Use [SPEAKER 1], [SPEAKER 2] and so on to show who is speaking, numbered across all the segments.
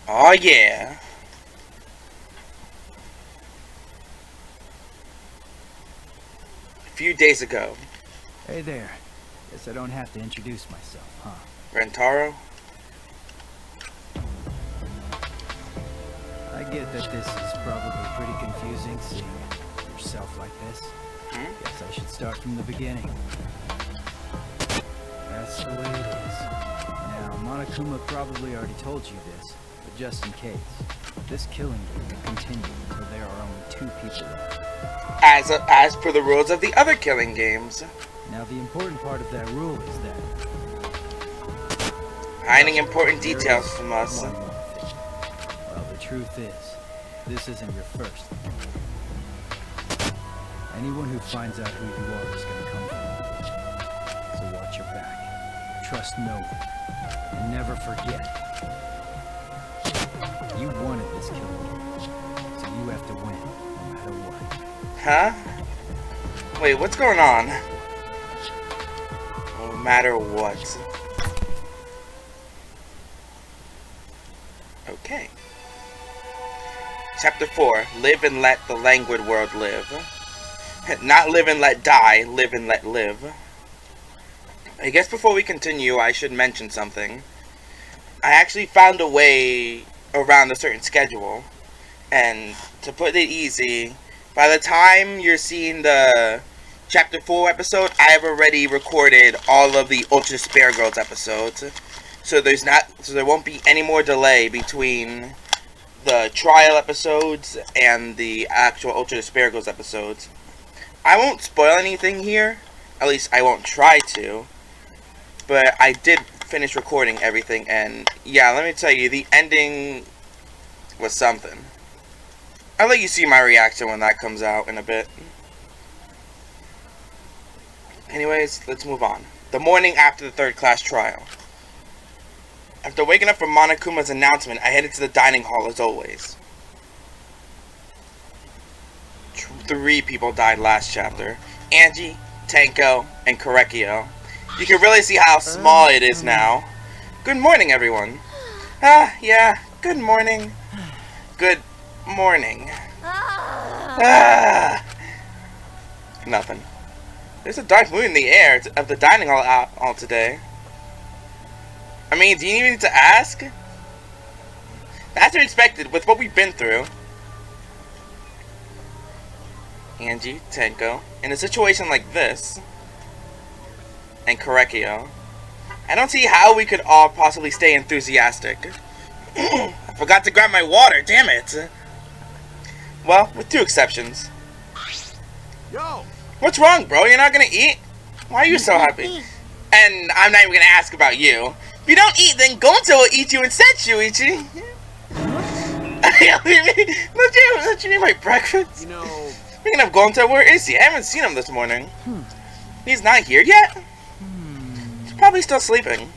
[SPEAKER 1] Oh yeah. A few days ago.
[SPEAKER 2] Hey there. Guess I don't have to introduce myself, huh?
[SPEAKER 1] Rentaro?
[SPEAKER 2] I get that this is probably pretty confusing seeing yourself like this. Guess I should start from the beginning. That's the way it is. Now, Monokuma probably already told you this, but just in case, this killing game will continue until there are only 2 people left.
[SPEAKER 1] As per the rules of the other killing games.
[SPEAKER 2] Now, the important part of that rule is that
[SPEAKER 1] hiding important details from us.
[SPEAKER 2] One more thing. Well, the truth is, this isn't your first. Anyone who finds out who you are is going to come for you. So watch your back. Trust no one. And never forget. You wanted this killing game, so you have to win, no matter what.
[SPEAKER 1] Huh? Wait, what's going on? No matter what. Okay. Chapter 4. Live and let the languid world live. Not live and let die, live and let live. I guess before we continue, I should mention something. I actually found a way around a certain schedule. And to put it easy, by the time you're seeing the Chapter 4 episode, I have already recorded all of the Ultra Spare Girls episodes. So there won't be any more delay between the trial episodes and the actual Ultra Spare Girls episodes. I won't spoil anything here, at least I won't try to, but I did finish recording everything, and yeah, let me tell you, the ending was something. I'll let you see my reaction when that comes out in a bit. Anyways, let's move on. The morning after the third class trial. After waking up from Monokuma's announcement, I headed to the dining hall as always. 3 people died last chapter. Angie, Tenko, and Korekio. You can really see how small it is now. Good morning, everyone. Yeah, good morning. Good morning. Nothing. There's a dark mood in the air of the dining hall all today. I mean, do you even need to ask? That's expected with what we've been through. Angie, Tenko, in a situation like this, and Korekio, I don't see how we could all possibly stay enthusiastic. I forgot to grab my water, damn it! Well, with 2 exceptions.
[SPEAKER 3] Yo!
[SPEAKER 1] What's wrong, bro? You're not gonna eat? Why are you so happy? And I'm not even gonna ask about you. If you don't eat, then Gonto will eat you instead, Shuichi. Don't you need my breakfast?
[SPEAKER 3] You know...
[SPEAKER 1] Speaking of Gonto, where is he? I haven't seen him this morning. He's not here yet? He's probably still sleeping.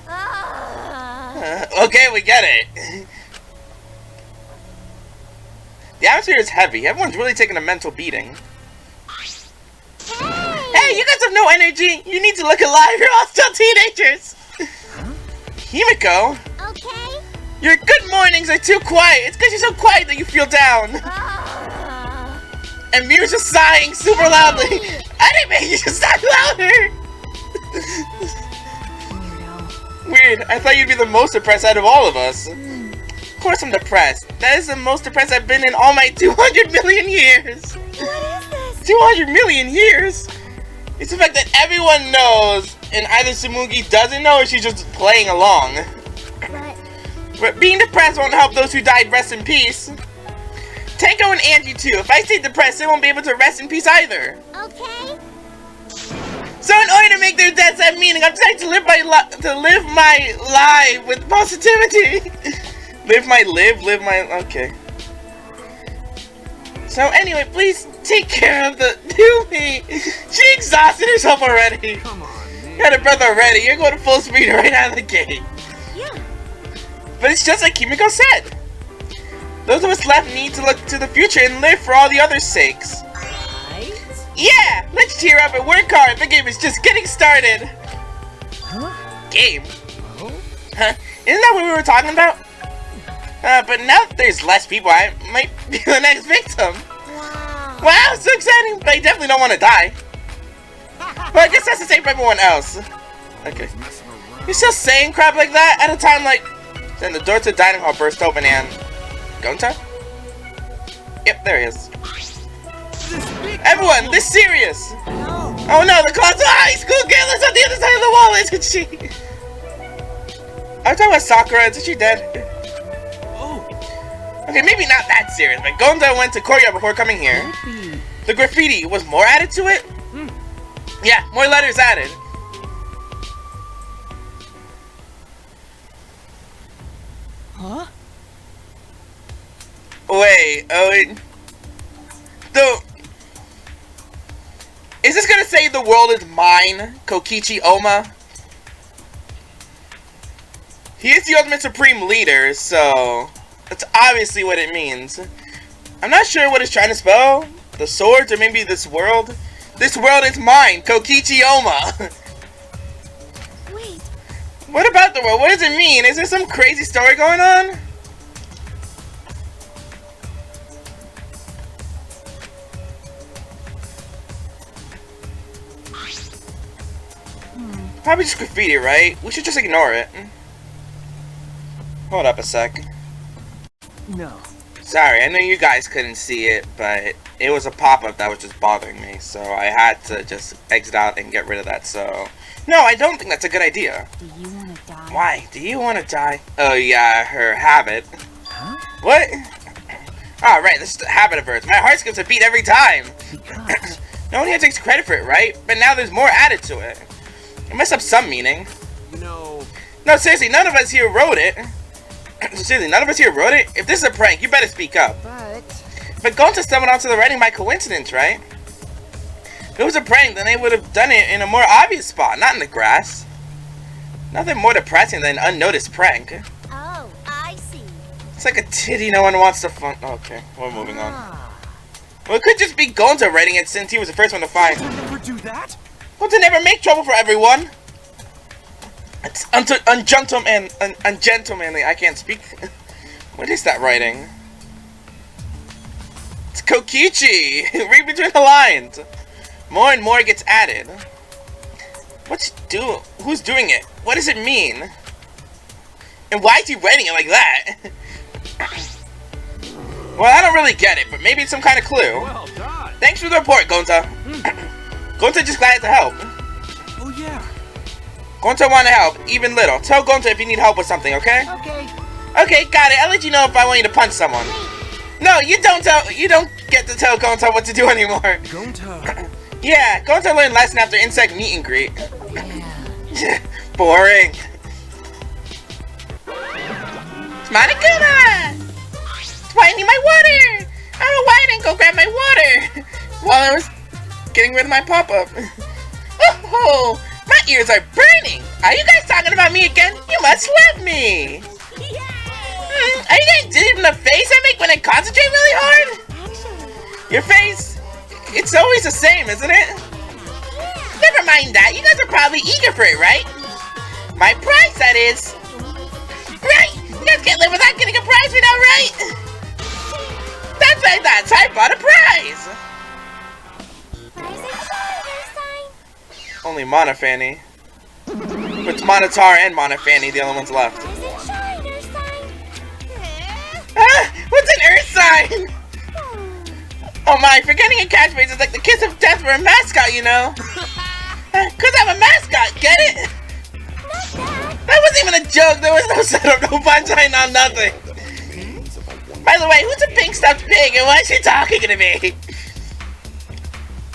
[SPEAKER 1] Okay, we get it. The atmosphere is heavy. Everyone's really taking a mental beating. Hey, you guys have no energy. You need to look alive. You're all still teenagers. Himiko?
[SPEAKER 4] Okay.
[SPEAKER 1] Your good mornings are too quiet. It's because you're so quiet that you feel down. And Miu's just sighing super loudly. I didn't make you just sigh louder. Weird. I thought you'd be the most depressed out of all of us. Of course I'm depressed. That is the most depressed I've been in all my 200 million years.
[SPEAKER 4] What is this?
[SPEAKER 1] 200 million years? It's the fact that everyone knows, and either Tsumugi doesn't know or she's just playing along. But being depressed won't help those who died rest in peace. Tenko and Angie too. If I stay depressed, they won't be able to rest in peace either.
[SPEAKER 4] Okay.
[SPEAKER 1] So in order to make their deaths have meaning, I'm trying to live my life with positivity. live my okay. So anyway, please take care of the Newbie. She exhausted herself already.
[SPEAKER 3] Come on, man.
[SPEAKER 1] You had a breath already. You're going full speed right out of the gate.
[SPEAKER 4] Yeah.
[SPEAKER 1] But it's just like Kimiko said. Those of us left need to look to the future and live for all the others' sakes.
[SPEAKER 4] Right?
[SPEAKER 1] Yeah, let's cheer up and work hard. The game is just getting started.
[SPEAKER 2] Huh?
[SPEAKER 1] Game?
[SPEAKER 2] Oh?
[SPEAKER 1] Huh? Isn't that what we were talking about? But now that there's less people, I might be the next victim.
[SPEAKER 4] Wow.
[SPEAKER 1] Wow, so exciting! But I definitely don't want to die. Well, I guess that's the same for everyone else. Okay. You're still saying crap like that at a time like... Then the door to the dining hall burst open and... Gonta? Yep, there he is. Everyone, this serious!
[SPEAKER 4] No.
[SPEAKER 1] Oh no, the closet high school girl is on the other side of the wall, isn't she? I was talking about Sakura, isn't she dead? Okay, maybe not that serious, but Gonta went to courtyard before coming here. The graffiti was more added to it? Yeah, more letters added.
[SPEAKER 4] Huh?
[SPEAKER 1] Wait, is this gonna say the world is mine, Kokichi Oma? He is the ultimate supreme leader, so that's obviously what it means. I'm not sure what it's trying to spell. The swords, or maybe this world? This world is mine, Kokichi Oma!
[SPEAKER 4] Wait.
[SPEAKER 1] What about the world? What does it mean? Is there some crazy story going on? Probably just graffiti, right? We should just ignore it. Hold up a sec.
[SPEAKER 2] No.
[SPEAKER 1] Sorry, I know you guys couldn't see it, but it was a pop-up that was just bothering me, so I had to just exit out and get rid of that, so... No, I don't think that's a good idea.
[SPEAKER 4] Do you want to die?
[SPEAKER 1] Why? Do you want to die? Oh yeah, her habit.
[SPEAKER 2] Huh?
[SPEAKER 1] What? Ah, right, this is the habit of hers. My heart skips a beat every time.
[SPEAKER 2] Because...
[SPEAKER 1] No one here takes credit for it, right? But now there's more added to it. It must have some meaning.
[SPEAKER 3] You know...
[SPEAKER 1] No, seriously, none of us here wrote it. Seriously, none of us here wrote it? If this is a prank, you better speak up. But Gonta stumbled onto the writing by coincidence, right? If it was a prank, then they would have done it in a more obvious spot, not in the grass. Nothing more depressing than an unnoticed prank.
[SPEAKER 4] Oh, I see.
[SPEAKER 1] It's like a titty no one wants to fun. Okay, we're moving on.
[SPEAKER 4] Ah.
[SPEAKER 1] Well, it could just be Gonta writing it since he was the first one to find.
[SPEAKER 3] Would never do that?
[SPEAKER 1] Gonta never make trouble for everyone. It's ungentlemanly. I can't speak. What is that writing? It's Kokichi. Read between the lines. More and more gets added. Who's doing it? What does it mean? And why is he writing it like that? Well, I don't really get it, but maybe it's some kind of clue.
[SPEAKER 3] Well done.
[SPEAKER 1] Thanks for the report, Gonta. Gonta just glad to help.
[SPEAKER 3] Oh yeah.
[SPEAKER 1] Gonta want to help, even little. Tell Gonta if you need help with something, okay?
[SPEAKER 4] Okay.
[SPEAKER 1] Okay, got it. I'll let you know if I want you to punch someone. No, you don't get to tell Gonta what to do anymore.
[SPEAKER 3] Gonta.
[SPEAKER 1] Yeah, Gonta learned lesson after insect meet and greet.
[SPEAKER 4] Yeah.
[SPEAKER 1] Boring. Monokuma! That's why I need my water! I don't know why I didn't go grab my water while I was getting rid of my pop-up. Oh, my ears are burning! Are you guys talking about me again? You must love me! Are you guys dizzy from the face I make when I concentrate really hard? Your face? It's always the same, isn't it? Never mind that. You guys are probably eager for it, right? My prize, that is. Right? You guys can't live without getting a prize right now, right? That's why I bought a prize. Only Mana Fanny. It's Monotar and Mana Fanny, the only ones left. Ah, what's an Earth sign? Oh my, forgetting a catchphrase is like the kiss of death for a mascot, you know? Cause I'm a mascot, get it? That wasn't even a joke, there was no setup, no punchline, no nothing. By the way, who's a pink stuffed pig and why is she talking to me?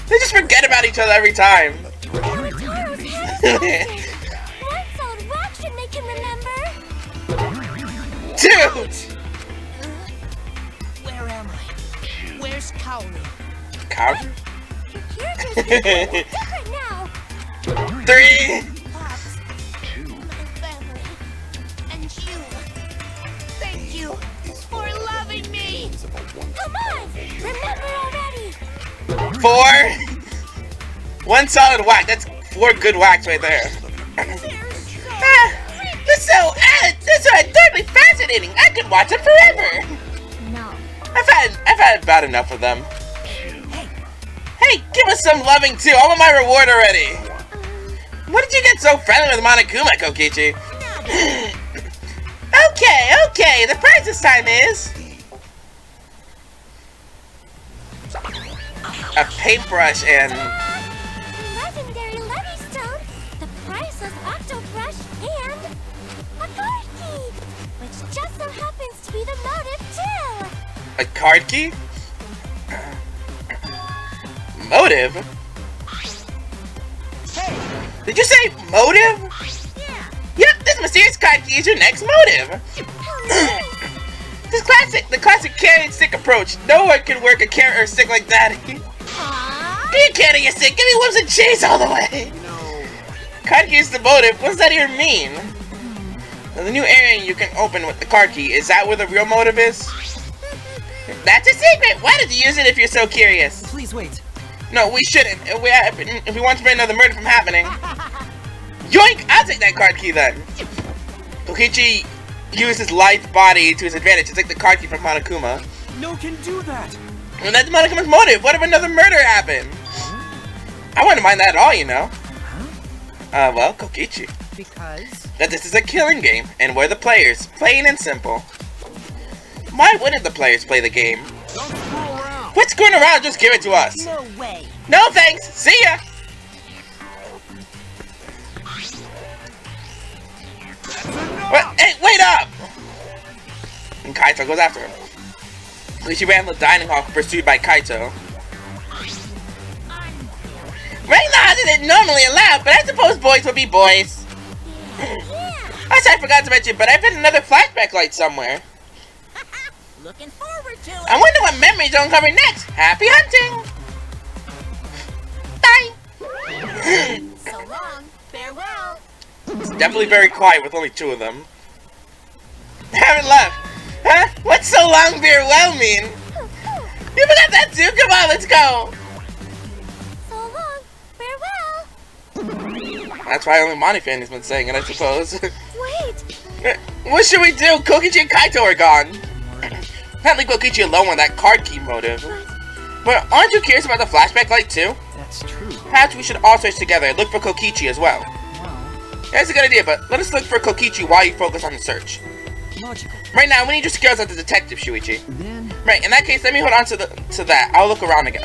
[SPEAKER 1] They just forget about each other every time. Dude!
[SPEAKER 4] Where am I? Where's Kaoru?
[SPEAKER 1] Kaoru?
[SPEAKER 4] Different now.
[SPEAKER 1] 3!
[SPEAKER 4] Pops, my family, and you. Thank you for loving me. Come on, remember already.
[SPEAKER 1] 4! One solid whack. That's 4 good whacks right there. This is so thirdly fascinating. fascinating. I could watch it forever.
[SPEAKER 4] No.
[SPEAKER 1] I've had about enough of them. Hey, give us some loving too. I want my reward already. What did you get so friendly with Monokuma, Kokichi? Okay. The prize this time is a paintbrush and
[SPEAKER 4] Legendary Levystone, the priceless Octobrush, and a card key, which just so happens to be the motive too.
[SPEAKER 1] a card key? Motive? Did you say motive?
[SPEAKER 4] Yeah.
[SPEAKER 1] Yep, this mysterious card key is your next motive. The classic carrot and stick approach. No one can work a carrot or stick like that.
[SPEAKER 4] Aww.
[SPEAKER 1] You can't eat a stick. Give me whips and cheese all the way.
[SPEAKER 3] No.
[SPEAKER 1] Card key is the motive. What does that even mean? Now, the new area you can open with the card key. Is that where the real motive is? That's a secret. Why did you use it if you're so curious?
[SPEAKER 2] Please wait.
[SPEAKER 1] No, we shouldn't. If we want to prevent another murder from happening. Yoink! I'll take that card key then. Kokichi used his lithe body to his advantage to take the card key from Monokuma.
[SPEAKER 3] No can do that.
[SPEAKER 1] And that's Monokuma's motive. What if another murder happened? I wouldn't mind that at all, you know. Well, Kokichi.
[SPEAKER 2] Because?
[SPEAKER 1] That this is a killing game, and we're the players. Plain and simple. Why wouldn't the players play the game?
[SPEAKER 3] Don't screw around.
[SPEAKER 1] Quit screwing around, just give it to us.
[SPEAKER 4] No way.
[SPEAKER 1] No thanks, see ya! Hey, wait up! And Kaito goes after him. Kokichi ran the dining hall pursued by Kaito. Right now isn't normally allowed, but I suppose boys will be boys. Also, I forgot to mention, but I've hit another flashback light somewhere.
[SPEAKER 4] Looking forward to it.
[SPEAKER 1] I wonder what memories are uncovered next. Happy hunting! Bye!
[SPEAKER 4] So long. Farewell.
[SPEAKER 1] It's definitely very quiet with only two of them. Haven't left. Huh? What's so long farewell mean? You forgot that too? Come on, let's go!
[SPEAKER 4] So long. Farewell.
[SPEAKER 1] That's why only Monifan has been saying it, I suppose.
[SPEAKER 4] Wait.
[SPEAKER 1] What should we do? Kokichi and Kaito are gone. Can't leave Kokichi alone with that card key motive. But aren't you curious about the flashback light too?
[SPEAKER 2] That's true.
[SPEAKER 1] Perhaps we should all search together and look for Kokichi as well.
[SPEAKER 2] Well,
[SPEAKER 1] That's a good idea, but let us look for Kokichi while you focus on the search.
[SPEAKER 2] logical.
[SPEAKER 1] Right now, we need your skills as a detective, Shuichi.
[SPEAKER 2] Then,
[SPEAKER 1] Right, in that case, let me hold on to that. I'll look around again.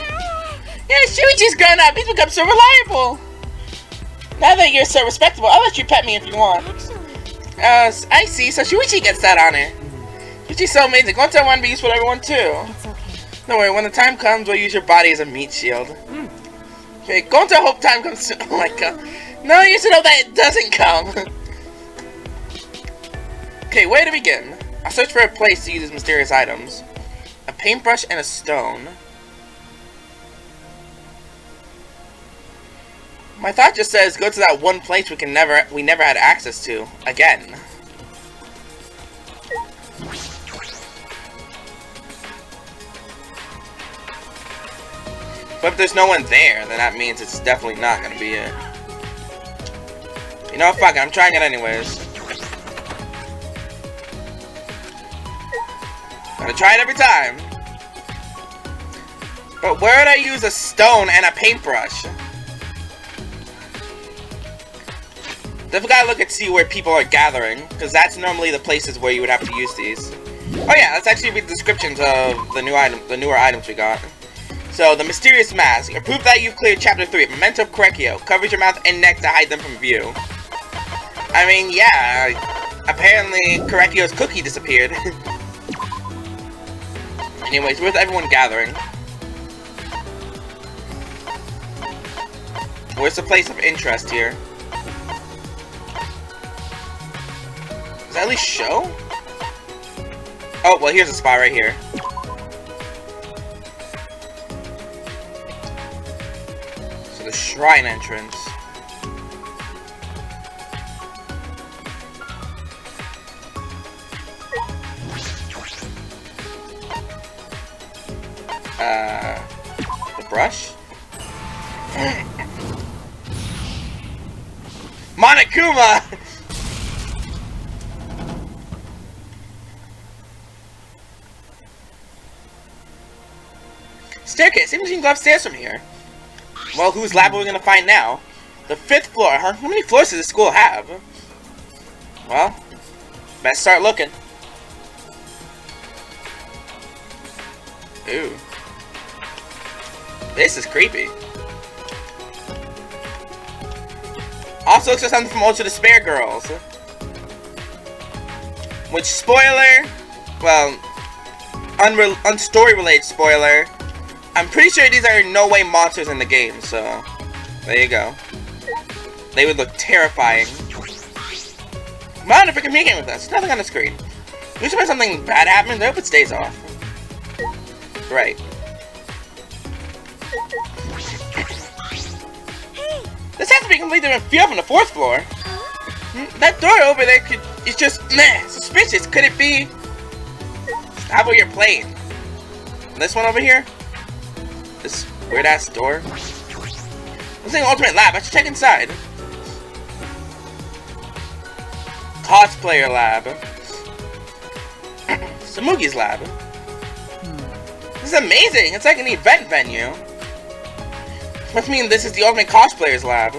[SPEAKER 1] Yeah, Shuichi's grown up. He's become so reliable. Now that you're so respectable, I'll let you pet me if you want.
[SPEAKER 4] Actually,
[SPEAKER 1] I see. So Shuichi gets that honor. Shuichi's so amazing. Go and tell one to be useful to everyone too.
[SPEAKER 4] it's okay.
[SPEAKER 1] Don't worry, when the time comes, we'll use your body as a meat shield. Okay, go and tell Hope time comes soon. Oh my god. No, you should know that it doesn't come. Okay, where to begin? I'll search for a place to use these mysterious items. A paintbrush and a stone. My thought just says go to that one place we never had access to again. But if there's no one there, then that means it's definitely not gonna be it. You know, fuck it, I'm trying it anyways. Gotta try it every time. But where would I use a stone and a paintbrush? Definitely gotta look and see where people are gathering, because that's normally the places where you would have to use these. Oh yeah, let's actually read the descriptions of the newer items we got. So, the mysterious mask. Proof that you've cleared chapter 3. Memento of Kokichi. Covers your mouth and neck to hide them from view. I mean, yeah. Apparently, Kokichi's cookie disappeared. Anyways, where's everyone gathering? Where's the place of interest here? Does that at least show? Oh, well, here's a spot right here. So the shrine entrance. The brush? Monokuma! Staircase. Seems you can go upstairs from here. Well, whose lab are we gonna find now? The 5th floor, huh? How many floors does this school have? Well, best start looking. Ooh. This is creepy. Also looks like something from Ultra Despair Girls. Which, spoiler, well, unstory-related spoiler, I'm pretty sure these are in no way monsters in the game, so there you go. They would look terrifying. Come on, if you're communicating with us, nothing on the screen. Usually when something bad happens, I hope it stays off. Right. This has to be completely different feel from the 4th floor. That door over there is just suspicious. Could it be? How about your plane? This one over here? This weird ass door? This thing ultimate lab. I should check inside. Cosplayer lab. Samugi's lab. This is amazing. It's like an event venue. Must mean this is the ultimate cosplayer's lab.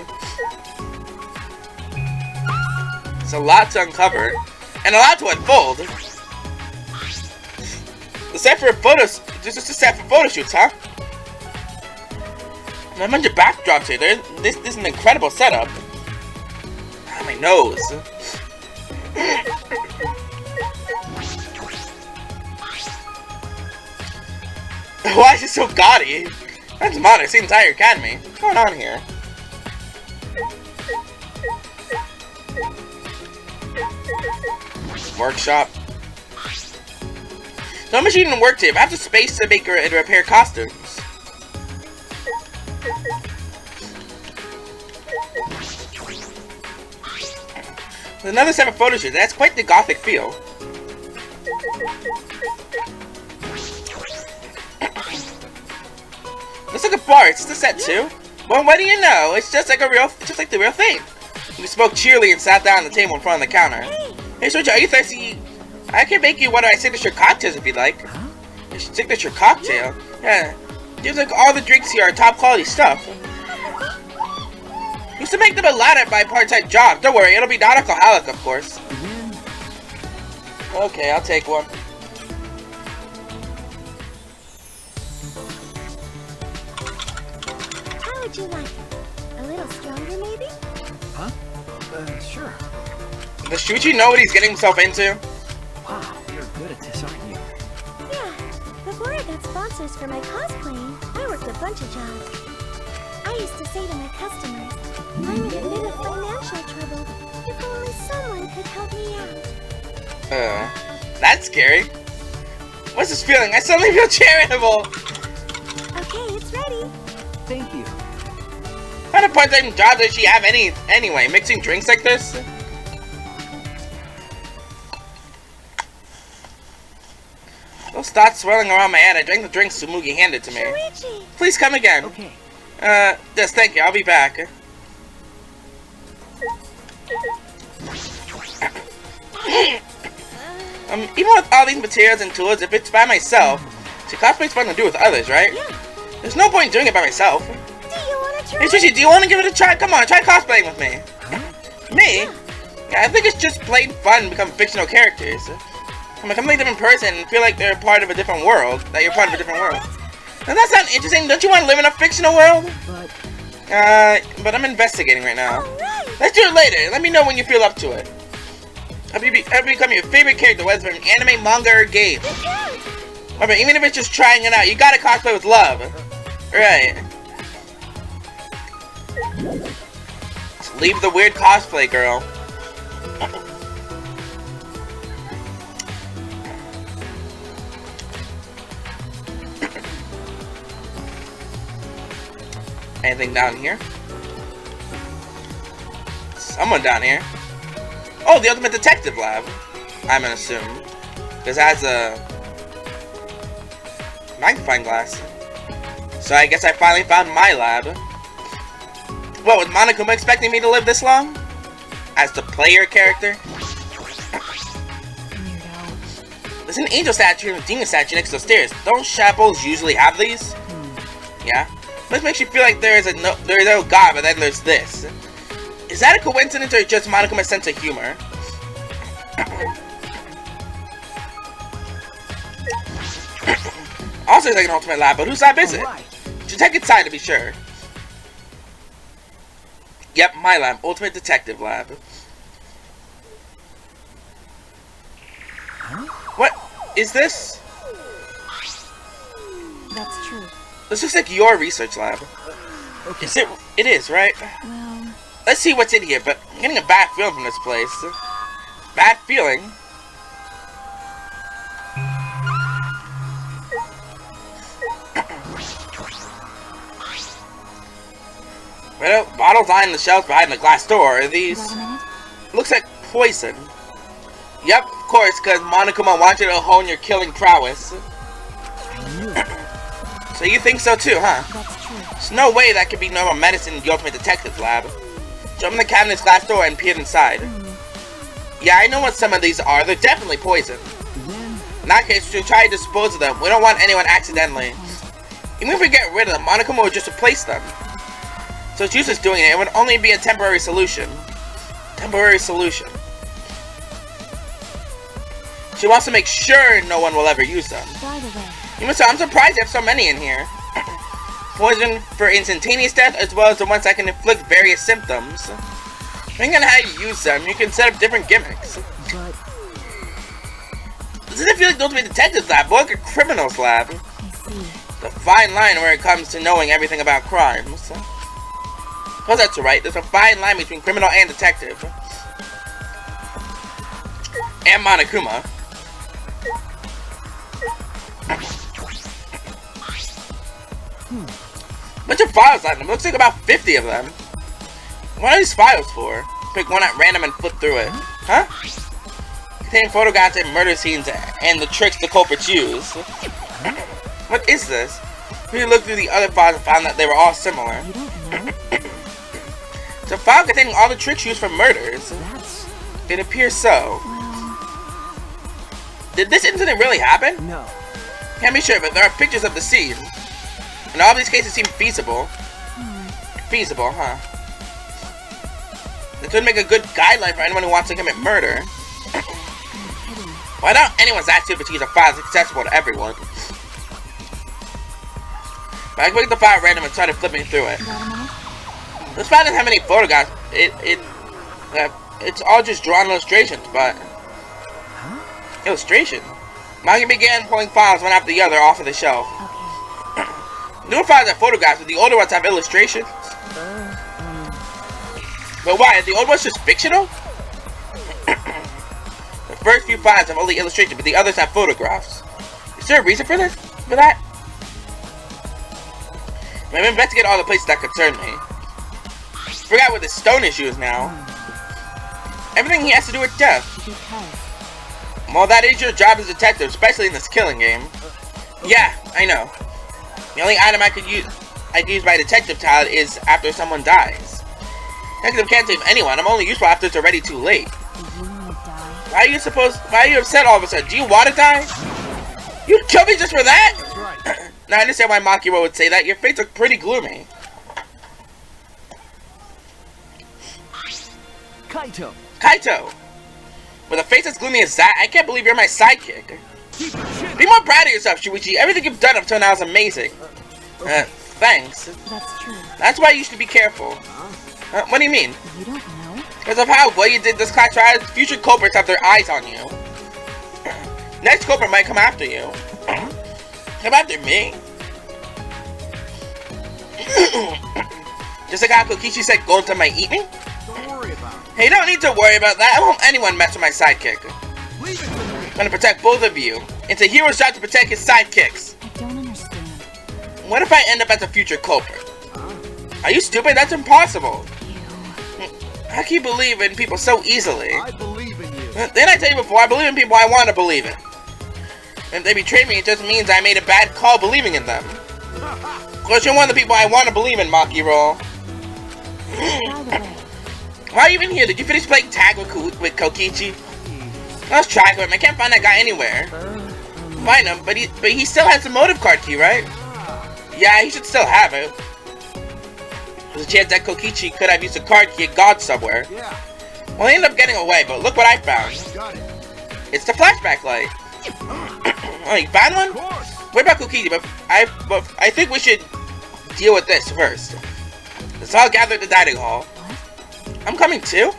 [SPEAKER 1] It's a lot to uncover, and a lot to unfold. The set for photos, this is a set for photo shoots, huh? And a bunch of backdrops here. This is an incredible setup. Ah, my nose. Why is it so gaudy? That's modern. It's the entire academy. What's going on here? Workshop. No machine didn't work today, but I have the space to make and repair costumes. There's another set of photo shoots. That's quite the gothic feel. Looks like a bar. It's just a set too. Well, what do you know? It's just like the real thing. We spoke cheerily and sat down at the table in front of the counter. Hey, Soja, are you thirsty? I can make you one of my signature cocktails if you'd like. Your signature cocktail? Yeah. Seems like all the drinks here are top quality stuff. Used to make them a lot at my part-time job. Don't worry, it'll be non-alcoholic, of course. Okay, I'll take one.
[SPEAKER 4] How would you like it? A little stronger, maybe?
[SPEAKER 2] Huh? Sure.
[SPEAKER 1] Does Shuichi know what he's getting himself into?
[SPEAKER 2] Wow, you're good at this, aren't you?
[SPEAKER 4] Yeah. Before I got sponsors for my cosplaying, I worked a bunch of jobs. I used to say to my customers, I'm in a bit of financial trouble. If only someone could help me out.
[SPEAKER 1] That's scary. What's this feeling? I suddenly feel charitable.
[SPEAKER 4] Okay, it's ready.
[SPEAKER 2] Thank you.
[SPEAKER 1] What kind of part-time job does she have anyway? Mixing drinks like this? Those thoughts swirling around my head. I drank the drink Tsumugi handed to me.
[SPEAKER 4] Shuichi!
[SPEAKER 1] Please come again.
[SPEAKER 2] Okay.
[SPEAKER 1] Yes, thank you. I'll be back. Even with all these materials and tools, if it's by myself, see, cosplay's fun to do with others, right?
[SPEAKER 4] Yeah.
[SPEAKER 1] There's no point in doing it by myself.
[SPEAKER 4] Do you want to try?
[SPEAKER 1] Hey, Shuichi, do you want to give it a try? Come on, try cosplaying with me.
[SPEAKER 2] Huh?
[SPEAKER 1] Me? Yeah, I think it's just plain fun to become fictional characters. I'm a completely different person and feel like they're part of a different world. That you're part of a different world. Doesn't that sound interesting? Don't you want to live in a fictional world? But I'm investigating right now.
[SPEAKER 4] Alright.
[SPEAKER 1] Let's do it later. Let me know when you feel up to it. I'll become your favorite character, whether it's an anime, manga, or game. Remember, even if it's just trying it out, you gotta cosplay with love. Right. Just leave the weird cosplay, girl. Anything down here? Someone down here. Oh, the Ultimate Detective Lab. I'm gonna assume. Because it has a magnifying glass. So I guess I finally found my lab. What, was Monokuma expecting me to live this long? As the player character? There's an angel statue and a demon statue next to the stairs. Don't chapeaux usually have these? Yeah? This makes you feel like there is no God, but then there's this. Is that a coincidence or just Monokuma's sense of humor? Also, it's like an ultimate lab, but whose lab is it? Should check its side to be sure. Yep, my lab, Ultimate Detective Lab. What is this?
[SPEAKER 5] That's true.
[SPEAKER 1] This looks like your research lab.
[SPEAKER 2] Okay.
[SPEAKER 1] Is it? It is, right?
[SPEAKER 5] Well,
[SPEAKER 1] Let's see what's in here, but I'm getting a bad feeling from this place. Bad feeling? Well, bottles lying on the shelves behind the glass door. Are these?
[SPEAKER 5] wait a minute.
[SPEAKER 1] Looks like poison. Yep, of course, because Monokuma wants you to hone your killing prowess.
[SPEAKER 2] I knew it.
[SPEAKER 1] So you think so too, huh?
[SPEAKER 5] That's true.
[SPEAKER 1] There's no way that could be normal medicine in the Ultimate Detective's lab. Jump in the cabinet's glass door and peer inside. Yeah, I know what some of these are. They're definitely poison.
[SPEAKER 2] Then,
[SPEAKER 1] In that case, we should try to dispose of them. We don't want anyone accidentally. Even if we get rid of them, Monokuma would just replace them. So it's useless doing it. It would only be a temporary solution. Temporary solution. She wants to make sure no one will ever use them.
[SPEAKER 5] By the way,
[SPEAKER 1] I'm surprised you have so many in here. Poison for instantaneous death, as well as the ones that can inflict various symptoms. Depending on how you use them, you can set up different gimmicks.
[SPEAKER 2] but
[SPEAKER 1] Doesn't it feel like the Ultimate Detective's lab, more like a criminal's lab?
[SPEAKER 5] I see.
[SPEAKER 1] The fine line where it comes to knowing everything about crimes. Oh, that's right. There's a fine line between criminal and detective. And Monokuma. Bunch of files on them. Looks like about 50 of them. What are these files for? Pick one at random and flip through it. Huh? Contain photographs and murder scenes and the tricks the culprits use. What is this? We looked through the other files and found that they were all similar.
[SPEAKER 5] You don't know?
[SPEAKER 1] It's a file containing all the tricks used for murders.
[SPEAKER 2] that's...
[SPEAKER 1] It appears so.
[SPEAKER 5] Well,
[SPEAKER 1] Did this incident really happen?
[SPEAKER 2] No.
[SPEAKER 1] Can't be sure, but there are pictures of the scene. And all these cases seem feasible. Feasible, huh? This would make a good guideline for anyone who wants to commit murder. Well, I doubt anyone's that stupid to use a file that's accessible to everyone. But I click the file at random and started flipping through it.
[SPEAKER 5] got a minute?
[SPEAKER 1] This file doesn't have any photographs. It's all just drawn illustrations, but... Illustration? Maki began pulling files one after the other off of the shelf.
[SPEAKER 5] Okay.
[SPEAKER 1] Newer files have photographs, but the older ones have illustrations. But why? Are the old ones just fictional? The first few files have only illustrations, but the others have photographs. Is there a reason for this? For that? I'm gonna investigate all the places that concern me. Forgot what the stone issue is now. Everything he has to do with death.
[SPEAKER 5] Because
[SPEAKER 1] Well, that is your job as a detective, especially in this killing game. Yeah, I know. The only item I could use my detective talent is after someone dies. Detective can't save anyone. I'm only useful after it's already too late.
[SPEAKER 5] do you want to die?
[SPEAKER 1] Why are you upset all of a sudden? Do you want to die? You killed me just for that?
[SPEAKER 3] That's right.
[SPEAKER 1] Now I understand why Makiro would say that. Your face looks pretty gloomy.
[SPEAKER 2] Kaito!
[SPEAKER 1] Kaito! With a face as gloomy as that, I can't believe you're my sidekick.
[SPEAKER 3] Keep your chin.
[SPEAKER 1] Be more proud of yourself, Shuichi. Everything you've done up till now is amazing. Thanks.
[SPEAKER 5] That's true.
[SPEAKER 1] That's why you should be careful. What do you mean?
[SPEAKER 5] You don't know?
[SPEAKER 1] Because of how well you did this class trial, future culprits have their eyes on you. Next culprit might come after you. Come after me? Just like how Kokichi said Gonta might eat me?
[SPEAKER 3] Don't worry about it.
[SPEAKER 1] Hey, you don't need to worry about that. I won't anyone mess with my sidekick.
[SPEAKER 3] Leave it to me.
[SPEAKER 1] I'm gonna protect both of you. It's a hero's job to protect his sidekicks.
[SPEAKER 5] I don't understand.
[SPEAKER 1] What if I end up as a future culprit? Are you stupid? That's impossible. How can you believe in people so easily?
[SPEAKER 3] I believe in you.
[SPEAKER 1] Didn't I tell you before? I believe in people I want to believe in. If they betray me, it just means I made a bad call believing in them. Of course, you're one of the people I want to believe in, Makiro.
[SPEAKER 5] By the way,
[SPEAKER 1] Why are you even here? Did you finish playing tag with Kokichi? Let's try him. I can't find that guy anywhere. Find him, but he still has the motive card key, right? Yeah, he should still have it. There's a chance that Kokichi could have used a card key at God somewhere.
[SPEAKER 3] Yeah,
[SPEAKER 1] Well, he ended up getting away, but look what I found.
[SPEAKER 3] got it.
[SPEAKER 1] It's the flashback light. Oh, you found
[SPEAKER 3] Of
[SPEAKER 1] one?
[SPEAKER 3] course.
[SPEAKER 1] What about Kokichi? But I think we should deal with this first. Let's all gather at the dining hall. I'm coming too?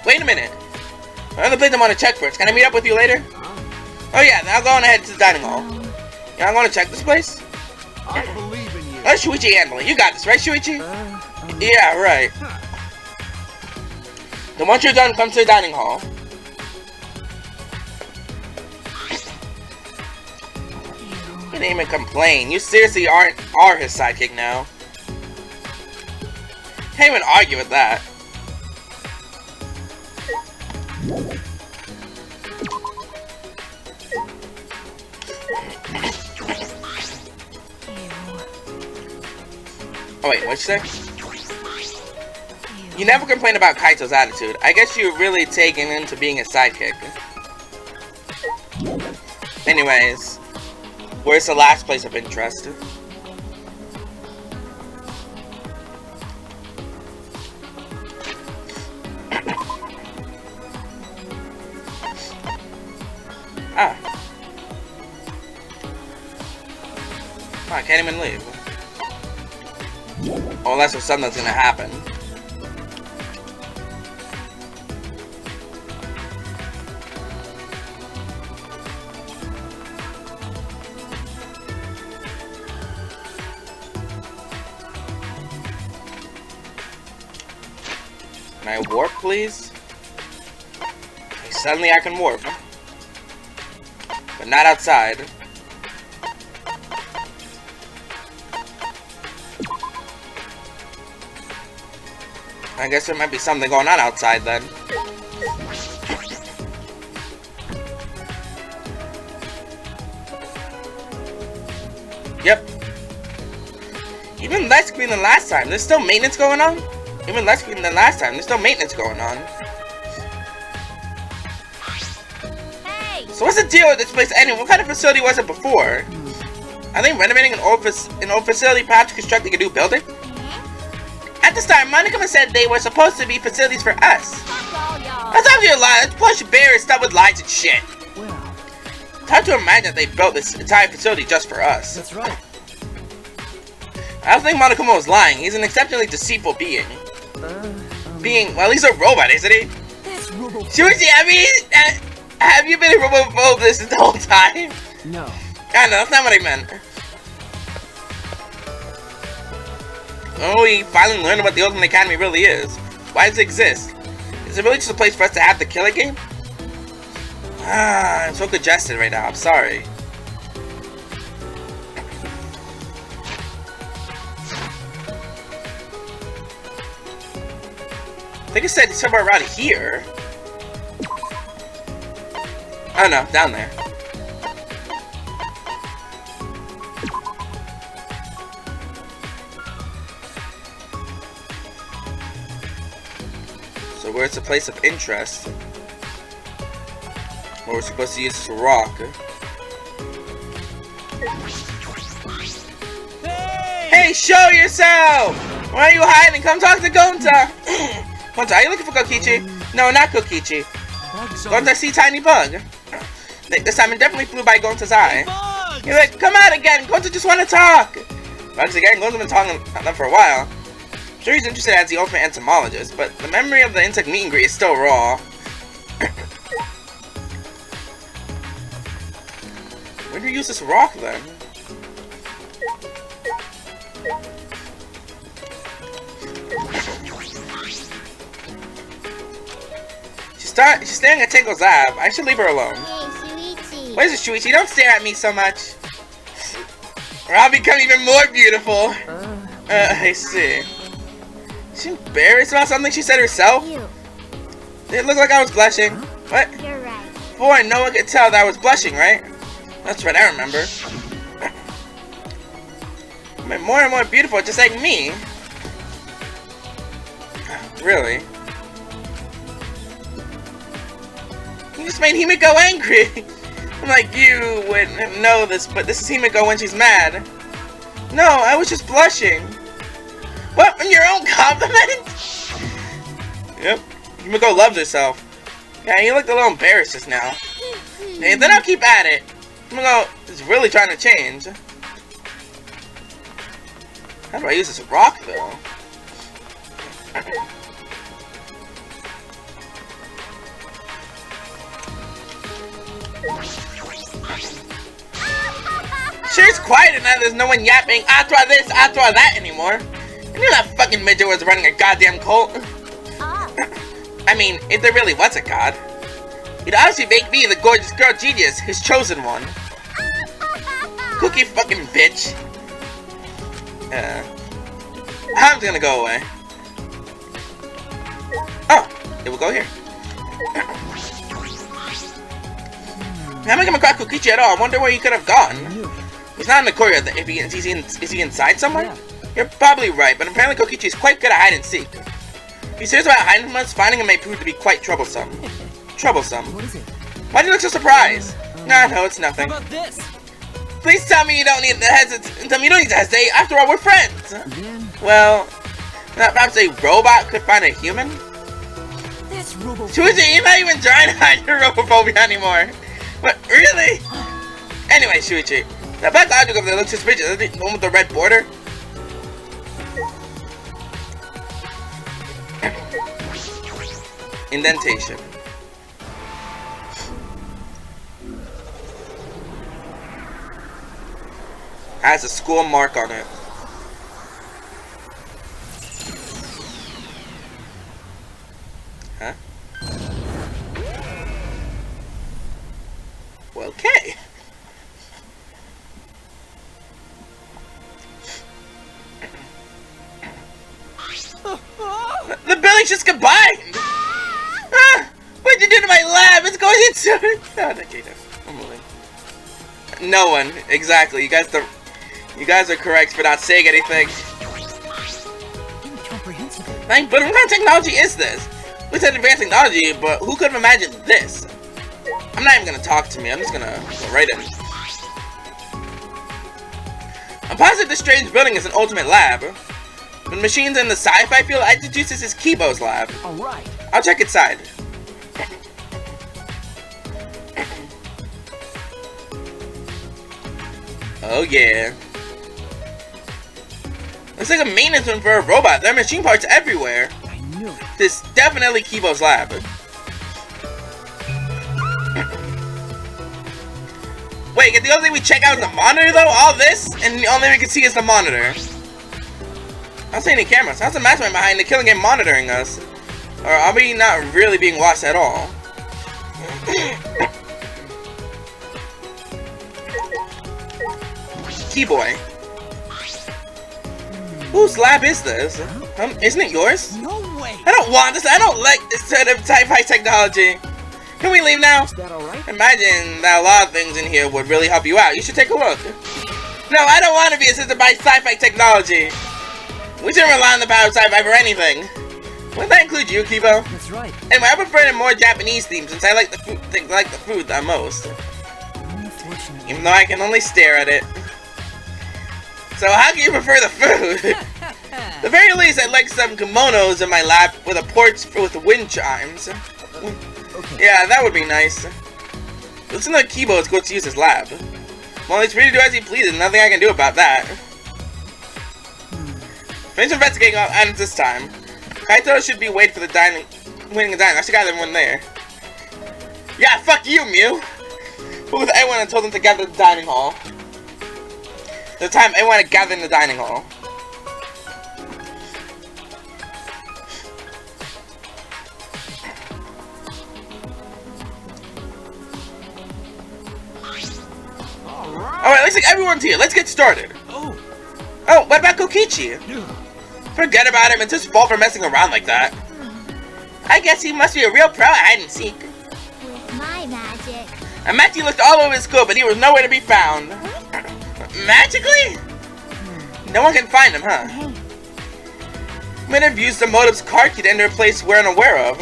[SPEAKER 1] Wait a minute. Another place I want to check first. Can I meet up with you later? Oh yeah, now go on ahead to the dining hall. Yeah, I'm going to check this place.
[SPEAKER 3] I believe in you.
[SPEAKER 1] Let Shuichi handle it. You got this, right, Shuichi? Yeah, right. Then once you're done, come to the dining hall. You didn't even complain. You seriously are his sidekick now. Can't even argue with that. Oh wait, what'd you say? You never complain about Kaito's attitude. I guess you're really taken into being a sidekick. Anyways, where's the last place of interest? Ah. Oh, I can't even leave. Oh, unless there's something that's gonna happen. Can I warp, please? Okay, suddenly I can warp. But not outside. I guess there might be something going on outside then. Yep. Even less green than last time. There's still maintenance going on? Even less green than last time. There's still maintenance going on.
[SPEAKER 4] Hey!
[SPEAKER 1] So what's the deal with this place anyway? What kind of facility was it before? Are they renovating an old facility, perhaps constructing a new building? At this time, Monica said they were supposed to be facilities for us. That's obviously a lie. That's plush bear is stuffed with lies and shit.
[SPEAKER 2] Well,
[SPEAKER 1] It's hard to imagine that they built this entire facility just for us.
[SPEAKER 2] that's right.
[SPEAKER 1] I don't think Monokuma was lying. He's an exceptionally deceitful being. Well, he's a robot, isn't he?
[SPEAKER 2] That's Robo.
[SPEAKER 1] Seriously, I mean, have you been a robot this the whole time?
[SPEAKER 2] No.
[SPEAKER 1] I know, that's not what I meant. Oh, we finally learned what the Ultimate Academy really is. Why does it exist? Is it really just a place for us to have the killer game? Ah, I'm so congested right now. I'm sorry. I think it said somewhere around here. Oh no, down there. So where's the place of interest? Where we're supposed to use this rock. Hey, show yourself! Why are you hiding? Come talk to Gonta! Gonta, are you looking for Kokichi? No, not Kokichi. Gonta, see tiny bug. This time it definitely flew by Gonta's eye. He's like, come out again! Gonta just want to talk! Bugs again, Gonta's been talking about them for a while. I'm sure he's interested as the ultimate entomologist, but the memory of the insect meet and greet is still raw. When do you use this rock then? She's staring at Tinko's lab. I should leave her alone.
[SPEAKER 4] Hey, Shuichi.
[SPEAKER 1] What is it, Shuichi? Don't stare at me so much. Or I'll become even more beautiful. I see. Is she embarrassed about something she said herself?
[SPEAKER 4] You.
[SPEAKER 1] Did it look like I was blushing? What?
[SPEAKER 4] You're right.
[SPEAKER 1] Before, no one could tell that I was blushing, right? That's what I remember. I'm more and more beautiful, just like me. Really? You just made Himiko angry. I'm like, you wouldn't know this, but this is Himiko when she's mad. No, I was just blushing. What? In your own compliment? Yep. Yumiko loves herself. Yeah, you looked a little embarrassed just now. Hey, then I'll keep at it. Yumiko is really trying to change. How do I use this rock, though? Sure, it's quiet and now there's no one yapping, I try this, I try that anymore. I knew that fucking midget was running a goddamn cult. I mean, if there really was a god, he'd obviously make me the gorgeous girl genius, his chosen one. Cookie fucking bitch. I'm gonna go away. Oh, it will go here. I haven't come across Kokichi at all. I wonder where he could have gone. He's not in the courtyard. Is he inside somewhere? Yeah. You're probably right, but apparently Kokichi is quite good at hide and seek. If he's serious about hiding from us, finding him may prove to be quite troublesome. Troublesome.
[SPEAKER 2] What is it?
[SPEAKER 1] Why do you look so surprised? No, it's nothing.
[SPEAKER 2] How about this?
[SPEAKER 1] Please tell me you don't need to hesitate. Tell me you don't need to hesitate. After all, we're friends.
[SPEAKER 2] Then,
[SPEAKER 1] well, perhaps a robot could find a human.
[SPEAKER 2] this robo.
[SPEAKER 1] Shuichi, you're not even trying to hide your robophobia anymore. What? Really? Anyway, Shuichi, that black object over there looks suspicious. Is it the one with the red border? Indentation. Has a school mark on it. Huh? Well, okay. The building's just combined! What'd you do to my lab? It's going into... Oh, okay, I'm moving. No one. Exactly. You guys are correct for not saying anything.
[SPEAKER 2] Incomprehensible.
[SPEAKER 1] But what kind of technology is this? We said advanced technology, but who could have imagined this? I'm not even gonna talk to me. I'm just gonna go right in. I'm positive this strange building is an ultimate lab. With machines in the sci-fi field, I deduce this is Kibo's lab.
[SPEAKER 2] Alright.
[SPEAKER 1] I'll check inside. Oh yeah. Looks like a maintenance room for a robot. There are machine parts everywhere.
[SPEAKER 2] I knew it.
[SPEAKER 1] This is definitely Kibo's lab. Wait, the only thing we check out is the monitor though? All this? And the only thing we can see is the monitor. I don't see any cameras. How's the mastermind behind the killing game monitoring us? Or are we not really being watched at all? Keyboy. Whose lab is this? Isn't it yours?
[SPEAKER 2] No way.
[SPEAKER 1] I don't want this. I don't like this sort of sci-fi technology. Can we leave now?
[SPEAKER 2] Is that alright?
[SPEAKER 1] Imagine that a lot of things in here would really help you out. You should take a look. No, I don't want to be assisted by sci-fi technology. We shouldn't rely on the power of sci-fi for anything. Would that include you, Kibo?
[SPEAKER 2] That's right.
[SPEAKER 1] Anyway, I prefer the more Japanese themes since I like the food the most.
[SPEAKER 2] Unfortunately.
[SPEAKER 1] Even though I can only stare at it. So how can you prefer the food? At the very least, I'd like some kimonos in my lap with a porch with wind chimes.
[SPEAKER 2] Okay.
[SPEAKER 1] Yeah, that would be nice. Listen to Kibo is going to use his lab. Well, he's free to do as he pleases. Nothing I can do about that. Finish investigating all items this time. Kaito should be waiting the dining. I should gather everyone there. Yeah, fuck you, Mew. Who was everyone and told them to gather in the dining hall? The time everyone to gather in the dining hall. Alright, looks like everyone's here. Let's get started. Oh, what about Kokichi? Forget about him. It's his fault for messing around like that. I guess he must be a real pro at hide and seek.
[SPEAKER 4] With my magic.
[SPEAKER 1] And Matthew looked all over his school, but he was nowhere to be found. Magically? No one can find him, huh? Might have used the motive's card key to enter a place we're unaware of.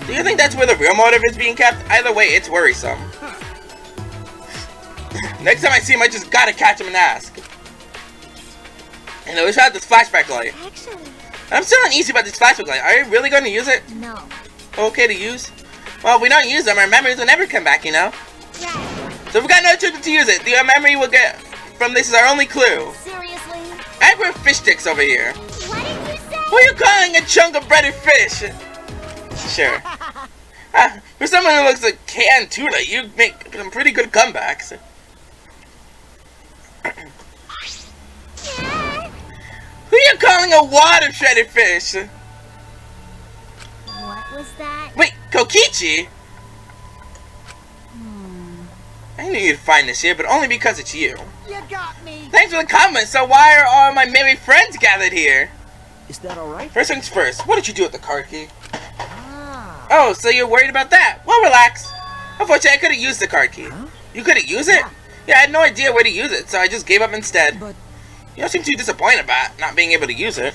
[SPEAKER 1] Do you think that's where the real motive is being kept? Either way, it's worrisome. Next time I see him, I just gotta catch him and ask. And we shot this flashback light.
[SPEAKER 4] Actually,
[SPEAKER 1] I'm still uneasy about this flashback light. Are you really going to use it?
[SPEAKER 4] no.
[SPEAKER 1] Okay to use? Well, if we don't use them, our memories will never come back, you know?
[SPEAKER 4] Right.
[SPEAKER 1] So if we got no choice but to use it, the memory we'll get from this is our only clue.
[SPEAKER 4] Seriously?
[SPEAKER 1] I wear fish sticks over here.
[SPEAKER 4] What did you say?
[SPEAKER 1] Who are you calling a chunk of breaded fish? Sure. For someone who looks like canned tuna, you make some pretty good comebacks.
[SPEAKER 4] Yeah.
[SPEAKER 1] Who are you calling a water shredded fish?
[SPEAKER 4] What was that?
[SPEAKER 1] Wait, Kokichi? I knew you'd find this here, but only because it's you.
[SPEAKER 3] You got me.
[SPEAKER 1] Thanks for the comment, so why are all my merry friends gathered here?
[SPEAKER 2] Is that alright?
[SPEAKER 1] First things first, what did you do with the card key?
[SPEAKER 3] Ah.
[SPEAKER 1] Oh, so you're worried about that? Well, relax. Unfortunately, I couldn't use the card key.
[SPEAKER 2] Huh?
[SPEAKER 1] You couldn't use it? Yeah, I had no idea where to use it, so I just gave up instead.
[SPEAKER 2] But
[SPEAKER 1] You don't seem too disappointed about not being able to use it.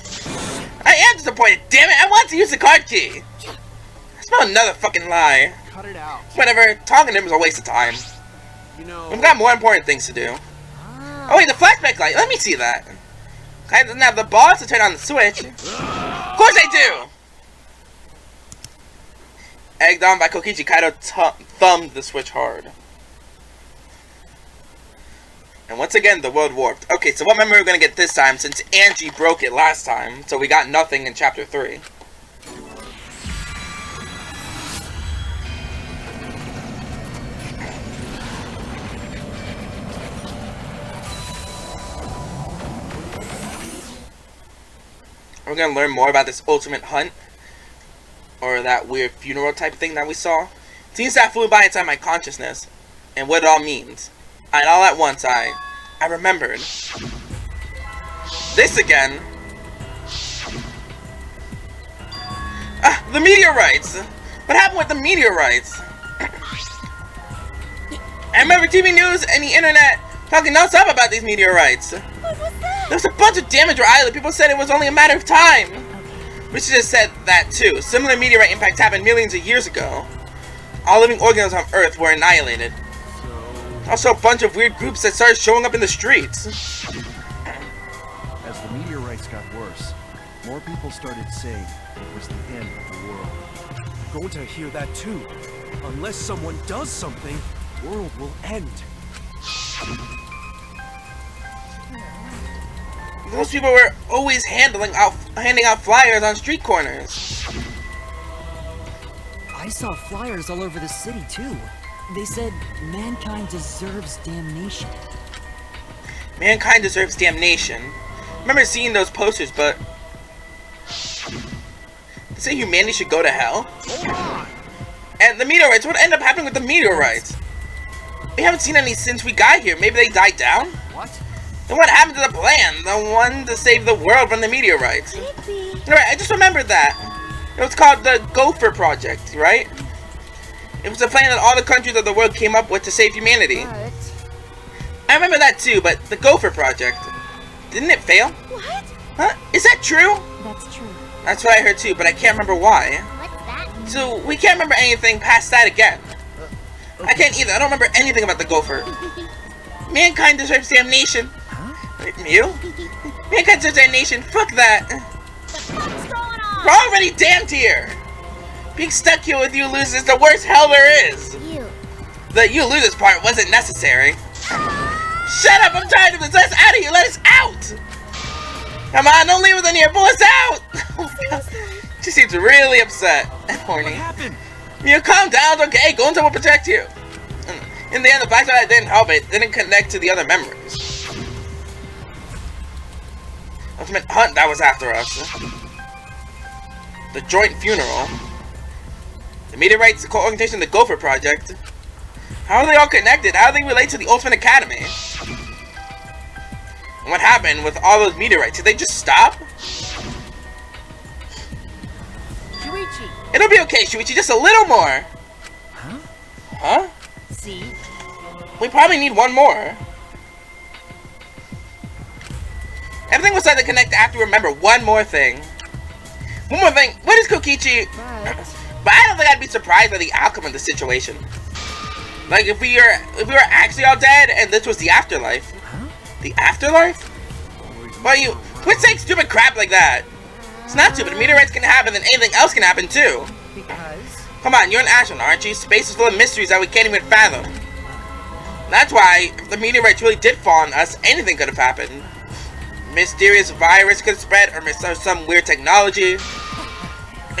[SPEAKER 1] I am disappointed, damn it! I want to use the card key! I smell another fucking lie.
[SPEAKER 3] Cut it out.
[SPEAKER 1] Whatever, talking to him is a waste of time.
[SPEAKER 3] You know.
[SPEAKER 1] We've got more important things to do. Oh wait, the flashback light, let me see that. I doesn't have the balls to turn on the switch. Of course I do! Egged on by Kokichi, Kaido thumbed the switch hard. And once again, the world warped. Okay, so what memory are we gonna get this time, since Angie broke it last time, so we got nothing in chapter 3. We're gonna learn more about this ultimate hunt, or that weird funeral type thing that we saw. Scenes that flew by inside my consciousness, and what it all means. And all at once, I remembered. This again. Ah, the meteorites! What happened with the meteorites? I remember TV news and the internet talking non-stop about these meteorites.
[SPEAKER 4] What was that?
[SPEAKER 1] There was a bunch of damage where island. People said it was only a matter of time. We should have said that too. Similar meteorite impacts happened millions of years ago. All living organisms on Earth were annihilated. Also, a bunch of weird groups that started showing up in the streets.
[SPEAKER 2] as the meteorites got worse, more people started saying it was the end of the world.
[SPEAKER 3] Going to hear that too. Unless someone does something, the world will end.
[SPEAKER 1] Those people were always handing out flyers on street corners.
[SPEAKER 6] I saw flyers all over the city too. They said mankind deserves damnation.
[SPEAKER 1] Mankind deserves damnation. I remember seeing those posters, but they say humanity should go to hell. And the meteorites, what ended up happening with the meteorites? We haven't seen any since we got here. Maybe they died down?
[SPEAKER 3] What?
[SPEAKER 1] Then what happened to the plan? The one to save the world from the meteorites?
[SPEAKER 4] Could it be?
[SPEAKER 1] Alright, I just remembered that. It was called the Gopher Project, right? It was a plan that all the countries of the world came up with to save humanity.
[SPEAKER 3] But
[SPEAKER 1] I remember that too, but the Gopher Project, didn't it fail?
[SPEAKER 4] What?
[SPEAKER 1] Huh? Is that true?
[SPEAKER 5] That's true.
[SPEAKER 1] That's what I heard too, but I can't remember why.
[SPEAKER 4] What's that mean?
[SPEAKER 1] So, we can't remember anything past that again. I can't either. I don't remember anything about the Gopher. Mankind deserves damnation. Wait, you? Mankind deserves damnation. Fuck that.
[SPEAKER 4] What's going on?
[SPEAKER 1] We're already damned here. Being stuck here with you losers is the worst hell there is.
[SPEAKER 4] You.
[SPEAKER 1] The you losers part wasn't necessary. Shut up, I'm tired of this. Let us out of here. Let us out. Come on, don't leave us in here. Pull us out. Oh, God. She seems really upset and horny.
[SPEAKER 3] what happened?
[SPEAKER 1] You calm down, okay? Go into will protect you. In the end, the fact that I didn't help it didn't connect to the other memories. Ultimate hunt that was after us. The joint funeral. The meteorites, the co-organization, the Gopher Project. How are they all connected? How do they relate to the Ultimate Academy? And what happened with all those meteorites? Did they just stop?
[SPEAKER 5] Shuichi,
[SPEAKER 1] It'll be okay, Shuichi, just a little more. Huh?
[SPEAKER 5] see?
[SPEAKER 1] We probably need one more. Everything was starting to connect after we remember one more thing. One more thing. What is Kokichi? But I don't think I'd be surprised by the outcome of the situation. Like if we were actually all dead and this was the afterlife. The afterlife? Well, Quit saying stupid crap like that. It's not stupid. Meteorites can happen, and anything else can happen too.
[SPEAKER 5] Because?
[SPEAKER 1] Come on, you're an astronaut, aren't you? Space is full of mysteries that we can't even fathom. That's why, if the meteorites really did fall on us, anything could have happened. Mysterious virus could spread, or some weird technology.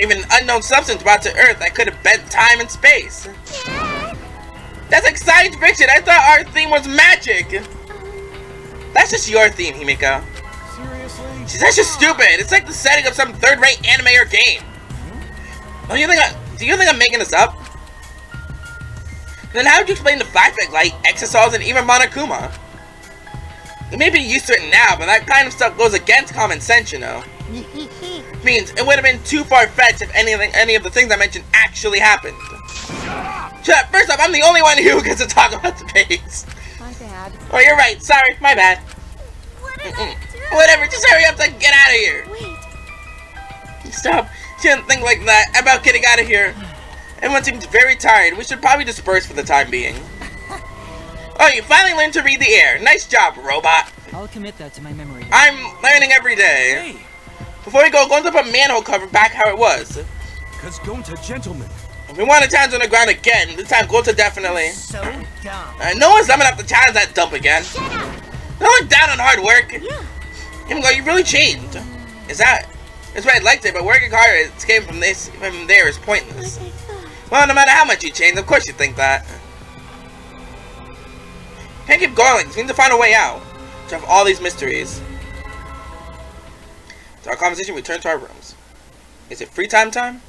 [SPEAKER 1] Even an unknown substance brought to Earth that could have bent time and space. That's like science fiction. I thought our theme was magic. That's just your theme, Himiko.
[SPEAKER 3] Seriously?
[SPEAKER 1] That's just stupid. It's like the setting of some third-rate anime or game. Do you think I'm making this up? Then how would you explain the flashback light, exosols, and even Monokuma? You may be used to it now, but that kind of stuff goes against common sense, you know. Means it would have been too far-fetched if any of the things I mentioned actually happened. Shut up! First off, I'm the only one who gets to talk about space.
[SPEAKER 5] My bad.
[SPEAKER 1] Oh, you're right. Sorry, my bad. Whatever, just hurry up so I can get out of here.
[SPEAKER 4] Wait.
[SPEAKER 1] Stop. Shouldn't think like that about getting out of here. Everyone seems very tired. We should probably disperse for the time being. Oh, you finally learned to read the air. Nice job, robot.
[SPEAKER 6] I'll commit that to my memory.
[SPEAKER 1] I'm learning every day.
[SPEAKER 3] Hey,
[SPEAKER 1] Before we go to put manhole cover back how it was.
[SPEAKER 3] cause Gonta gentlemen.
[SPEAKER 1] If we want to challenge on the ground again, this time Gonta definitely.
[SPEAKER 5] So dumb.
[SPEAKER 1] No one's dumb enough to challenge that dump again. No one's down on hard work.
[SPEAKER 4] Yeah.
[SPEAKER 1] Himiko, you really changed. It's what I'd like to, but working hard to escape from there is pointless.
[SPEAKER 4] Like I thought.
[SPEAKER 1] Well, no matter how much you change, of course you think that. Can't keep going like this. We need to find a way out. To have all these mysteries. To our conversation, we return to our rooms. Is it free time?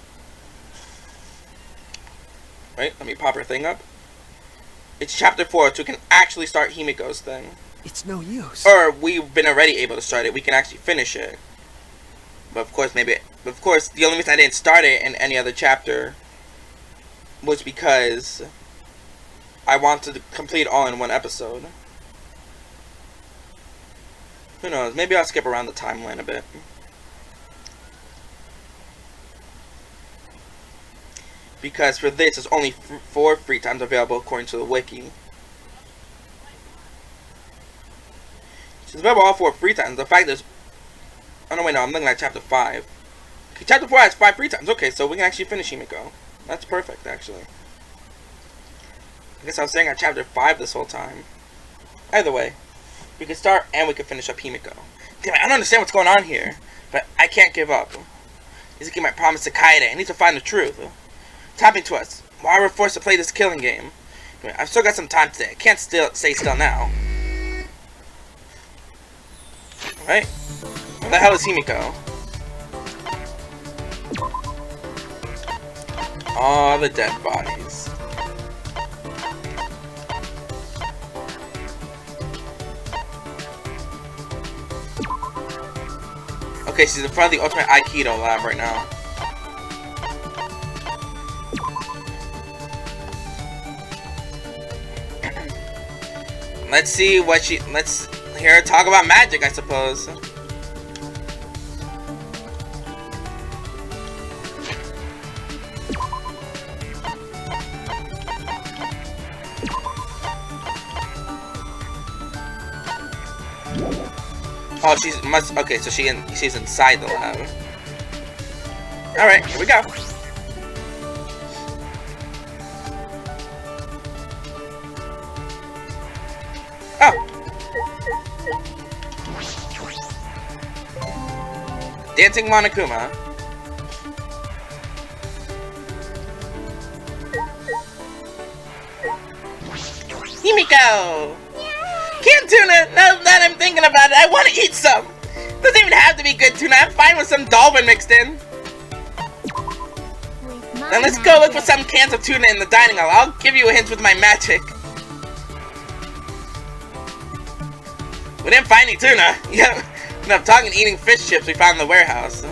[SPEAKER 1] Right, let me pop her thing up. It's chapter 4, so we can actually start Himiko's thing.
[SPEAKER 3] It's no use.
[SPEAKER 1] Or we've been already able to start it. We can actually finish it. But of course, the only reason I didn't start it in any other chapter was because I wanted to complete it all in one episode. Who knows? Maybe I'll skip around the timeline a bit. Because for this, there's only 4 free times available according to the wiki. It's available all 4 free times. The fact is, oh no, wait, no, I'm looking at chapter 5. Okay, chapter 4 has 5 free times. Okay, so we can actually finish Himiko. That's perfect, actually. I guess I was saying at chapter 5 this whole time. Either way, we can start and we can finish up Himiko. Damn it, I don't understand what's going on here, but I can't give up. I need to keep my promise to Kaede. I need to find the truth. It's happening to us. Why we're forced to play this killing game? I've still got some time today. I can't stay still now. Alright. Where the hell is Himiko? All the dead bodies. Okay, she's in front of the Ultimate Aikido lab right now. Let's hear her talk about magic, I suppose. Oh, okay, so she's inside the lab. Alright, here we go. Oh! Dancing Monokuma. Himiko! Canned tuna! Now that I'm thinking about it, I want to eat some! Doesn't even have to be good tuna, I'm fine with some dolphin mixed in. Then let's go look for some cans of tuna in the dining hall. I'll give you a hint with my magic. We didn't find any tuna. Yeah, enough talking eating fish chips we found in the warehouse.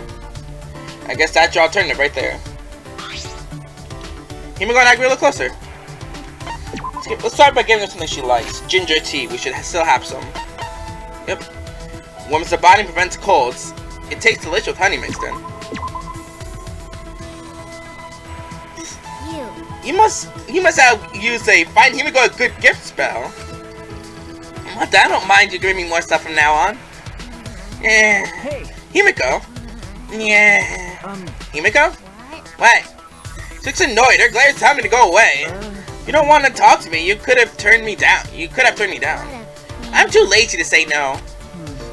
[SPEAKER 1] I guess that's your alternative right there. Himiko and I agree a little closer. Let's start by giving her something she likes. Ginger tea. We should still have some. Yep. Warms the body and prevents colds. It tastes delicious with honey mixed in. You must have used a find Himiko a good gift spell. What? I don't mind you giving me more stuff from now on. Yeah.
[SPEAKER 2] Hey.
[SPEAKER 1] Himiko? Yeah. Himiko? What? She looks annoyed. Her glare is telling me to go away. You don't want to talk to me. You could have turned me down. I'm too lazy to say no.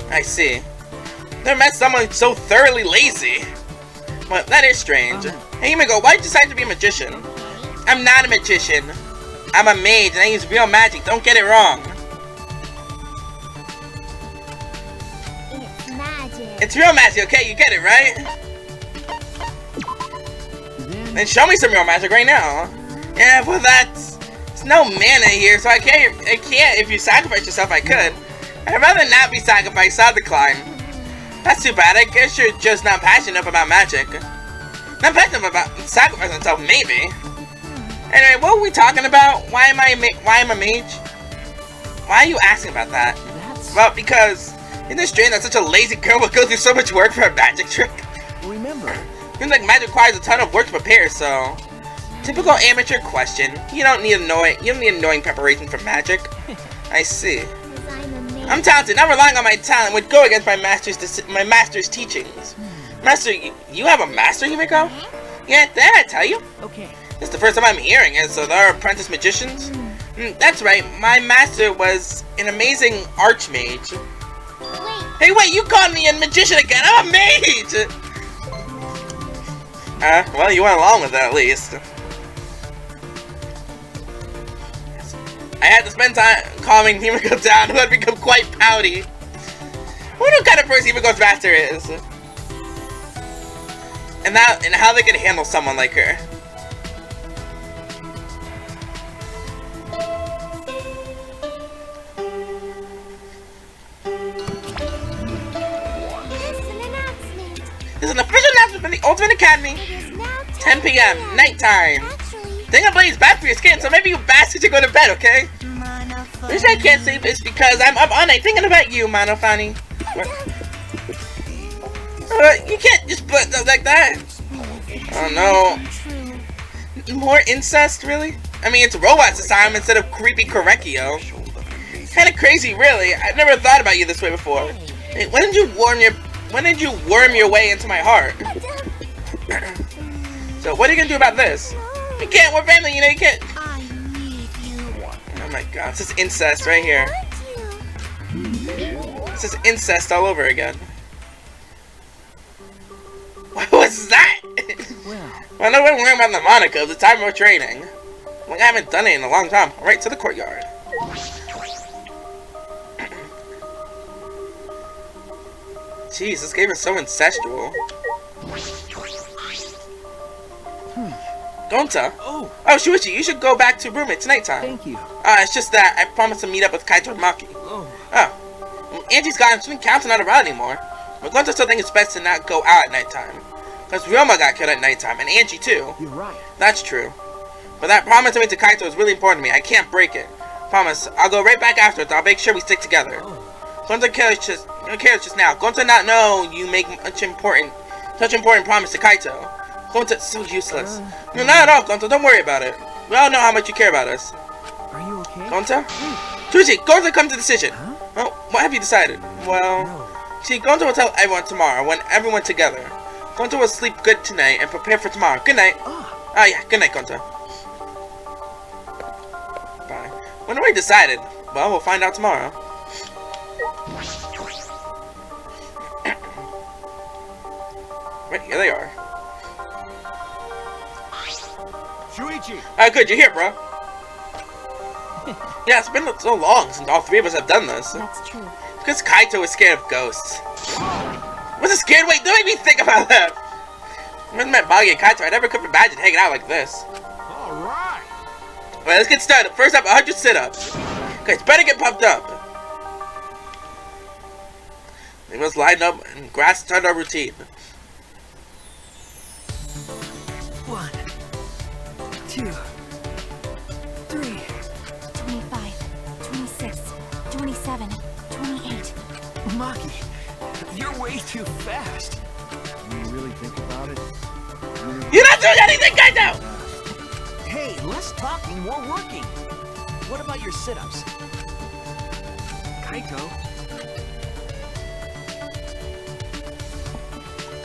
[SPEAKER 1] I see. Never met someone so thoroughly lazy. Well, that is strange. Hey, Himiko, why'd you decide to be a magician? I'm not a magician. I'm a mage and I use real magic. Don't get it wrong.
[SPEAKER 4] It's magic.
[SPEAKER 1] It's real magic, okay? You get it, right? Then show me some real magic right now. Yeah, well, there's no mana here, so I can't. If you sacrifice yourself, I could. I'd rather not be sacrificed. Saw the climb. That's too bad. I guess you're just not passionate enough about magic. Not passionate about sacrificing myself, maybe. Anyway, what were we talking about? Why am I a mage? Why are you asking about that? Well, because isn't it strange that such a lazy girl would go through so much work for a magic trick?
[SPEAKER 2] Remember.
[SPEAKER 1] Seems like magic requires a ton of work to prepare, so typical amateur question. You don't need annoying preparation for magic. I see. I'm talented. Not relying on my talent would go against my master's teachings. Master, you have a master, Himiko? Yeah, did I tell you?
[SPEAKER 2] Okay.
[SPEAKER 1] This is the first time I'm hearing it, so there are apprentice magicians? That's right, my master was an amazing archmage. Hey, wait, you called me a magician again! I'm a mage! Well, you went along with that at least. I had to spend time calming Himiko down, who had become quite pouty. I wonder what kind of person Himiko's master is. And how they could handle someone like her. There's an official announcement from the Ultimate Academy. 10 p.m. nighttime. Danganronpa is bad for your skin, so maybe you bastards should go to bed, okay? The reason I can't sleep is because I'm up all night thinking about you, Manofani. You can't just put it like that. Oh no. More incest, really? I mean, it's robots this time instead of creepy Korekio. Kinda crazy, really. I've never thought about you this way before. Hey, when did you worm your way into my heart? So what are you gonna do about this? You can't, we're family, you know, you can't. Oh my god, this is incest right here. This is incest all over again. What was that? Well, no one worrying about the Monica, it's the time of training. Like I haven't done it in a long time. Right to the courtyard. Jeez, this game is so incestual. Gonta? Oh, Shuichi, you should go back to room. It's nighttime.
[SPEAKER 2] Thank you.
[SPEAKER 1] It's just that I promised to meet up with Kaito and Maki. Oh. Angie's gone. She didn't count not around anymore. But Gonta still thinks it's best to not go out at nighttime. Because Ryoma got killed at nighttime, and Angie too.
[SPEAKER 2] You're right.
[SPEAKER 1] That's true. But that promise I made to Kaito is really important to me. I can't break it. Promise. I'll go right back afterwards. I'll make sure we stick together. Gonta cares just now. Gonta not know you make such important promise to Kaito. Gonta's so useless. No, not at all, Gonta. Don't worry about it. We all know how much you care about us.
[SPEAKER 2] Are you okay?
[SPEAKER 1] Gonta? Shuichi, Gonta come to the decision. Huh? Oh, what have you decided? Well, see, Gonta will tell everyone tomorrow when everyone's together. Gonta will sleep good tonight and prepare for tomorrow. Good night. Ah, yeah, good night, Gonta. Bye. When have we decided? Well, we'll find out tomorrow. Right, here they are.
[SPEAKER 3] Shuichi!
[SPEAKER 1] Good, you're here, bro. Yeah, it's been so long since all three of us have done this.
[SPEAKER 4] That's true.
[SPEAKER 1] Because Kaito is scared of ghosts. What's a scared? Wait, don't make me think about that. When I met Bagi and Kaito, I never could imagine hanging out like this.
[SPEAKER 3] Alright!
[SPEAKER 1] Well, let's get started. First up, 100 sit-ups. Guys, better get pumped up. We must line up and grass start our routine.
[SPEAKER 2] 1, 2, 3.
[SPEAKER 4] 25, 26, 27, 28.
[SPEAKER 2] Maki, you're way too fast. When you really think about it,
[SPEAKER 1] You're not doing anything, Kaito!
[SPEAKER 2] Hey, less talking, more working. What about your sit-ups? Kaito?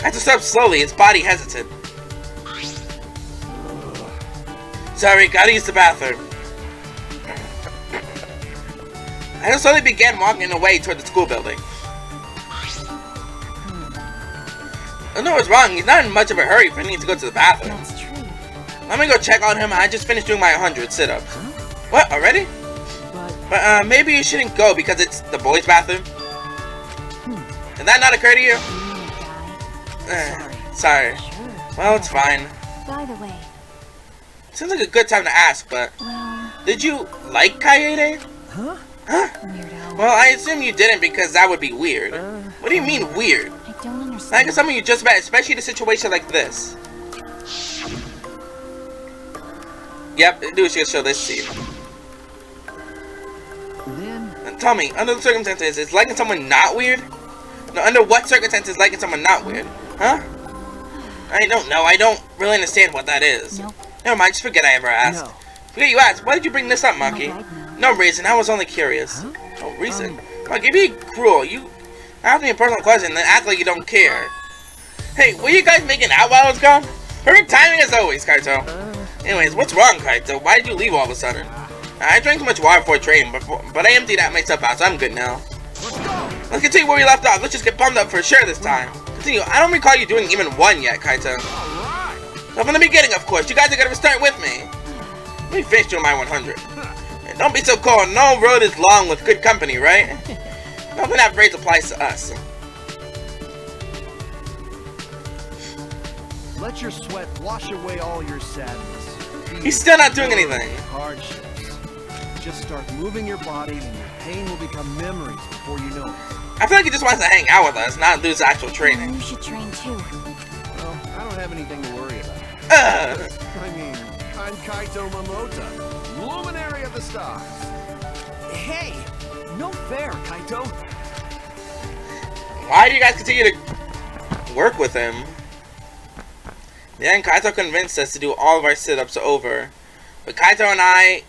[SPEAKER 1] I had to stop slowly, his body hesitant. Sorry, gotta use the bathroom. I slowly began walking away toward the school building. I don't know what's wrong, he's not in much of a hurry if he needs to go to the bathroom.
[SPEAKER 5] That's true.
[SPEAKER 1] Let me go check on him, I just finished doing my 100 sit-ups. What, already? But maybe you shouldn't go because it's the boys' bathroom? Did that not occur to you? Sorry.
[SPEAKER 5] Sure.
[SPEAKER 1] Well, it's fine.
[SPEAKER 4] By the way,
[SPEAKER 1] Seems like a good time to ask, but...
[SPEAKER 4] well,
[SPEAKER 1] Did you like Kaede?
[SPEAKER 3] Huh?
[SPEAKER 1] Huh?
[SPEAKER 4] weirdo.
[SPEAKER 1] Well, I assume you didn't because that would be weird. What do you mean, weird?
[SPEAKER 4] I don't understand.
[SPEAKER 1] Like it's someone you just met, especially in a situation like this. Yep, do should show this scene.
[SPEAKER 2] Then,
[SPEAKER 1] And tell me, under the circumstances, is liking someone not weird? No, under what circumstances is liking someone not weird? Huh? I don't know, I don't really understand what that is.
[SPEAKER 4] Nope.
[SPEAKER 1] Never mind, just forget I ever asked.
[SPEAKER 3] No.
[SPEAKER 1] Forget you asked, why did you bring this up, Monkey?
[SPEAKER 4] My bad now.
[SPEAKER 1] No reason, I was only curious. No reason? Monkey, be cruel, you ask me a personal question, then act like you don't care. Hey, were you guys making out while I was gone? Perfect timing as always, Kaito. Anyways, what's wrong, Kaito? Why did you leave all of a sudden? I drank too much water before training, but I emptied out my stuff out, so I'm good now. Let's continue where we left off. Let's just get pumped up for sure this time. Continue. I don't recall you doing even one yet, Kaito. So from the beginning, of course. You guys are gonna start with me. Let me finish doing my 100. And don't be so cold. No road is long with good company, right? Nothing that phrase applies to us.
[SPEAKER 3] Let your sweat wash away all your sadness.
[SPEAKER 1] He's still not doing anything.
[SPEAKER 3] Hardships. Just start moving your body and your pain will become memories before you know it.
[SPEAKER 1] I feel like he just wants to hang out with us, not do his actual training.
[SPEAKER 4] You should train too.
[SPEAKER 3] Well, I don't have anything to worry about.
[SPEAKER 1] Ugh.
[SPEAKER 3] I mean, I'm Kaito Momota, luminary of the stars. Hey, no fair, Kaito.
[SPEAKER 1] Why do you guys continue to work with him? Then Kaito convinced us to do all of our sit-ups over. But Kaito and I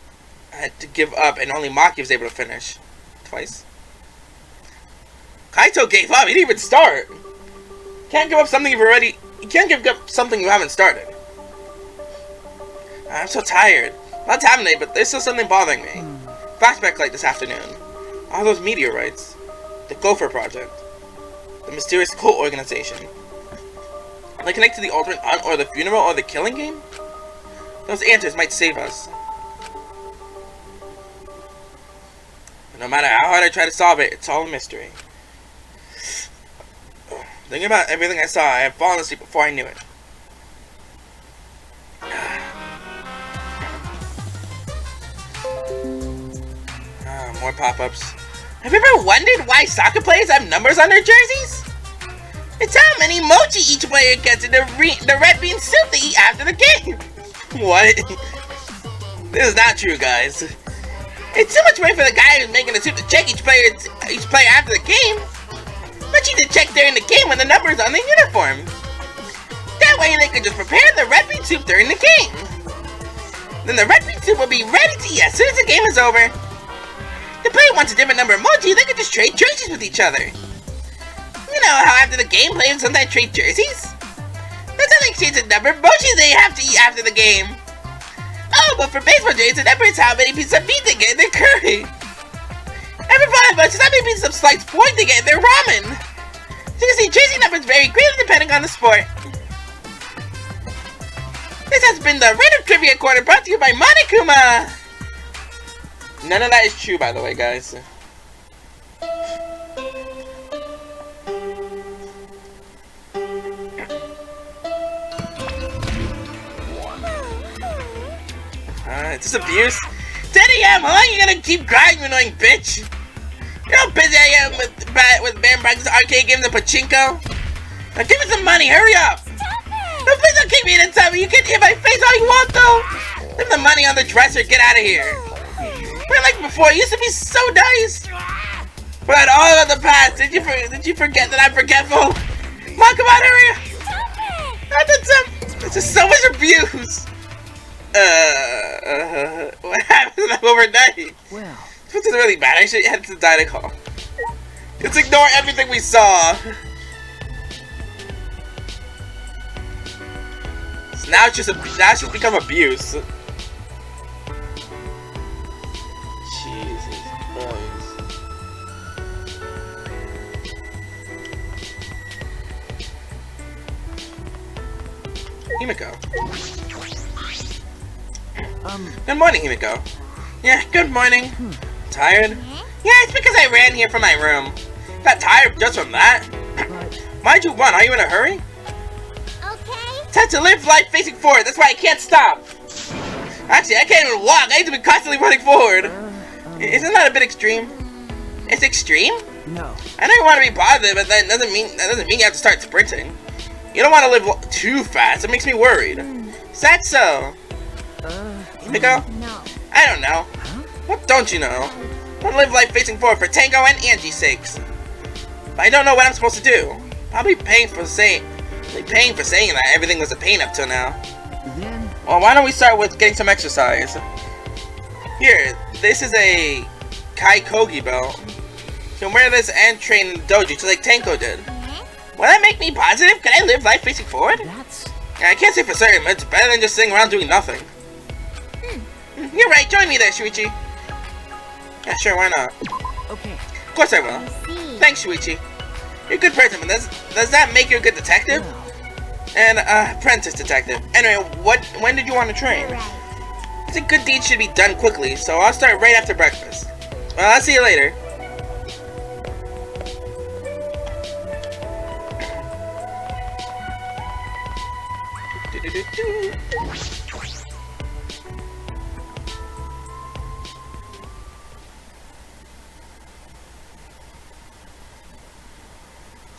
[SPEAKER 1] had to give up and only Maki was able to finish. Twice. Kaito gave up, he didn't even start. Can't give up something you've already... You can't give up something you haven't started. I'm so tired. Not happening, but there's still something bothering me. Flashback like this afternoon. All those meteorites. The Gopher Project. The mysterious cult organization. Are they connected to the alternate aunt or the funeral or the killing game? Those answers might save us. But no matter how hard I try to solve it, it's all a mystery. Thinking about everything I saw, I had fallen asleep before I knew it. More pop-ups. Have you ever wondered why soccer players have numbers on their jerseys? It's how many mochi each player gets in the red bean soup they eat after the game. What? This is not true, guys. It's too much money for the guy who's making the soup to check each player after the game. But you need to check during the game when the number's on the uniform. That way they can just prepare the red bean soup during the game. Then the red bean soup will be ready to eat as soon as the game is over. If the player wants a different number of mochi, they can just trade jerseys with each other. You know how after the game, players sometimes trade jerseys? That's how they exchange the number of mochi they have to eat after the game. Oh, but for baseball jerseys, the number is how many pieces of meat they get in their curry. Every 5 months, how many pieces of sliced pork they get in their ramen. So you can see jersey numbers vary greatly depending on the sport. This has been the Random Trivia Corner brought to you by Monokuma. None of that is true, by the way, guys. Is this abuse? 10 a.m. How long are you gonna keep crying, you annoying bitch? You know how busy I am with band practice, arcade games, and pachinko? Now give me some money, hurry up! No, please don't keep me in the time. You can hit my face all you want, though. Leave the money on the dresser. Get out of here. But like before, it used to be so nice. But all of the past, did you forget that I'm forgetful? Mom, come on, hurry up. This is so much abuse. What happened overnight?
[SPEAKER 2] well,
[SPEAKER 1] This is really bad. I should head to the dining hall. Let's ignore everything we saw. So now it's just become abuse. Jesus Christ. Himiko. Good morning, Himiko. Yeah, good morning. Tired? Yeah, it's because I ran here from my room. Got tired just from that. Why'd you run? Are you in a hurry?
[SPEAKER 4] Okay.
[SPEAKER 1] It's time to live life facing forward. That's why I can't stop. Actually, I can't even walk. I need to be constantly running forward. Isn't that a bit extreme? It's extreme?
[SPEAKER 6] No.
[SPEAKER 1] I know you want to be positive, but that doesn't mean you have to start sprinting. You don't want to live too fast. It makes me worried. Is that so? Himiko?
[SPEAKER 4] No.
[SPEAKER 1] I don't know. What don't you know? I want to live life facing forward for Tango and Angie's sakes. But I don't know what I'm supposed to do. Probably paying for saying that everything was a pain up till now.
[SPEAKER 6] Then
[SPEAKER 1] Well, why don't we start with getting some exercise? Here, this is a Kai Kogi belt. You can wear this and train in the dojo just like Tanko did. Will that make me positive? Can I live life facing forward?
[SPEAKER 6] that's
[SPEAKER 1] I can't say for certain, but it's better than just sitting around doing nothing. You're right, join me there, Shuichi. Yeah, sure, why not?
[SPEAKER 6] okay.
[SPEAKER 1] Of course I will.
[SPEAKER 4] I see.
[SPEAKER 1] Thanks, Shuichi. You're a good person, but does that make you a good detective? And, apprentice detective. Anyway, when did you want to train?
[SPEAKER 4] Right.
[SPEAKER 1] I think good deeds should be done quickly, so I'll start right after breakfast. Well, I'll see you later.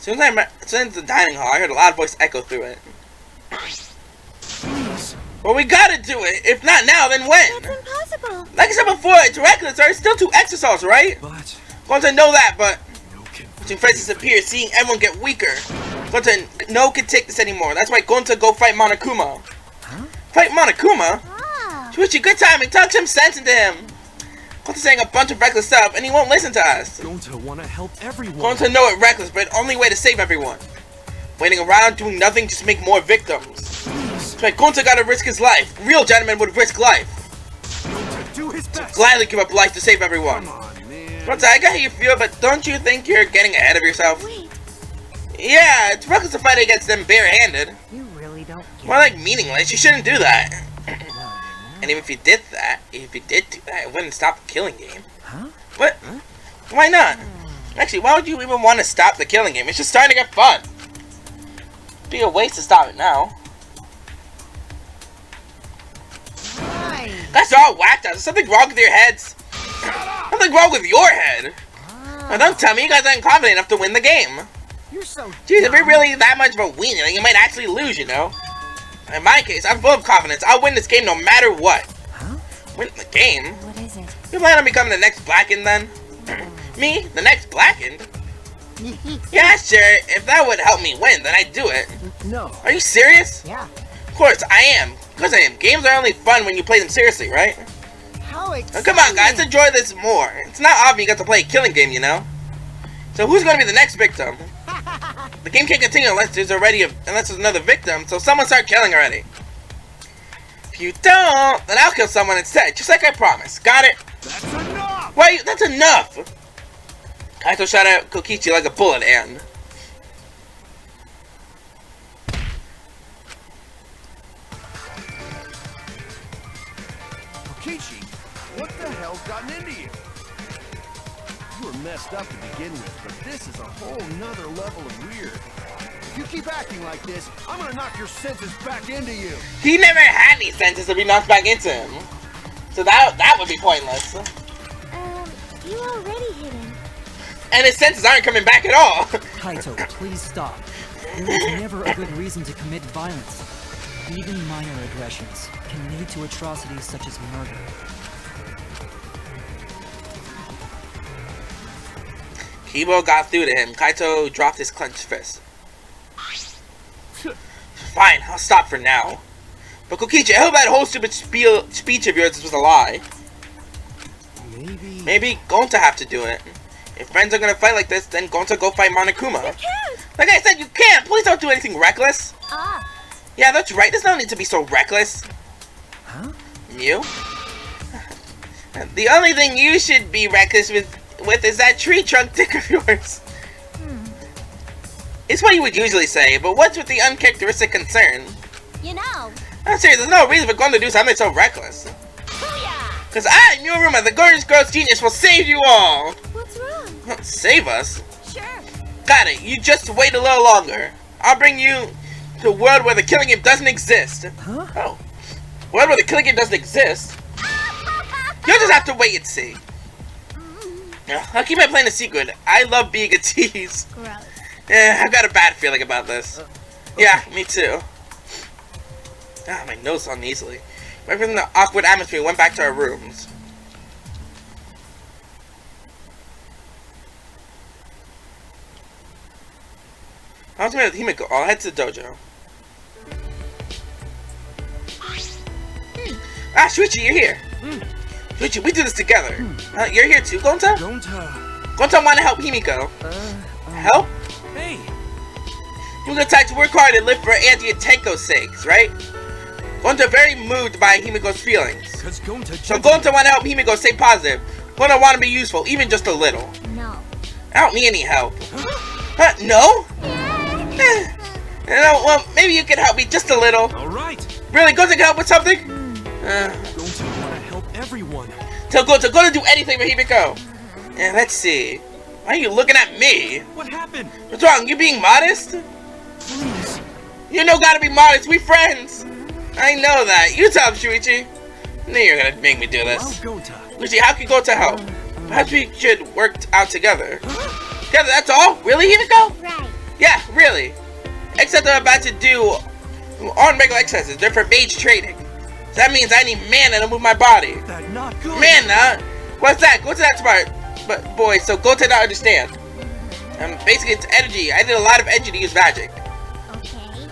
[SPEAKER 1] As soon as the dining hall, I heard a loud voice echo through it. Well, we gotta do it. If not now, then when?
[SPEAKER 4] That's impossible.
[SPEAKER 1] Like I said before, it's reckless. There's still 2 exercises, right?
[SPEAKER 3] But
[SPEAKER 1] Going to know that, but
[SPEAKER 3] no can
[SPEAKER 1] watching friends disappear, seeing everyone get weaker. Going to no can take this anymore. That's why going to go fight Monokuma.
[SPEAKER 6] Huh?
[SPEAKER 1] Fight Monokuma?
[SPEAKER 4] Ah.
[SPEAKER 1] Shuichi, good timing. Talk some sense into him. Going to saying a bunch of reckless stuff, and he won't listen to us.
[SPEAKER 3] going to want to help everyone.
[SPEAKER 1] Going to know it reckless, but only way to save everyone. Waiting around doing nothing just make more victims. That's why Gonta gotta risk his life. Real gentlemen would risk life.
[SPEAKER 3] Going to do his best.
[SPEAKER 1] Gladly give up life to save everyone.
[SPEAKER 3] Come on, man.
[SPEAKER 1] Gonta, I get how you feel, but don't you think you're getting ahead of yourself?
[SPEAKER 4] Wait.
[SPEAKER 1] Yeah, it's reckless to fight against them barehanded.
[SPEAKER 5] You really don't get
[SPEAKER 1] More like meaningless. You shouldn't do that.
[SPEAKER 6] Well,
[SPEAKER 1] And even if you did do that, it wouldn't stop the killing game.
[SPEAKER 6] huh?
[SPEAKER 1] What? Why not? Actually, why would you even want to stop the killing game? It's just starting to get fun. It'd be a waste to stop it now.
[SPEAKER 5] Right.
[SPEAKER 1] Guys are all whacked out. There's something wrong with your heads. Something wrong with your head. Now don't tell me you guys aren't confident enough to win the game.
[SPEAKER 5] You're so
[SPEAKER 1] Jeez, if
[SPEAKER 5] dumb.
[SPEAKER 1] you're really that much of a weenie, you might actually lose, you know? In my case, I'm full of confidence. I'll win this game no matter what.
[SPEAKER 6] Huh?
[SPEAKER 1] Win the game?
[SPEAKER 4] What is it?
[SPEAKER 1] You plan on becoming the next Blackened then? Me? The next Blackened? Yeah, sure. If that would help me win, then I'd do it.
[SPEAKER 6] No.
[SPEAKER 1] Are you serious?
[SPEAKER 5] Yeah.
[SPEAKER 1] Of course, I am. Of course I am. Games are only fun when you play them seriously, right?
[SPEAKER 5] How
[SPEAKER 1] Now,
[SPEAKER 5] exciting.
[SPEAKER 1] come on, guys. Enjoy this more. It's not obvious you got to play a killing game, you know? So who's going to be the next victim? The game can't continue unless there's another victim, so someone start killing already. If you don't, then I'll kill someone instead, just like I promised. Got it?
[SPEAKER 3] That's enough.
[SPEAKER 1] Wait, that's enough! Kaito shot at Kokichi like a bullet and...
[SPEAKER 3] Kokichi, what the hell's gotten into you? You were messed up to begin with, but this is a whole nother level of weird. If you keep acting like this, I'm gonna knock your senses back into you.
[SPEAKER 1] He never had any senses to be knocked back into him. So that would be pointless.
[SPEAKER 4] You already hit him.
[SPEAKER 1] And his senses aren't coming back at all.
[SPEAKER 6] Kaito, please stop. There is never a good reason to commit violence. Even minor aggressions can lead to atrocities such as murder.
[SPEAKER 1] Kibo got through to him. Kaito dropped his clenched fist. Fine, I'll stop for now. But Kokichi, I hope that whole stupid speech of yours was a lie. Maybe Gonta have to do it. If friends are gonna fight like this, then Gonta go fight Monokuma.
[SPEAKER 4] You can't!
[SPEAKER 1] Like I said, you can't! Please don't do anything reckless!
[SPEAKER 4] Ah,
[SPEAKER 1] Yeah, that's right. There's no need to be so reckless.
[SPEAKER 2] Huh?
[SPEAKER 1] You? The only thing you should be reckless with is that tree trunk dick of yours. It's what you would usually say, but what's with the uncharacteristic concern?
[SPEAKER 4] You know.
[SPEAKER 1] I'm serious, there's no reason for going to do something so reckless.
[SPEAKER 4] Booyah!
[SPEAKER 1] Because I, Muruma, the gorgeous girl's genius, will save you all!
[SPEAKER 4] What's wrong?
[SPEAKER 1] Save us?
[SPEAKER 4] Sure.
[SPEAKER 1] Got it, you just wait a little longer. I'll bring you to a world where the killing game doesn't exist.
[SPEAKER 2] Huh?
[SPEAKER 1] Oh. World where the killing game doesn't exist? You'll just have to wait and see. I'll keep my plan a secret. I love being a tease.
[SPEAKER 4] Gross.
[SPEAKER 1] I've got a bad feeling about this. Yeah, me too. Ah, my nose hung easily. Right from the awkward atmosphere, we went back to our rooms. I'll meet with Himiko. I'll head to the dojo. Ah, Shuichi, you're here. Shuichi, we do this together. You're here too, Gonta? Gonta want to help Himiko. Help?
[SPEAKER 3] Hey!
[SPEAKER 1] Himiko decided to work hard and live for Angie and Tenko's sakes, right? Gonta very moved by Himiko's feelings. So Gonta want to help Himiko stay positive. Gonta want to be useful, even just a little.
[SPEAKER 4] No.
[SPEAKER 1] I don't need any help. No? Well, maybe you can help me just a little.
[SPEAKER 3] Alright!
[SPEAKER 1] Really, Gonta can help with something?
[SPEAKER 3] Gonta wanna help everyone.
[SPEAKER 1] Tell Gonta to do anything for Himiko. Let's see. Why are you looking at me?
[SPEAKER 3] What happened?
[SPEAKER 1] What's wrong? You being modest?
[SPEAKER 3] Please.
[SPEAKER 1] You know gotta be modest. We friends. I know that. You tell him, Shuichi. I knew you were gonna make me do this.
[SPEAKER 3] Gonta.
[SPEAKER 1] Lucy, how can Gonta help? Perhaps we should work out together. Together, that's all? Really, Himiko?
[SPEAKER 4] Right.
[SPEAKER 1] Yeah, really. Except I'm about to do on regular exercises. They're for mage training. So that means I need mana to move my body.
[SPEAKER 3] That's not good.
[SPEAKER 1] Mana? What's that? Go to that part. But boy, so go to not understand. Basically it's energy. I need a lot of energy to use magic.
[SPEAKER 4] Okay.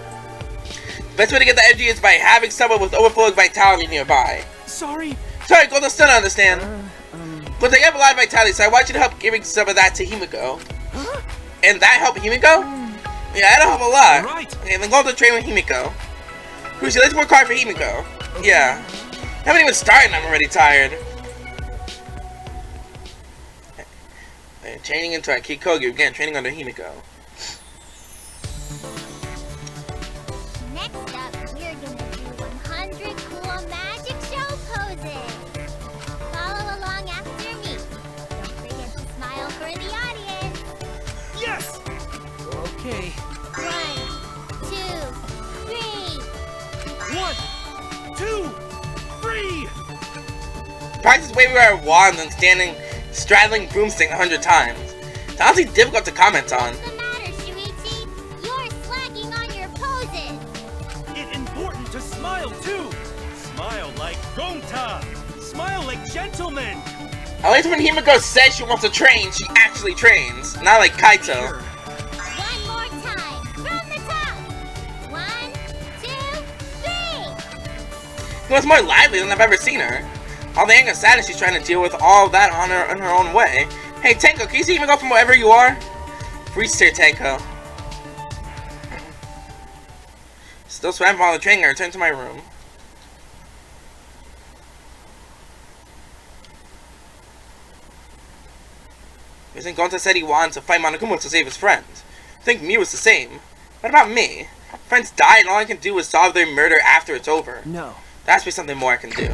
[SPEAKER 1] Best way to get the energy is by having someone with overflowing vitality nearby.
[SPEAKER 3] Sorry.
[SPEAKER 1] Sorry, Golda still don't understand. Golda, you have a lot of vitality, so I want you to help giving some of that to Himiko. And that help Himiko? Yeah, that'll help a lot.
[SPEAKER 3] Right.
[SPEAKER 1] Okay, then go to train with Himiko. Lucy, let's work hard for Himiko. Yeah. I haven't even started and I'm already tired. Training into Kikogi again, training under Himiko.
[SPEAKER 4] Next up, we're gonna do 100 cool magic show poses. Follow along after me. Don't forget to smile for the audience.
[SPEAKER 3] Yes.
[SPEAKER 2] Okay.
[SPEAKER 4] 1, 2, 3.
[SPEAKER 3] 1, 2, 3.
[SPEAKER 1] Practice waving our wands and straddling broomstick 100 times. It's honestly difficult to comment on.
[SPEAKER 4] What's the matter, Shuichi? You're slacking on your poses.
[SPEAKER 3] It's important to smile too. Smile like Gonta. Smile like gentlemen.
[SPEAKER 1] At least when Himiko says she wants to train, she actually trains. Not like Kaito.
[SPEAKER 3] Sure.
[SPEAKER 4] One more time, from the top. 1, 2, 3.
[SPEAKER 1] She was more lively than I've ever seen her. All the anger and sadness she's trying to deal with all that on her own way. Hey Tenko, can you see Himiko from wherever you are? Freeze here, Tenko. Still sweating from all the training, I return to my room. You think Gonta said he wanted to fight Monokuma to save his friends? I think me was the same. What about me? Friends die and all I can do is solve their murder after it's over.
[SPEAKER 2] No.
[SPEAKER 1] There has to be something more I can do.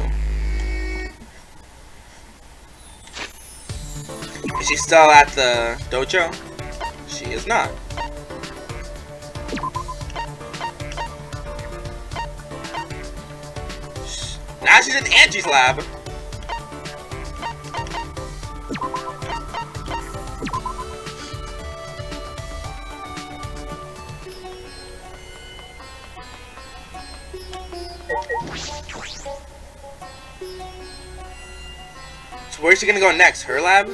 [SPEAKER 1] Is she still at the dojo? She is not. Now she's in Angie's lab. So where's she gonna go next? Her lab?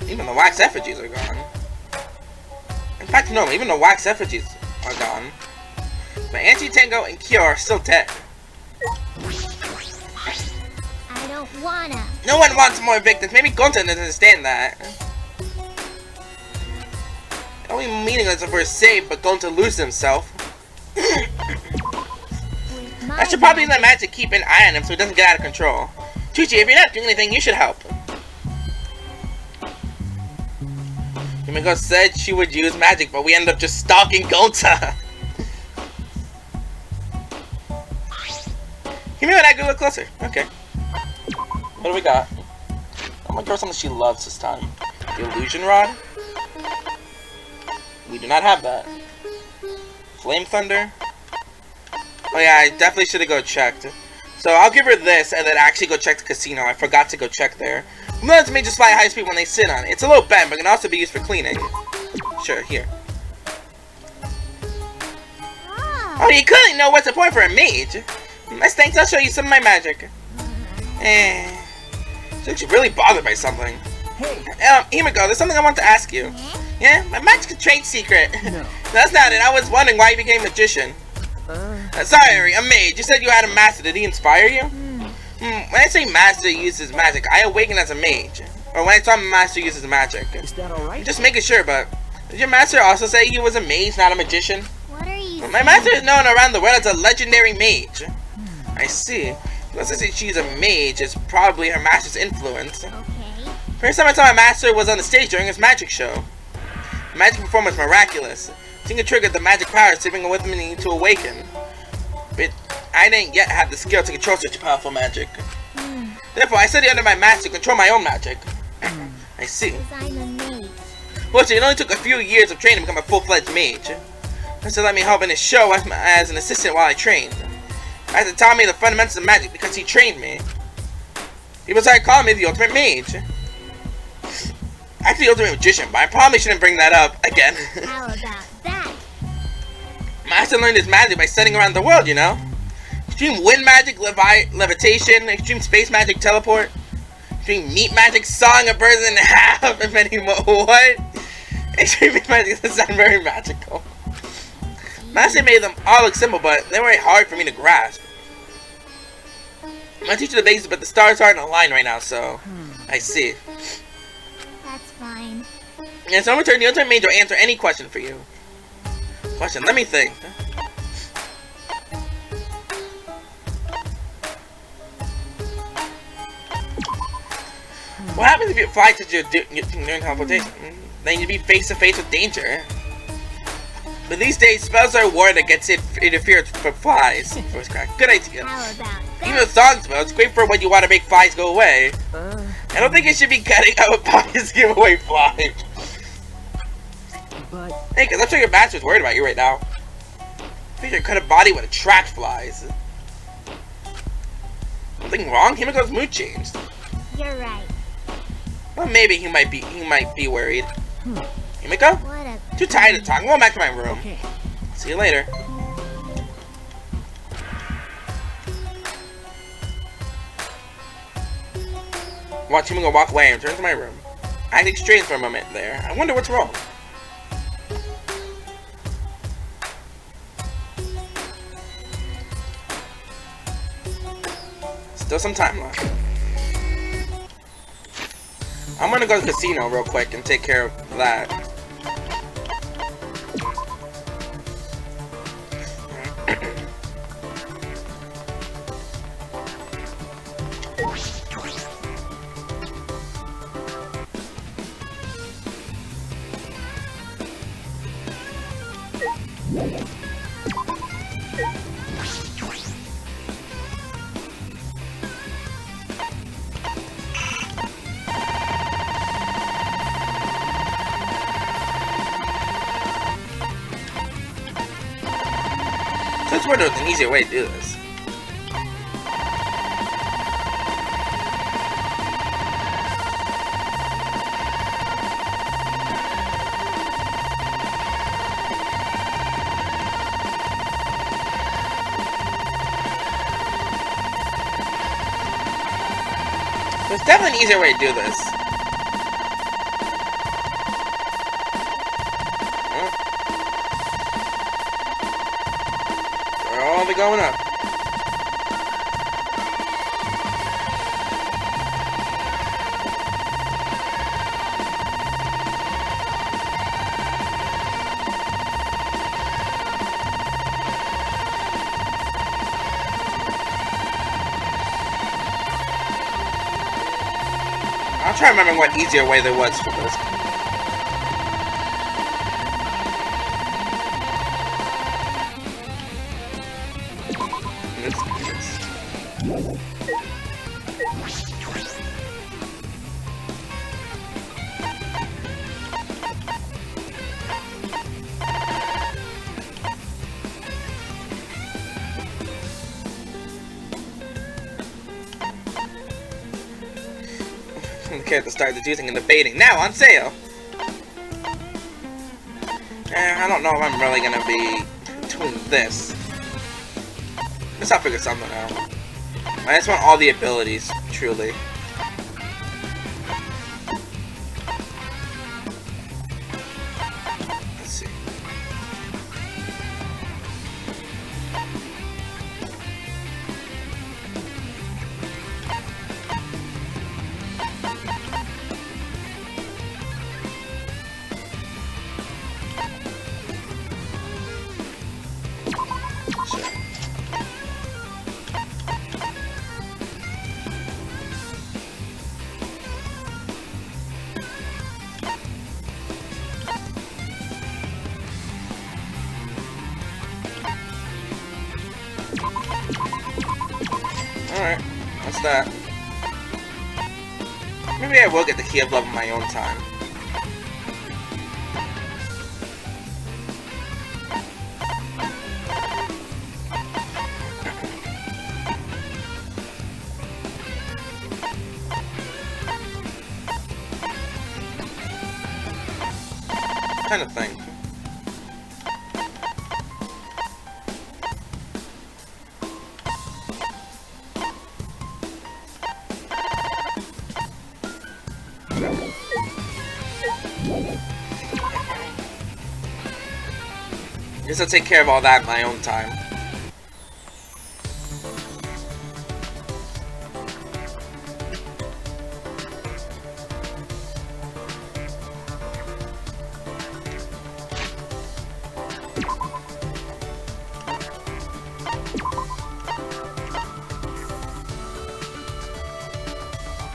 [SPEAKER 1] Even the wax effigies are gone. In fact, no, even the wax effigies are gone. But Auntie Tango and Kyo are still dead.
[SPEAKER 4] I don't wanna.
[SPEAKER 1] No one wants more victims. Maybe Gonta doesn't understand that. Only meaningless if we're safe, but going to lose himself. I should probably let Magic keep an eye on him so he doesn't get out of control. Kokichi, if you're not doing anything, you should help. Himiko said she would use magic, but we ended up just stalking Gonta. Himiko and I go a little closer. Okay. What do we got? I'm gonna throw something she loves this time. The illusion rod? We do not have that. Flame thunder? Oh yeah, I definitely should have go checked. So I'll give her this and then actually go check the casino. I forgot to go check there. Moons may just fly at high speed when they sit on it. It's a little bent, but can also be used for cleaning. Sure, here. Oh, you clearly know what's the point for a mage. Nice, thanks. I'll show you some of my magic. She looks really bothered by something.
[SPEAKER 3] Hey.
[SPEAKER 1] Himiko, there's something I want to ask you. Yeah? My magic's a trade secret.
[SPEAKER 3] No.
[SPEAKER 1] That's not it. I was wondering why you became a magician. Sorry, a mage. You said you had a master. Did he inspire you? When I say master uses magic, I awaken as a mage. Or when I saw my master uses magic.
[SPEAKER 3] Is that alright?
[SPEAKER 1] Just making sure, but did your master also say he was a mage, not a magician?
[SPEAKER 4] What are you
[SPEAKER 1] My master is known around the world as a legendary mage. I see. Well, since she's a mage, it's probably her master's influence.
[SPEAKER 4] Okay.
[SPEAKER 1] First time I saw my master was on the stage during his magic show. The magic performance was miraculous. I think it triggered the magic power sleeping with me to awaken. But I didn't yet have the skill to control such powerful magic. Therefore, I studied under my master to control my own magic. I see.
[SPEAKER 4] Because I'm a mage.
[SPEAKER 1] Well, it only took a few years of training to become a full-fledged mage. Master let me help in his show as an assistant while I trained. Master taught me the fundamentals of magic because he trained me. People started calling me the ultimate mage. Actually, the ultimate magician, but I probably shouldn't bring that up again.
[SPEAKER 4] How about that?
[SPEAKER 1] Master learned his magic by studying around the world, you know? Extreme wind magic, levitation, extreme space magic, teleport, extreme meat magic, sawing a person in half, and many more. What? Extreme meat magic doesn't sound very magical. Master made them all look simple, but they were very hard for me to grasp. I'm gonna teach you the basics, but the stars aren't aligned right now, so I see.
[SPEAKER 4] That's fine.
[SPEAKER 1] Yeah, so I'm gonna turn the ultimate mage will answer any question for you. Question, let me think. What happens if you fly to during teleportation? Then you'd be face to face with danger. But these days, spells are warded against interference from flies. Voice crack. Good idea.
[SPEAKER 4] How about
[SPEAKER 1] Even
[SPEAKER 4] that?
[SPEAKER 1] with song spells, great for when you want to make flies go away. I don't think it should be cutting out flies to give away flies.
[SPEAKER 3] But
[SPEAKER 1] Hey, cause I'm sure your master's worried about you right now. I think your cut a body would attract flies. Something wrong? Himiko's mood changed.
[SPEAKER 4] You're right.
[SPEAKER 1] Well, maybe he might be worried. Himiko?
[SPEAKER 4] What a...
[SPEAKER 1] Too tired to talk. I'm going back to my room.
[SPEAKER 3] okay.
[SPEAKER 1] See you later. Watch Himiko walk away and return to my room. I acted strange for a moment there. I wonder what's wrong. Still some time left. I'm gonna go to the casino real quick and take care of that. I swear there's an easier way to do this. There's definitely an easier way to do this. They're all going up. I'll try to remember what easier way there was for this. Okay, to start deducing and debating. Now on sale! I don't know if I'm really gonna be doing this. Guess I'll figure something out. I just want all the abilities, truly. Let's see. Alright, what's that? Maybe I will get the key of love in my own time. Kind of thing. Guess I'll take care of all that in my own time.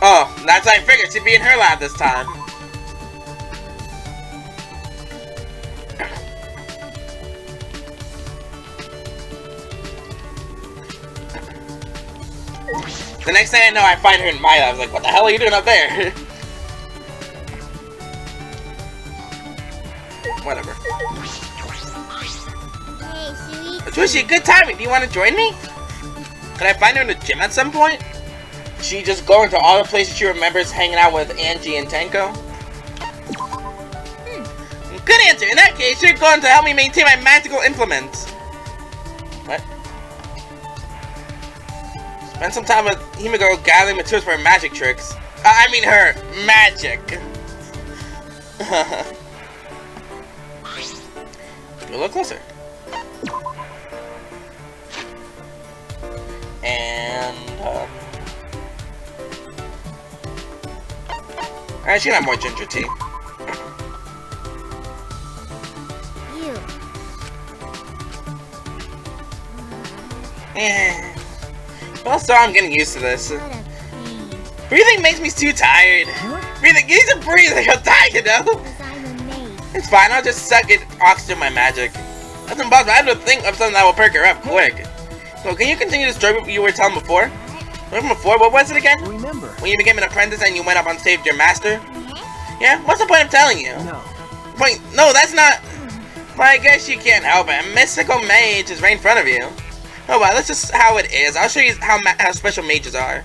[SPEAKER 1] Oh, that's what I figured. She'd be in her lab this time. The next thing I know, I find her in my lab. I was like, what the hell are you doing up there? Whatever.
[SPEAKER 4] Hey,
[SPEAKER 1] Twishi, good timing. Do you want to join me? Could I find her in the gym at some point? She just going to all the places she remembers hanging out with Angie and Tenko? Good answer. In that case, you're going to help me maintain my magical implements. What? Spend some time with Himiko gathering materials for her magic tricks. I mean her magic. A little closer. And, alright, she can have more ginger tea.
[SPEAKER 4] You.
[SPEAKER 1] Yeah. Also, I'm getting used to this.
[SPEAKER 4] What a pain.
[SPEAKER 1] Breathing makes me too tired. Breathing, you need to breathe like I'm dying, you know?
[SPEAKER 4] Because I'm a maid.
[SPEAKER 1] It's fine, I'll just suck it oxygen my magic. That's impossible. I have to think of something that will perk her up quick. So, can you continue the story you were telling before? What was it again?
[SPEAKER 3] Remember?
[SPEAKER 1] When you became an apprentice and you went up on stage with your master? Yeah? What's the point of telling you?
[SPEAKER 3] No.
[SPEAKER 1] No, that's not... Well, I guess you can't help it. A mystical mage is right in front of you. Oh well, that's just how it is. I'll show you how special mages are.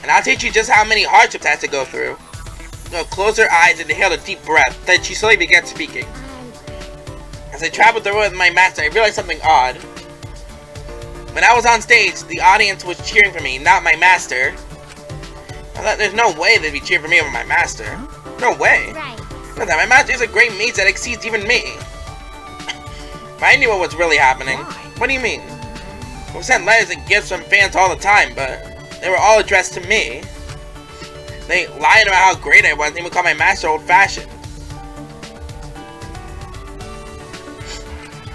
[SPEAKER 1] And I'll teach you just how many hardships I have to go through. Close her eyes and inhale a deep breath. Then she slowly began speaking. As I traveled the road with my master, I realized something odd. When I was on stage, the audience was cheering for me, not my master. I thought there's no way they'd be cheering for me over my master. No way.
[SPEAKER 4] Right.
[SPEAKER 1] No, that my master is a great mage that exceeds even me. But I knew what was really happening. What do you mean? We sent letters and gifts from fans all the time, but they were all addressed to me. They lied about how great I was and even called my master old-fashioned.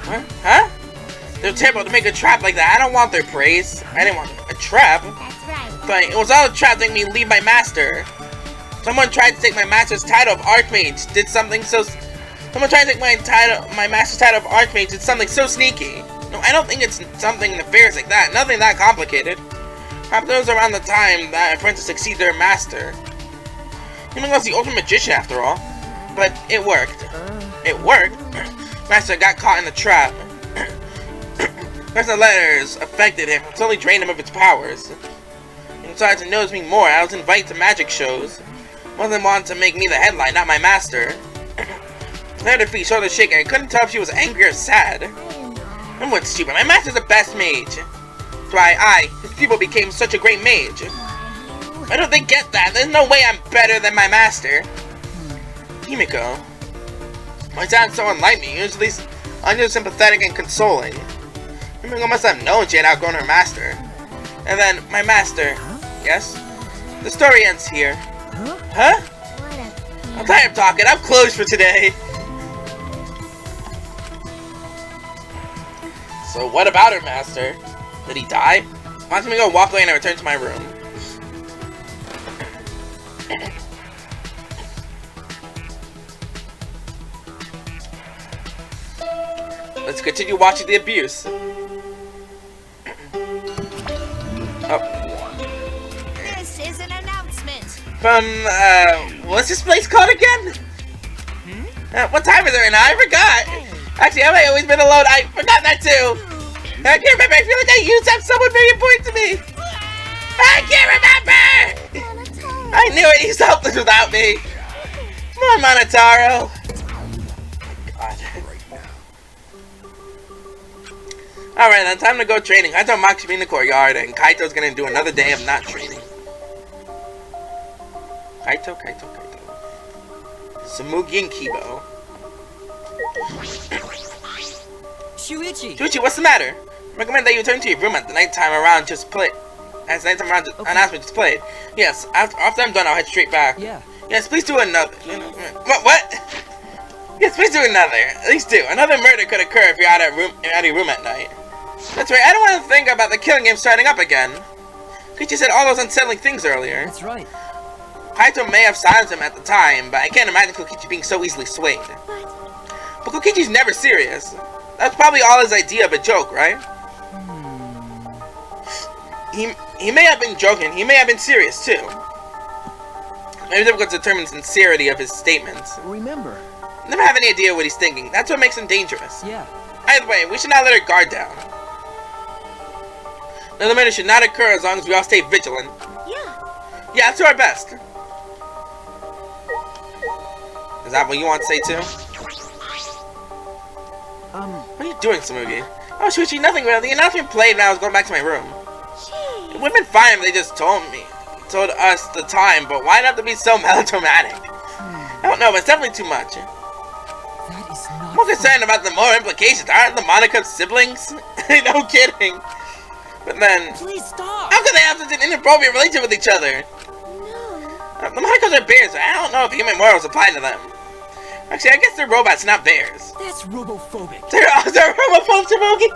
[SPEAKER 1] What? Huh? They're terrible to make a trap like that. I don't want their praise. I didn't want a trap.
[SPEAKER 4] That's right.
[SPEAKER 1] But it was all a trap to make me leave my master. Someone tried to take my master's title of Archmage. Someone tried to take my master's title of Archmage. Did something so sneaky. No, I don't think it's something nefarious like that. Nothing that complicated. Perhaps it was around the time that a apprentice succeeded their master. He was the ultimate magician after all. But it worked. It worked. Master got caught in the trap. Personal letters affected him. It totally drained him of its powers. He decided to notice me more. I was invited to magic shows. One of them wanted to make me the headline, not my master. Her defeat, shoulders shaking. I couldn't tell if she was angry or sad. I'm what's stupid. My master's the best mage. That's why his pupil, became such a great mage. Why don't they get that? There's no way I'm better than my master. Himiko. My dad so unlike me, usually unsympathetic and consoling. Himiko must have known she had outgrown her master. And then, my master. Yes? The story ends here. Huh? I'm tired of talking. I'm closed for today. So what about her master? Did he die? Watch me go walk away and I return to my room. Let's continue watching the abuse.
[SPEAKER 5] This is an announcement.
[SPEAKER 1] From, what's this place called again? What time is it right now? I forgot. Actually, have I always been alone? I forgot that too. I can't remember. I feel like I used to have someone very important to me. I can't remember. I knew it. He's helpless without me. Come on, Monotaro. God. Alright, then time to go training. Kaito and Maki should be in the courtyard, and Kaito's gonna do another day of not training. Kaito. Samugi and Kibo. Shuichi, what's the matter? I recommend that you return to your room at the nighttime around just play. As the nighttime around announcement just played. Yes, after I'm done, I'll head straight back.
[SPEAKER 6] Yeah.
[SPEAKER 1] Yes, please do another. What? Yes, please do another. At least two. Another murder could occur if you're out of your room at night. That's right, I don't want to think about the killing game starting up again. Kokichi said all those unsettling things earlier.
[SPEAKER 6] That's right.
[SPEAKER 1] Kaito may have silenced him at the time, but I can't imagine Kokichi being so easily swayed. But Kokichi's never serious. That's probably all his idea of a joke, right? He may have been joking, he may have been serious too. Maybe it's difficult to determine the sincerity of his statements.
[SPEAKER 3] Remember.
[SPEAKER 1] Never have any idea what he's thinking. That's what makes him dangerous.
[SPEAKER 6] Yeah.
[SPEAKER 1] Either way, we should not let our guard down. Another murder should not occur as long as we all stay vigilant. Yeah, let's do our best. Is that what you want to say too? What are you doing, Samugi? Oh, Shuichi, nothing really. The announcement played and I was going back to my room. It would have been fine if they just told us the time, but why not to be so melodramatic? I don't know, but it's definitely too much.
[SPEAKER 6] That is not.
[SPEAKER 1] I'm more concerned about the more implications. Aren't the Monaco siblings? No kidding. But then,
[SPEAKER 6] Please stop.
[SPEAKER 1] how could they have such an inappropriate relationship with each other?
[SPEAKER 4] No.
[SPEAKER 1] The Monacos are bears, so I don't know if human morals apply to them. Actually, I guess they're robots, not bears.
[SPEAKER 6] That's robophobic.
[SPEAKER 1] They're robophobes, Samugi.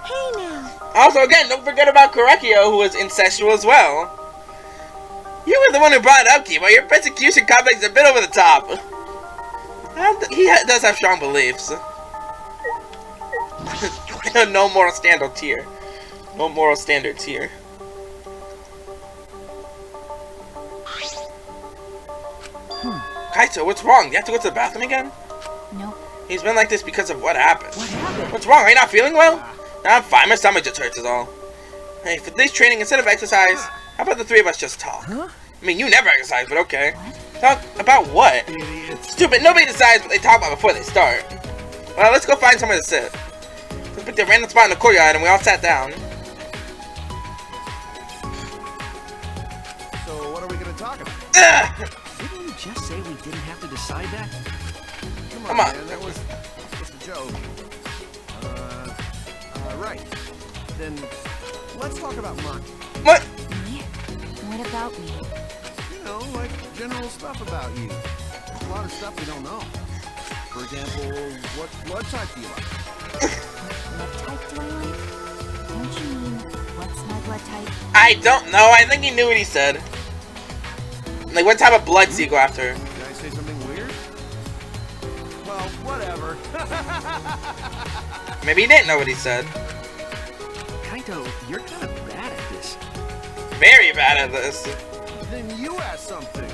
[SPEAKER 4] Hey now.
[SPEAKER 1] Also, again, don't forget about Korekio, who was incestual as well. You were the one who brought it up, Kibo. Your persecution complex is a bit over the top. He does have strong beliefs. No moral standards here. No moral standards here. Kaito, what's wrong? Do you have to go to the bathroom again?
[SPEAKER 5] Nope.
[SPEAKER 1] He's been like this because of what happened.
[SPEAKER 6] What happened?
[SPEAKER 1] What's wrong? Are you not feeling well? No, I'm fine. My stomach just hurts is all. Hey, for today's training, instead of exercise, how about the three of us just talk?
[SPEAKER 6] Huh?
[SPEAKER 1] I mean, you never exercise, but okay. Talk about what? Stupid, nobody decides what they talk about before they start. Well, let's go find somewhere to sit. Let's pick a random spot in the courtyard and we all sat down.
[SPEAKER 3] So what are we gonna talk about?
[SPEAKER 1] Ugh!
[SPEAKER 3] Didn't you just say we didn't have to decide that?
[SPEAKER 1] Come on.
[SPEAKER 3] Man, that was just a joke. Right. Then let's talk about Maki.
[SPEAKER 1] What?
[SPEAKER 5] Me? What about me?
[SPEAKER 3] You know, like general stuff about you. There's a lot of stuff we don't know. For example, what blood type do you like?
[SPEAKER 5] What type do I like? Don't you mean, what's my blood type?
[SPEAKER 1] I don't know. I think he knew what he said. Like, what type of bloods do you go after?
[SPEAKER 3] Did I say something weird? Well, whatever.
[SPEAKER 1] Maybe he didn't know what he said.
[SPEAKER 3] Kaito, you're kind of bad at this.
[SPEAKER 1] Very bad at this.
[SPEAKER 3] Then you ask something.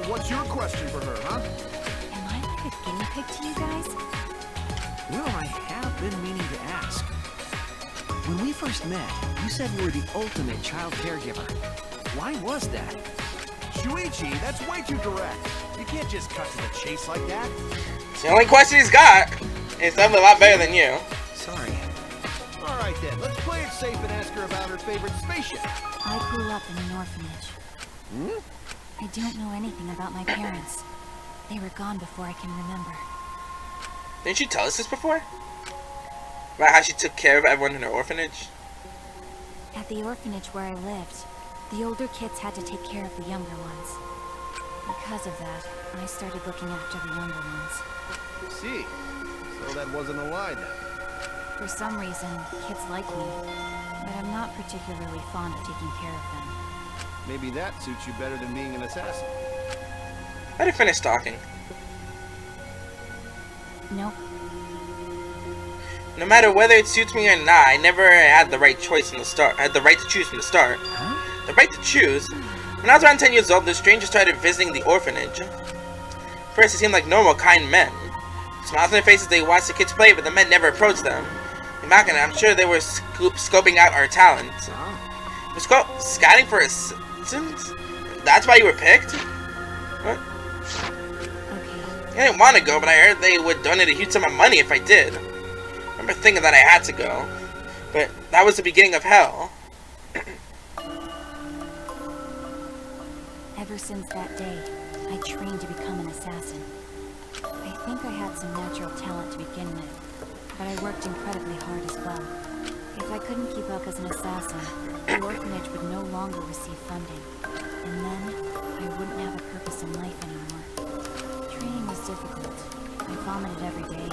[SPEAKER 3] What's your question for her, huh?
[SPEAKER 5] Am I like a guinea pig to you guys?
[SPEAKER 3] Well, I have been meaning to ask. When we first met, you said you were the ultimate child caregiver. Why was that? Shuichi, that's way too direct. You can't just cut to the chase like that.
[SPEAKER 1] It's the only question he's got. It's definitely a lot better than you.
[SPEAKER 3] Sorry. All right then, let's play it safe and ask her about her favorite spaceship.
[SPEAKER 5] I grew up in an orphanage.
[SPEAKER 3] Hmm?
[SPEAKER 5] I don't know anything about my parents. They were gone before I can remember.
[SPEAKER 1] Didn't she tell us this before? About how she took care of everyone in her orphanage?
[SPEAKER 5] At the orphanage where I lived, the older kids had to take care of the younger ones. Because of that, I started looking after the younger ones.
[SPEAKER 3] See. So that wasn't a lie then.
[SPEAKER 5] For some reason, kids like me, but I'm not particularly fond of taking care of them.
[SPEAKER 3] Maybe that suits you better than being an assassin.
[SPEAKER 1] I didn't finish talking.
[SPEAKER 5] Nope.
[SPEAKER 1] No matter whether it suits me or not, I never had the right choice from the start. I had the right to choose from the start.
[SPEAKER 3] Huh?
[SPEAKER 1] The right to choose? When I was around 10 years old, the strangers started visiting the orphanage. First, they seemed like normal, kind men. Smiles on their faces, they watched the kids play, but the men never approached them. Imagine, I'm sure they were scoping out our talents. Scouting for assistants? That's why you were picked? What?
[SPEAKER 5] Okay.
[SPEAKER 1] I didn't want to go, but I heard they would donate a huge sum of money if I did. I remember thinking that I had to go. But that was the beginning of hell.
[SPEAKER 5] Ever since that day, I trained to become an assassin. I think I had some natural talent to begin with, but I worked incredibly hard as well. If I couldn't keep up as an assassin, the orphanage would no longer receive funding, and then I wouldn't have a purpose in life anymore. Training was difficult. I vomited every day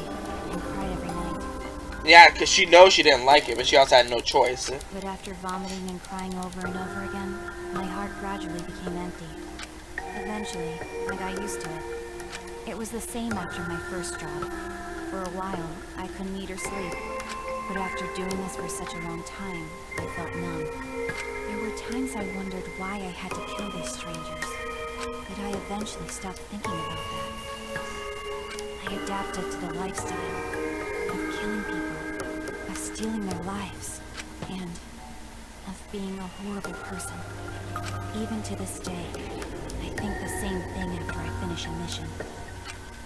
[SPEAKER 5] and cried every night.
[SPEAKER 1] Yeah, because she knows she didn't like it, but she also had no choice.
[SPEAKER 5] But after vomiting and crying over and over again, my heart gradually became empty. Eventually, I got used to it. It was the same after my first job. For a while, I couldn't eat or sleep. But after doing this for such a long time, I felt numb. There were times I wondered why I had to kill these strangers. But I eventually stopped thinking about that. I adapted to the lifestyle of killing people, of stealing their lives, and of being a horrible person. Even to this day, I think the same thing after I finish a mission.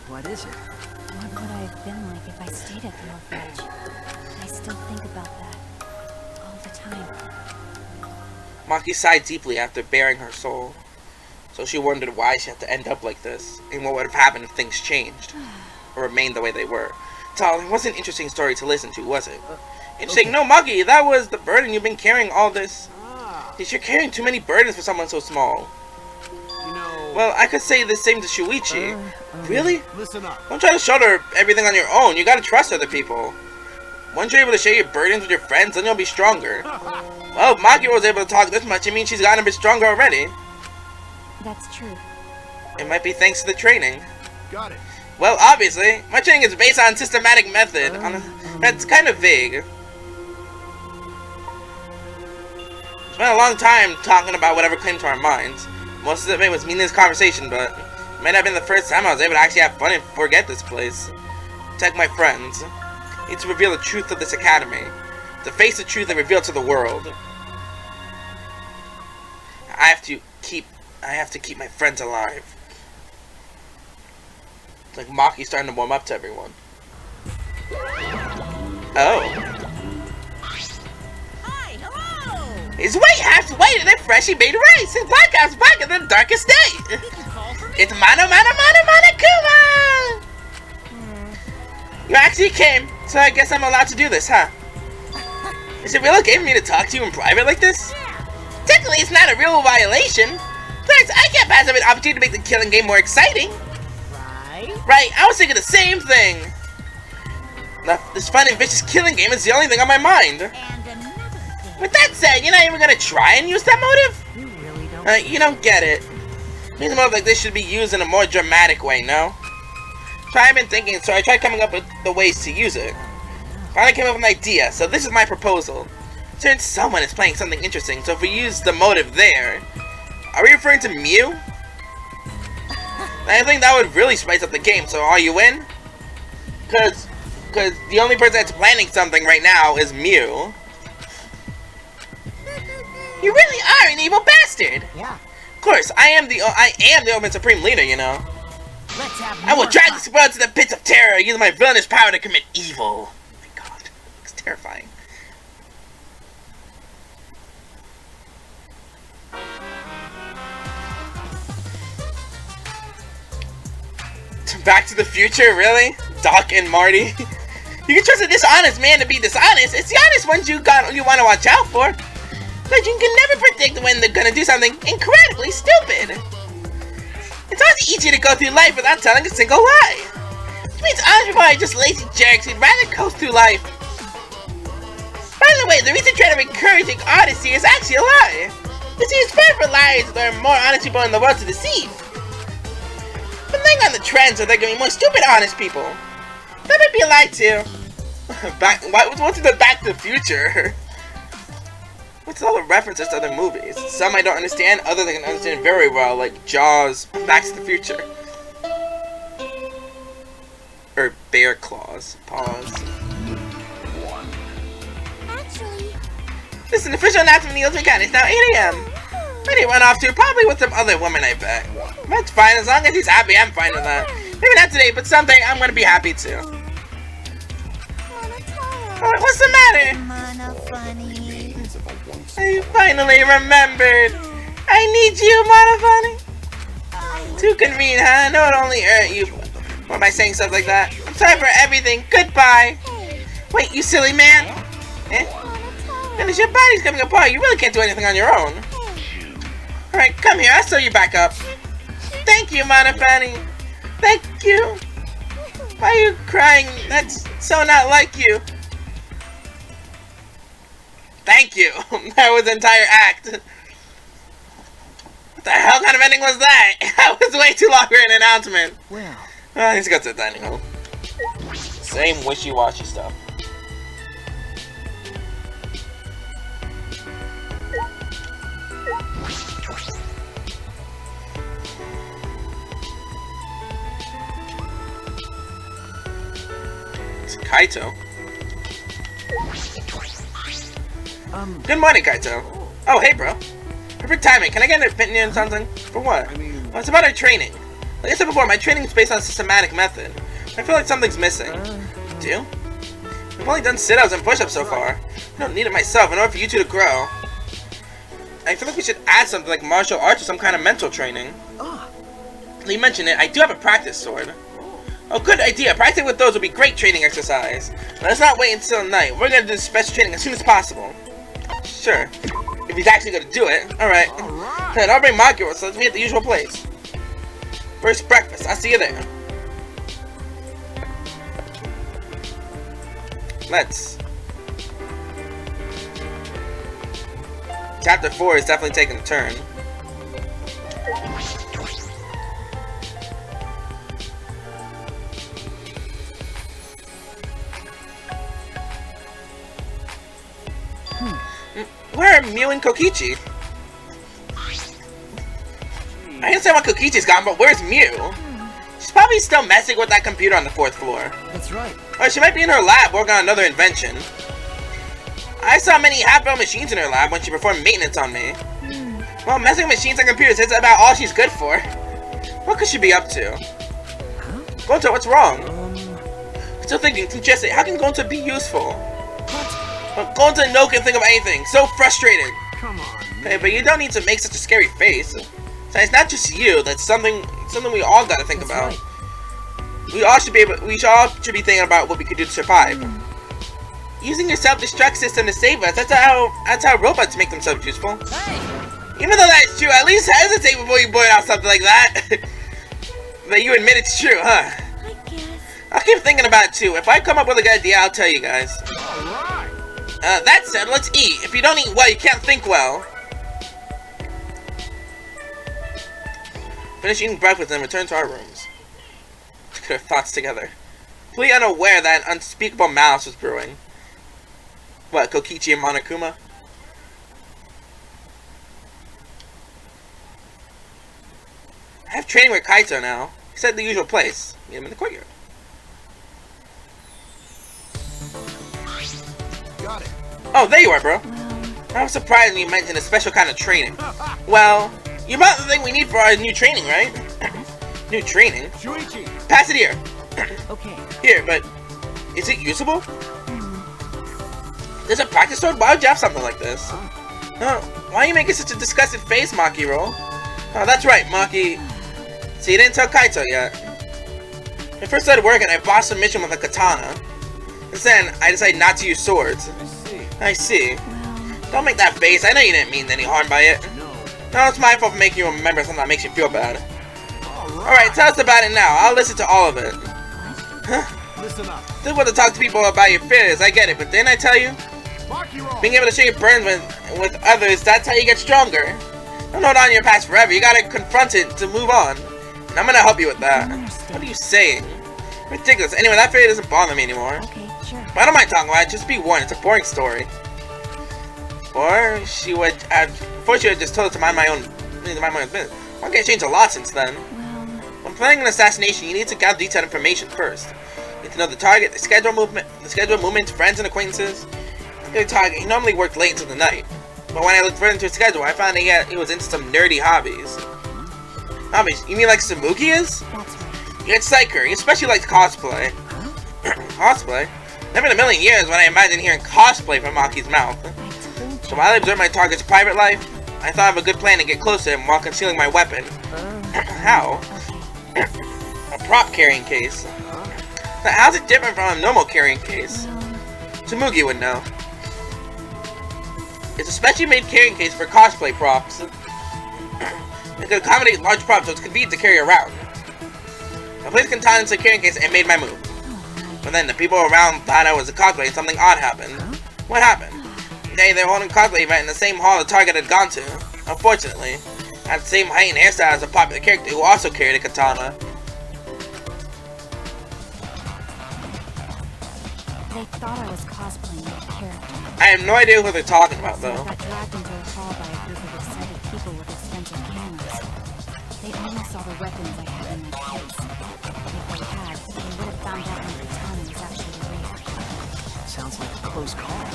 [SPEAKER 3] What is it?
[SPEAKER 5] What would I have been like if I stayed at the orphanage? I still think about that all the time.
[SPEAKER 1] Maki sighed deeply after baring her soul. So she wondered why she had to end up like this, and what would have happened if things changed, or remained the way they were. Tal, it wasn't an interesting story to listen to, was it? Interesting? No, Maki, that was the burden you've been carrying all this. You're carrying too many burdens for someone so small.
[SPEAKER 3] You know...
[SPEAKER 1] Well, I could say the same to Shuichi. Really?
[SPEAKER 3] Listen up.
[SPEAKER 1] Don't try to shoulder everything on your own. You gotta trust other people. Once you're able to share your burdens with your friends, then you'll be stronger. Well, if Maki was able to talk this much, it means she's gotten a bit stronger already.
[SPEAKER 5] That's true.
[SPEAKER 1] It might be thanks to the training.
[SPEAKER 3] Got it.
[SPEAKER 1] Well, obviously, my training is based on systematic method. That's kind of vague. It's been a long time talking about whatever came to our minds. Most of it was meaningless conversation, but it might have been the first time I was able to actually have fun and forget this place. Protect my friends. I need to reveal the truth of this academy. To face the truth and reveal it to the world. I have to keep my friends alive. It's like Maki's starting to warm up to everyone. Oh. His white hat's whiter than freshly made rice. His black hat's blacker than the darkest day. It's Mano Kuma! You actually came, so I guess I'm allowed to do this, huh? Is it real okay for me to talk to you in private like this? Technically, it's not a real violation. Besides, I can't pass up an opportunity to make the killing game more exciting. Right, I was thinking the same thing. This fun and vicious killing game is the only thing on my mind. With that said, you're not even gonna try and use that motive?
[SPEAKER 5] You really don't.
[SPEAKER 1] You don't get it. Means a move like this should be used in a more dramatic way, no? So I've been thinking, so I tried coming up with the ways to use it. Finally came up with an idea, so this is my proposal. Since someone is playing something interesting, so if we use the motive there, are we referring to Mew? I think that would really spice up the game, so are you in? Cause the only person that's planning something right now is Mew. You really are an evil bastard!
[SPEAKER 6] Yeah.
[SPEAKER 1] Of course, I am the ultimate supreme leader, you know.
[SPEAKER 6] Let's have
[SPEAKER 1] I will
[SPEAKER 6] more
[SPEAKER 1] drag
[SPEAKER 6] fun.
[SPEAKER 1] this world to the pits of terror, using my villainous power to commit evil. Oh my god, it's terrifying. Back to the Future, really? Doc and Marty? You can trust a dishonest man to be dishonest. It's the honest ones you want to watch out for. But you can never predict when they're gonna do something incredibly stupid. It's always easier to go through life without telling a single lie. Which means honest people are just lazy jerks who'd rather coast through life. By the way, the reason trying to encouraging honesty is actually a lie. You see, it's better for liars there are more honest people in the world to deceive. But think on the trends so there can be more stupid honest people. That might be a lie too. What's the Back to the Future? What's all the references to other movies? Some I don't understand, others I can understand very well, like Jaws, Back to the Future. Or Bear Claws. Pause.
[SPEAKER 4] Actually,
[SPEAKER 1] This is an official announcement from the Ultimate Gun. It's now 8 AM. Where he went off to? Probably with some other woman, I bet. That's fine, as long as he's happy, I'm fine with that. Maybe not today, but someday I'm gonna be happy too. What's the matter?
[SPEAKER 4] Mana funny.
[SPEAKER 1] I finally remembered. I need you, Mana Funny. Too convenient, huh? I know it only hurt you. Why am I saying stuff like that? I'm sorry for everything. Goodbye. Wait, you silly man. Eh? And as your body's coming apart, you really can't do anything on your own. Alright, come here. I'll sew you back up. Thank you, Mana Funny. Thank you. Why are you crying? That's so not like you. Thank you. That was the entire act. What the hell kind of ending was that? That was way too long for an announcement.
[SPEAKER 6] Well,
[SPEAKER 1] I need to go to the dining hall. Same wishy-washy stuff. It's Kaito. Good morning, Kaito. Oh, hey, bro. Perfect timing. Can I get an opinion on something? For what? Well, it's about our training. Like I said before, my training is based on a systematic method. I feel like something's missing. You do? We've only done sit-ups and push-ups so far. I don't need it myself in order for you two to grow. I feel like we should add something like martial arts or some kind of mental training. You mentioned it. I do have a practice sword. Oh, good idea. Practicing with those will be great training exercise. Let's not wait until night. We're gonna do special training as soon as possible. Sure. If he's actually gonna do it. Alright. Then I'll bring Makiro, so let's meet at the usual place. First breakfast. I'll see you there. Let's. Chapter 4 is definitely taking a turn. Where are Mew and Kokichi? I understand what Kokichi's gone, but where's Mew? She's probably still messing with that computer on the 4th floor.
[SPEAKER 6] that's right.
[SPEAKER 1] Or she might be in her lab working on another invention. I saw many half-built machines in her lab when she performed maintenance on me. Well, messing with machines and computers is about all she's good for. What could she be up to? Gonta, what's wrong? Still thinking, suggest it. How can Gonta be useful? But Gonta no can think of anything. So frustrated.
[SPEAKER 3] Come on.
[SPEAKER 1] Hey, but you don't need to make such a scary face. So it's not just you. That's something we all gotta think
[SPEAKER 6] That's
[SPEAKER 1] about.
[SPEAKER 6] right.
[SPEAKER 1] We all should be thinking about what we could do to survive. Using your self-destruct system to save us. That's how robots make themselves useful. Even though that's true, at least hesitate before you blurt out something like that. But you admit it's true, huh?
[SPEAKER 4] I guess.
[SPEAKER 1] I'll keep thinking about it too. If I come up with a good idea, I'll tell you guys.
[SPEAKER 3] Alright.
[SPEAKER 1] That said, let's eat. If you don't eat well, you can't think well. Finish eating breakfast and return to our rooms. Took our thoughts together. Completely unaware that an unspeakable malice was brewing. What, Kokichi and Monokuma? I have training with Kaito now. He said the usual place. Meet him in the courtyard.
[SPEAKER 3] Got it.
[SPEAKER 1] Oh, there you are, bro.
[SPEAKER 5] Well,
[SPEAKER 1] I was surprised when you mentioned a special kind of training. Well, you bought the thing we need for our new training, right? New training?
[SPEAKER 3] Shuichi.
[SPEAKER 1] Pass it here.
[SPEAKER 6] Okay.
[SPEAKER 1] Here, but is it usable? There's a practice sword? Why would you have something like this? Why are you making such a disgusted face, Maki, Roll? Oh, that's right, Maki. So you didn't tell Kaito yet. When I first started working, I bossed a mission with a katana. Since then, I decided not to use swords. I see.
[SPEAKER 5] well,
[SPEAKER 1] Don't make that face. I know you didn't mean any harm by it. No, it's my fault for making you remember something that makes you feel bad. Alright, tell us about it now. I'll listen to all of it.
[SPEAKER 3] Listen up.
[SPEAKER 1] This is what to talk to people about your fears. I get it, but didn't I tell you?
[SPEAKER 3] Maki roll.
[SPEAKER 1] Being able to share your burns with others, that's how you get stronger. Don't hold on to your past forever. You gotta confront it to move on. And I'm gonna help you with that. What are you saying? Ridiculous. Anyway, that fear doesn't bother me anymore.
[SPEAKER 5] okay, sure.
[SPEAKER 1] But I don't mind talking about it. Just be warned, it's a boring story. Or she would before she would just told us to mind my own business. One can change a lot since then.
[SPEAKER 5] Well,
[SPEAKER 1] When planning an assassination, you need to gather detailed information first. You need to know the target, the scheduled movements, friends and acquaintances. The target, he normally worked late into the night. But when I looked further into his schedule, I found that he was into some nerdy hobbies. Hobbies? You mean like Samuki is?
[SPEAKER 5] that's right.
[SPEAKER 1] You're a psyker. He especially likes cosplay. Cosplay? Never in a million years would I imagine hearing cosplay from Maki's mouth.
[SPEAKER 5] I told
[SPEAKER 1] So
[SPEAKER 5] you.
[SPEAKER 1] while I observed my target's private life, I thought of a good plan to get close to him while concealing my weapon. How?
[SPEAKER 5] Okay.
[SPEAKER 1] A prop carrying case. Now, how's it different from a normal carrying case?
[SPEAKER 5] Well,
[SPEAKER 1] Tamugi would know. It's a specially made carrying case for cosplay props. It can accommodate large props, so it's convenient to carry around. I placed Katana into the carrying case and made my move. But then the people around thought I was a cosplay and something odd happened. What happened? They were holding a cosplay event in the same hall the target had gone to. Unfortunately, I had the same height and hairstyle as a popular character who also carried a katana.
[SPEAKER 5] they thought I was cosplaying a character.
[SPEAKER 1] I have no idea who they're talking about
[SPEAKER 5] So I
[SPEAKER 1] though.
[SPEAKER 5] got dragged into a hall by a group of excited people with expensive cameras. They only saw the weapons I had in my case. If they had, they would have found out my katana was actually real.
[SPEAKER 6] Sounds like a close call.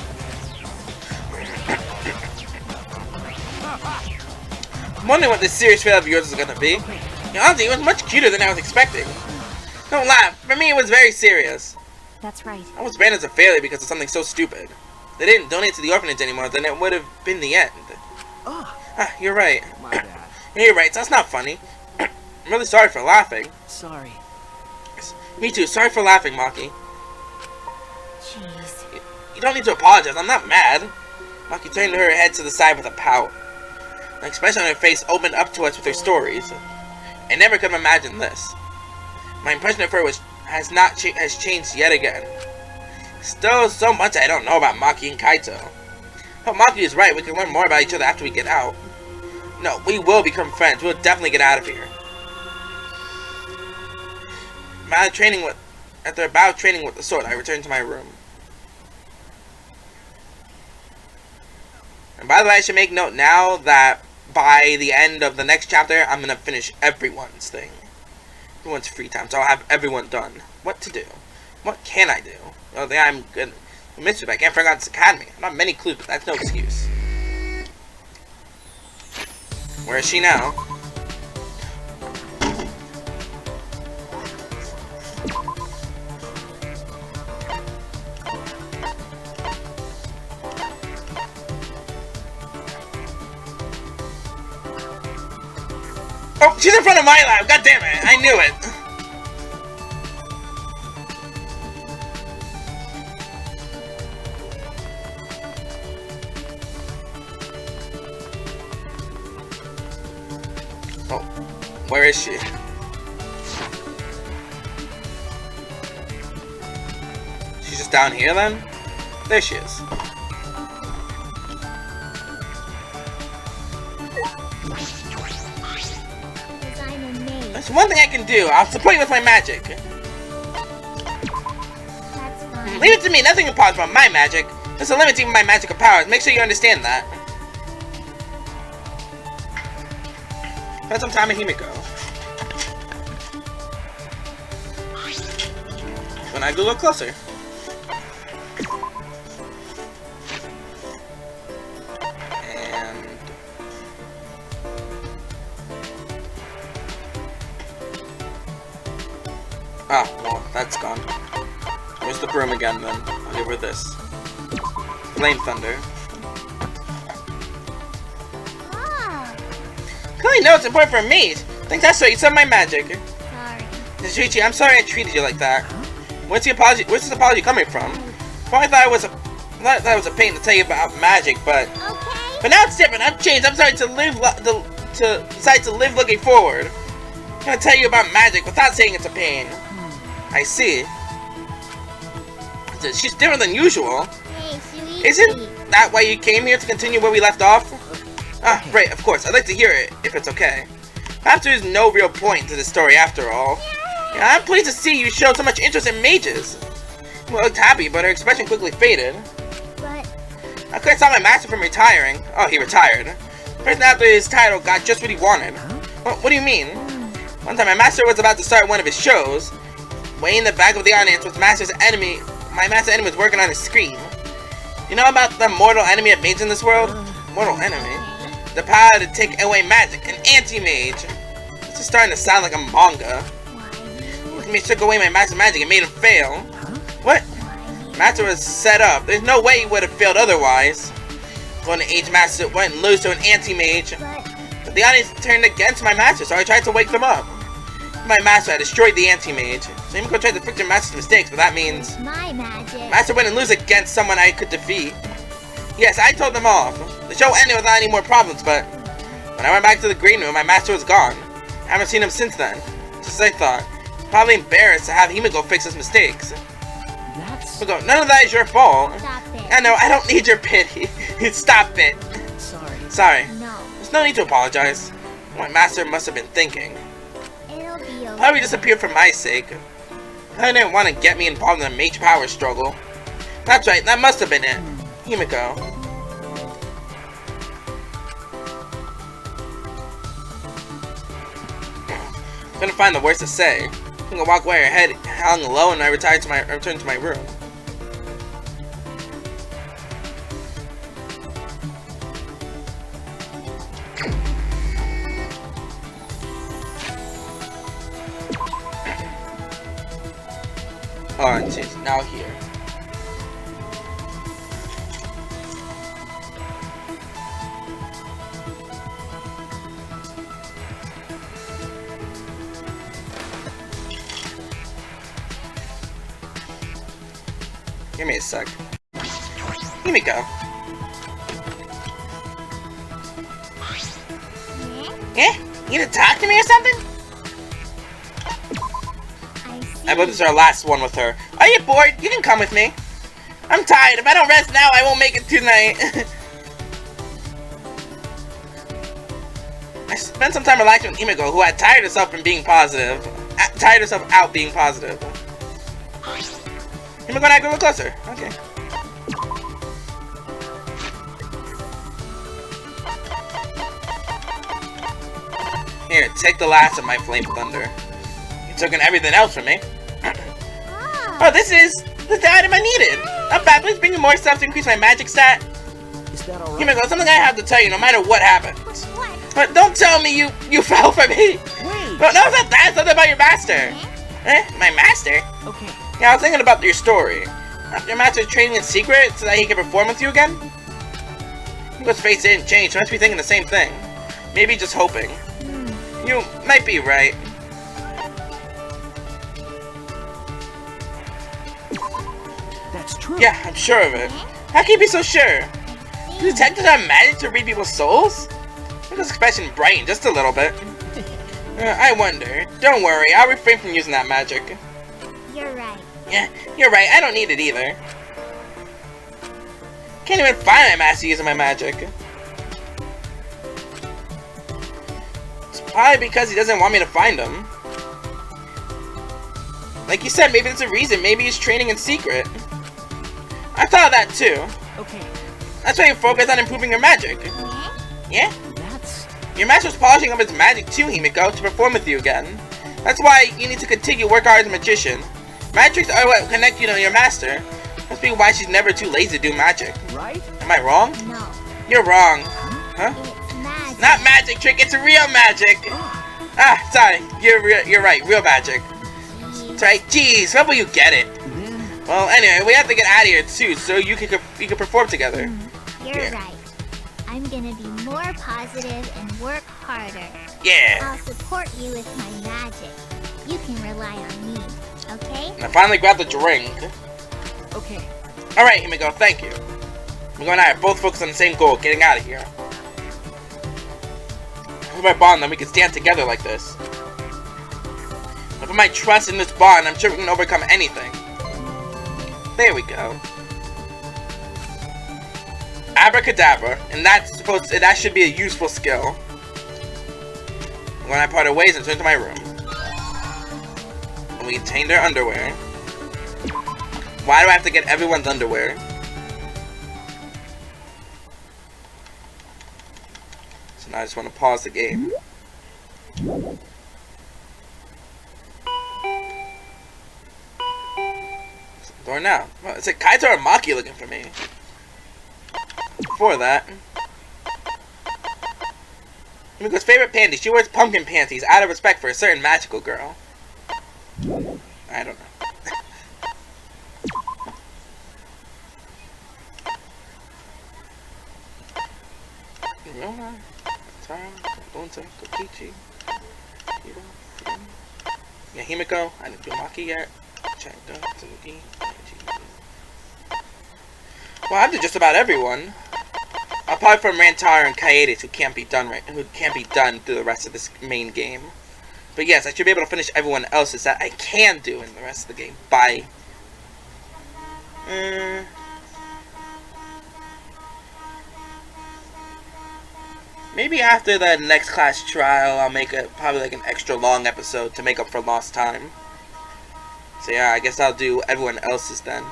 [SPEAKER 1] I'm wondering what this serious fail of yours is gonna be. Honestly, it was much cuter than I was expecting. Don't laugh. For me, it was very serious.
[SPEAKER 5] That's right.
[SPEAKER 1] I was branded as a failure because of something so stupid. They didn't donate to the orphanage anymore, then it would have been the end. Ah, you're right.
[SPEAKER 3] My bad.
[SPEAKER 1] Yeah, you're right. So that's not funny. I'm really sorry for laughing.
[SPEAKER 6] Sorry.
[SPEAKER 1] Me too. Sorry for laughing, Maki.
[SPEAKER 5] Jeez.
[SPEAKER 1] You don't need to apologize. I'm not mad. Maki turned her head to the side with a pout. The expression on her face opened up to us with her stories. I never could have imagined this. My impression of her has changed yet again. Still, so much I don't know about Maki and Kaito. But Maki is right. We can learn more about each other after we get out. No, we will become friends. We'll definitely get out of here. After a bout of training with the sword, I returned to my room. And by the way, I should make note now that by the end of the next chapter, I'm going to finish everyone's thing. Everyone's free time, so I'll have everyone done. What to do? What can I do? Oh, I'm good. Mistress, I can't forget this academy. Not many clues, but that's no excuse. Where is she now? Oh, she's in front of my lab. God damn it. I knew it. Oh, where is she? She's just down here then? There she is.
[SPEAKER 4] I'm a
[SPEAKER 1] There's one thing I can do. I'll support you with my magic.
[SPEAKER 4] That's fine.
[SPEAKER 1] Leave it to me. Nothing impossible about my magic. There's a limit to even my magical powers. Make sure you understand that. Spend some time at Himiko. When I go a little closer. And... ah, well, that's gone. Where's the broom again, then? I'll give her this. Flame Thunder.
[SPEAKER 4] Ah,
[SPEAKER 1] Clearly, no, it's important for me. Think that's right. You said my magic.
[SPEAKER 4] sorry.
[SPEAKER 1] Shuichi, I'm sorry I treated you like that. Where's the apology? Where's this apology coming from? Well, I thought it was a pain to tell you about magic, but
[SPEAKER 4] Okay.
[SPEAKER 1] now it's different. I've changed. I'm sorry to decide to live looking forward. I'm gonna tell you about magic without saying it's a pain. I see. She's different than usual.
[SPEAKER 4] Hey, sweetie.
[SPEAKER 1] Isn't that why you came here, to continue where we left off? Ah, right, of course. I'd like to hear it, if it's okay. Perhaps there's no real point to this story after all. Yeah, I'm pleased to see you showed so much interest in mages. You looked happy, but her expression quickly faded.
[SPEAKER 4] But
[SPEAKER 1] I couldn't stop my master from retiring. Oh, he retired. The person after his title got just what he wanted. What do you mean? One time my master was about to start one of his shows. Way in the back of the audience was my master's enemy was working on his screen. You know about the mortal enemy of mages in this world? Mortal enemy? The power to take away magic, an anti-mage. This is starting to sound like a manga. He took away my master's magic and made him fail. What? Master was set up. There's no way he would have failed otherwise. Golden Age Master went and lose to an anti-mage. But the audience turned against my master, so I tried to wake them up. My master had destroyed the anti-mage. So Himiko tried to fix your master's mistakes, but that means
[SPEAKER 4] my magic.
[SPEAKER 1] Master went and lose against someone I could defeat. Yes, I told them off. The show ended without any more problems, but when I went back to the green room, my master was gone. I haven't seen him since then. Just as I thought. Probably embarrassed to have Himiko fix his mistakes.
[SPEAKER 6] That's...
[SPEAKER 1] Himiko, none of that is your fault.
[SPEAKER 4] Stop it.
[SPEAKER 1] I know, I don't need your pity. Stop it. Sorry.
[SPEAKER 4] No,
[SPEAKER 1] There's no need to apologize. My master must have been thinking.
[SPEAKER 4] it'll be okay.
[SPEAKER 1] Probably disappeared for my sake. I didn't want to get me involved in a mage power struggle. That's right, that must have been it. Himiko. Couldn't find the words to say. I'm gonna walk away, her head hung low, and I returned to my room. Oh, and she's now here. Give me a sec. Himiko. Eh? You need to talk to me or something?
[SPEAKER 4] I see.
[SPEAKER 1] I believe this is our last one with her. Are you bored? You can come with me. I'm tired. If I don't rest now, I won't make it tonight. I spent some time relaxing with Himiko, who had tired herself from being positive. Tired herself out being positive. Himiko and I go a little closer. Okay. Here, take the last of my flame thunder. You took in everything else from me. Oh, this is the item I needed. I'm bad. Please bring me more stuff to increase my magic stat.
[SPEAKER 3] Is that alright?
[SPEAKER 1] Himiko, something I have to tell you, no matter what happens.
[SPEAKER 4] What?
[SPEAKER 1] But don't tell me you fell for me.
[SPEAKER 3] Wait!
[SPEAKER 1] No, it's not that. Something about your master. Eh? My master?
[SPEAKER 6] Okay.
[SPEAKER 1] Yeah, I was thinking about your story. Your master's training in secret so that he can perform with you again? Himiko's face didn't change. She must be thinking the same thing. Maybe just hoping. You might be right.
[SPEAKER 3] That's true.
[SPEAKER 1] Yeah, I'm sure of it. How can you be so sure? Do detectives have magic to read people's souls? Himiko's expression brightened just a little bit. I wonder. Don't worry, I'll refrain from using that magic.
[SPEAKER 4] You're right.
[SPEAKER 1] Yeah, you're right, I don't need it either. Can't even find my master using my magic. Probably because he doesn't want me to find him. Like you said, maybe there's a reason. Maybe he's training in secret. I thought of that too.
[SPEAKER 6] Okay,
[SPEAKER 1] That's why you focus on improving your magic. Yeah?
[SPEAKER 6] that's...
[SPEAKER 1] Your master's polishing up his magic too, Himiko, to perform with you again. That's why you need to continue to work hard as a magician. Magic tricks are what connect you to your master. Must be why she's never too lazy to do magic.
[SPEAKER 3] Right?
[SPEAKER 1] Am I wrong?
[SPEAKER 4] No,
[SPEAKER 1] You're wrong. Huh?
[SPEAKER 4] it's magic.
[SPEAKER 1] Not magic trick, it's real magic. Ah, sorry. You're right, real magic. That's right. Jeez, when will you get it? Well, anyway, we have to get out of here too, so you can perform together.
[SPEAKER 4] You're
[SPEAKER 1] Yeah.
[SPEAKER 4] right. I'm gonna be more positive and work harder.
[SPEAKER 1] Yeah.
[SPEAKER 4] I'll support you with my magic. You can rely on me, okay?
[SPEAKER 1] And I finally grabbed the drink.
[SPEAKER 6] Okay.
[SPEAKER 1] Alright, Himiko, thank you. Himiko and I are both focused on the same goal, getting out of here. With my bond, then we can stand together like this. I put my trust in this bond, I'm sure we can overcome anything. There we go. Abracadabra, and that should be a useful skill. When I parted ways and turned to my room. And we obtained our underwear. Why do I have to get everyone's underwear? So now I just want to pause the game. Door now. Well, it's like Kaito or Maki looking for me. Before that, Himiko's favorite panty. She wears pumpkin panties out of respect for a certain magical girl. I don't know. Roma, Tara, Bonta, Kokichi, Hiro, yeah, Himiko. I didn't do Maki yet. Well, I did just about everyone. Apart from Rantaro and Kaedes, who can't be done through the rest of this main game. But yes, I should be able to finish everyone else's that I can do in the rest of the game by maybe after the next class trial, I'll make it probably like an extra long episode to make up for lost time. So yeah, I guess I'll do everyone else's then.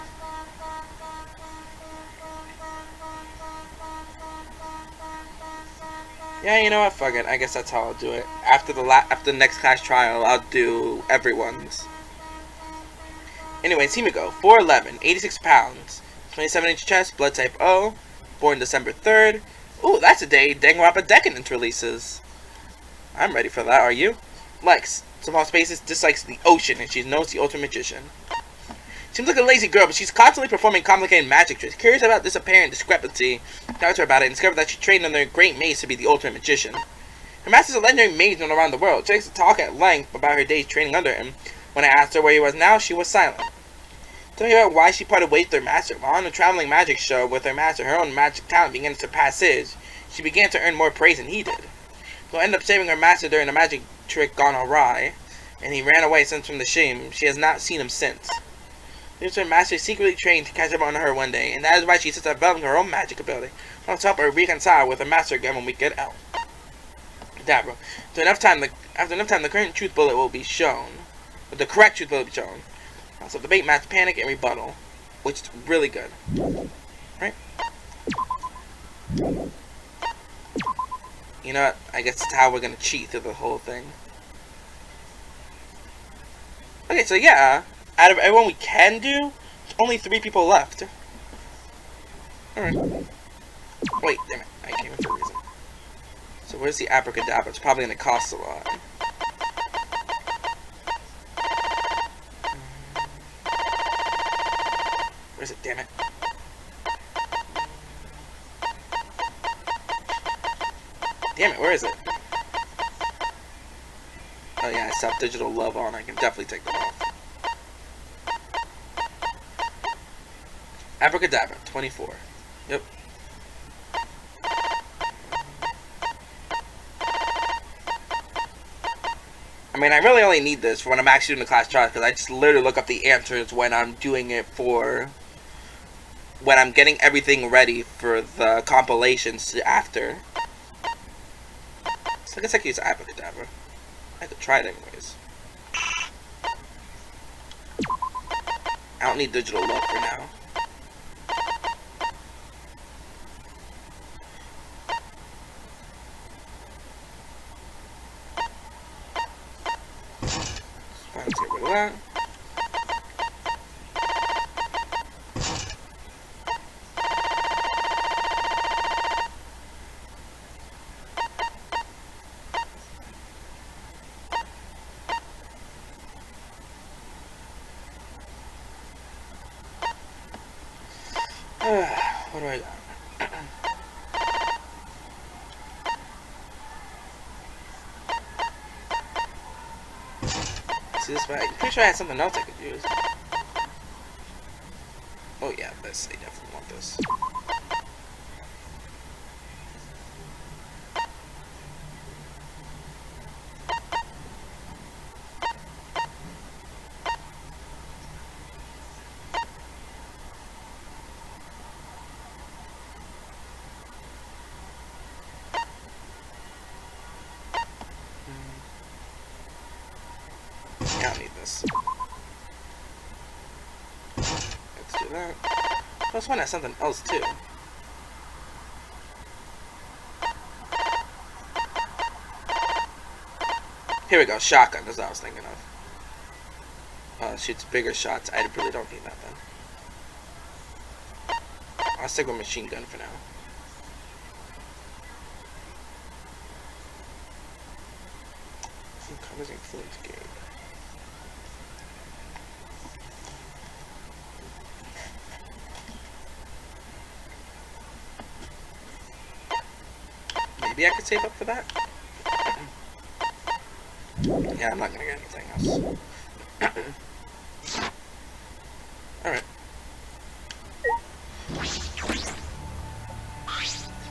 [SPEAKER 1] Yeah, you know what? Fuck it. I guess that's how I'll do it. After the next class trial, I'll do everyone's. Anyways, Himiko, 4'11", 86 pounds, 27-inch chest, blood type O, born December 3rd. Ooh, that's a day Danganronpa Decadence releases. I'm ready for that, are you? Likes small spaces, dislikes the ocean, and she's known as the ultimate magician. Seems like a lazy girl, but she's constantly performing complicated magic tricks. Curious about this apparent discrepancy, talked to her about it and discovered that she trained under a great maze to be the ultimate magician. Her master's a legendary mage known around the world. She likes to talk at length about her days training under him. When I asked her where he was now, she was silent. Tell me about why she parted ways with her master. While on a traveling magic show with her master, her own magic talent began to surpass his. She began to earn more praise than he did. She'll end up saving her master during a magic trick gone awry, and he ran away since from the shame. She has not seen him since. Her master secretly trained to catch up on her one day, and that is why she sets developing her own magic ability. Let's help her reconcile with her master again when we get out. Dabra. After enough time, the current truth bullet will be shown. But the correct truth bullet will be shown. Also, debate, match, panic, and rebuttal, which is really good. Right? You know what? I guess that's how we're gonna cheat through the whole thing. Okay, so yeah. Out of everyone we can do, only 3 people left. Alright. Wait, damn it. I came in for a reason. So where's the abracadabra? It's probably going to cost a lot. Where's it? Damn it. Damn it, where is it? Oh yeah, I still have digital love on. I can definitely take that off. Abracadabra, 24. Yep. I mean, I really only need this for when I'm actually doing the class trial, because I just literally look up the answers when I'm doing it for... when I'm getting everything ready for the compilations after. I guess I could use Abracadabra. I have to try it anyways. I don't need digital love for now. Fine, let's get rid of that. What do I got? See this bag? I'm pretty sure I had something else I could use. Oh yeah, this. I definitely want this. I don't need this. Let's do that. Plus one has something else too. Here we go, shotgun, that's what I was thinking of. Shoots bigger shots. I really don't need that then. I'll stick with machine gun for now. Colors influence game. Maybe I could save up for that? Yeah, I'm not gonna get anything else. Alright.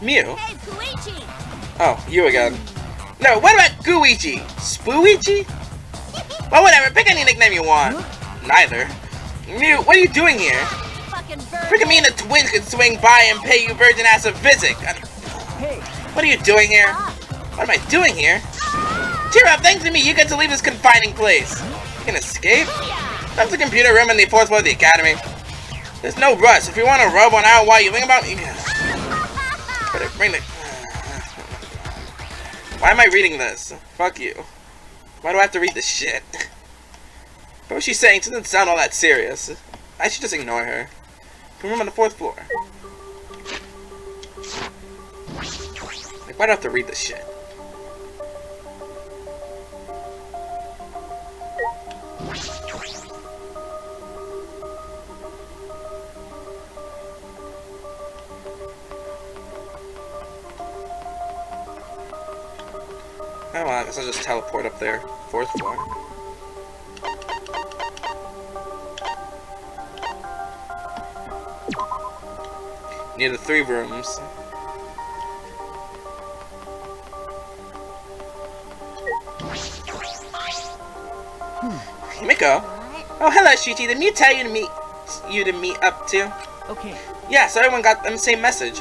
[SPEAKER 1] Mew?
[SPEAKER 4] Hey, Kokichi!
[SPEAKER 1] Oh, you again. No, what about Gooichi? Spooichi? Well, whatever, pick any nickname you want. Neither. Mew, what are you doing here?
[SPEAKER 4] Fucking
[SPEAKER 1] Freaking me and the twins could swing by and pay you virgin ass a visit.
[SPEAKER 2] Hey,
[SPEAKER 1] What are you doing here? What am I doing here? Cheer up, thanks to me, you get to leave this confining place. You can escape? That's the computer room in the fourth floor of the academy. There's no rush. If you want to rub one out while you think about it, better bring the... Why am I reading this? Fuck you. Why do I have to read this shit? But what she's saying doesn't sound all that serious. I should just ignore her. Room on the fourth floor. Like, why do I have to read this shit? Oh well, I guess I'll just teleport up there. Fourth floor. Near the 3 rooms. Himiko? Oh, hello, Shuichi. Didn't you tell you to meet up to?
[SPEAKER 6] Okay.
[SPEAKER 1] Yeah, so everyone got the same message.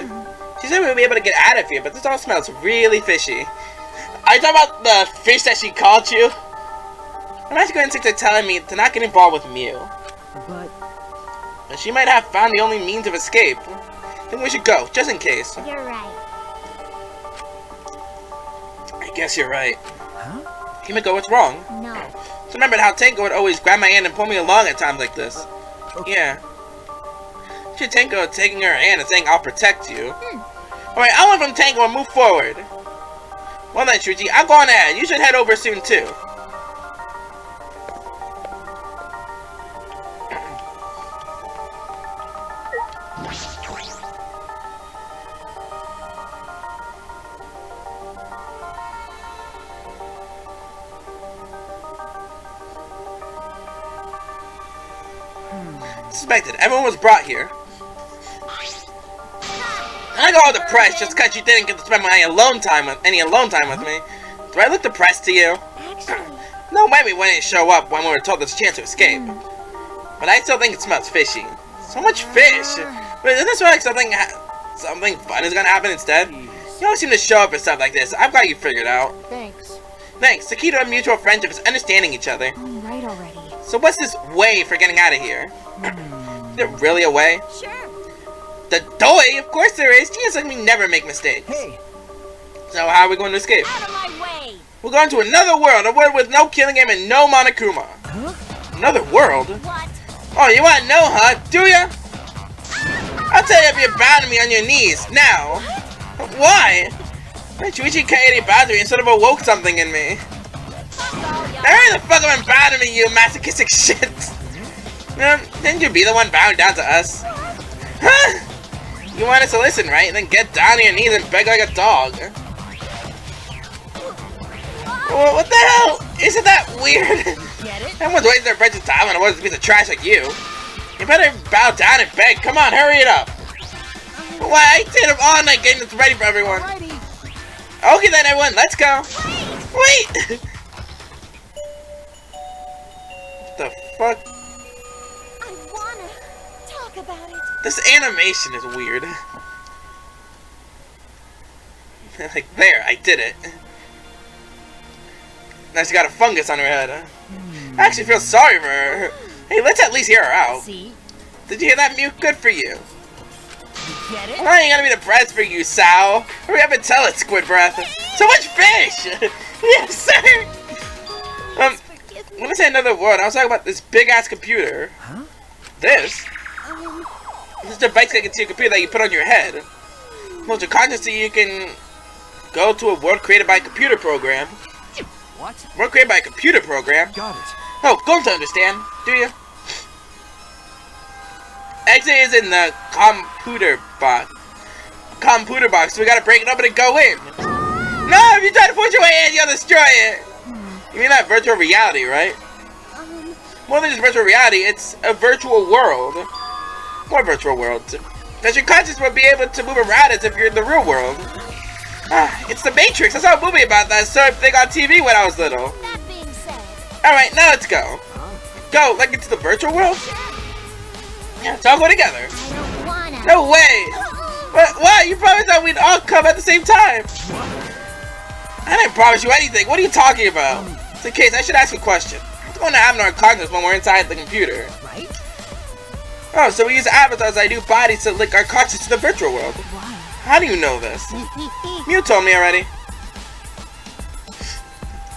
[SPEAKER 1] She said we'd be able to get out of here, but this all smells really fishy. Are you talking about the fish that she called you? I'm actually going to telling me to not get involved with Mew. But she might have found the only means of escape. I think we should go, just in case.
[SPEAKER 4] You're right.
[SPEAKER 1] I guess you're right.
[SPEAKER 6] Huh?
[SPEAKER 1] Himiko, what's wrong?
[SPEAKER 4] No.
[SPEAKER 1] Just remembered how Tenko would always grab my hand and pull me along at times like this.
[SPEAKER 6] Okay.
[SPEAKER 1] Yeah. Should Tenko taking her hand and saying, I'll protect you. Alright, I want from Tenko and move forward. Well then, Shuichi, I'll go on ahead. You should head over soon, too. Suspected. Everyone was brought here. I got all depressed just because you didn't get to spend any alone time with me. Do I look depressed to you?
[SPEAKER 4] Actually,
[SPEAKER 1] No way we wouldn't show up when we were told there's a chance to escape. But I still think it smells fishy. So much fish. But doesn't this feel like something fun is gonna happen instead? You always seem to show up for stuff like this. I've got you figured out.
[SPEAKER 7] Thanks.
[SPEAKER 1] Thanks. The key to a mutual friendship is understanding each other.
[SPEAKER 5] I'm right already.
[SPEAKER 1] So what's this way for getting out of here? Is there really a way?
[SPEAKER 5] Sure.
[SPEAKER 1] The doy? Of course there is. Genius like me never make mistakes.
[SPEAKER 2] Hey,
[SPEAKER 1] So how are we going to escape?
[SPEAKER 5] Out of my way!
[SPEAKER 1] We're going to another world. A world with no killing game and no Monokuma. Another world?
[SPEAKER 5] What?
[SPEAKER 1] Oh, you want to know, huh? Do ya? I'll tell you if you're bowing me on your knees. Now. Why? Chuichi Kaede bowed to me and sort of awoke something in me. Hurry the fuck up and bow to me, you masochistic shit. Didn't you be the one bowing down to us? Huh? You want us to listen, right? Then get down on your knees and beg like a dog. What the hell? Isn't that weird?
[SPEAKER 5] Get it?
[SPEAKER 1] Everyone's wasting their precious time on a piece of trash like you. You better bow down and beg. Come on, hurry it up. Why? I stayed up all night getting this ready for everyone.
[SPEAKER 7] Alrighty.
[SPEAKER 1] Okay then, everyone, let's go. Wait! What the fuck?
[SPEAKER 4] I wanna talk about it.
[SPEAKER 1] This animation is weird. Like, there, I did it. Now she's got a fungus on her head. I actually feel sorry for her. Hey, let's at least hear her out.
[SPEAKER 5] See?
[SPEAKER 1] Did you hear that, Mew? Good for you.
[SPEAKER 5] Get it?
[SPEAKER 1] Well, I ain't gonna be depressed for you, Sao. Hurry up and tell it, Squid Breath. So much fish! Yes, sir! When I say another word, I was talking about this big-ass computer.
[SPEAKER 2] Huh?
[SPEAKER 1] This? This device connected to your computer that you put on your head. Once you're conscious, so you can go to a world created by a computer program.
[SPEAKER 2] What?
[SPEAKER 1] World created by a computer program?
[SPEAKER 2] Got it.
[SPEAKER 1] Oh, don't understand, do you? Exit is in the computer box. So we gotta break it open and go in. No, if you try to push your way in, you'll destroy it. You mean that virtual reality, right? More than just virtual reality, it's a virtual world. More virtual worlds. Because your conscious will be able to move around as if you're in the real world. It's the Matrix. I saw a movie about that sort of thing on TV when I was little.
[SPEAKER 4] That being said,
[SPEAKER 1] Alright, now let's go. Go, like into the virtual world? Yeah, so I'll go together.
[SPEAKER 4] I don't wanna.
[SPEAKER 1] No way! What? You promised that we'd all come at the same time! I didn't promise you anything. What are you talking about? In case, I should ask you a question. What's going to happen to our conscience when we're inside the computer?
[SPEAKER 7] Right?
[SPEAKER 1] Oh, so we use avatars like new bodies to link our conscience to the virtual world.
[SPEAKER 5] Why?
[SPEAKER 1] How do you know this? Mew told me already.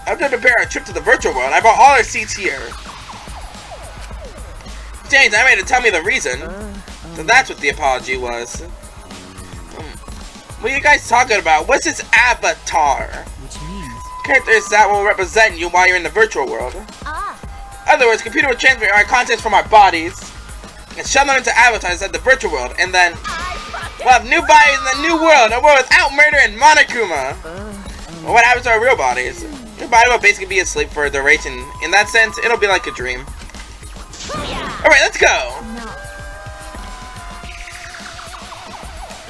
[SPEAKER 1] After prepare our trip to the virtual world, I brought all our seats here. James, I made to tell me the reason. So that's what the apology was. What are you guys talking about? What's this avatar?
[SPEAKER 6] Which means...
[SPEAKER 1] Characters that will represent you while you're in the virtual world. In other words, computer will transfer our contents from our bodies and shove them into avatars at the virtual world, and then we'll have new bodies in the new world, a world without murder and Monokuma. Well, what happens to our real bodies? Your body will basically be asleep for a duration. In that sense, it'll be like a dream. Alright, let's go!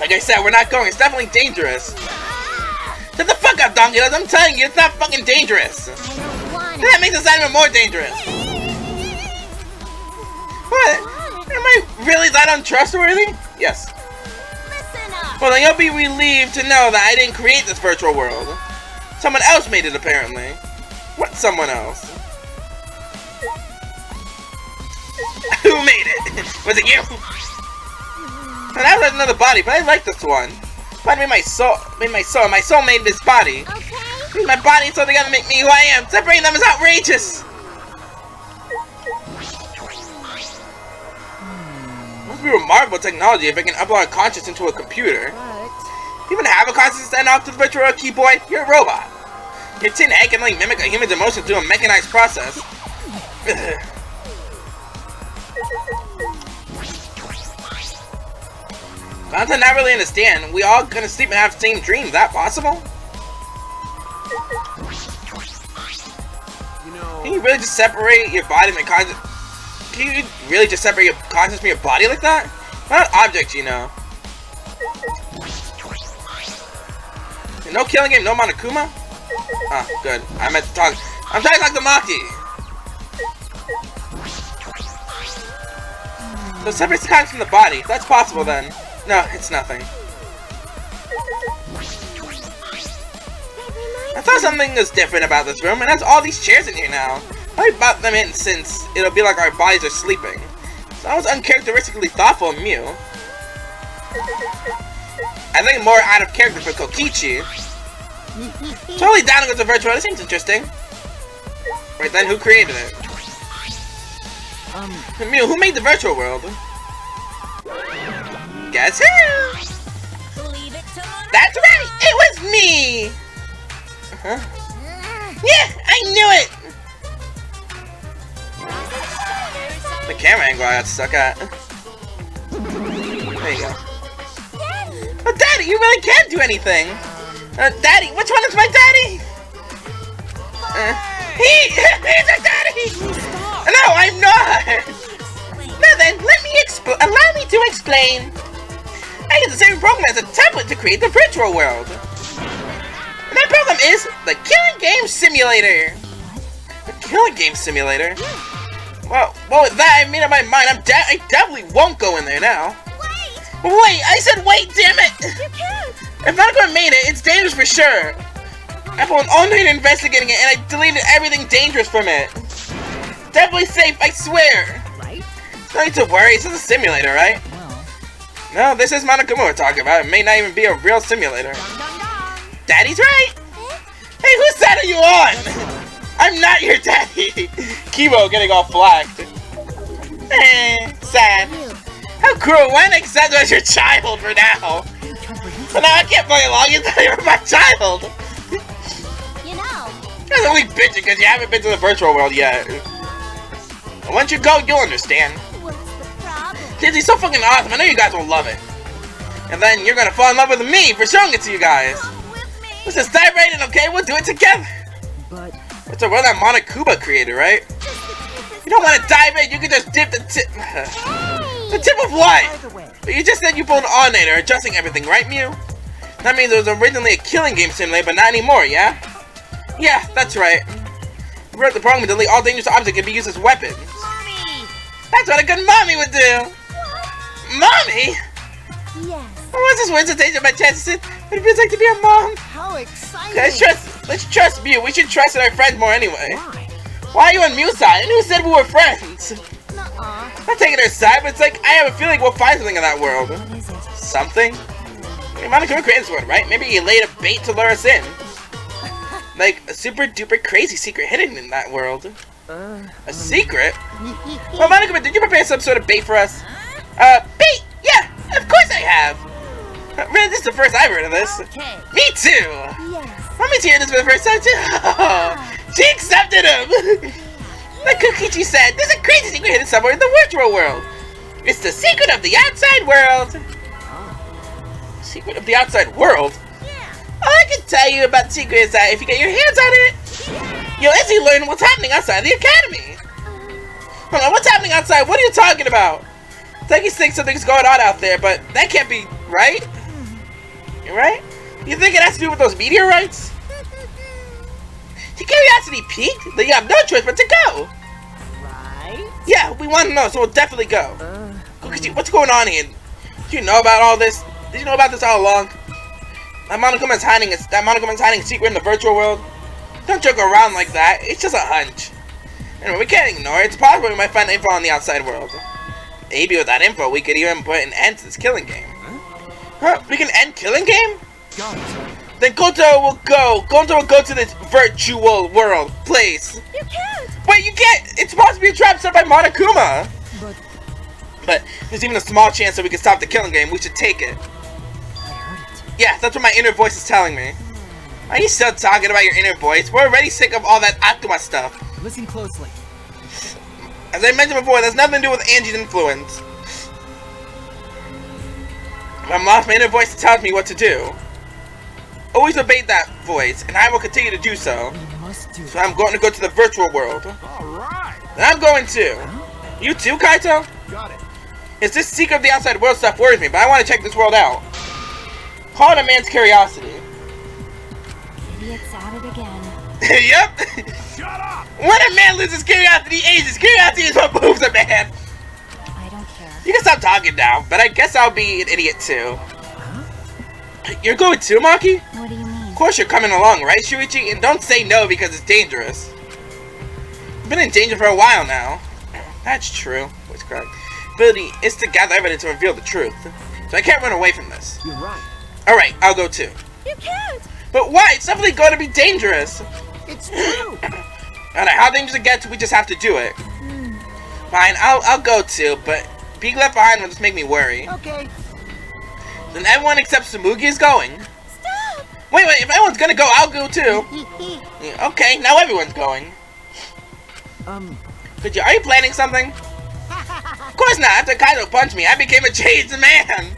[SPEAKER 1] Like I said, we're not going. It's definitely dangerous. Shut the fuck up, Donkey. I'm telling you, it's not fucking dangerous. That makes the sound even more dangerous. What? Am I really that untrustworthy? Yes. Well, then you'll be relieved to know that I didn't create this virtual world. Someone else made it, apparently. What someone else? Who made it? Was it you? And I was another body, but I like this one. Body made my soul. My soul made this body.
[SPEAKER 4] Okay.
[SPEAKER 1] My body so together make me who I am. Separating them is outrageous. Must be remarkable technology if it can upload a conscience into a computer.
[SPEAKER 7] But
[SPEAKER 1] You even have a conscience to send off to the virtual world, key boy? You're a robot. Your tin head can only mimic a human's emotions through a mechanized process. I not really understand. We all gonna sleep and have the same dreams. Is that possible?
[SPEAKER 3] You know,
[SPEAKER 1] Can you really just separate your body from your conscience? Can you really just separate your conscience from your body like that? Not objects, you know. No killing game, no Monokuma? Ah, good. I meant to talk. I'm trying to talk to Maki. So separate the conscience from the body. If that's possible then. No, it's nothing. I thought something was different about this room, and there's all these chairs in here now. I brought them in since it'll be like our bodies are sleeping. So I was uncharacteristically thoughtful and Mew. I think more out of character for Kokichi. Totally down to go to virtual, that seems interesting. Right then, who created it? Mew, who made the virtual world? Guess who? That's right! It was me! Yeah, I knew it! The camera angle I got stuck at. There you go. Oh, Daddy, you really can't do anything! Daddy, which one is my daddy? He's a daddy! No, I'm not! Now then, allow me to explain. I use the same program as a tablet to create the virtual world. And that program is the Killing Game Simulator. The Killing Game Simulator? Well, with that, I made up my mind. I definitely won't go in there now. Wait, I said wait, damn it!
[SPEAKER 4] You can't!
[SPEAKER 1] If Monokuma made it, it's dangerous for sure. I put an all-night investigating it, and I deleted everything dangerous from it. Definitely safe, I swear.
[SPEAKER 6] Right?
[SPEAKER 1] No need to worry, it's just a simulator, right?
[SPEAKER 6] Well,
[SPEAKER 1] No, this is Monokuma we're talking about. It may not even be a real simulator. Daddy's right! Hey, whose side are you on? I'm not your daddy! Kibo getting all flagged. Sad. How cruel, why not accept you as your child for now? So now I can't play along, you thought you were my child!
[SPEAKER 4] You know.
[SPEAKER 1] You're only bitching because you haven't been to the virtual world yet. Once you go, you'll understand.
[SPEAKER 4] What's the problem?
[SPEAKER 1] Disney's so fucking awesome, I know you guys will love it. And then you're gonna fall in love with me for showing it to you guys. Let's just dive right in, okay? We'll do it together.
[SPEAKER 6] but
[SPEAKER 1] It's a world that Monokuma created, right? You don't want to dive in, you can just dip the tip. The tip of what?
[SPEAKER 6] by the way,
[SPEAKER 1] But you just said you pulled on it or adjusting everything, right, Mew? That means it was originally a killing game simulator, but not anymore, yeah? Yeah, that's right. We wrote the program to delete all dangerous objects can be used as weapons. That's what a good mommy would do! Mommy?
[SPEAKER 4] Yes.
[SPEAKER 1] What's this presentation of my chances? What it feels like to be a mom?
[SPEAKER 3] How exciting!
[SPEAKER 1] Let's trust Mew. We should trust our friends more anyway.
[SPEAKER 6] why?
[SPEAKER 1] Why are you on Mew's side? And who said we were friends?
[SPEAKER 4] Nuh-uh.
[SPEAKER 1] I'm not taking her side, but it's like I have a feeling we'll find something in that world.
[SPEAKER 5] What is it?
[SPEAKER 1] Something? I mean, Monokuma created this world, right? Maybe he laid a bait to lure us in. Like a super duper crazy secret hidden in that world. A secret? Well, Monokuma, did you prepare some sort of bait for us? Bait? Yeah, of course I have. Really, this is the first I've heard of this.
[SPEAKER 4] Okay.
[SPEAKER 1] Me too.
[SPEAKER 4] Yes.
[SPEAKER 1] Mommy's hearing this for the first time too. She accepted him. Like Kokichi said, there's a crazy secret hidden somewhere in the virtual world. It's the secret of the outside world. Secret of the outside world? All I can tell you about the secret is that if you get your hands on it, you'll easily learn what's happening outside the academy. Hold on, what's happening outside? What are you talking about? Techie thinks something's going on out there, but that can't be right. Right? You think it has to do with those meteorites? Your curiosity peaked? Then you have no choice but to go.
[SPEAKER 3] Right?
[SPEAKER 1] Yeah, we want to know, so we'll definitely go. Kokichi, what's going on here? Did you know about all this? Did you know about this all along? That Monokuma's hiding a secret in the virtual world. Don't joke around like that. It's just a hunch. Anyway, we can't ignore it. It's possible we might find info on the outside world. Maybe with that info, we could even put an end to this killing game. Huh? We can end killing game?
[SPEAKER 3] Got it.
[SPEAKER 1] Then Goto will go to this virtual world place.
[SPEAKER 4] You can't.
[SPEAKER 1] Wait, you can't! It's supposed to be a trap set by Monokuma! But there's even a small chance that we can stop the killing game. We should take it.
[SPEAKER 6] I heard it.
[SPEAKER 1] Yeah, that's what my inner voice is telling me. Are you still talking about your inner voice? We're already sick of all that Akuma stuff.
[SPEAKER 6] Listen closely.
[SPEAKER 1] As I mentioned before, there's nothing to do with Angie's influence. If I'm lost, my inner voice tells me what to do. Always obey that voice, and I will continue to do so.
[SPEAKER 6] We must do
[SPEAKER 1] So I'm going to go to the virtual world.
[SPEAKER 3] Alright.
[SPEAKER 1] And I'm going to. You too, Kaito?
[SPEAKER 3] Got it.
[SPEAKER 1] It's this secret of the outside world stuff worries me, but I want to check this world out. Call it a man's curiosity.
[SPEAKER 5] Maybe it's at it again.
[SPEAKER 1] Yep.
[SPEAKER 3] Shut up!
[SPEAKER 1] When a man loses curiosity, he ages. Curiosity is what moves a man.
[SPEAKER 5] I don't care.
[SPEAKER 1] You can stop talking now, but I guess I'll be an idiot too. You're going too, Maki?
[SPEAKER 5] What do you mean?
[SPEAKER 1] course you're coming along, right, Shuichi? And don't say no because it's dangerous. You've been in danger for a while now. That's true. Voice crack. Ability is to gather evidence to reveal the truth. So I can't run away from this.
[SPEAKER 3] You're right.
[SPEAKER 1] Alright, I'll go too.
[SPEAKER 4] You can't!
[SPEAKER 1] But why? It's definitely going to be dangerous.
[SPEAKER 3] It's true.
[SPEAKER 1] No matter how dangerous it gets, we just have to do it. Fine, I'll go too, but being left behind will just make me worry.
[SPEAKER 3] Okay.
[SPEAKER 1] Then everyone except Tsumugi is going.
[SPEAKER 4] Stop!
[SPEAKER 1] Wait, if everyone's gonna go, I'll go too. Yeah, okay, now everyone's going. Are you planning something? Of course not. After Kaido punched me, I became a changed man.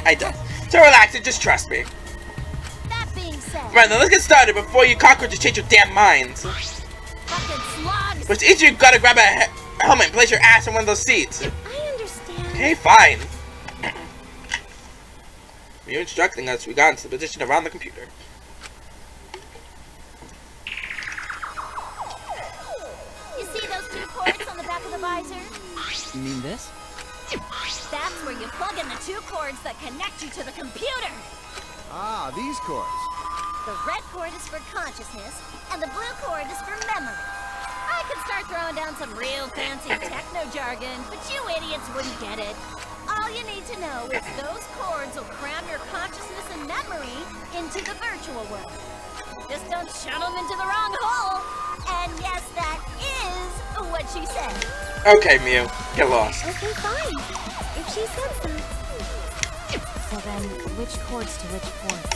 [SPEAKER 1] I don't. So relax and just trust me.
[SPEAKER 4] That being said,
[SPEAKER 1] Right, now let's get started before you cockroaches change your damn minds.
[SPEAKER 4] fucking slugs!
[SPEAKER 1] But each of you gotta grab a helmet and place your ass in one of those seats.
[SPEAKER 4] I understand.
[SPEAKER 1] Okay, fine. You're instructing us. We got into the position around the computer.
[SPEAKER 4] You see those two cords on the back of the visor?
[SPEAKER 6] You mean this?
[SPEAKER 4] That's where you plug in the two cords that connect you to the computer.
[SPEAKER 3] Ah, these cords.
[SPEAKER 4] The red cord is for consciousness, and the blue cord is for memory. I could start throwing down some real fancy techno jargon, but you idiots wouldn't get it. All you need to know is those cords will cram your consciousness and memory into the virtual world. Just don't shove them into the wrong hole. And yes, that is what she said.
[SPEAKER 1] Okay, Mew. Get lost.
[SPEAKER 4] Okay, fine. If she said so.
[SPEAKER 5] So then, which cords to which ports?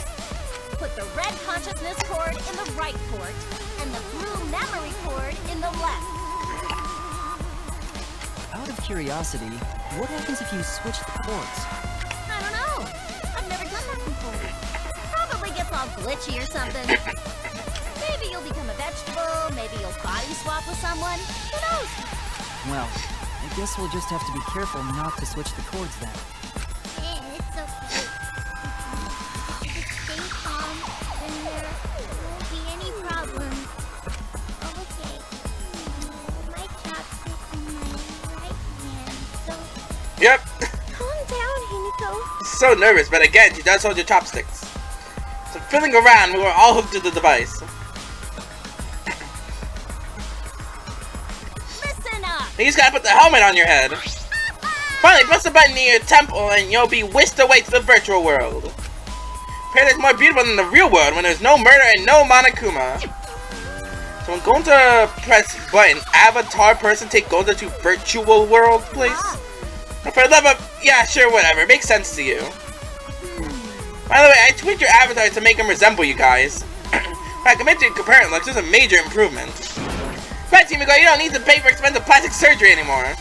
[SPEAKER 4] Put the red consciousness cord in the right port, and the blue memory cord in the left.
[SPEAKER 6] Out of curiosity, what happens if you switch the cords?
[SPEAKER 4] I don't know. I've never done that before. Probably gets all glitchy or something. Maybe you'll become a vegetable, maybe you'll body swap with someone. Who knows?
[SPEAKER 6] Well, I guess we'll just have to be careful not to switch the cords then.
[SPEAKER 4] It's okay. Just stay calm, and there won't be any problems. Okay. My chopstick in my right hand, so...
[SPEAKER 1] Yep.
[SPEAKER 4] Calm down, Himiko.
[SPEAKER 1] So nervous, but again, she does hold your chopsticks. So fiddling around, we were all hooked to the device.
[SPEAKER 4] Listen up!
[SPEAKER 1] You just gotta put the helmet on your head. Finally, press the button near your temple and you'll be whisked away to the virtual world. Paradise is more beautiful than the real world when there's no murder and no Monokuma. So when going to press button, avatar person take Gonza to virtual world, please? For the love of... Yeah, sure, whatever. Makes sense to you. By the way, I tweaked your avatar to make him resemble you guys. I commit to comparing looks. This is a major improvement. Right, Himiko, you don't need to pay for expensive plastic surgery anymore.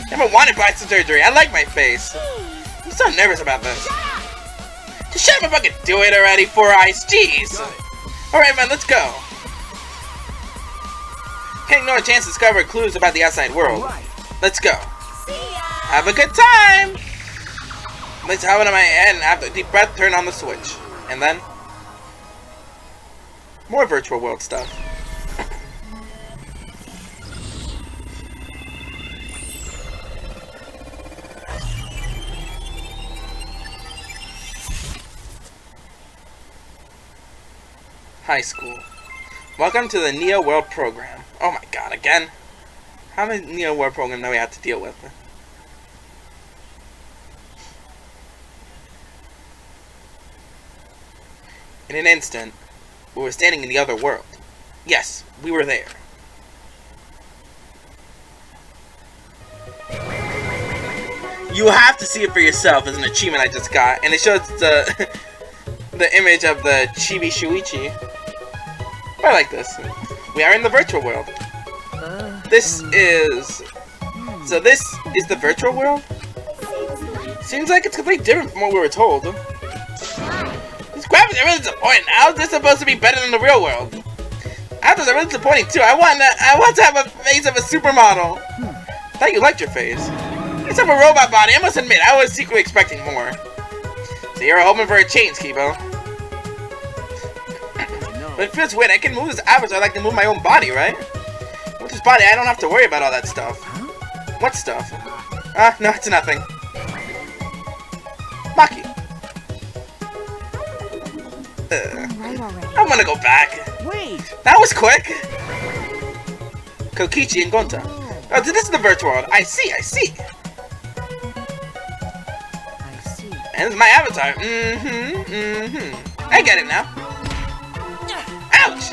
[SPEAKER 1] Never wanted plastic surgery. I like my face. I'm so nervous about this. Just shut up if I can do it already, Four Eyes. Jeez. Alright, man, let's go. Can't ignore a chance to discover clues about the outside world. Let's go. Have a good time. Let's have it on my head and after a deep breath, turn on the switch. And then... more virtual world stuff. High school. Welcome to the Neo World program. Oh my god, again? How many Neo World programs do we have to deal with? In an instant, we were standing in the other world. Yes, we were there. You have to see it for yourself as an achievement I just got, and it shows the the image of the Chibi Shuichi. I like this. We are in the virtual world. This is... So this is the virtual world? Seems like it's completely different from what we were told. These graphics are really disappointing. How is this supposed to be better than the real world? Actors are really disappointing too. I want to have a face of a supermodel. I thought you liked your face. Except for a robot body, I must admit, I was secretly expecting more. So you're hoping for a change, Kibo. But it feels weird. I can move this avatar. I like to move my own body, right? With this body, I don't have to worry about all that stuff. What stuff? No, it's nothing. Maki.
[SPEAKER 5] I'm right already.
[SPEAKER 1] I wanna go back.
[SPEAKER 3] Wait!
[SPEAKER 1] That was quick. Kokichi and Gonta. Oh, this is the virtual world. I see.
[SPEAKER 6] I see.
[SPEAKER 1] And this is my avatar. I get it now. Ouch!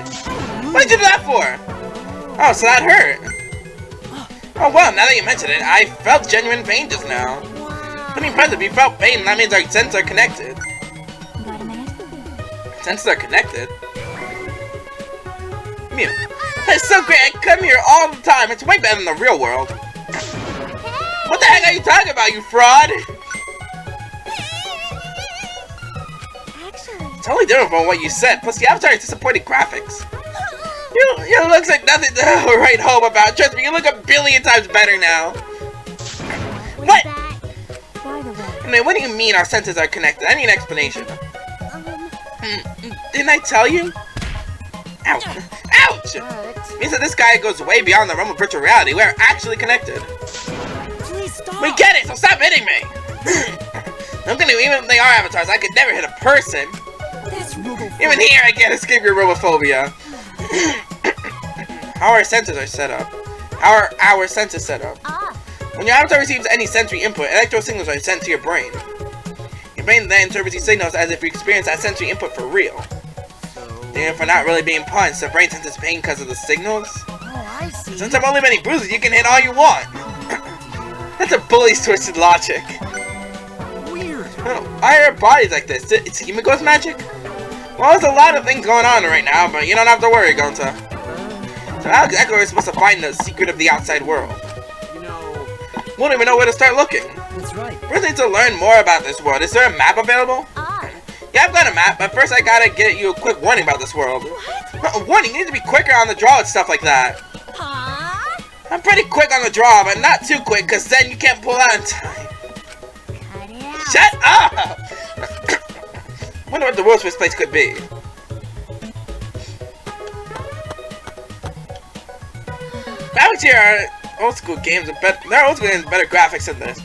[SPEAKER 1] What did you do that for? Oh, so that hurt. Oh well, now that you mention it, I felt genuine pain just now. Pretty impressive, you felt pain, that means our senses are connected.
[SPEAKER 5] Got a minute?
[SPEAKER 1] Senses are connected? Mew. It's so great, I come here all the time, it's way better than the real world. What the heck are you talking about, you fraud?
[SPEAKER 4] Actually,
[SPEAKER 1] Totally different from what you said, plus the avatar is disappointing graphics. You looks like nothing to write home about. Trust me, you look a billion times better now. What?
[SPEAKER 5] By the way,
[SPEAKER 1] I mean, what do you mean our senses are connected? I need an explanation. Didn't I tell you? Ouch. Ouch! Means that this guy goes way beyond the realm of virtual reality. We're actually connected.
[SPEAKER 6] Please stop.
[SPEAKER 1] We get it, so stop hitting me! I'm gonna, even if they are avatars, I could never hit a person.
[SPEAKER 6] That's robophobia.
[SPEAKER 1] Even here, I can't escape your robophobia. How our senses are set up. How are our senses set up? When your avatar receives any sensory input, electro signals are sent to your brain. Your brain then interprets these signals as if you experience that sensory input for real. Then for not really being punched, the brain senses pain because of the signals.
[SPEAKER 6] Oh, I see.
[SPEAKER 1] Since there have only many bruises, you can hit all you want. That's a bully's twisted logic.
[SPEAKER 3] Weird.
[SPEAKER 1] Oh, why are bodies like this? It's Himiko's magic? Well, there's a lot of things going on right now, but you don't have to worry, Gonta. So how exactly are we supposed to find the secret of the outside world?
[SPEAKER 3] You know,
[SPEAKER 1] We don't even know where to start looking.
[SPEAKER 6] That's right.
[SPEAKER 1] First, I need to learn more about this world. Is there a map available? Yeah, I've got a map, but first I gotta get you a quick warning about this world. A warning? You need to be quicker on the draw and stuff like that. I'm pretty quick on the draw, but not too quick, because then you can't pull out in time. Shut up! Wonder what the world's first place could be. Graphics here are old school games, there are old school games with better graphics than this.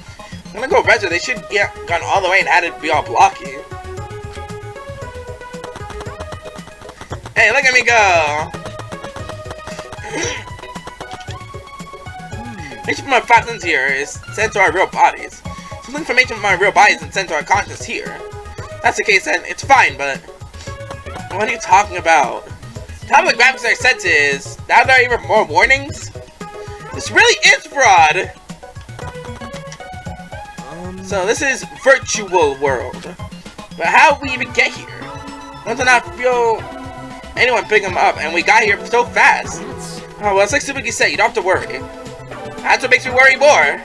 [SPEAKER 1] I'm gonna go retro, they should get gone all the way and had it be all blocky. Hey, look at me go! Information from our five senses here is sent to our real bodies. Some information from our real bodies is sent to our conscious here. If that's the case, then it's fine, but what are you talking about? Top of the graphics are set is now there are even more warnings? This really is fraud! So this is virtual world. But how did we even get here? Once I not feel anyone pick them up, and we got here so fast. Oh well, it's like Suzuki said, you don't have to worry. That's what makes me worry more.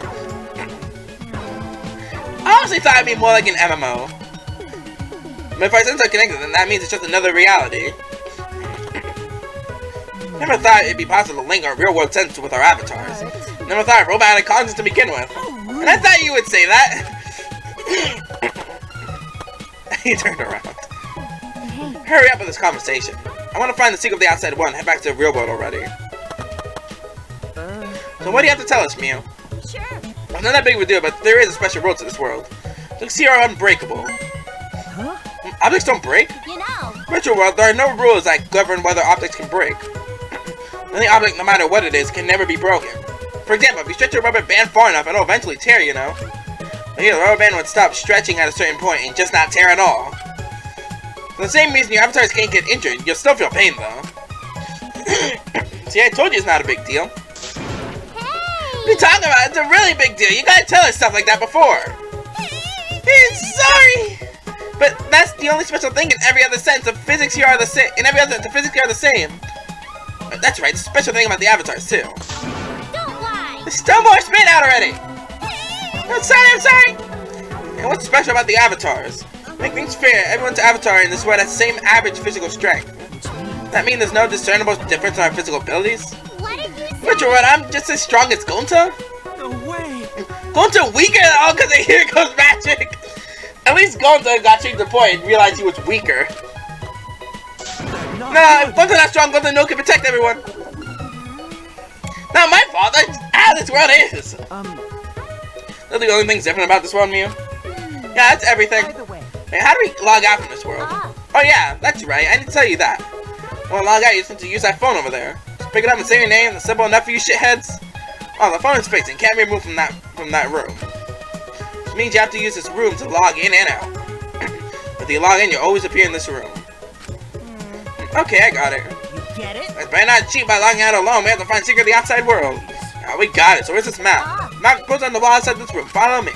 [SPEAKER 1] I honestly thought it'd be more like an MMO. But if our senses are connected, then that means it's just another reality. Never thought it'd be possible to link our real-world senses with our avatars. Never thought a robot had a conscience to begin with. And I thought you would say that. He turned around. Hurry up with this conversation. I want to find the secret of the outside world and head back to the real world already. So what do you have to tell us, Mew?
[SPEAKER 4] sure.
[SPEAKER 1] It's not that big of a deal, but there is a special rule to this world. Looks here are unbreakable.
[SPEAKER 6] Huh?
[SPEAKER 1] Objects don't break?
[SPEAKER 4] You know.
[SPEAKER 1] Virtual world, there are no rules that govern whether objects can break. Any object, no matter what it is, can never be broken. For example, if you stretch a rubber band far enough, it'll eventually tear, you know. But here, the rubber band would stop stretching at a certain point and just not tear at all. For the same reason your avatars can't get injured, you'll still feel pain though. See, I told you it's not a big deal. What are you talking about? It's a really big deal. You gotta tell us stuff like that before. Sorry! But that's the only special thing in every other sense. The physics here are the same. In every other, the physics here are the same. That's right. The special thing about the avatars too.
[SPEAKER 4] Don't lie.
[SPEAKER 1] There's still more spit out already. I'm sorry. And what's special about the avatars? Make things fair. Everyone's avatar in this world has the same average physical strength. That means there's no discernible difference in our physical abilities.
[SPEAKER 4] What did you say?
[SPEAKER 1] Virtual world, I'm just as strong as Gonta.
[SPEAKER 3] no way.
[SPEAKER 1] Gonta weaker than all because of Here Goes Magic. At least Gonta got to the point and realized he was weaker. No, if Gonta's not strong, Gonta no can protect everyone. Not my fault, that's how this world is. Those are the only things different about this world, Mew. Yeah, that's everything.
[SPEAKER 6] By the way,
[SPEAKER 1] Hey, how do we log out from this world? Oh yeah, that's right. I didn't tell you that. Well, log out. You just need to use that phone over there. Just pick it up and say your name. The simple enough for you shitheads. Oh, the phone is fixed and can't be removed from that room. Which means you have to use this room to log in and out. If you log in, you always appear in this room. Okay, I got it.
[SPEAKER 3] You get it?
[SPEAKER 1] Let's better not cheat by logging out alone. We have to find secret of the outside world. We got it. So where's this map? Map goes on the wall outside this room. Follow me.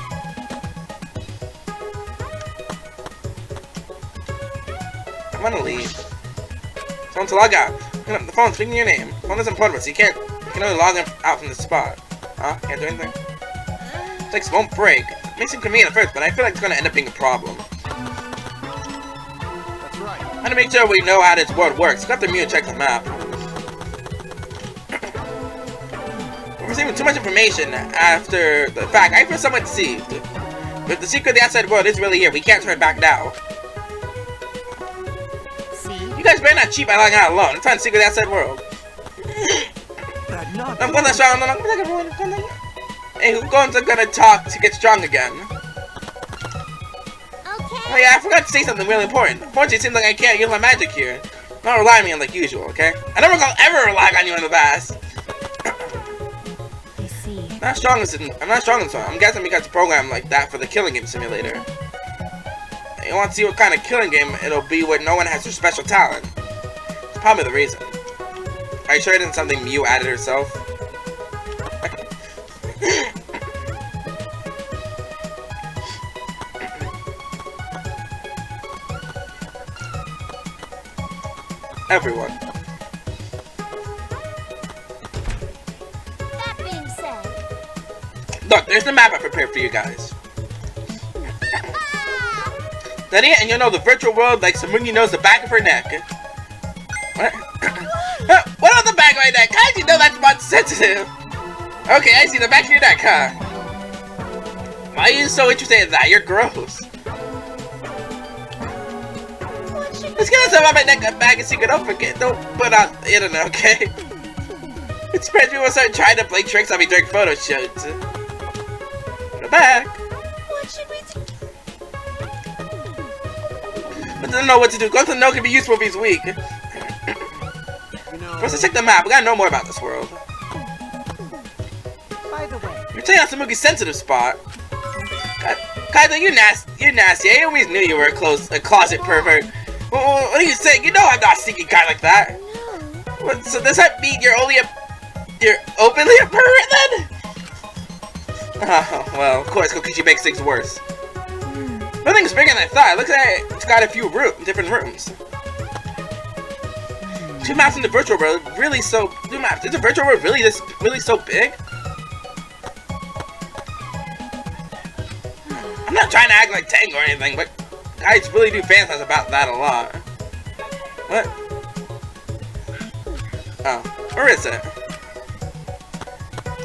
[SPEAKER 1] I'm gonna leave. Someone to log out. Pick up the phone, speaking your name. The phone isn't portable, so you can only log in out from this spot. Huh? Can't do anything? It's like won't break. It may seem convenient at first, but I feel like it's gonna end up being a problem.
[SPEAKER 3] That's right.
[SPEAKER 1] I want to make sure we know how this world works. Go up to me and check the map. We're receiving too much information after the fact. I feel somewhat deceived. But the secret of the outside world is really here. We can't turn back now.
[SPEAKER 5] See?
[SPEAKER 1] You guys better not cheat by logging out alone. I'm trying to secret the outside world. I'm gonna strong. Hey, who's gonna talk to get strong again? Oh yeah, I forgot to say something really important. Unfortunately, it seems like I can't use my magic here. Not rely on me like usual, okay? I never gonna ever rely on you in the past.
[SPEAKER 5] I see.
[SPEAKER 1] I'm not strong as one. I'm guessing because it's programmed like that for the killing game simulator. And you want to see what kind of killing game it'll be where no one has their special talent. It's probably the reason. Are you sure it isn't something Mew added herself? Everyone.
[SPEAKER 4] That being said,
[SPEAKER 1] Look, there's the map I prepared for you guys. That it, and you'll know the virtual world like Samungi knows the back of her neck. What? What on the back of my neck? How did you know that's not sensitive? Okay, I see the back of your neck, huh? Why are you so interested in that? You're gross. Let's get us about my neck back and see you don't forget. Don't put on the internet, okay? It spreads people start trying to play tricks on me during photo shoots. Go back.
[SPEAKER 4] what should we do?
[SPEAKER 1] But doesn't know what to do. Going to know can be useful if he's weak.
[SPEAKER 3] You know,
[SPEAKER 1] First, let's check the map. We gotta know more about this world.
[SPEAKER 3] by the way,
[SPEAKER 1] You're taking out Samugi's sensitive spot. Kaido, you're nasty. I always knew you were a closet pervert. What are you saying? You know I'm not a sneaky guy like that.
[SPEAKER 4] No.
[SPEAKER 1] What, so does that mean you're openly a pervert then? Oh, well, of course, Kokichi makes things worse. Nothing's bigger than I thought. It looks like it's got a few different rooms. Two maps in the virtual world, really so. Two maps. Is the virtual world really so big? I'm not trying to act like Tango or anything, but guys really do fantasize about that a lot. What? Oh, where is it?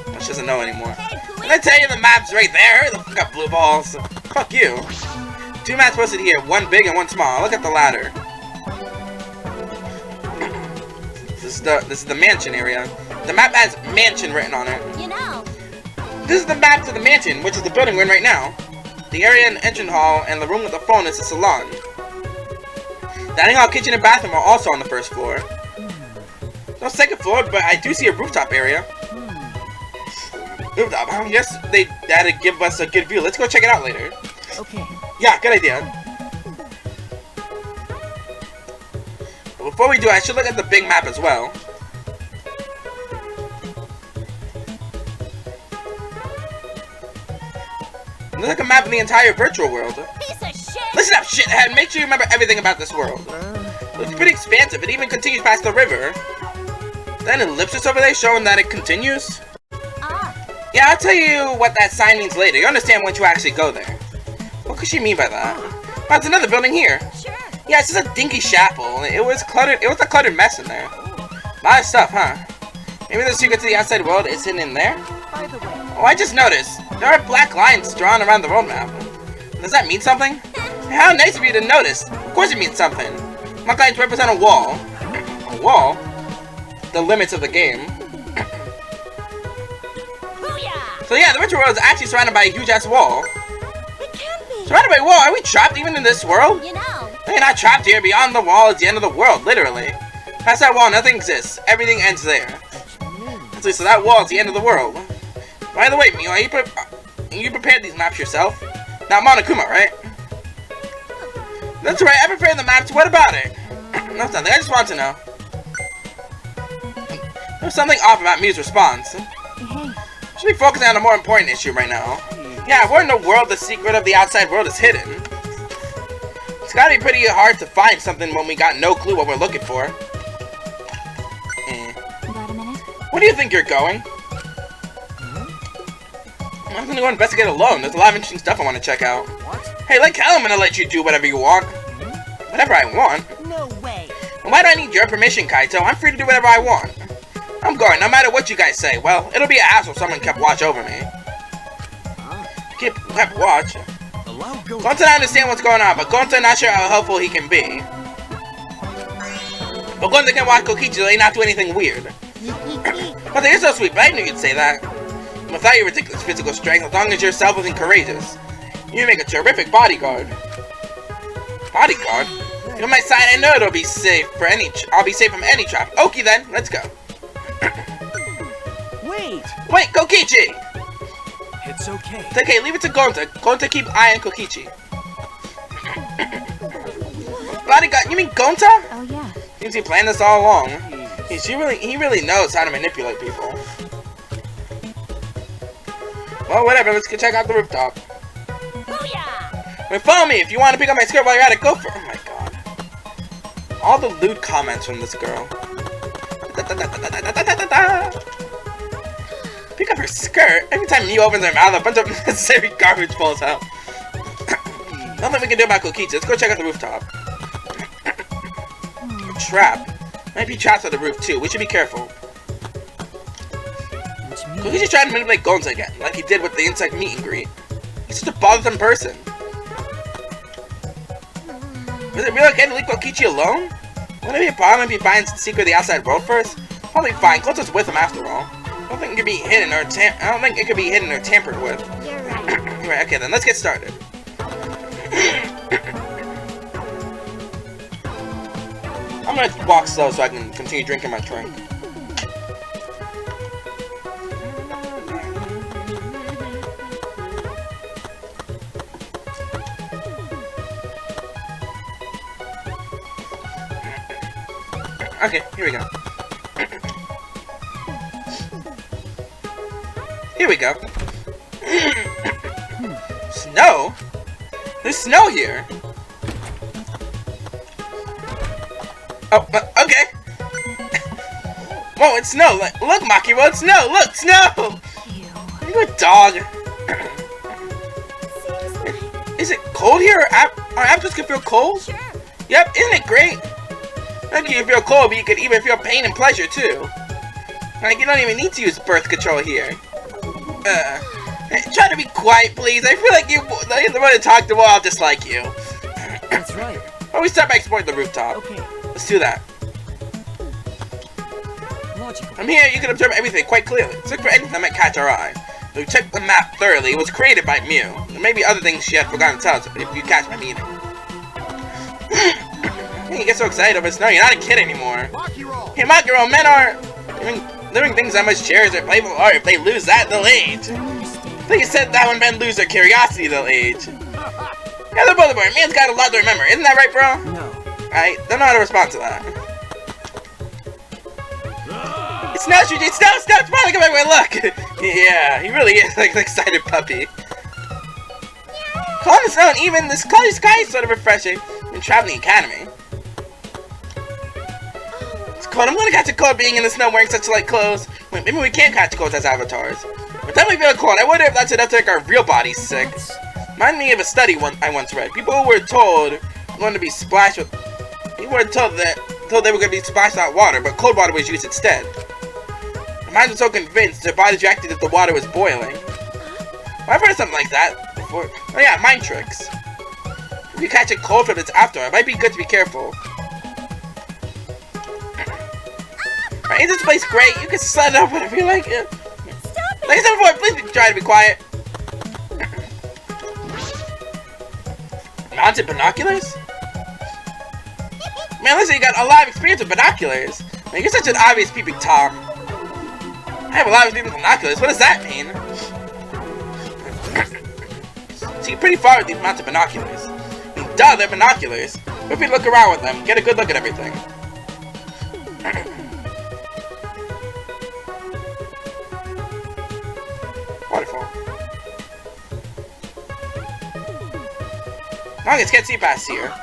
[SPEAKER 1] Oh, she doesn't know anymore. Did I tell you the map's right there? Hurry the fuck up, blue balls. Fuck you. Two maps posted here, one big and one small. Look at the ladder. This is the mansion area. The map has mansion written on it.
[SPEAKER 4] You know.
[SPEAKER 1] This is the map to the mansion, which is the building we're in right now. The area in the entrance hall and the room with the phone is the salon. Dining hall, kitchen, and bathroom are also on the first floor. No second floor, but I do see a rooftop area. Rooftop, I guess they had to give us a good view. Let's go check it out later.
[SPEAKER 6] Okay.
[SPEAKER 1] Yeah, good idea. But before we do, I should look at the big map as well. Looks like a map of the entire virtual world.
[SPEAKER 4] Piece of shit.
[SPEAKER 1] Listen up, shithead. Make sure you remember everything about this world. It's pretty expansive. It even continues past the river. That ellipsis over there showing that it continues. Yeah, I'll tell you what that sign means later. You understand once you actually go there. What could she mean by that? Oh, it's another building here.
[SPEAKER 4] Sure.
[SPEAKER 1] Yeah, it's just a dinky chapel. It was cluttered. It was a cluttered mess in there. A lot of stuff, huh? Maybe the secret to the outside world is hidden in there?
[SPEAKER 3] by the way,
[SPEAKER 1] Oh, I just noticed. There are black lines drawn around the road map. Does that mean something? How nice of you to notice. Of course it means something. Black lines represent a wall. A wall? The limits of the game.
[SPEAKER 4] Booyah!
[SPEAKER 1] So yeah, the virtual world is actually surrounded by a huge ass wall.
[SPEAKER 4] It can't be.
[SPEAKER 1] Surrounded by a wall? Are we trapped even in this world?
[SPEAKER 4] You know.
[SPEAKER 1] You're not trapped here. Beyond the wall is the end of the world, literally. Past that wall, nothing exists. Everything ends there. So that wall is the end of the world. By the way, Mew, you prepared these maps yourself? Not Monokuma, right? That's right, I prepared the maps. What about it? That's nothing. I just want to know. There's something off about Mew's response.
[SPEAKER 5] Hey.
[SPEAKER 1] Should be focusing on a more important issue right now. Yeah, we're in the world. The secret of the outside world is hidden. It's gotta be pretty hard to find something when we got no clue what we're looking for.
[SPEAKER 5] Got a minute?
[SPEAKER 1] Where do you think you're going? I'm gonna go investigate alone. There's a lot of interesting stuff I want to check out.
[SPEAKER 3] What?
[SPEAKER 1] Hey, like hell, I'm gonna let you do whatever you want. Whatever I want.
[SPEAKER 3] No way.
[SPEAKER 1] And why do I need your permission, Kaito? I'm free to do whatever I want. I'm going, no matter what you guys say. Well, it'll be a hassle if someone kept watch over me. Kept watch? Gonta and I understand what's going on, but Gonta not sure how helpful he can be. But Gonta can watch Kokichi so he not do anything weird. But you're so sweet, but I knew you'd say that. Without your ridiculous physical strength, as long as you're selfless and courageous, you make a terrific bodyguard. Bodyguard? You're on my side, I know it'll be safe for I'll be safe from any trap. Okay then, let's go. Wait, Kokichi!
[SPEAKER 2] It's okay.
[SPEAKER 1] It's okay, leave it to Gonta. Gonta keep eyeing Kokichi. Bodyguard, you mean Gonta?
[SPEAKER 5] Oh yeah.
[SPEAKER 1] Seems he planned this all along. He really knows how to manipulate people. Well, whatever, let's go check out the rooftop. Wait, follow me if you want to pick up my skirt while you're at it. Go for. Oh my god. All the lewd comments from this girl. Pick up her skirt. Every time Mew opens her mouth, a bunch of unnecessary garbage falls out. Nothing we can do about Kokichi. Let's go check out the rooftop. A trap. Might be traps on the roof too. We should be careful. Kokichi's trying to manipulate Gonza again, like he did with the insect meet and greet. He's such a bothersome person. Is it really okay to leave Kokichi alone? Wouldn't it be a problem if he finds the secret of the outside world first? Probably fine. Gonza's with him after all. I don't think it could be hidden or tampered with.
[SPEAKER 4] You're right.
[SPEAKER 1] Right, okay then, let's get started. I'm gonna walk slow so I can continue drinking my drink. Okay, here we go. Here we go. Snow? There's snow here. Oh, okay. Whoa, it's snow. Look, Makiro, it's snow. Look, snow. You're a dog. Is it cold here? Our apples can feel cold?
[SPEAKER 4] Sure.
[SPEAKER 1] Yep, isn't it great? Like you can feel cold, but you can even feel pain and pleasure too. Like you don't even need to use birth control here. Try to be quiet, please. I feel like you're the one to talk to while I'll dislike you.
[SPEAKER 6] That's right.
[SPEAKER 1] Well, we start by exploring the rooftop.
[SPEAKER 6] Okay.
[SPEAKER 1] Let's do that.
[SPEAKER 6] Logical.
[SPEAKER 1] From here, you can observe everything quite clearly. Let's look for anything that might catch our eye. We checked the map thoroughly. It was created by Mew. There may be other things she had forgotten to tell us, if you catch my meaning. You get so excited over snow, you're not a kid anymore. Hey, Makiro, men are doing things that much cherish their playful art. If they lose that, they'll age. I think you said that when men lose their curiosity, they'll age. Yeah, they're both important. Man's got a lot to remember. Isn't that right, bro?
[SPEAKER 6] No.
[SPEAKER 1] I don't know how to respond to that. It's snow, Shuji! Snow! It's finally coming back. Look! Yeah, he really is like an excited puppy. Calm the snow and even this cloudy sky is sort of refreshing. I've been traveling the academy. It's cold. I'm gonna catch a cold being in the snow wearing such light clothes. Wait, maybe we can't catch colds as avatars. We're definitely feeling cold. I wonder if that's enough to make our real bodies sick. Remind me of a study I once read. People who were told were going to be splashed with. People were told they were going to be splashed with water, but cold water was used instead. Their minds were so convinced their bodies reacted as the water was boiling. Well, I've heard something like that before. Oh yeah, mind tricks. If you catch a cold from its after, it might be good to be careful. Right, isn't this place great? You can set it up whenever you like it. Like I said before, please try to be quiet. Mounted binoculars? Man, listen, you got a lot of experience with binoculars. Man, you're such an obvious peeping Tom. I have a lot of experience with binoculars. What does that mean? See, you're pretty far with these amounts of binoculars. I mean, duh, they're binoculars. What if we look around with them, get a good look at everything? Waterfall. I can't see past here.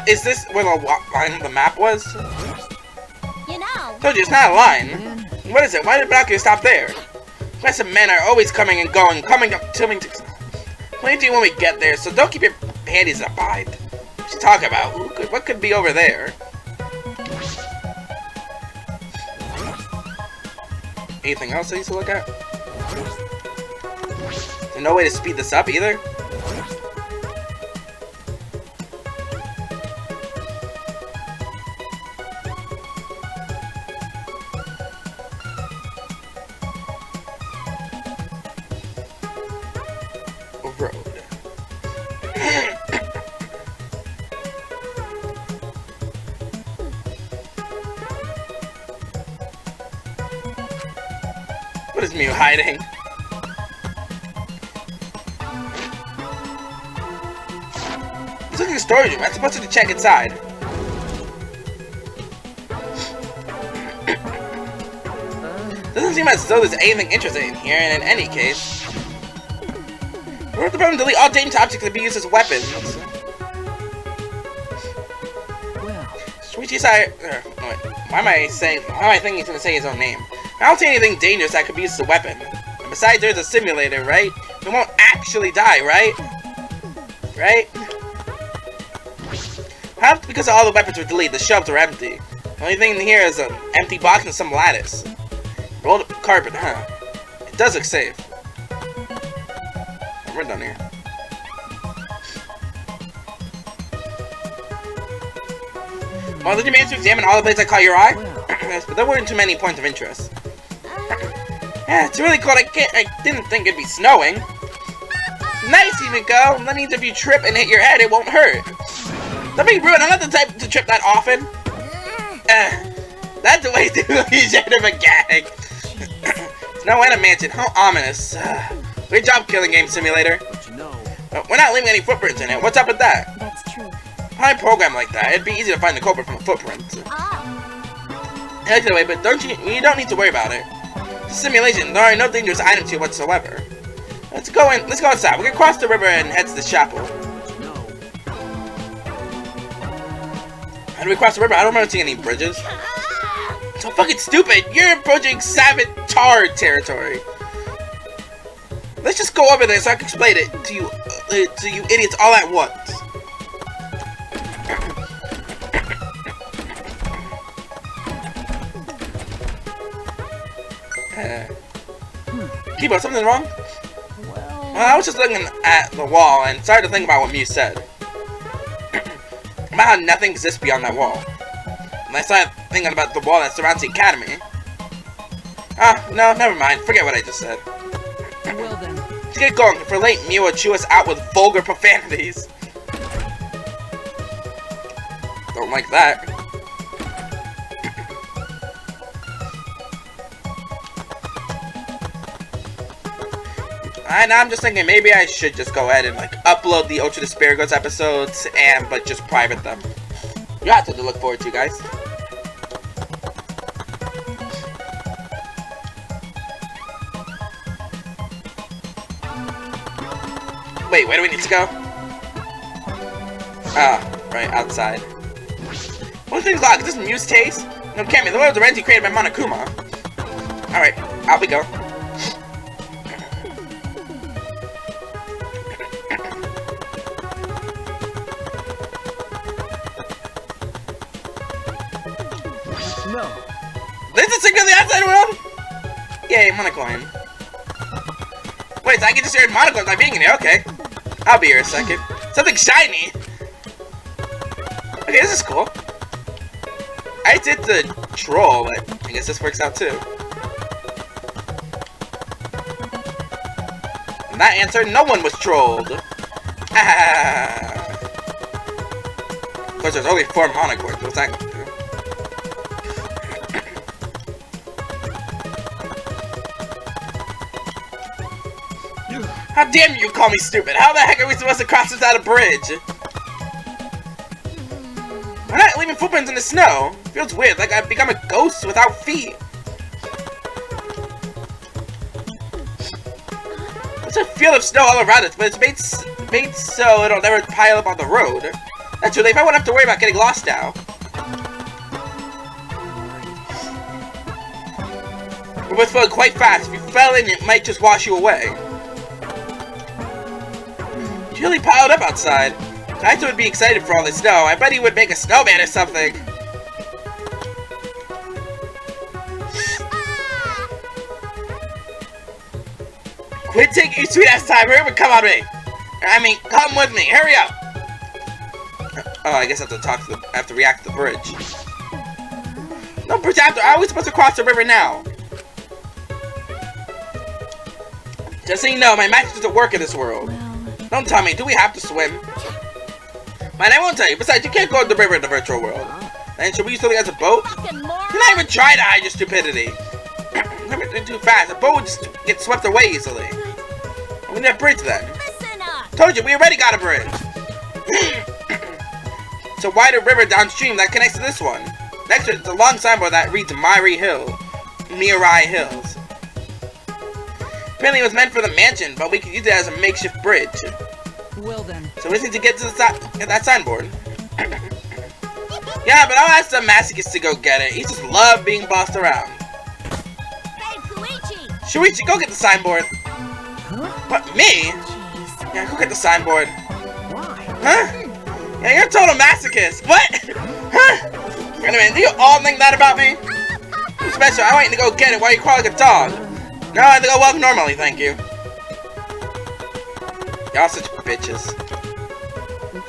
[SPEAKER 1] Is this where the line of the map was?
[SPEAKER 4] You know.
[SPEAKER 1] Told you, it's not a line. What is it? Why did binoculars stop there? Class of men are always coming and going, coming to plenty when we get there, so don't keep your panties in a bind. What you talking about? What could be over there? Anything else I used to look at? There's no way to speed this up either? Road. What is Mew hiding? It's looking at a storage room. I'm supposed to check inside. Doesn't seem as though there's anything interesting in here, and in any case, we're at the problem to delete all dangerous objects that be used as weapons.
[SPEAKER 6] Well,
[SPEAKER 1] Sweetie side. Why am I thinking he's gonna say his own name? I don't see anything dangerous that could be used as a weapon. And besides, there's a simulator, right? We won't actually die, right? Right? Perhaps because all the weapons were deleted, the shelves are empty. The only thing in here is an empty box and some lattice. Rolled carpet, huh? It does look safe. We're done here. Well, did you manage to examine all the places I caught your eye? Yes, but there weren't too many points of interest. Yeah, it's really cold. I didn't think it'd be snowing. Nice, Himiko. That means if you trip and hit your head, it won't hurt. Don't be rude. I'm not the type to trip that often. That's a way too legit of a gag. Snow and a mansion. How ominous. Great job, Killing Game Simulator.
[SPEAKER 3] But you know,
[SPEAKER 1] We're not leaving any footprints in it. What's up with that?
[SPEAKER 5] That's true.
[SPEAKER 1] Behind a program like that, it'd be easy to find the culprit from a footprint. Anyway, but you don't need to worry about it. It's a simulation. There are no dangerous items here whatsoever. Let's go outside. We're gonna cross the river and head to the chapel.
[SPEAKER 3] but you know.
[SPEAKER 1] How do we cross the river? I don't remember seeing any bridges. So fucking stupid. You're approaching Savitar territory. Let's just go over there so I can explain it to you idiots all at once. Kibo, something wrong? Well, I was just looking at the wall and started to think about what Mew said. About how nothing exists beyond that wall. And I started thinking about the wall that surrounds the academy. Ah, no, never mind. Forget what I just said.
[SPEAKER 6] well then.
[SPEAKER 1] Let's get going. If we're late, Mew will chew us out with vulgar profanities. Don't like that. And I'm just thinking maybe I should just go ahead and like upload the Ultra Disparagos episodes but just private them. You have something to look forward to, guys. Wait, where do we need to go? Ah, right, outside. One thing's locked. Is this Mew's taste? No, can't be. The world's already created by Monokuma. Alright, out we go.
[SPEAKER 3] No.
[SPEAKER 1] There's a signal in the outside world? Yay, Monocoin. Wait, so I can just earn Monocoin by being in here, okay. I'll be here a second. Something shiny! Okay, this is cool. I did the troll, but I guess this works out too. And that answer, no one was trolled. Of course, course, there's only 4 mana coins. What's that going to do? How dare you call me stupid? How the heck are we supposed to cross without a bridge? We're not leaving footprints in the snow. Feels weird, like I've become a ghost without feet. There's a field of snow all around us, but it's made so it'll never pile up on the road. That's really, if I won't have to worry about getting lost now. We're both flowing quite fast. If you fell in, it might just wash you away. It's really piled up outside. Kaito would be excited for all the snow. I bet he would make a snowman or something. Quit taking your sweet ass time. Hurry up and come on me. I mean, come with me. Hurry up. Oh, I guess I have to react to the bridge. No bridge after. How are we supposed to cross the river now? Just so you know, my magic doesn't work in this world. Don't tell me, do we have to swim? Man, I won't tell you. Besides, you can't go in the river in the virtual world. And should we use something as a boat? You're not even trying to hide your stupidity. You're too fast. A boat would just get swept away easily. We need a bridge then. Told you, we already got a bridge. It's a wider river downstream that connects to this one. Next to it, it's a long signboard that reads Mirai Hills. Apparently it was meant for the mansion, but we could use it as a makeshift bridge.
[SPEAKER 6] Well then.
[SPEAKER 1] So we just need to get to that signboard. Yeah, but I'll ask the masochist to go get it. He just loves being bossed around.
[SPEAKER 4] Hey, Kokichi!
[SPEAKER 1] Shuichi, go get the signboard.
[SPEAKER 6] Huh?
[SPEAKER 1] What, me?
[SPEAKER 5] Jeez.
[SPEAKER 1] Yeah, go get the signboard.
[SPEAKER 6] Why?
[SPEAKER 1] Huh? Yeah, you're a total masochist. What? Huh? Wait a minute, do you all think that about me? Special, I want you to go get it while you crawl like a dog. No, I have to go walk normally, thank you. Y'all such bitches.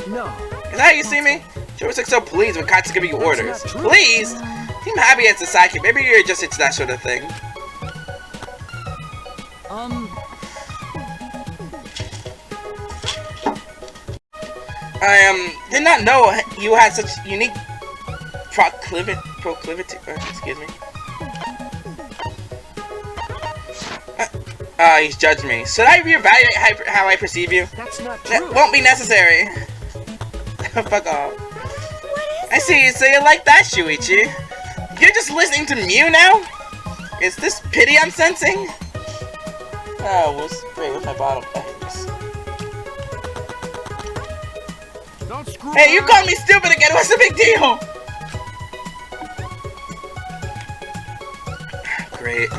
[SPEAKER 6] No.
[SPEAKER 1] Is that how you see me? She always looks so pleased when Katsu's giving you orders. Pleased? Seem happy as a sidekick. Maybe you're just into that sort of thing. I did not know you had such unique proclivity. Excuse me. He's judged me. Should I reevaluate how I perceive you?
[SPEAKER 6] That's not
[SPEAKER 1] That
[SPEAKER 6] true.
[SPEAKER 1] won't be necessary. Fuck off. I see, so you like that, Shuichi? You're just listening to Mew now? Is this pity I'm sensing? Oh, we'll spray with my bottom legs.
[SPEAKER 3] Don't screw
[SPEAKER 1] Hey, you
[SPEAKER 3] around.
[SPEAKER 1] called me stupid again. What's the big deal? Great.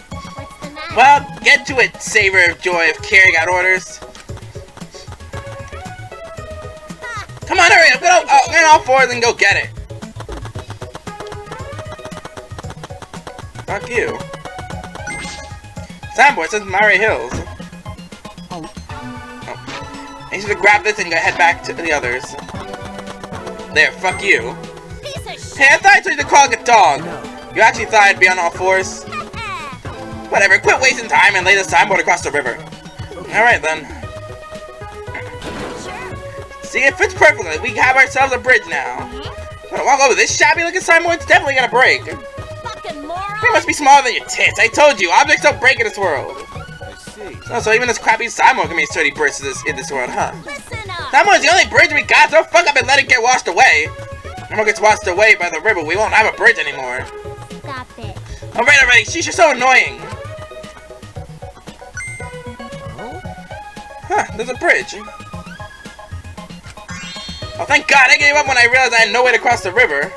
[SPEAKER 4] What's the matter?
[SPEAKER 1] Well, get to it, savor of joy of carrying out orders. Come on, hurry up. Get all fours and go get it. Fuck you. Signboard says Mirai Hills.
[SPEAKER 6] Oh.
[SPEAKER 1] I need you to grab this and go head back to the others. There, fuck you.
[SPEAKER 4] Piece of shit!
[SPEAKER 1] Hey, I thought I told you to crawl like a dog.
[SPEAKER 6] No.
[SPEAKER 1] You actually thought I'd be on all fours? Whatever, quit wasting time and lay the signboard across the river. Alright then. See, it fits perfectly. We have ourselves a bridge now. Wanna walk over this shabby looking signboard? It's definitely gonna break.
[SPEAKER 4] Fucking moron!
[SPEAKER 1] It must be smaller than your tits. I told you, objects don't break in this world.
[SPEAKER 3] I see.
[SPEAKER 1] So even this crappy signboard can be a sturdy bridge in this world, huh?
[SPEAKER 4] Listen up!
[SPEAKER 1] Signboard's the only bridge we got. Don't fuck up and let it get washed away. When it gets washed away by the river, we won't have a bridge anymore.
[SPEAKER 4] Stop it.
[SPEAKER 1] Alright, sheesh, you're so annoying. Huh, there's a bridge. Oh, thank God, I gave up when I realized I had no way to cross the river.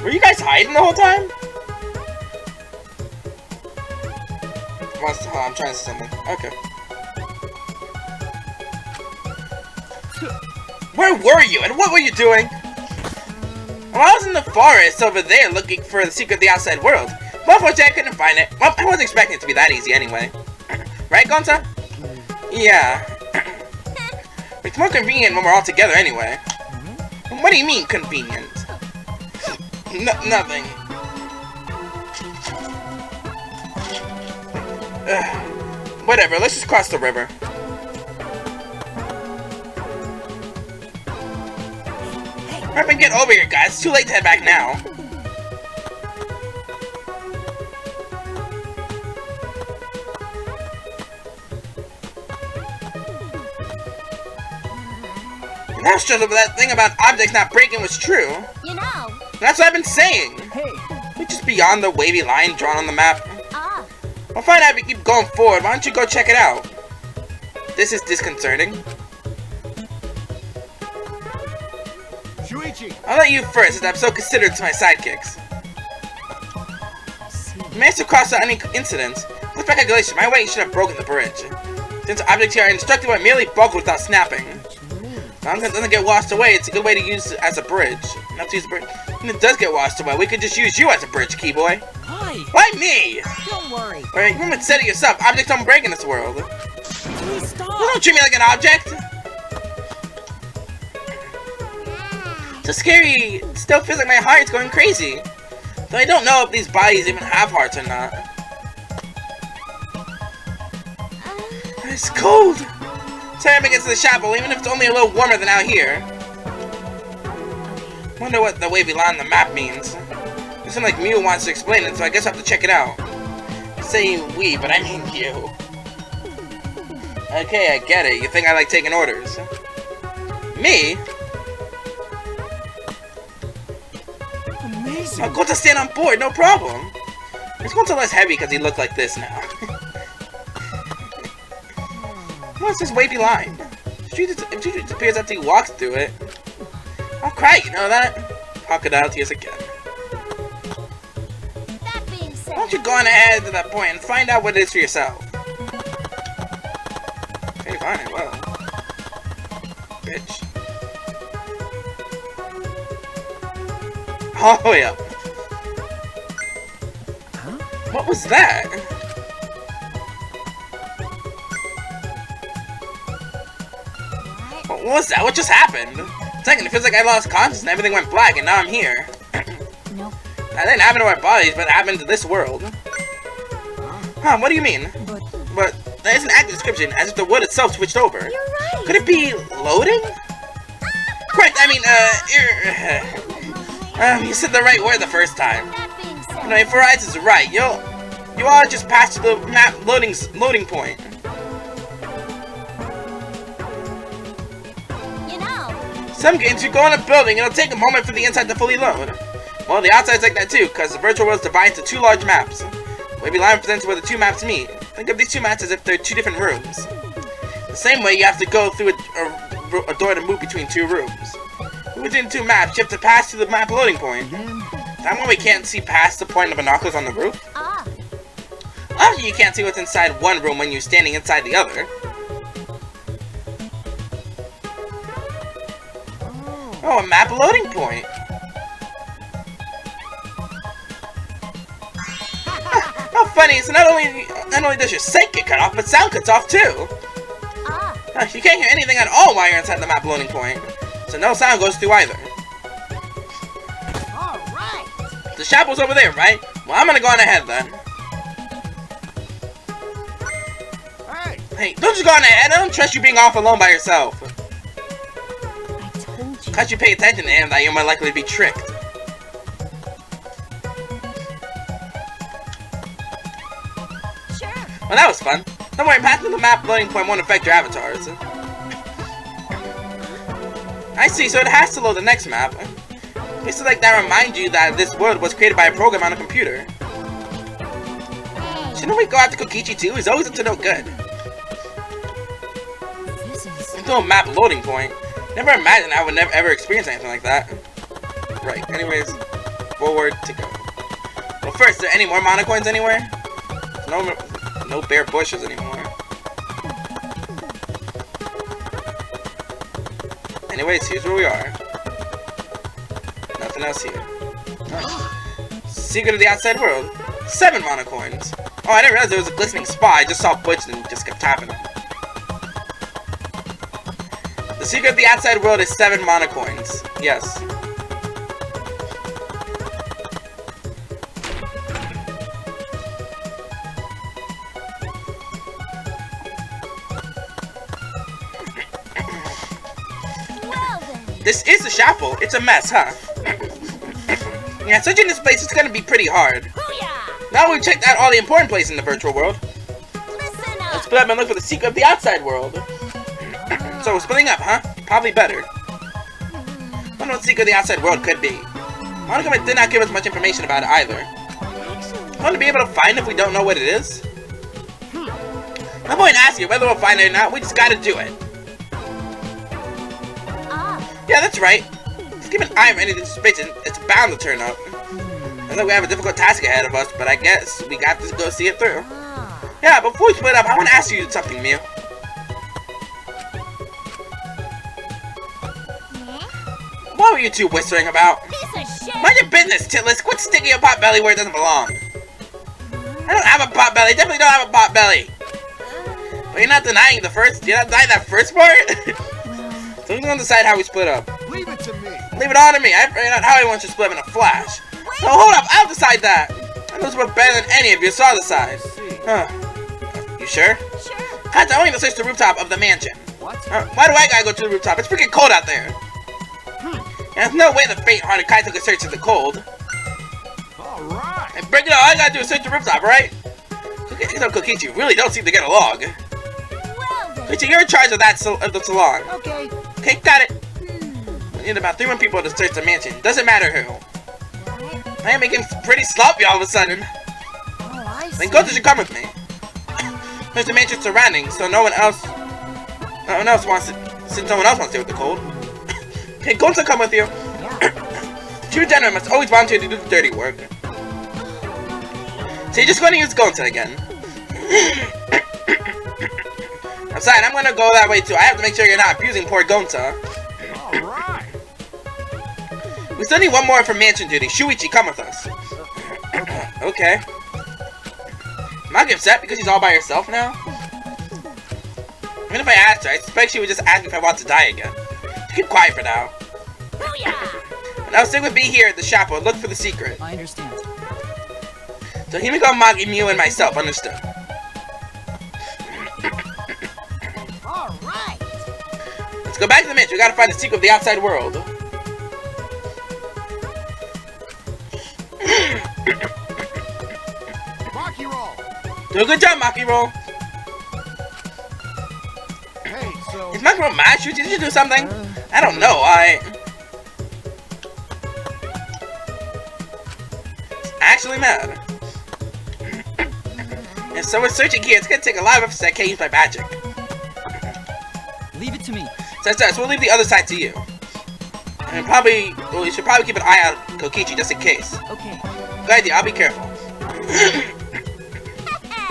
[SPEAKER 1] Were you guys hiding the whole time? Oh, I'm trying to say something. Okay. Where were you, and what were you doing? Well, I was in the forest over there looking for the secret of the outside world. But unfortunately, I couldn't find it. Well, I wasn't expecting it to be that easy anyway. Right, Gonza? Yeah. It's more convenient when we're all together anyway. What do you mean, convenient? Nothing. Whatever, let's just cross the river.
[SPEAKER 6] Hey,
[SPEAKER 1] Hurry up and get over here, guys. It's too late to head back now. And that stress over that thing about objects not breaking was true.
[SPEAKER 4] You know.
[SPEAKER 1] That's what I've been saying.
[SPEAKER 2] Hey,
[SPEAKER 1] We're just beyond the wavy line drawn on the map.
[SPEAKER 4] Ah.
[SPEAKER 1] We'll find out if we keep going forward. Why don't you go check it out? This is disconcerting.
[SPEAKER 3] Shuichi!
[SPEAKER 1] I'll let you first, as I'm so considerate to my sidekicks.
[SPEAKER 6] See.
[SPEAKER 1] You managed to cross out any incidents. With my calculation, my weight should have broken the bridge. Since objects here are indestructible and merely buckle without snapping. As long as it doesn't get washed away, it's a good way to use it as a bridge. Not to use a bridge. When it does get washed away, we could just use you as a bridge, Keyboy.
[SPEAKER 6] Why?
[SPEAKER 1] Why me?
[SPEAKER 6] Don't worry.
[SPEAKER 1] Alright, you said it yourself. Objects don't break in this world.
[SPEAKER 6] Please stop.
[SPEAKER 1] Don't treat me like an object. So scary. It still feels like my heart's going crazy. Though I don't know if these bodies even have hearts or not. It's cold. Sorry if it gets to the chapel, even if it's only a little warmer than out here. Wonder what the wavy line on the map means. It seems like Mew wants to explain it, so I guess I have to check it out. Say we, but I mean you. Okay, I get it. You think I like taking orders. Me?
[SPEAKER 3] Amazing!
[SPEAKER 1] I'll go to stand on board, no problem. It's going to less heavy because he looked like this now. What's this wavy line? If she disappears after he walks through it, I'll cry, you know that? Crocodile tears again.
[SPEAKER 4] That being said.
[SPEAKER 1] Why don't you go on ahead to that point and find out what it is for yourself? Okay, fine, well. Bitch. Oh, yeah.
[SPEAKER 2] huh?
[SPEAKER 1] What was that? What was that? What just happened? Second, it feels like I lost consciousness and everything went black and now I'm here.
[SPEAKER 5] Nope.
[SPEAKER 1] That didn't happen to our bodies, but it happened to this world. Huh, what do you mean? But that is an accurate description, as if the world itself switched over.
[SPEAKER 4] You're right.
[SPEAKER 1] Could it be loading? Correct, I mean, you said the right word the first time.
[SPEAKER 4] That being said.
[SPEAKER 1] No, if Horizon is right, you all just passed the map loading point.
[SPEAKER 4] You know.
[SPEAKER 1] Some games, you go in a building, it'll take a moment for the inside to fully load. Well, the outside's like that too, because the virtual world is divided into two large maps. Wavy line represents where the two maps meet. Think of these two maps as if they're two different rooms. The same way, you have to go through a door to move between two rooms. Between two maps, you have to pass through the map loading point. That one we can't see past the point of binoculars on the roof.
[SPEAKER 4] Ah.
[SPEAKER 1] Obviously, you can't see what's inside one room when you're standing inside the other. Oh, a map loading point. How funny! So not only does your sight get cut off, but sound cuts off too.
[SPEAKER 4] Ah.
[SPEAKER 1] You can't hear anything at all while you're inside the map loading point, so no sound goes through either.
[SPEAKER 4] All right.
[SPEAKER 1] The chapel's over there, right? Well, I'm gonna go on ahead then.
[SPEAKER 3] Hey!
[SPEAKER 1] Hey, don't just go on ahead. I don't trust you being off alone by yourself.
[SPEAKER 5] I told you.
[SPEAKER 1] Cause you pay attention to him, that you're more likely to be tricked.
[SPEAKER 4] Sure.
[SPEAKER 1] Well, that was fun. Don't worry, passing the map loading point won't affect your avatars. I see, so it has to load the next map. It's like that reminds you that this world was created by a program on a computer. Shouldn't we go after Kokichi too? He's always up to no good.
[SPEAKER 5] This is...
[SPEAKER 1] Into a map loading point. Never imagined I would never ever experience anything like that. Right, anyways, forward to go. Well, first, are there any more monocoins anywhere? No bare bushes anymore. Anyways, here's where we are. Nothing else here. Secret of the outside world. 7 monocoins. Oh, I didn't realize there was a glistening spot. I just saw Butch and just kept tapping him. The secret of the outside world is 7 monocoins. Yes.
[SPEAKER 4] Well then.
[SPEAKER 1] This is the chapel. It's a mess, huh? Yeah, searching this place is gonna be pretty hard. Now we've checked out all the important places in the virtual world. Let's split up and look for the secret of the outside world. So, splitting up, huh? Probably better. I wonder what the secret of the outside world could be. Monokuma did not give us much information about it either. I want to be able to find if we don't know what it is. No point in asking whether we'll find it or not, we just gotta do it. Yeah, that's right. Just keep an eye on anything suspicious, it's bound to turn up. I know we have a difficult task ahead of us, but I guess we got to go see it through. Yeah, before we split up, I want to ask you something, Mew. What were you two whispering about? Mind your business, Titless. Quit sticking your pot belly where it doesn't belong. I don't have a pot belly. Definitely don't have a pot belly. But you're not denying the first. You're not denying that first part. So who's gonna decide how we split up?
[SPEAKER 3] Leave it to me.
[SPEAKER 1] Leave it on to me. I figured out how I want you to split up in a flash. No, hold up. I'll decide that. I know this work better than any of you saw the side. Huh? You sure?
[SPEAKER 5] Sure.
[SPEAKER 1] I want you to search the rooftop of the mansion.
[SPEAKER 3] What?
[SPEAKER 1] Why do I gotta go to the rooftop? It's freaking cold out there. There's no way the faint-hearted Kaito could search in the cold.
[SPEAKER 3] Alright.
[SPEAKER 1] And break it all I gotta do is search the rooftop, right? Kokichi really don't seem to get along.
[SPEAKER 5] Well then.
[SPEAKER 1] Kokichi, you're in charge of the salon.
[SPEAKER 6] Okay.
[SPEAKER 1] Okay, got it. We need about 3 more people to search the mansion. Doesn't matter who. I am making pretty sloppy all of a sudden.
[SPEAKER 6] Oh, I see.
[SPEAKER 1] Then Goto should come with me. There's the mansion surrounding, so no one else wants to, since no one else wants to deal with the cold. Okay, Goto come with you. True gentlemen must always volunteer to do the dirty work. So you're just going to use Goto again. Besides, I'm going to go that way too. I have to make sure you're not abusing poor Goto.
[SPEAKER 3] Alright.
[SPEAKER 1] We still need one more for mansion duty. Shuichi, come with us. Okay. Am I upset because she's all by herself now? Even if I asked her, I suspect she would just ask me if I want to die again. Keep quiet for now. Now stick with me here at the shop and look for the secret.
[SPEAKER 6] I understand.
[SPEAKER 1] So Himiko, Magi, Mew, and myself, understood.
[SPEAKER 5] Alright.
[SPEAKER 1] Let's go back to the mansion. We gotta find the secret of the outside world.
[SPEAKER 3] Rocky roll.
[SPEAKER 1] Do a good job, Maki Roll.
[SPEAKER 3] Hey, so
[SPEAKER 1] Is Maki Roll mad? Did you do something? I don't know. It's actually mad. And so we're searching here. It's gonna take a lot of effort. I can't use my magic.
[SPEAKER 6] Leave it to me.
[SPEAKER 1] So we'll leave the other side to you. And you should probably keep an eye out on Kokichi just in case.
[SPEAKER 6] Okay.
[SPEAKER 1] Good idea. I'll be careful.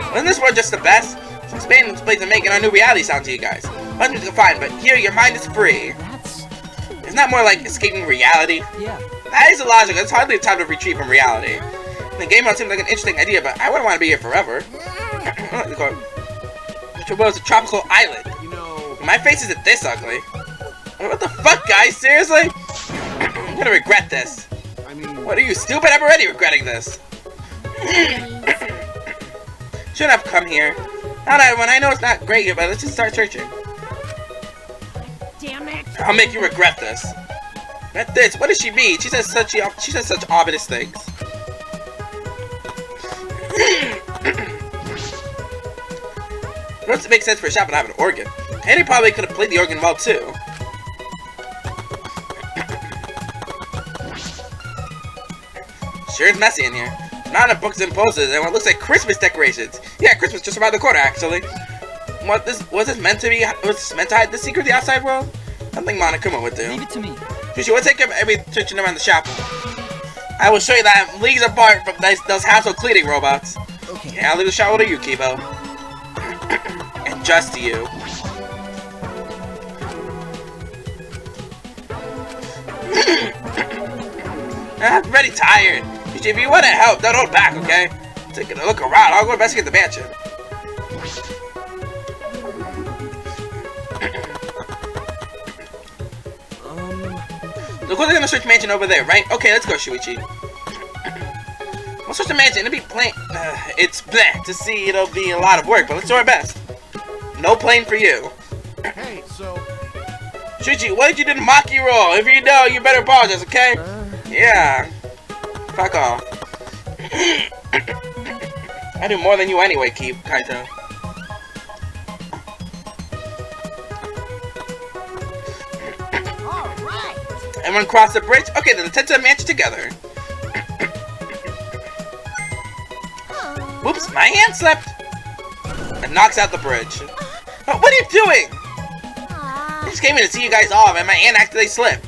[SPEAKER 1] Wasn't this world just the best? It's expanding this place and making our new reality sound to you guys. Much music fine, but here your mind is free.
[SPEAKER 6] That's...
[SPEAKER 1] It's not more like escaping reality.
[SPEAKER 6] Yeah.
[SPEAKER 1] That is illogical. It's hardly a time to retreat from reality. The game seems like an interesting idea, but I wouldn't want to be here forever. Which was a tropical island.
[SPEAKER 3] you know,
[SPEAKER 1] My face isn't this ugly. What the fuck, guys? Seriously? I'm gonna regret this.
[SPEAKER 3] I mean,
[SPEAKER 1] What are you, stupid? I'm already regretting this. Shouldn't have come here. Not everyone. I know it's not great here, but let's just start searching.
[SPEAKER 5] Damn it.
[SPEAKER 1] I'll make you regret this. Regret this? What does she mean? She says such ominous things. It doesn't make sense for a shop to have an organ. Andy probably could have played the organ well too. Sure is messy in here. Not enough books and posters and what looks like Christmas decorations. Yeah, Christmas just around the corner actually. Was this meant to hide the secret of the outside world? Something Monokuma would do.
[SPEAKER 6] Leave it to me.
[SPEAKER 1] Sushi, we'll take care of every searching around the shop. I will show you that I'm leagues apart from those household cleaning robots.
[SPEAKER 6] Okay.
[SPEAKER 1] Yeah, I'll leave the shower to you, Kibo. And just to you. I'm pretty tired. If you want to help, don't hold back, okay? Taking a look around, I'll go investigate the mansion. Look, we're gonna search mansion over there, right? Okay, let's go, Shuichi. We'll search the mansion. It'll be plain. It's bleh to see. It'll be a lot of work, but let's do our best. No plane for you.
[SPEAKER 3] hey, so
[SPEAKER 1] Shuichi, what did you do to Maki roll? If you know, you better apologize, okay? Yeah. Fuck off. I do more than you anyway, Kaito. Everyone cross the bridge? Okay, then let's head to the mansion together. Whoops, my hand slipped. It knocks out the bridge. Oh, what are you doing? I just came in to see you guys off and my hand accidentally slipped.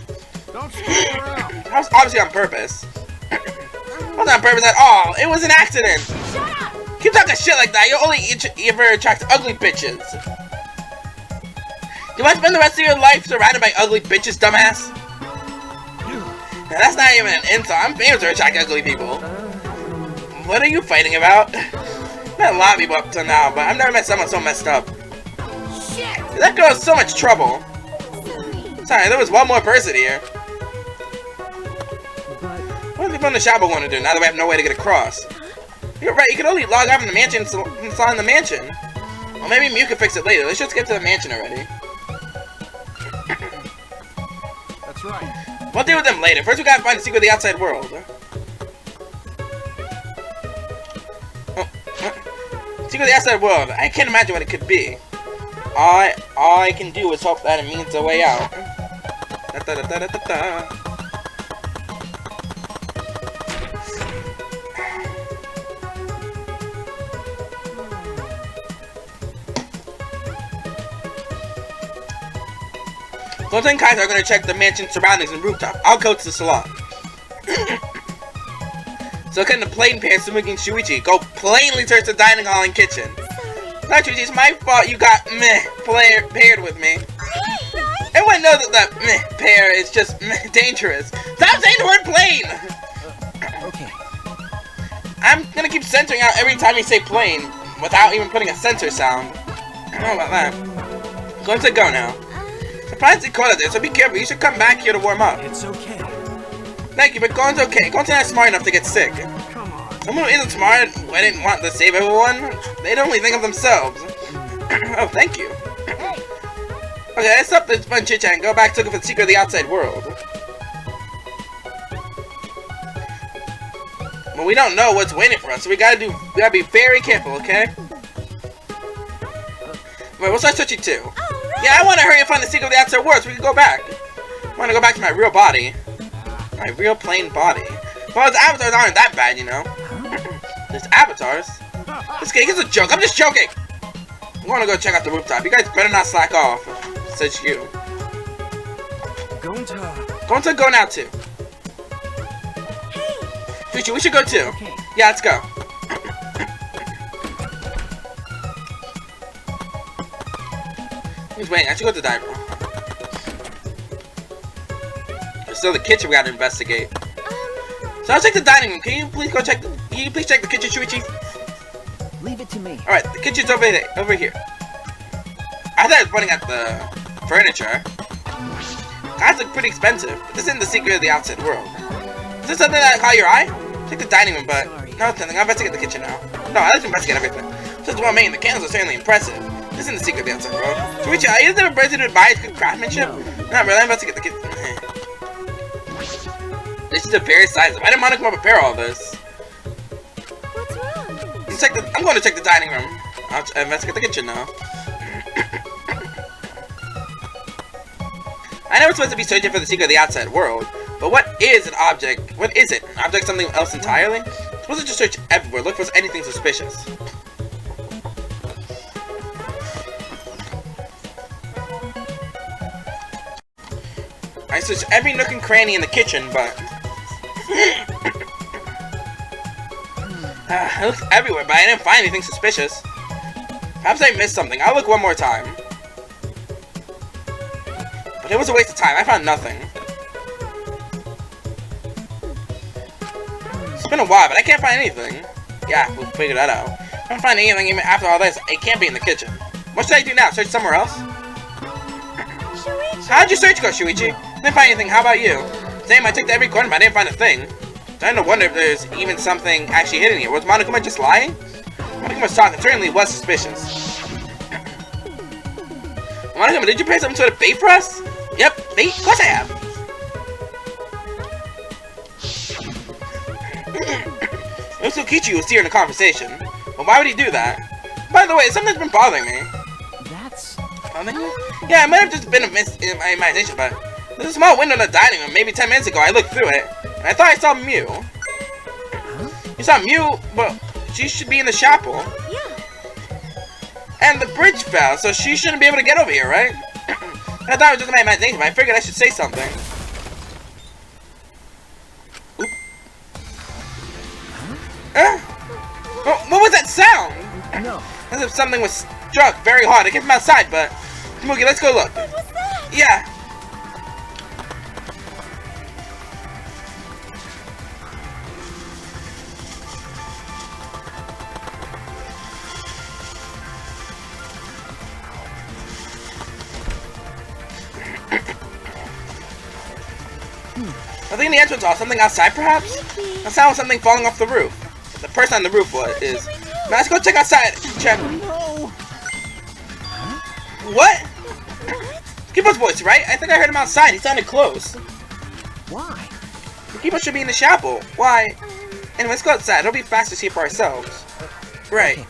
[SPEAKER 3] Don't screw around.
[SPEAKER 1] That was obviously on purpose. It wasn't on purpose at all. It was an accident. Keep talking shit like that. You only ever attract ugly bitches. You want to spend the rest of your life surrounded by ugly bitches, dumbass? Now, that's not even an insult. I'm famous to attract ugly people. What are you fighting about? I've met a lot of people up till now, but I've never met someone so messed up.
[SPEAKER 4] Shit!
[SPEAKER 1] That girl is so much trouble. Sorry, there was one more person here. What are people in the shop going to do now that we have no way to get across? You're right, you can only log off in the mansion inside in the mansion. Well, maybe Mew can fix it later. Let's just get to the mansion already.
[SPEAKER 3] That's right.
[SPEAKER 1] We'll deal with them later. First, we gotta find the secret of the outside world. Secret of the outside world. I can't imagine what it could be. All I can do is hope that it means a way out. Gonta and Kaito are going to check the mansion surroundings and rooftop. I'll go to the salon. So can the plain pants to making Shuichi go plainly towards the dining hall and kitchen. No, Shuichi, it's my fault you got paired with me. Everyone knows that that pair is just dangerous. Stop saying the word plain!
[SPEAKER 6] Okay.
[SPEAKER 1] I'm gonna keep censoring out every time you say plain without even putting a censor sound. I don't know about that. Going to go now. Surprised it's cold out there, so be careful. You should come back here to warm up.
[SPEAKER 6] It's okay.
[SPEAKER 1] Thank you, but Gon's okay. Gon's not smart enough to get sick. Someone who isn't smart wouldn't want to save everyone. They'd only think of themselves. Oh, thank you. Okay, let's stop this fun chit-chat and go back to look for the secret of the outside world. Well, we don't know what's waiting for us, so we gotta be very careful, okay? Wait, what's I switching to? Yeah, I want to hurry and find the secret of the outside world so we can go back. I want to go back to my real body. My real plain body. Well, the avatars aren't that bad, you know. There's avatars? This kid is a joke. I'm just joking. I want to go check out the rooftop. You guys better not slack off. Says you.
[SPEAKER 6] Going to
[SPEAKER 1] go now too. Fuchi, we should go too.
[SPEAKER 6] Okay.
[SPEAKER 1] Yeah, let's go. He's waiting. I should go to the dining room. There's still the kitchen we gotta investigate. So I'll check the dining room. Can you please check the kitchen, Shuichi?
[SPEAKER 6] leave it to me.
[SPEAKER 1] Alright, the kitchen's over here. I thought I was pointing at the furniture. Guys look pretty expensive, but this isn't the secret of the outside world. Is this something that caught your eye? Check the dining room, but no, it's nothing. I'll investigate the kitchen now. No, I like to investigate everything. Since well made, the candles are certainly impressive. This isn't the secret of the outside world. Shuichi, are you the person who admires good craftsmanship? Not really. I'll investigate the kitchen. This is a very size. Why did Monokuma prepare all this?
[SPEAKER 4] What's wrong?
[SPEAKER 1] I'm going to check the dining room. I'll investigate the kitchen now. I know we're supposed to be searching for the secret of the outside world, but what is an object? What is it? An object something else entirely? I'm supposed to just search everywhere, look for anything suspicious. I searched every nook and cranny in the kitchen, but I looked everywhere, but I didn't find anything suspicious. Perhaps I missed something. I'll look one more time. But it was a waste of time. I found nothing. It's been a while, but I can't find anything. Yeah, we'll figure that out. I don't find anything even after all this. It can't be in the kitchen. What should I do now? Search somewhere else?
[SPEAKER 4] Shuichi!
[SPEAKER 1] How'd your search go, Shuichi? Didn't find anything. How about you? Same, I checked every corner, but I didn't find a thing. Starting to wonder if there's even something actually hidden here. Was Monokuma just lying? Monokuma's talking certainly was suspicious. Monokuma, did you prepare some sort of bait for us? Yep, me? Of course I am. It was Kokichi who was steering the conversation. But why would he do that? By the way, something's been bothering me.
[SPEAKER 2] That's...
[SPEAKER 1] Bothering you? Yeah, it might have just been a miss in my imagination, but there's a small window in the dining room. Maybe 10 minutes ago, I looked through it, and I thought I saw Mew. You saw Mew, but she should be in the chapel.
[SPEAKER 4] Yeah.
[SPEAKER 1] And the bridge fell, so she shouldn't be able to get over here, right? I thought it was just my imagination, but I figured I should say something. Oop. What was that sound?
[SPEAKER 2] No.
[SPEAKER 1] As if something was struck very hard. I came from outside, but... Moogie, let's go look.
[SPEAKER 4] What was that?
[SPEAKER 1] Yeah. I think the entrance hall. Something outside, perhaps?
[SPEAKER 4] Maybe.
[SPEAKER 1] A sound of something falling off the roof. The person on the roof is. Now let's go check outside. Check.
[SPEAKER 2] No.
[SPEAKER 1] What?
[SPEAKER 4] What?
[SPEAKER 1] Kibo's voice, right? I think I heard him outside. He sounded close.
[SPEAKER 2] Why?
[SPEAKER 1] Kibo should be in the chapel. Why? Anyway, let's go outside. It'll be fast to see for ourselves. Right.
[SPEAKER 2] Okay.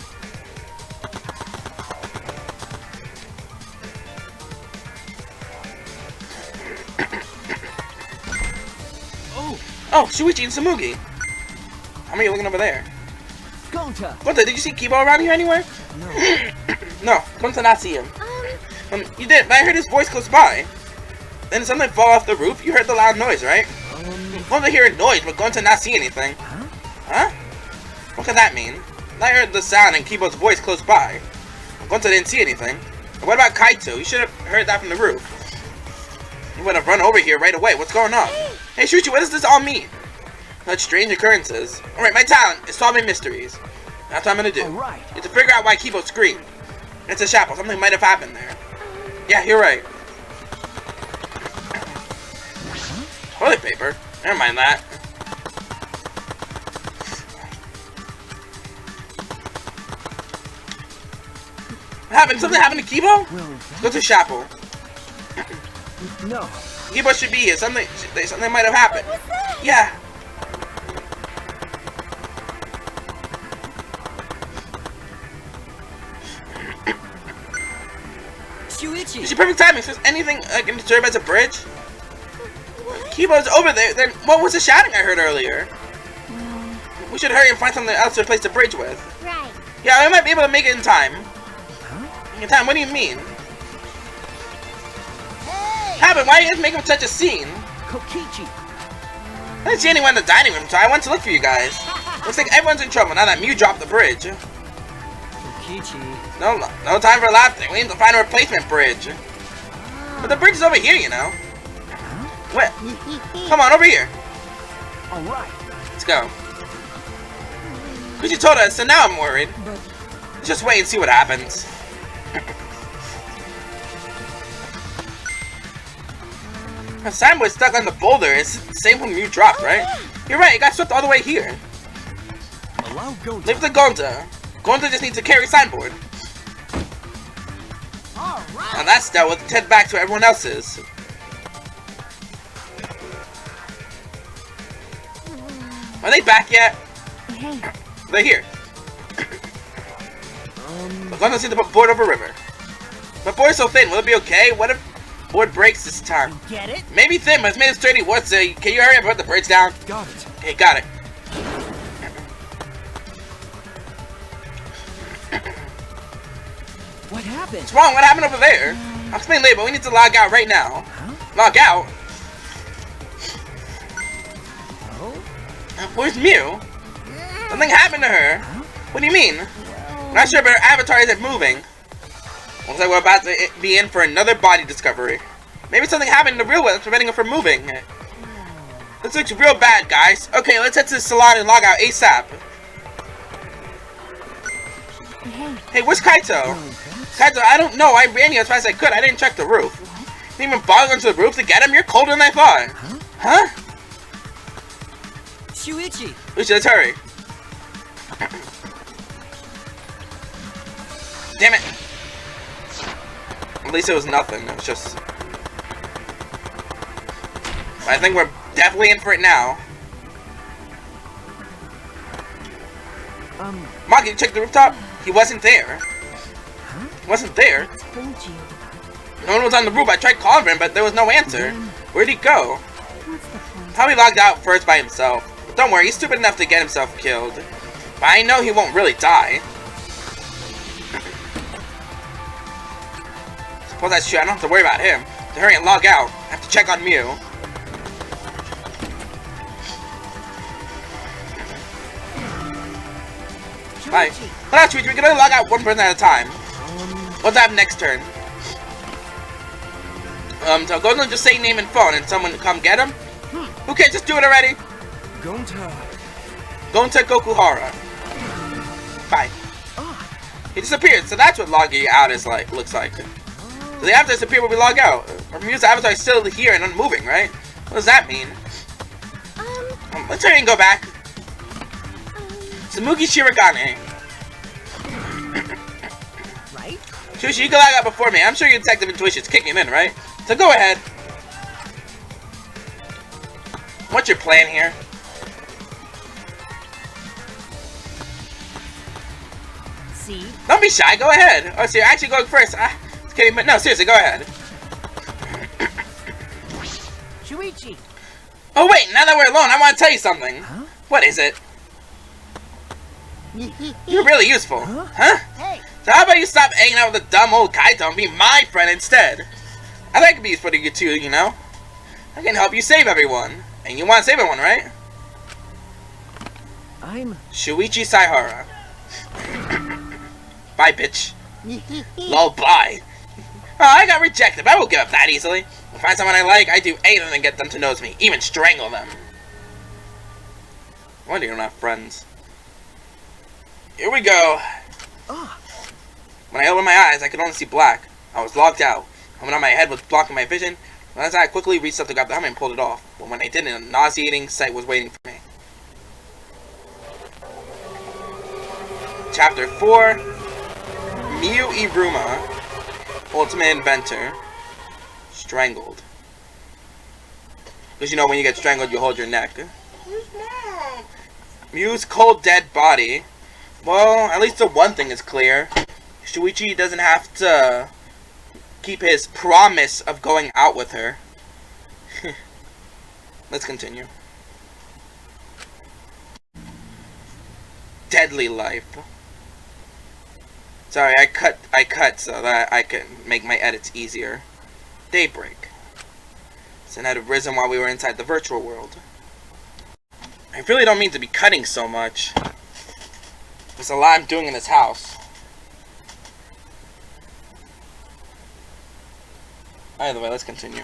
[SPEAKER 1] Oh, Shuichi and Samugi. How many are you looking over there?
[SPEAKER 2] Gonta.
[SPEAKER 1] Gonta, did you see Kibo around here anywhere?
[SPEAKER 2] No.
[SPEAKER 1] No, Gonta not see him. You did, but I heard his voice close by. Then did something fall off the roof? You heard the loud noise, right? Gonta heard noise, but Gonta not see anything.
[SPEAKER 2] Huh?
[SPEAKER 1] Huh? What could that mean? I heard the sound and Kibo's voice close by. Gonta didn't see anything. And what about Kaito? You should have heard that from the roof. You would have run over here right away. What's going on? Hey, Shuichi, what does this all mean? Such strange occurrences. Alright, my talent is solving mysteries. That's what I'm gonna do.
[SPEAKER 2] Alright.
[SPEAKER 1] Is to figure out why Kibo screamed. It's a chapel. Something might have happened there. Yeah, you're right. Toilet paper? Never mind that. What happened? Something happened to Kibo?
[SPEAKER 2] Well,
[SPEAKER 1] Let's go to the chapel.
[SPEAKER 2] no.
[SPEAKER 1] Kibo should be here. Something might have happened. Yeah.
[SPEAKER 6] Shuichi!
[SPEAKER 1] You see, perfect timing. If there's anything can serve as a bridge. Kibo's over there. Then what was the shouting I heard earlier?
[SPEAKER 5] Well,
[SPEAKER 1] We should hurry and find something else to replace the bridge with.
[SPEAKER 4] Right.
[SPEAKER 1] Yeah, we might be able to make it in time.
[SPEAKER 2] Huh?
[SPEAKER 1] In time? What do you mean?
[SPEAKER 4] Hey!
[SPEAKER 1] Happened? Why are you guys making such a scene?
[SPEAKER 2] Kokichi.
[SPEAKER 1] I didn't see anyone in the dining room, so I went to look for you guys. Looks like everyone's in trouble now that Mew dropped the bridge.
[SPEAKER 6] Kokichi.
[SPEAKER 1] No time for laughter. We need to find a replacement bridge. But the bridge is over here, you know. What? Come on, over here.
[SPEAKER 2] Alright.
[SPEAKER 1] Let's go. Because you told us, so now I'm worried.
[SPEAKER 6] But
[SPEAKER 1] Let's just wait and see what happens. The sign was stuck on the boulder. It's the same one Mew dropped, right? You're right, it got swept all the way here.
[SPEAKER 2] Allow Gonta.
[SPEAKER 1] Leave it to Gonta. Gonta just needs to carry signboard.
[SPEAKER 2] Alright.
[SPEAKER 1] Now that's dealt with. Head back to where everyone else's. Are they back yet?
[SPEAKER 5] hey,
[SPEAKER 1] They're here. Gonta seems to put board over river. But board's so thin, will it be okay? What if board breaks this time?
[SPEAKER 2] Get it?
[SPEAKER 1] Maybe thin, but it's made of sturdy wood, so can you hurry up and put the bridge down?
[SPEAKER 2] Got it.
[SPEAKER 1] Okay, got it.
[SPEAKER 2] What happened?
[SPEAKER 1] What's wrong? What happened over there? I'll explain later, but we need to log out right now.
[SPEAKER 2] Huh?
[SPEAKER 1] Log out?
[SPEAKER 2] Oh?
[SPEAKER 1] Where's Mew? Something happened to her.
[SPEAKER 2] Huh?
[SPEAKER 1] What do you mean? Not sure, but her avatar isn't moving. Looks like we're about to be in for another body discovery. Maybe something happened in the real world that's preventing her from moving. This looks real bad, guys. Okay, let's head to the salon and log out ASAP.
[SPEAKER 5] hey,
[SPEAKER 1] Hey, where's Kaito?
[SPEAKER 2] Well, that's...
[SPEAKER 1] Kaito, I don't know. I ran here as fast as I could. I didn't check the roof. Didn't even bother onto the roof to get him. You're colder than I thought.
[SPEAKER 2] Huh?
[SPEAKER 1] Huh?
[SPEAKER 6] Shuichi!
[SPEAKER 1] Lucia, let's hurry. Damn it. At least it was nothing. It was just... I think we're definitely in for it now. Maki, you checked the rooftop? He wasn't there. He wasn't there.
[SPEAKER 5] Told you.
[SPEAKER 1] No one was on the roof. I tried calling for him, but there was no answer. Where'd he go?
[SPEAKER 5] What's the point?
[SPEAKER 1] Probably logged out first by himself. But don't worry, he's stupid enough to get himself killed. But I know he won't really die. Suppose that's true. I don't have to worry about him. To hurry and log out. I have to check on Mew. Bye. Hold on, Shuichi. We can only log out one person at a time. What's that next turn? So go and just say name and phone and someone come get him? Who cares? Just do it already. Gonta Kokuhara. Bye. He disappeared, so that's what logging out is like, looks like. So the avatar disappeared when we log out. Our Mew's avatar is still here and unmoving, right? What does that mean? Let's try and go back. Samuki Shiragane.
[SPEAKER 6] Right?
[SPEAKER 1] Shushi, you can log out before me. I'm sure your detective intuitions kick him in, right? So go ahead. What's your plan here?
[SPEAKER 5] See?
[SPEAKER 1] Don't be shy, go ahead. Oh, so you're actually going first. Just kidding, but no, seriously, go ahead.
[SPEAKER 6] Shuichi!
[SPEAKER 1] Oh wait, now that we're alone, I want to tell you something.
[SPEAKER 6] Huh?
[SPEAKER 1] What is it? You're really useful. Huh?
[SPEAKER 6] Hey!
[SPEAKER 1] So how about you stop hanging out with the dumb old Kaito and be my friend instead? I think I could be useful to you too, you know? I can help you save everyone. And you want to save everyone, right?
[SPEAKER 6] I'm...
[SPEAKER 1] Shuichi Saihara. Bye, bitch. Lol, bye. Oh, I got rejected, but I won't give up that easily. If I find someone I like, I do anything to get them to notice me. Even strangle them. I wonder you don't have friends. Here we go. When I opened my eyes, I could only see black. I was logged out. Coming on my head was blocking my vision. As I quickly reached up to grab the helmet and pulled it off. But when I didn't, a nauseating sight was waiting for me. Chapter 4. Mew Iruma, Ultimate Inventor, strangled. Because you know when you get strangled, you hold your neck. Mew's cold dead body. Well, at least the one thing is clear. Shuichi doesn't have to keep his promise of going out with her. Let's continue. Deadly life. Sorry, I cut so that I can make my edits easier. Daybreak. Sun had risen while we were inside the virtual world. I really don't mean to be cutting so much. There's a lot I'm doing in this house. Either way, let's continue.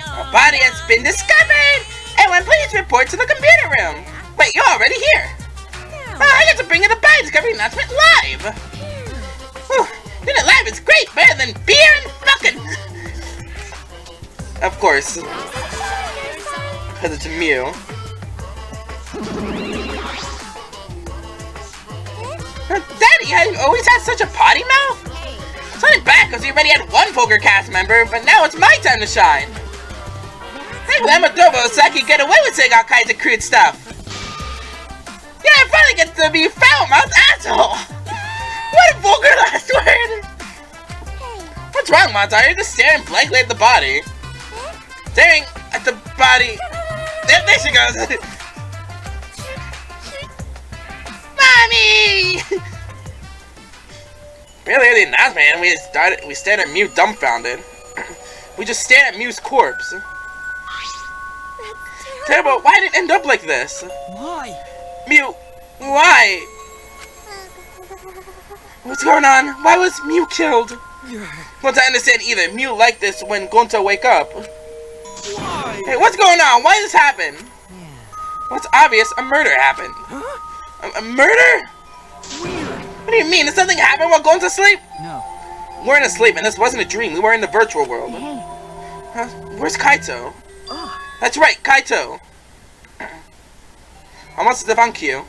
[SPEAKER 1] A body has been discovered! Everyone please report to the computer room! Wait, you're already here! Oh, I got to bring you the body discovery announcement live! Whew, doing it live is great! Better than beer and fucking... Of course. Because it's Mew. Daddy, you always had such a potty mouth? It's only bad because we already had one poker cast member, but now it's my time to shine. Hey, well, I'm a dobo, so I can get away with saying all kinds of crude stuff. Yeah, I finally get to be foul-mouthed asshole. What a vulgar last word. What's wrong, Montar? You're just staring blankly at the body. Staring at the body. There she goes. Mommy! Barely heard the announcement, and we stared at Mew dumbfounded. We just stared at Mew's corpse. Terrible, why did it end up like this?
[SPEAKER 6] Why?
[SPEAKER 1] Mew, why? What's going on? Why was Mew killed? Don't I understand either. Mew liked this when Gonta wake up.
[SPEAKER 3] Why?
[SPEAKER 1] Hey, what's going on? Why did this happen? What's obvious? A murder happened. A murder? What do you mean? Did something happen while going to sleep?
[SPEAKER 6] No.
[SPEAKER 1] We weren't asleep, and this wasn't a dream. We were in the virtual world. Where's Kaito? That's right, Kaito. Almost as if on cue.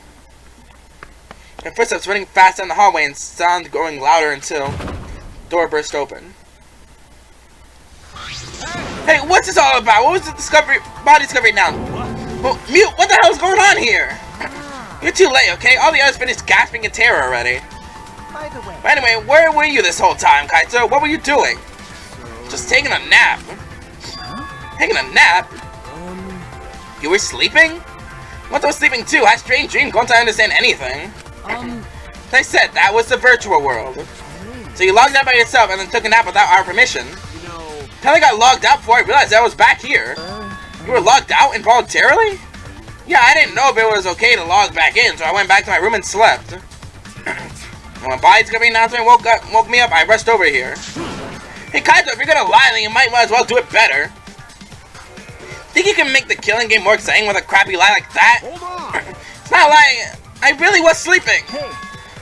[SPEAKER 1] Her footsteps running fast down the hallway and sound growing louder until door burst open. Hey, what's this all about? What was the body discovery now? Well, Mute, what the hell is going on here? You're too late, okay? All the others finished gasping in terror already.
[SPEAKER 3] By the way,
[SPEAKER 1] But anyway, where were you this whole time, Kaito? What were you doing? Just taking a nap. Taking a nap? You were sleeping? Gonta was sleeping too. I had a strange dream. Gonta didn't understand anything. As I said, that was the virtual world. So you logged out by yourself and then took a nap without our permission.
[SPEAKER 3] you know,
[SPEAKER 1] Until I got logged out before I realized I was back here. You were logged out involuntarily? Yeah, I didn't know if it was okay to log back in, so I went back to my room and slept. When body discovery announcement woke me up, I rushed over here. Hey Kaito, if you're gonna lie, then you might as well do it better. Think you can make the killing game more exciting with a crappy lie like that?
[SPEAKER 3] hold on.
[SPEAKER 1] It's not lying. I really was sleeping.
[SPEAKER 3] Hey,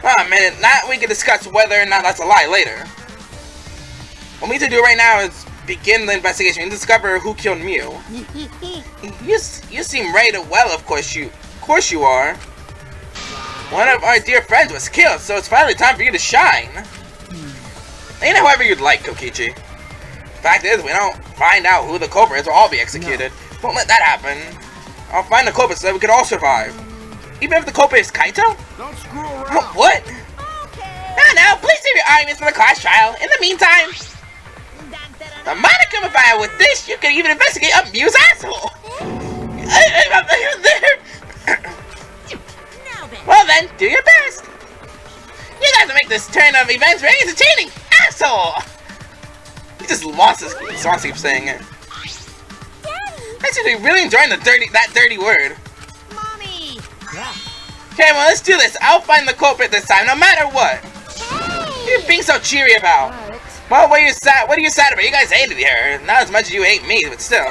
[SPEAKER 1] Oh man, now we can discuss whether or not that's a lie later. What we need to do right now is begin the investigation and discover who killed Mew. You seem ready to, well, of course you are. One of our dear friends was killed, so it's finally time for you to shine. Ain't it however you'd like, Kokichi. Fact is, we don't find out who the culprit is, we'll all be executed. Won't let that happen. I'll find the culprit so that we can all survive. Even if the culprit is Kaito?
[SPEAKER 3] don't screw around.
[SPEAKER 1] What? Now, please save your arguments for the class trial. In the meantime, the Monokuma file with this, you can even investigate a Mew's asshole. Well then, do your best. You guys will make this turn of events very entertaining, asshole. He just wants to keep saying it. I seem to be really enjoying that dirty word.
[SPEAKER 4] Mommy!
[SPEAKER 1] Okay, well let's do this. I'll find the culprit this time, no matter what. You're being so cheery about. Well, what are you sad about? You guys hated her. Not as much as you hate me, but still.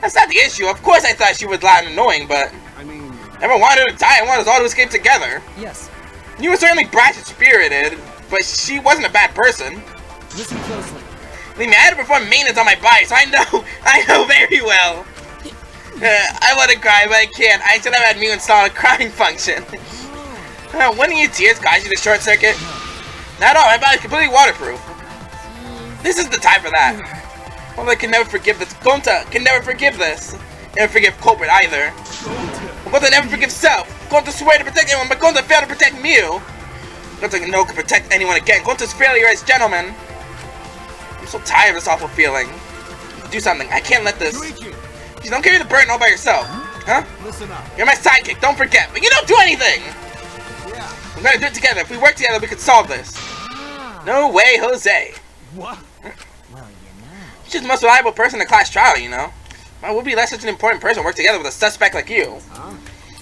[SPEAKER 1] That's not the issue. Of course I thought she was loud and annoying, but
[SPEAKER 3] I mean,
[SPEAKER 1] never wanted her to die. I wanted us all to escape together.
[SPEAKER 6] Yes.
[SPEAKER 1] You were certainly brash and spirited, but she wasn't a bad person.
[SPEAKER 6] Listen closely.
[SPEAKER 1] Believe me, I had to perform maintenance on my body, so I know very well. I want to cry, but I can't. I should have had Mew install a crying function. One of your tears caused you to short circuit? Not at all, my body's completely waterproof. This is the time for that. Well, I can never forgive this. Gonta can never forgive this. Never forgive culprit either. Gonta never forgive self. Gonta swear to protect everyone, but Gonta failed to protect Mew. Gonta can protect anyone again. Gonta's failure as gentleman. I'm so tired of this awful feeling. Do something. I can't let this.
[SPEAKER 3] Yuichi,
[SPEAKER 1] You don't carry the burden all by yourself. Huh?
[SPEAKER 3] listen up.
[SPEAKER 1] You're my sidekick, don't forget. But you don't do anything!
[SPEAKER 3] Yeah.
[SPEAKER 1] We're gonna do it together. If we work together, we can solve this. No way, Jose.
[SPEAKER 3] What?
[SPEAKER 6] Well, you know.
[SPEAKER 1] You're just the most reliable person in the class trial, you know? Why would we let such an important person work together with a suspect like you?
[SPEAKER 3] Huh?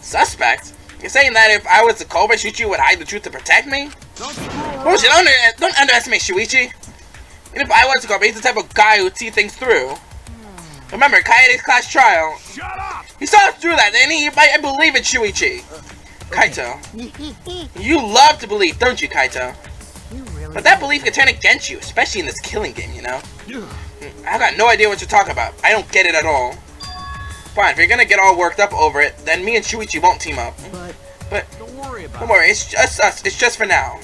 [SPEAKER 1] Suspect? You're saying that if I was the culprit, Shuichi would hide the truth to protect me?
[SPEAKER 3] Don't screw around.
[SPEAKER 1] Bullshit, don't underestimate Shuichi. And if I was the culprit, he's the type of guy who'd see things through. Remember, Kaede's class trial.
[SPEAKER 3] Shut up!
[SPEAKER 1] He saw us through that, and I believe in Shuichi. Kaito. You love to believe, don't you, Kaito? But that belief can turn against you, especially in this killing game, you know? I've got no idea what you're talking about. I don't get it at all. Fine, if you're gonna get all worked up over it, then me and Shuichi won't team up. But
[SPEAKER 3] Don't worry about
[SPEAKER 1] don't worry, it's just us. It's just for now.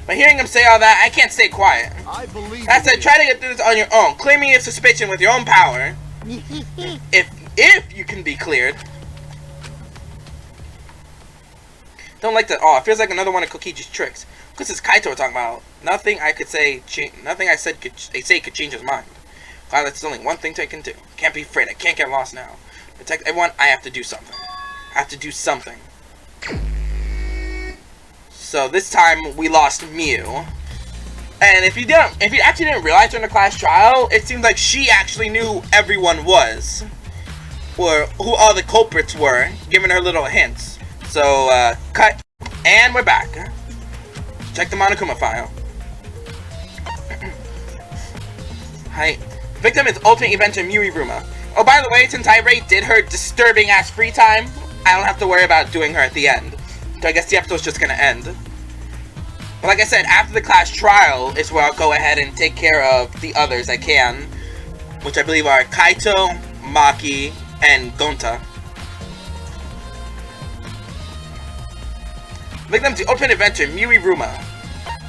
[SPEAKER 1] But hearing him say all that, I can't stay quiet.
[SPEAKER 3] it. I believe
[SPEAKER 1] That's
[SPEAKER 3] in
[SPEAKER 1] it.
[SPEAKER 3] you.
[SPEAKER 1] Try to get through this on your own. Clear me of suspicion with your own power. If you can be cleared. Don't like that. Oh, it feels like another one of Kokichi's tricks. Because it's Kaito we're talking about. Nothing I said could change his mind. God, that's only one thing I can do. Can't be afraid. I can't get lost now. Protect everyone. I have to do something. I have to do something. So this time we lost Mew. And if you actually didn't realize during the class trial, it seems like she actually knew who everyone was. Or who all the culprits were, giving her little hints. So, cut. And we're back. Check the Monokuma file. Hi. Victim is Ultimate Adventure Miuruma. Oh, by the way, since I already did her disturbing ass free time, I don't have to worry about doing her at the end. So I guess the episode's just gonna end. But like I said, after the class trial is where I'll go ahead and take care of the others I can. Which I believe are Kaito, Maki, and Gonta. Victims the open adventure Miui Ruma.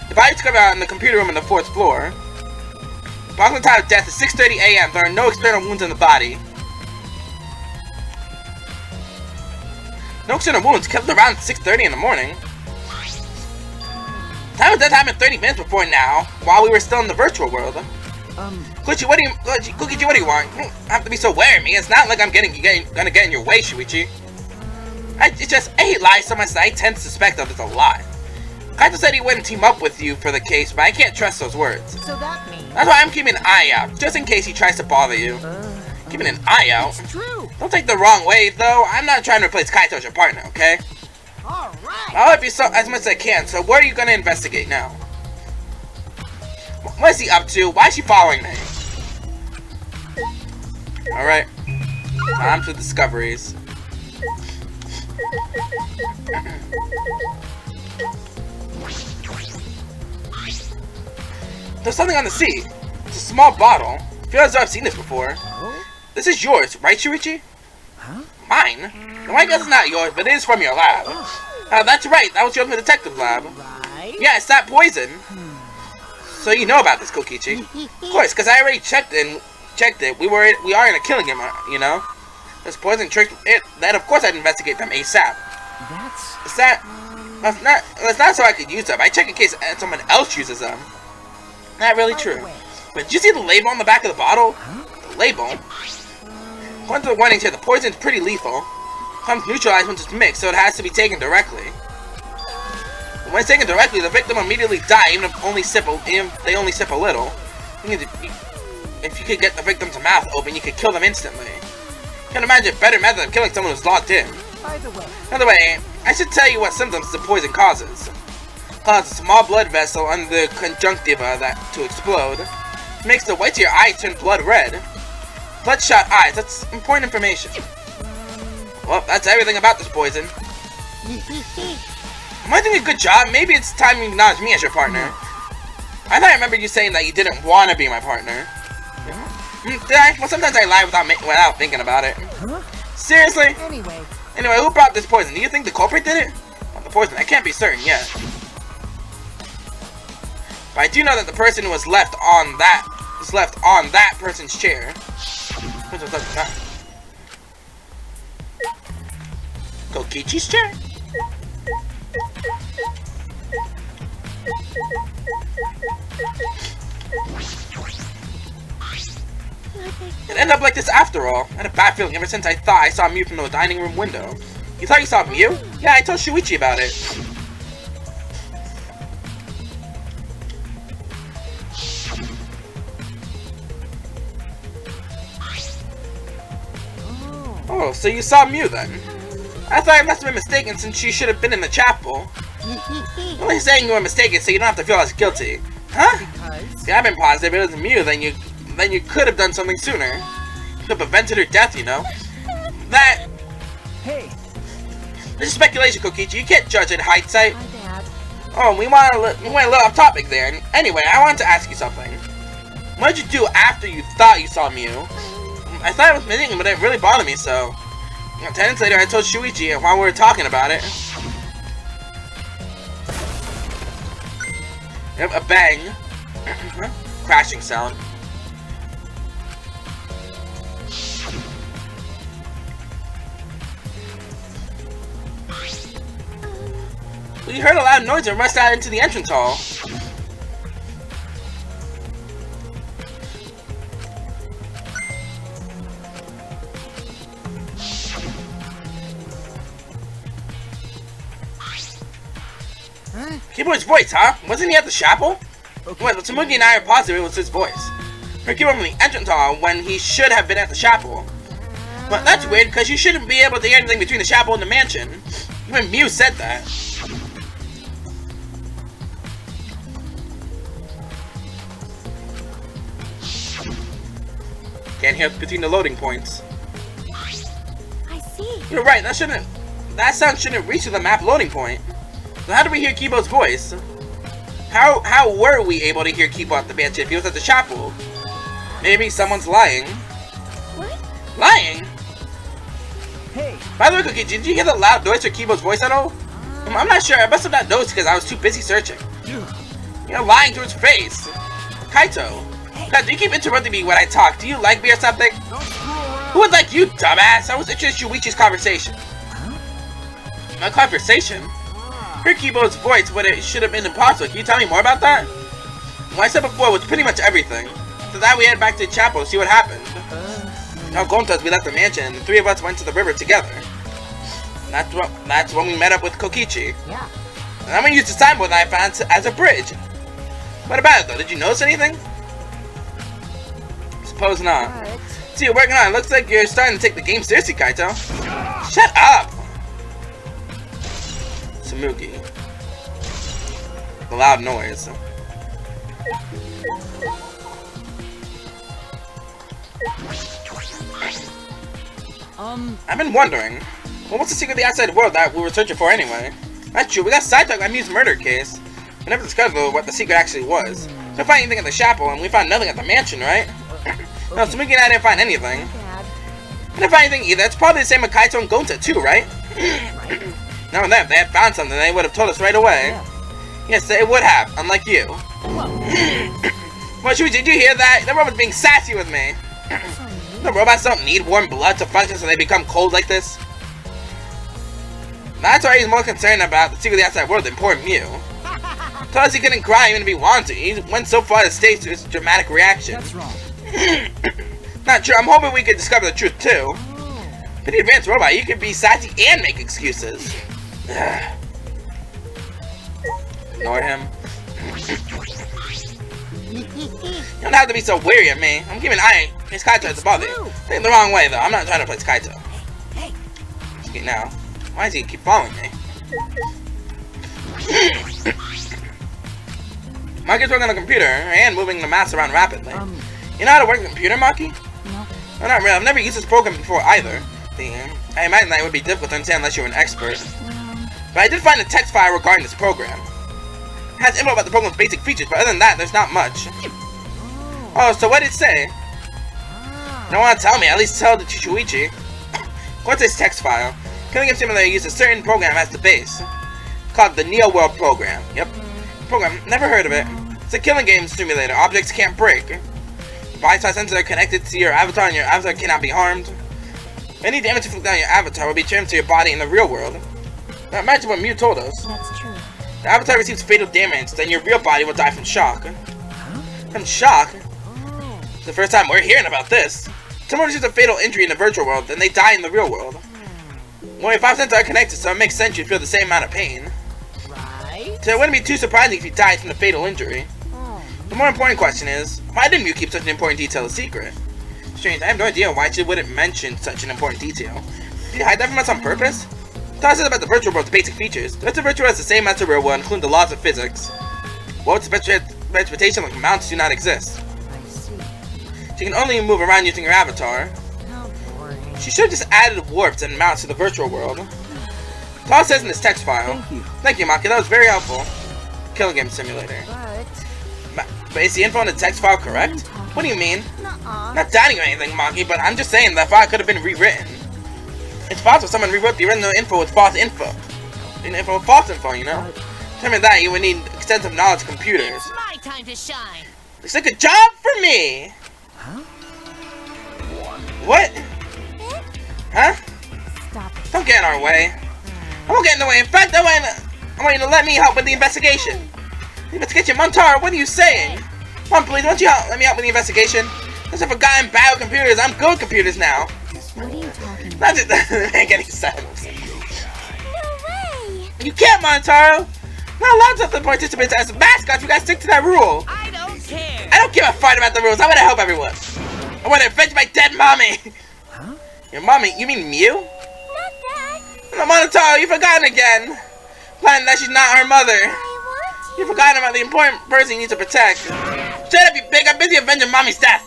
[SPEAKER 1] The body discovered out in the computer room on the 4th floor. Approximate time of death is 6:30 a.m. There are no external wounds in the body. No external wounds, killed around 6:30 in the morning. Time of death happened 30 minutes before now, while we were still in the virtual world. Kokichi, what do you want? You don't have to be so wary of me. It's not like I'm gonna get in your way, Shuichi. I hate lies so much that I tend to suspect that it's a lie. Kaito said he wouldn't team up with you for the case, but I can't trust those words.
[SPEAKER 7] So that means...
[SPEAKER 1] That's why I'm keeping an eye out, just in case he tries to bother you. Keeping an eye out?
[SPEAKER 7] It's true.
[SPEAKER 1] Don't take the wrong way, though. I'm not trying to replace Kaito as your partner, okay?
[SPEAKER 7] Alright.
[SPEAKER 1] I'll help you as much as I can, so what are you gonna investigate now? What is he up to? Why is she following me? Alright. Time for discoveries. There's something on the seat. It's a small bottle. I feel as though I've seen this before. This is yours, right, Shuichi?
[SPEAKER 2] Huh?
[SPEAKER 1] Mine? No, I guess it's not yours, but it is from your lab. That's right. That was yours from the detective lab.
[SPEAKER 7] Right.
[SPEAKER 1] Yeah, it's that poison. So you know about this, Kokichi? Of course, because I already checked it. We are in a killing game, you know. This poison tricked it. Then of course I'd investigate them ASAP. That's not so I could use them. I check in case someone else uses them. Not really true. But did you see the label on the back of the bottle? The label. According to the warnings here, the poison is pretty lethal. Becomes neutralized once it's mixed, so it has to be taken directly. When it's taken directly, the victim will immediately die, even if they only sip a little. If you could get the victim's mouth open, you could kill them instantly. Can't imagine a better method of killing someone who's locked in.
[SPEAKER 7] By the
[SPEAKER 1] way, I should tell you what symptoms the poison causes. It causes a small blood vessel under the conjunctiva to explode. It makes the whites of your eyes turn blood red. Bloodshot eyes, that's important information. Well, that's everything about this poison. Am I doing a good job? Maybe it's time you acknowledge me as your partner. I thought I remember you saying that you didn't want to be my partner. Did I? Well, sometimes I lie without thinking about it. Seriously?
[SPEAKER 7] Anyway,
[SPEAKER 1] who brought this poison? Do you think the culprit did it? Well, the poison, I can't be certain yet. But I do know that the person who was left on that person's chair. Kokichi's chair? It ended up like this after all. I had a bad feeling ever since I thought I saw Mew from the dining room window. You thought you saw Mew? Yeah, I told Shuichi about it. Oh, so you saw Mew then? I thought I must have been mistaken since she should have been in the chapel. I'm only saying you were mistaken so you don't have to feel as guilty. Huh?
[SPEAKER 7] because...
[SPEAKER 1] Yeah, I've been positive it was Mew, then you could have done something sooner. You could have prevented her death, you know. That...
[SPEAKER 7] Hey,
[SPEAKER 1] This is speculation, Kokichi. You can't judge in hindsight.
[SPEAKER 7] my bad.
[SPEAKER 1] Oh, we went a little off topic there. Anyway, I wanted to ask you something. What did you do after you thought you saw Mew? I thought it was missing, but it really bothered me, so... 10 minutes later, I told Shuichi while we were talking about it. Yep, a bang. Crashing sound. We heard a loud noise and rushed out into the entrance hall. Kibo's voice, huh? Wasn't he at the chapel?
[SPEAKER 7] Okay.
[SPEAKER 1] Wait, Tsumugi and I are positive it was his voice. Heard Kibo from the entrance hall when he should have been at the chapel. But that's weird, because you shouldn't be able to hear anything between the chapel and the mansion. Even Mew said that. Can't hear between the loading points.
[SPEAKER 4] I see.
[SPEAKER 1] You're right, that sound shouldn't reach to the map loading point. So how did we hear Kibo's voice? How were we able to hear Kibo at the mansion if he was at the chapel? Maybe someone's lying.
[SPEAKER 4] What?
[SPEAKER 1] Lying?
[SPEAKER 7] Hey,
[SPEAKER 1] By the way, Kokichi, did you hear the loud noise for Kibo's voice at all? I'm not sure. I must have not noticed because I was too busy searching. You're lying to his face. Kaito. God, you keep interrupting me when I talk. Do you like me or something? Who would like you, dumbass? I was interested in Shuichi's conversation. My conversation? Her keyboard's voice when it should have been impossible. Can you tell me more about that? What I said before was pretty much everything. So that we head back to the chapel to see what happened. Now Gontas, we left the mansion and the three of us went to the river together. That's when we met up with Kokichi.
[SPEAKER 7] Yeah.
[SPEAKER 1] And then we used the signboard that I found as a bridge. What about it though? Did you notice anything? Suppose not.
[SPEAKER 7] What?
[SPEAKER 1] See, you're working on it. Looks like you're starting to take the game seriously, Kaito. Shut up! Samugi. The loud noise. I've been wondering, well, what's the secret of the outside world that we were searching for anyway? That's true, we got sidetracked by Mew's murder case. We never discovered what the secret actually was. We didn't find anything at the chapel, and we found nothing at the mansion, right? No, Samugi and I didn't find anything. We didn't find anything either. It's probably the same with Kaito and Gonta too, right? Now and then, if they had found something, they would have told us right away. Yes, they would have, unlike you. Well, Shuichi, did you hear that? The robot's being sassy with me. The robots don't need warm blood to function so they become cold like this. That's why he's more concerned about the secret of the outside world than poor Mew. Told us he couldn't cry even if he wanted to. He went so far to stage to his dramatic reaction.
[SPEAKER 6] That's wrong.
[SPEAKER 1] Not true. I'm hoping we could discover the truth too. But the advanced robot, you could be sassy and make excuses. Ignore him. You don't have to be so weary of me. I'm keeping an eye. It's Kaito to bother you. Take it the wrong way though. I'm not trying to play Kaito. Okay, now. Why does he keep following me? Maki's working on the computer and moving the mouse around rapidly. You know how to work the computer, Maki?
[SPEAKER 5] No.
[SPEAKER 1] Well, not really. I've never used this program before either. I imagine that it would be difficult to understand unless you're an expert. But I did find a text file regarding this program. It has info about the program's basic features, but other than that, there's not much. Oh, so what did it say? You don't want to tell me, at least tell the Shuichi. What's this text file? Killing Game Simulator uses a certain program as the base. Called the Neo World Program. Yep. Program, never heard of it. It's a killing game simulator. Objects can't break. Wi-Fi sensors are connected to your avatar and your avatar cannot be harmed. Any damage inflicted on your avatar will be transferred to your body in the real world. Now imagine what Mew told us.
[SPEAKER 5] That's true.
[SPEAKER 1] The avatar receives fatal damage, then your real body will die from shock. From shock? It's the first time we're hearing about this. Someone receives a fatal injury in the virtual world, then they die in the real world. Well, your 5 senses are connected, so it makes sense you'd feel the same amount of pain.
[SPEAKER 7] Right?
[SPEAKER 1] So it wouldn't be too surprising if you died from the fatal injury. The more important question is, why didn't you keep such an important detail a secret? Strange, I have no idea why she wouldn't mention such an important detail. Did you hide that from us on purpose? Tell us about the virtual world's basic features. The virtual world is the same as the real world, including the laws of physics. Well, its vegetation like mountains do not exist.
[SPEAKER 7] I see.
[SPEAKER 1] She can only move around using her avatar.
[SPEAKER 7] How boring.
[SPEAKER 1] She should have just added warps and mounts to the virtual world. That's all it says in this text file. Thank you, Maki, that was very helpful. Killing game simulator. But is the info in the text file correct? What do you mean?
[SPEAKER 7] Nuh-uh.
[SPEAKER 1] Not doubting or anything, Maki, but I'm just saying that file could have been rewritten. It's possible someone rewrote the original info with false info. False info, you know? Tell me that, you would need extensive knowledge of computers.
[SPEAKER 7] It's my time to shine.
[SPEAKER 1] Looks like a job for me!
[SPEAKER 6] Huh?
[SPEAKER 1] What? Huh?
[SPEAKER 5] Stop it.
[SPEAKER 1] Don't get in our way. I won't get in the way. In fact, I want you to let me help with the investigation. The investigation? Montaro, what are you saying? Come on, please, why don't you let me help with the investigation? Since I've forgotten bad with computers, I'm good with computers now.
[SPEAKER 5] What are you talking about?
[SPEAKER 1] That doesn't make any sense.
[SPEAKER 4] No way!
[SPEAKER 1] You can't, Montaro! Not allowed to have the participants as mascots, we gotta stick to that rule.
[SPEAKER 7] I don't care.
[SPEAKER 1] I don't give a fight about the rules, I wanna help everyone. I wanna avenge my dead mommy.
[SPEAKER 6] Huh?
[SPEAKER 1] Your mommy? You mean Mew?
[SPEAKER 4] Not that!
[SPEAKER 1] No, Montaro, you've forgotten again. Planning that she's not her mother.
[SPEAKER 4] I want
[SPEAKER 1] You've forgotten about the important person you need to protect. Shut up, you pig! I'm busy avenging mommy's death.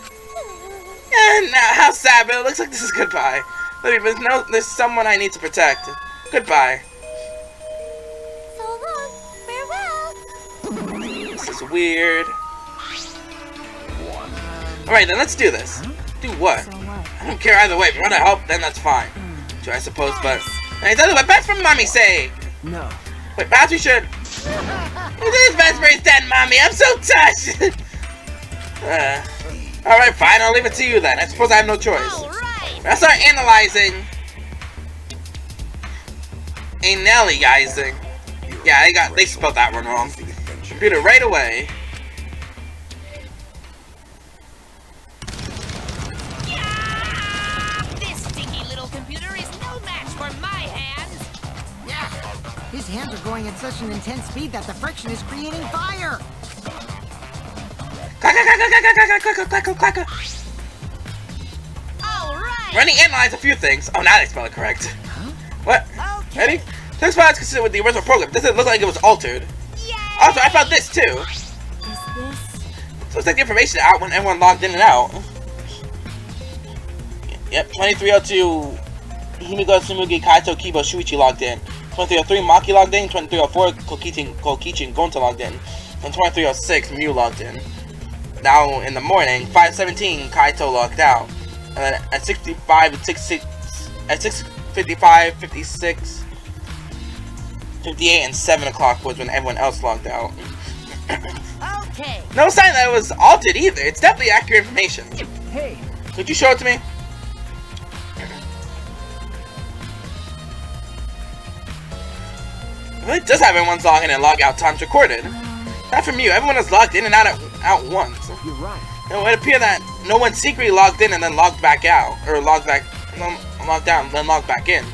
[SPEAKER 1] And how sad, but it looks like this is goodbye. There's someone I need to protect. Goodbye.
[SPEAKER 4] So long. Farewell.
[SPEAKER 1] This is weird. Alright, then let's do this. Do what?
[SPEAKER 5] So what?
[SPEAKER 1] I don't care either way. If you want to help, then that's fine. Sure, I suppose, but I do my best for mommy's sake.
[SPEAKER 6] No.
[SPEAKER 1] Wait, perhaps we should... This Vesper's dead, Mommy! I'm so touched! Alright, fine, I'll leave it to you then. I suppose I have no choice.
[SPEAKER 7] Alright!
[SPEAKER 1] I start analyzing. Analyzing. Yeah, they spelled that one wrong. Computer right away.
[SPEAKER 7] This stinky little computer is no match for my hands!
[SPEAKER 8] Yeah, his hands are going at such an intense speed that the friction is creating fire.
[SPEAKER 7] Alright!
[SPEAKER 1] Running analyze a few things. Oh, now they spell it correct. What?
[SPEAKER 7] Okay.
[SPEAKER 1] Ready? Text files consistent with the original program. Doesn't look like it was altered.
[SPEAKER 7] Yay!
[SPEAKER 1] Also, I found this too.
[SPEAKER 5] Is this...
[SPEAKER 1] So it's like the information out when everyone logged in and out. Yep, 2302 Himiko, Tsumugi, Kaito, Kibo, Shuichi logged in. 2303 Maki logged in. 2304 Kokichi and Gonta logged in. And 2306 Mew logged in. Now in the morning, 517 Kaito logged out. And then at 65 and 66 at 6:55, 56, 58, and 7 o'clock was when everyone else logged out.
[SPEAKER 7] Okay!
[SPEAKER 1] No sign that it was altered either. It's definitely accurate information.
[SPEAKER 2] Hey,
[SPEAKER 1] Could you show it to me? Well, it does have everyone's log in and log out times recorded. Not from you. Everyone is logged in and out once.
[SPEAKER 3] You're right.
[SPEAKER 1] It would appear that no one secretly logged in and then logged back out, or logged out, then logged back in.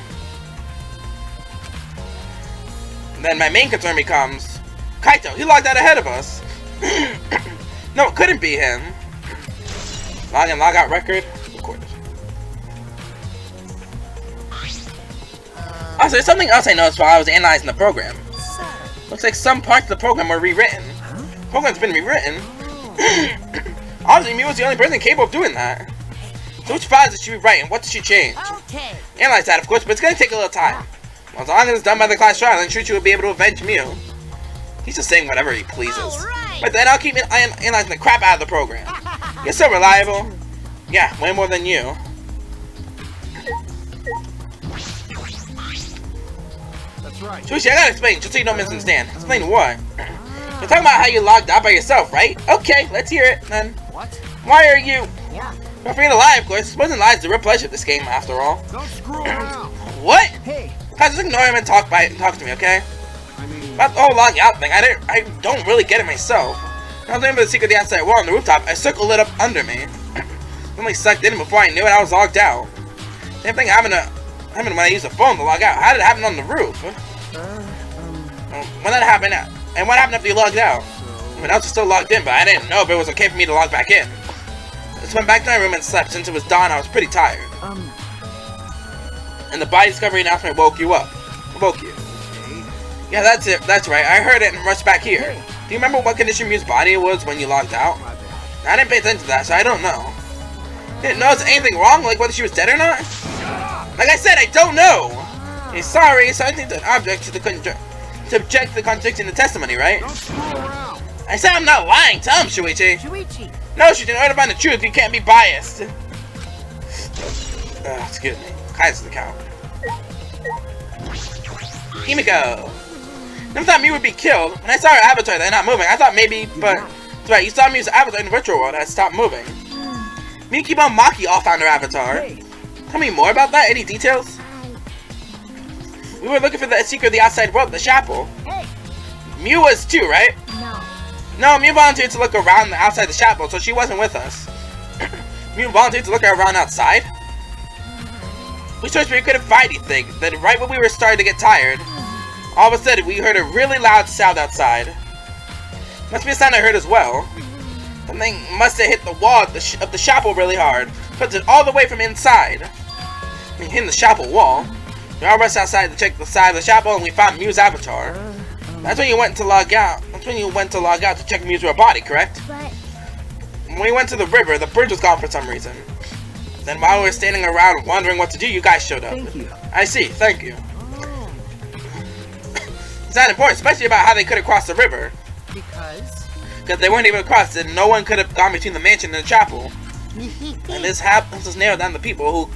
[SPEAKER 1] And then my main concern becomes Kaito. He logged out ahead of us. No, it couldn't be him. Log in, log out record recorded. Also, there's something else I noticed while I was analyzing the program. Looks like some parts of the program were rewritten. The program's been rewritten. Obviously, Mew was the only person capable of doing that. So which files did she rewrite and what did she change?
[SPEAKER 7] Okay!
[SPEAKER 1] Analyze that, of course, but it's gonna take a little time. Well, as long as it's done by the class trial, then Shuichi will be able to avenge Mew. He's just saying whatever he pleases.
[SPEAKER 7] Alright.
[SPEAKER 1] But then I'll keep analyzing the crap out of the program. You're so reliable. Yeah, way more than you.
[SPEAKER 3] That's right.
[SPEAKER 1] Shuichi, I gotta explain, just so you don't misunderstand. Explain what? You're talking about how you logged out by yourself, right? Okay, let's hear it, then.
[SPEAKER 3] What?
[SPEAKER 1] Why are you...
[SPEAKER 8] Yeah.
[SPEAKER 1] Don't forget to lie, of course. Supposing lie is the real pleasure of this game, after all.
[SPEAKER 3] Don't screw around.
[SPEAKER 1] What?
[SPEAKER 2] hey,
[SPEAKER 1] Guys, just ignore him and talk to me, okay?
[SPEAKER 3] I mean,
[SPEAKER 1] About the whole logging out thing, I don't really get it myself. When I was looking for the secret of the outside wall on the rooftop, a circle lit up under me. Only sucked in, and before I knew it, I was logged out. Same thing happened when I used the phone to log out. How did it happen on the roof? When that happened, and what happened after you logged out? I mean, I was still logged in, but I didn't know if it was okay for me to log back in. I just went back to my room and slept. Since it was dawn, I was pretty tired. And the body discovery announcement woke you up. Woke you. Yeah, that's it. That's right. I heard it and rushed back here. Do you remember what condition Mew's body was when you logged out?
[SPEAKER 3] my bad.
[SPEAKER 1] I didn't pay attention to that, so I don't know. Didn't notice anything wrong, like whether she was dead or not? Like I said, I don't know! Hey, sorry, so I think an object to subject to the contradiction in the testimony, right?
[SPEAKER 3] Don't screw around.
[SPEAKER 1] I said I'm not lying, tell him, Shuichi!
[SPEAKER 8] Shuichi.
[SPEAKER 1] No, Shuichi, in order to find the truth, you can't be biased! Excuse me. Kai's the cow. Himiko! Never thought Mew would be killed. When I saw her avatar, they're not moving. I thought maybe, but... That's right, you saw Mew's avatar in the virtual world, and I stopped moving. Me, Kibo, and Maki all found her avatar.
[SPEAKER 2] hey,
[SPEAKER 1] Tell me more about that? Any details? We were looking for the secret of the outside world, the chapel.
[SPEAKER 8] Hey.
[SPEAKER 1] Mew was too, right?
[SPEAKER 8] No.
[SPEAKER 1] No, Mew volunteered to look around the outside the chapel, so she wasn't with us. Mew volunteered to look around outside? We searched, but we couldn't find anything. Then right when we were starting to get tired, all of a sudden we heard a really loud sound outside. Must be a sound I heard as well. Something must have hit the wall of the chapel really hard. Puts it all the way from inside. I mean, hitting the chapel wall. We all rushed outside to check the side of the chapel, and we found Mew's avatar. That's when you went to log out. That's when you went to log out to check Mew's real body, correct?
[SPEAKER 4] But
[SPEAKER 1] When we went to the river, the bridge was gone for some reason. Then while we were standing around wondering what to do, you guys showed up.
[SPEAKER 2] thank you.
[SPEAKER 1] I see, thank you. It's not important, especially about how they could have crossed the river.
[SPEAKER 8] Because?
[SPEAKER 1] Because they weren't able to cross it, and no one could have gone between the mansion and the chapel. And this has narrowed down the people who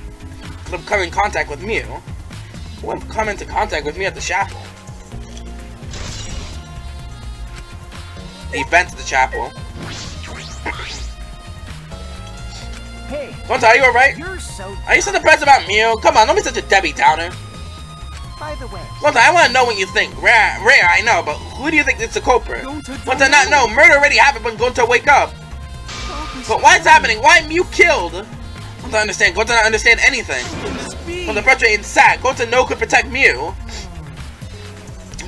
[SPEAKER 1] could have come in contact with Mew. Who would have come into contact with me at the chapel. the events of the chapel.
[SPEAKER 8] Hey,
[SPEAKER 1] Gonta, are you alright?
[SPEAKER 8] you're so.
[SPEAKER 1] Are you so depressed about Mew? Come on, don't be such a Debbie Downer.
[SPEAKER 8] By the way,
[SPEAKER 1] Gonta, I want to know what you think. Rare, I know, but who do you think is the culprit? Gonta, not know. Murder already happened when Gonta wake up. But why is happening? Why Mew killed? Gonta understand. Gonta not understand anything. Gonta frustrated and sad. Gonta no could protect Mew.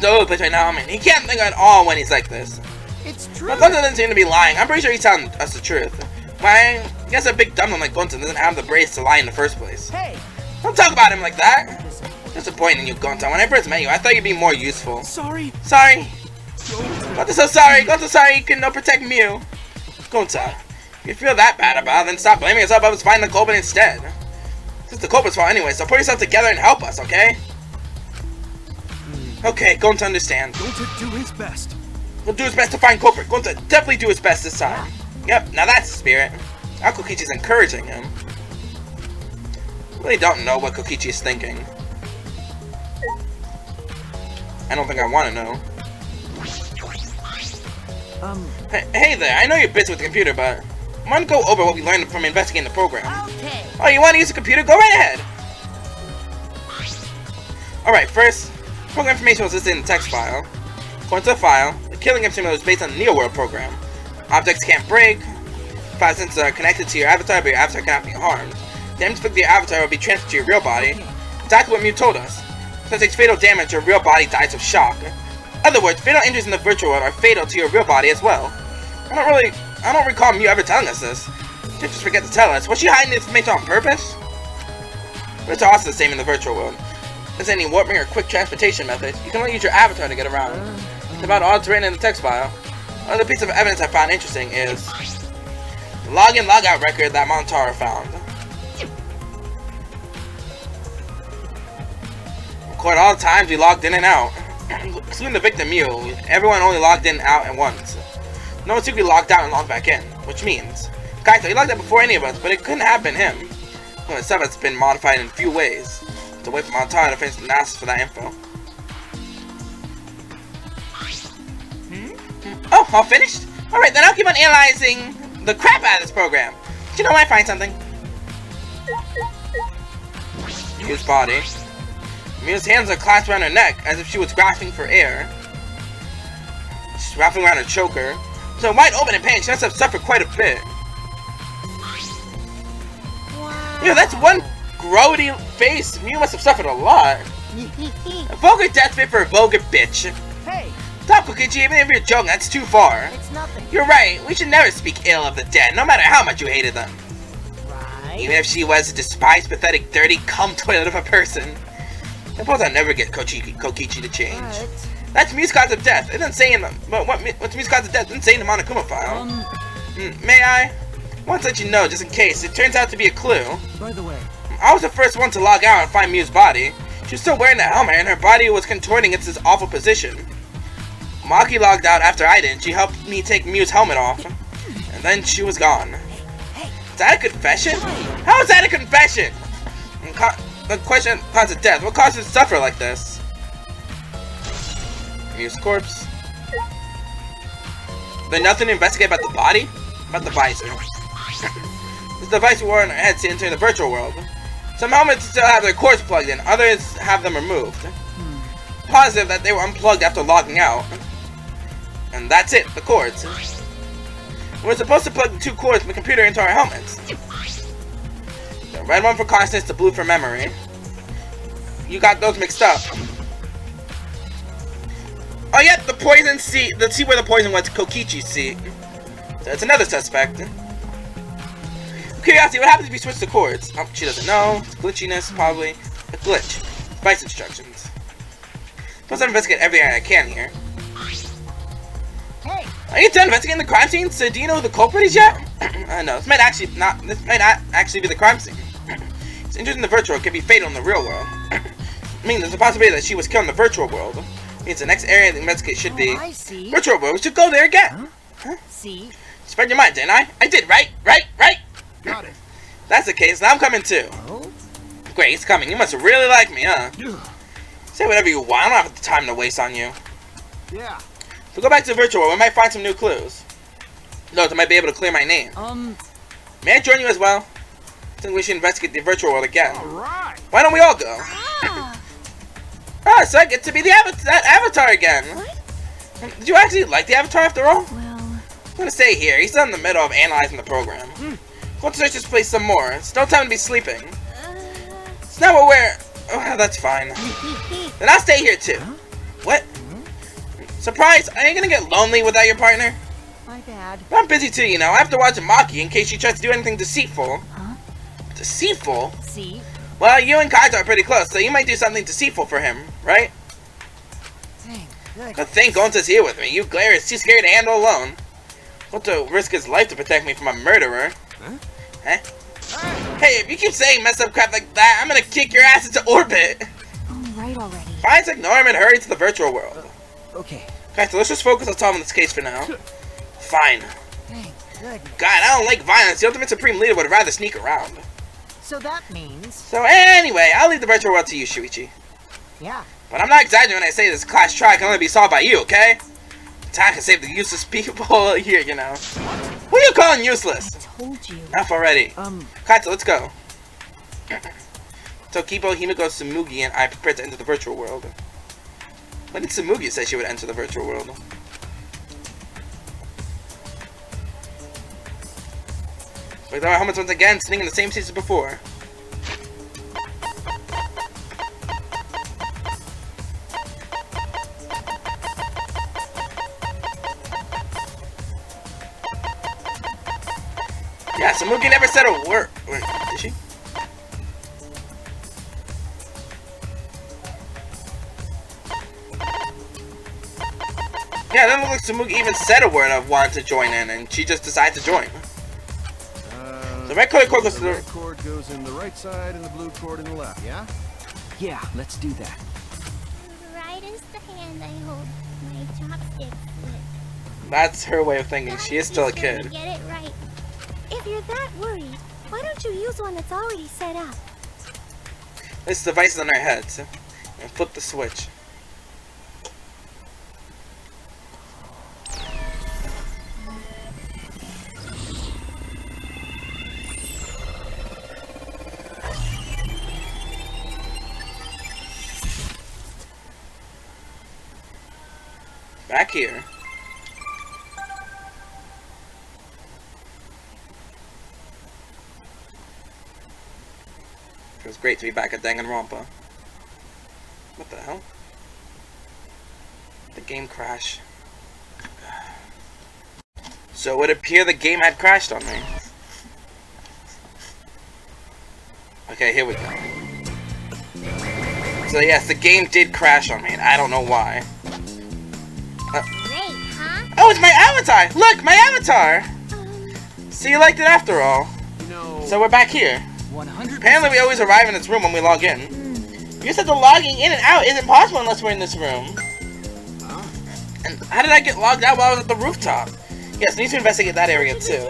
[SPEAKER 1] No, but right now, I mean, he can't think at all when he's like this.
[SPEAKER 8] it's true.
[SPEAKER 1] But Gonta doesn't seem to be lying. I'm pretty sure he's telling us the truth. Why? I guess a big dumb one like Gonta doesn't have the brace to lie in the first place.
[SPEAKER 8] Hey,
[SPEAKER 1] Don't talk about him like that. Disappointing you, Gonta. When I first met you, I thought you'd be more useful.
[SPEAKER 3] Sorry.
[SPEAKER 1] Sorry. Gonta's so sorry. Gonta's sorry you couldn't protect Mew. Gonta, if you feel that bad about it, then stop blaming yourself. I was finding the culprit instead. It's the culprit's fault anyway, so pull yourself together and help us, okay? Okay, Gonta understand.
[SPEAKER 3] Gonta do his best.
[SPEAKER 1] He'll do his best to find culprit. Gonta definitely do his best this time. Yep, now that's the spirit. Now Kokichi's encouraging him. Really don't know what Kokichi is thinking. I don't think I want to know. Hey there, I know you're busy with the computer, but I want to go over what we learned from investigating the program.
[SPEAKER 8] okay.
[SPEAKER 1] Oh, you want to use the computer? Go right ahead. Alright, first, program information was listed in the text file. According to the file, the killing simulator was based on the Neo World program. Objects can't break. Five senses are connected to your avatar, but your avatar cannot be harmed. Damage inflicted to your avatar will be transferred to your real body. Exactly what Mew told us. If it takes fatal damage, your real body dies of shock. In other words, fatal injuries in the virtual world are fatal to your real body as well. I don't recall Mew ever telling us this. She just forget to tell us. Was she hiding this information on purpose? But it's also the same in the virtual world. There's any warping or quick transportation methods. You can only use your avatar to get around. It's about all it's written in the text file. Another piece of evidence I found interesting is the log-in log-out record that Montara found. Record all the times we logged in and out. Excluding the victim Mew, everyone only logged in and out at once. No one secretly logged out and logged back in, which means Kaito, he logged out before any of us, but it couldn't have been him. Well, itself has been modified in a few ways. To wait for Montara to finish the analysis for that info. Oh, all finished? Alright, then I'll keep on analyzing the crap out of this program. But you know when I find something? Mew's body. Mew's hands are clasped around her neck as if she was grasping for air. She's wrapping around her choker. So wide open in pain, she must have suffered quite a bit.
[SPEAKER 8] Wow.
[SPEAKER 1] Yo, that's one grody face. Mew must have suffered a lot. A vulgar death fit for a vulgar bitch.
[SPEAKER 8] Hey,
[SPEAKER 1] Stop, Kokichi, even if you're joking, that's too far.
[SPEAKER 8] it's nothing.
[SPEAKER 1] You're right, we should never speak ill of the dead, no matter how much you hated them.
[SPEAKER 8] Right.
[SPEAKER 1] Even if she was a despised, pathetic, dirty cum toilet of a person. I suppose I'll never get Kokichi to change.
[SPEAKER 8] But,
[SPEAKER 1] That's Mew's cause of death. It doesn't say in the... What's Mew's cause of death? It doesn't say in the Monokuma file. May I? I want to let you know, just in case. It turns out to be a clue.
[SPEAKER 6] By the way,
[SPEAKER 1] I was the first one to log out and find Mew's body. She was still wearing the helmet, and her body was contorting into this awful position. Maki logged out after I did. She helped me take Mew's helmet off. And then she was gone. Is that a confession? How is that a confession? And the question cause of death. What caused her to suffer like this? Mew's corpse. Then nothing to investigate about the body? About the visor. This device we wore on our heads to enter the virtual world. Some helmets still have their cords plugged in, others have them removed. Positive that they were unplugged after logging out. And that's it, the cords. We're supposed to plug the two cords from the computer into our helmets. The red one for consciousness, the blue for memory. You got those mixed up. Oh yeah, the poison seat. The seat where the poison went to Kokichi's seat. So it's another suspect. Curiosity, what happens if you switch the cords? Oh, she doesn't know. It's glitchiness, probably. A glitch. Device instructions. Plus, I investigate everything I can here.
[SPEAKER 8] hey,
[SPEAKER 1] Are you done investigating the crime scene? So do you know who the culprit is yet? No, this might not actually be the crime scene. It's injured in the virtual world, can be fatal in the real world. I mean, there's a possibility that she was killed in the virtual world. Means the next area to investigate should be
[SPEAKER 8] I see.
[SPEAKER 1] virtual world. We should go there again.
[SPEAKER 8] See?
[SPEAKER 1] Spread your mind, didn't I? I did, right?
[SPEAKER 3] Got it.
[SPEAKER 1] That's the case, now I'm coming too.
[SPEAKER 8] Oh,
[SPEAKER 1] Great, he's coming. You must really like me, huh?
[SPEAKER 3] Yeah.
[SPEAKER 1] Say whatever you want, I don't have the time to waste on you.
[SPEAKER 3] Yeah.
[SPEAKER 1] If we go back to the virtual world, we might find some new clues. No, I might be able to clear my name. May I join you as well? I think we should investigate the virtual world again.
[SPEAKER 3] Alright!
[SPEAKER 1] Why don't we all go?
[SPEAKER 4] Ah,
[SPEAKER 1] So I get to be the Avatar again.
[SPEAKER 4] what?
[SPEAKER 1] Did you actually like the Avatar after all?
[SPEAKER 5] Well,
[SPEAKER 1] I'm gonna stay here. He's still in the middle of analyzing the program. Go to search this place some more. It's no time to be sleeping. It's not what we're... Oh, that's fine. Then I'll stay here too. What? Surprise! Are you gonna get lonely without your partner?
[SPEAKER 8] My bad.
[SPEAKER 1] I'm busy too, you know. I have to watch Maki in case she tries to do anything deceitful.
[SPEAKER 5] Huh?
[SPEAKER 1] Deceitful?
[SPEAKER 5] see?
[SPEAKER 1] Well, you and Kaito are pretty close, so you might do something deceitful for him, right?
[SPEAKER 8] Dang, good.
[SPEAKER 1] Good thing Gonta's here with me. You Glare is too scared to handle alone. Gonta risk his life to protect me from a murderer. Huh? Hey, if you keep saying messed up crap like that, I'm gonna kick your ass into orbit.
[SPEAKER 5] Oh, right already.
[SPEAKER 1] Fine, ignore him and hurry to the virtual world.
[SPEAKER 6] Okay.
[SPEAKER 1] Okay, so let's just focus on solving this case for now. Fine.
[SPEAKER 8] Dang, good.
[SPEAKER 1] God, I don't like violence. The Ultimate Supreme Leader would rather sneak around.
[SPEAKER 8] So that means...
[SPEAKER 1] So anyway, I'll leave the virtual world to you, Shuichi.
[SPEAKER 8] Yeah.
[SPEAKER 1] But I'm not exaggerating when I say this class trial can only be solved by you, okay? Time to save the useless people here, you know. Who are you calling useless?
[SPEAKER 5] Told you.
[SPEAKER 1] Enough already. Kaito, let's go. Tokibo, Himiko, Tsumugi, and I prepare to enter the virtual world. When did Tsumugi say she would enter the virtual world? With our helmets once again, sitting in the same seats as before. Yeah, Tsumugi never said a word. Wait, did she? Yeah, it doesn't look like Tsumugi even said a word of wanting to join in, and she just decided to join. The red cord goes to
[SPEAKER 3] the red cord goes in the right side and the blue cord in the left, yeah?
[SPEAKER 2] Yeah, let's do that.
[SPEAKER 4] Right is the hand I hold my chopsticks with.
[SPEAKER 1] That's her way of thinking. She is still a
[SPEAKER 4] Be sure to
[SPEAKER 1] kid.
[SPEAKER 4] Get it right. If you're that worried, why don't you use one that's already set up?
[SPEAKER 1] This device is on our heads. And flip the switch. Back here. Feels great to be back at Danganronpa. What the hell? The game crashed. So it would appear the game had crashed on me. Okay, here we go. So yes, the game did crash on me, and I don't know why.
[SPEAKER 4] Great, huh?
[SPEAKER 1] Oh, it's my avatar! Look, my avatar! So you liked it after all.
[SPEAKER 3] You know...
[SPEAKER 1] So we're back here.
[SPEAKER 6] 100%.
[SPEAKER 1] Apparently we always arrive in this room when we log in. You said the logging in and out isn't possible unless we're in this room. And how did I get logged out while I was at the rooftop? Yes, we need to investigate that area too.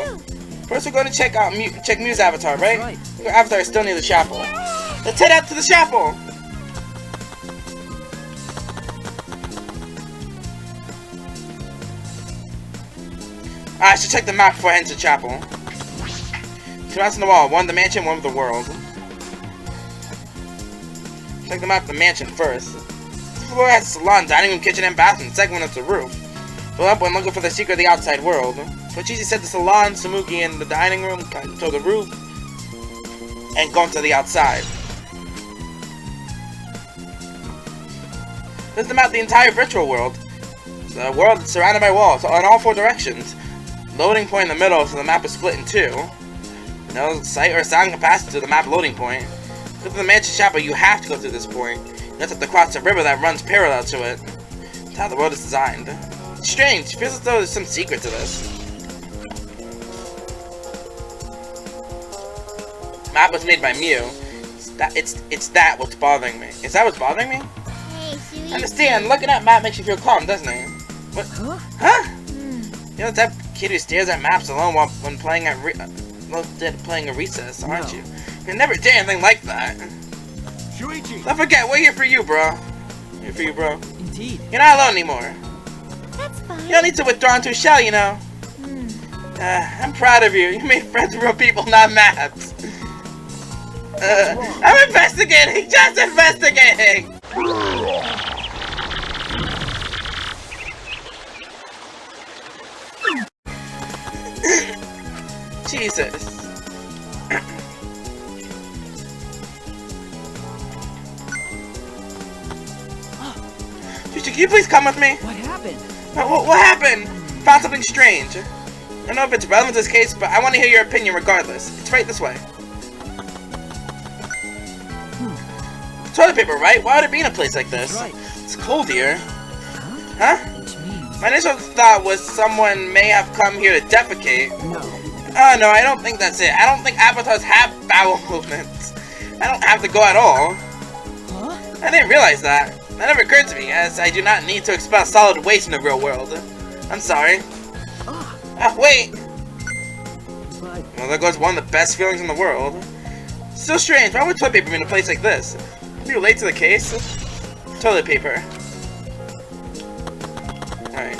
[SPEAKER 1] First we're going to check out Mew's avatar, right?
[SPEAKER 6] Right.
[SPEAKER 1] Your avatar is still near the chapel. Let's head out to the chapel! I should check the map before I enter the chapel. Two maps on the wall, one the mansion, one of the world. Check the map of the mansion first. This floor has a salon, dining room, kitchen, and bathroom. The second one is the roof. Fill up when looking for the secret of the outside world. Kokichi said the salon, Tsumugi in the dining room, Kaito the roof, and going to the outside. This is the map of the entire virtual world. The world is surrounded by walls on all four directions. Loading point in the middle, so the map is split in two. No sight or sound can pass to the map loading point. Go to the mansion chapel, you have to go through this point. You have to cross the river that runs parallel to it. That's how the world is designed. It's strange, it feels as though there's some secret to this. Map was made by Mew. It's that what's bothering me. Is that what's bothering me?
[SPEAKER 4] Hey, Shuichi.
[SPEAKER 1] Understand, looking at map makes you feel calm, doesn't it? What? Huh? You're the type of kid who stares at maps alone when playing at playing a recess, aren't you? You never did anything like that.
[SPEAKER 3] Shuichi!
[SPEAKER 1] Don't forget, we're here for you, bro. Here for you, bro.
[SPEAKER 6] Indeed.
[SPEAKER 1] You're not alone anymore.
[SPEAKER 4] That's fine.
[SPEAKER 1] You don't need to withdraw into a shell, you know. I'm proud of you. You made friends with real people, not maps. I'm investigating! Just investigating! Jesus. Can you please come with me?
[SPEAKER 6] What happened?
[SPEAKER 1] What happened? Found something strange. I don't know if it's relevant to this case, but I want to hear your opinion regardless. It's right this way. Toilet paper, right? Why would it be in a place like this?
[SPEAKER 6] Right.
[SPEAKER 1] It's cold here. Huh?
[SPEAKER 6] Which means...
[SPEAKER 1] My initial thought was someone may have come here to defecate.
[SPEAKER 6] No.
[SPEAKER 1] Oh no, I don't think that's it. I don't think avatars have bowel movements. I don't have to go at all.
[SPEAKER 6] Huh?
[SPEAKER 1] I didn't realize that. That never occurred to me, as I do not need to expel solid waste in the real world. I'm sorry. Wait!
[SPEAKER 6] But...
[SPEAKER 1] Well, there goes one of the best feelings in the world. Still strange, why would toilet paper be in a place like this? Can you relate to the case? Toilet paper. Alright.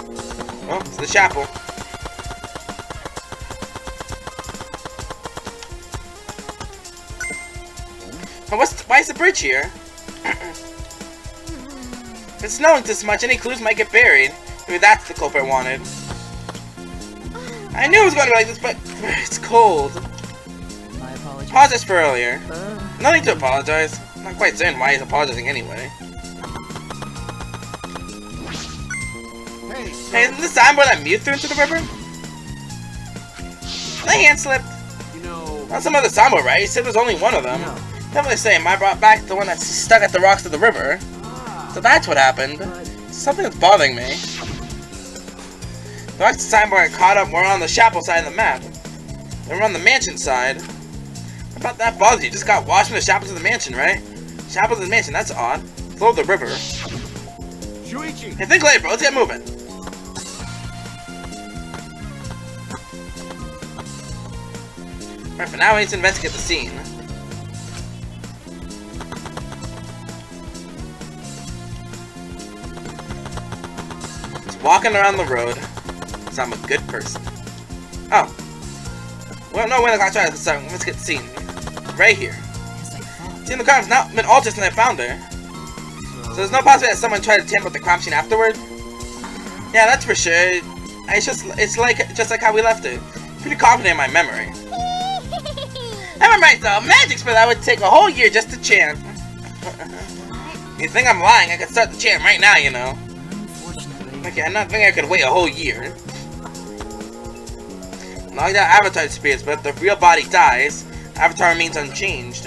[SPEAKER 1] Well, it's the chapel. Well, why is the bridge here? If it's snowing this much, any clues might get buried. Maybe that's the culprit wanted. I knew it was going to be like this, but it's cold.
[SPEAKER 6] My apologies.
[SPEAKER 1] Apologize for earlier. Nothing to apologize. I'm not quite certain why he's apologizing anyway. Hey, isn't the signboard that Mew threw into the river? My hand slipped.
[SPEAKER 3] You know...
[SPEAKER 1] Not some other signboard, right? He said there's only one of them.
[SPEAKER 6] No.
[SPEAKER 1] Definitely same. I brought back the one that's stuck at the rocks of the river. So that's what happened. Something that's bothering me. The rocks signboard caught up were on the chapel side of the map. They were on the mansion side. How about that bothers you? Just got washed from the chapel to the mansion, right? Chapel to the mansion, that's odd. Flow of the river.
[SPEAKER 3] Shuichi!
[SPEAKER 1] Hey, think later, bro. Let's get moving. Alright, for now we need to investigate the scene. Just walking around the road, because I'm a good person. Oh. We don't know when the clock started, so let's get the scene. Right here. See, the crime has not been altered since I found her. So there's no possibility that someone tried to tamper with the crime scene afterward? Yeah, that's for sure. It's just like how we left it. Pretty confident in my memory. Never mind though, magic spell that would take a whole year just to chant. You think I'm lying? I could start the chant right now, you know. Okay, I'm not thinking I could wait a whole year. Not that Avatar disappears, but if the real body dies, Avatar remains unchanged.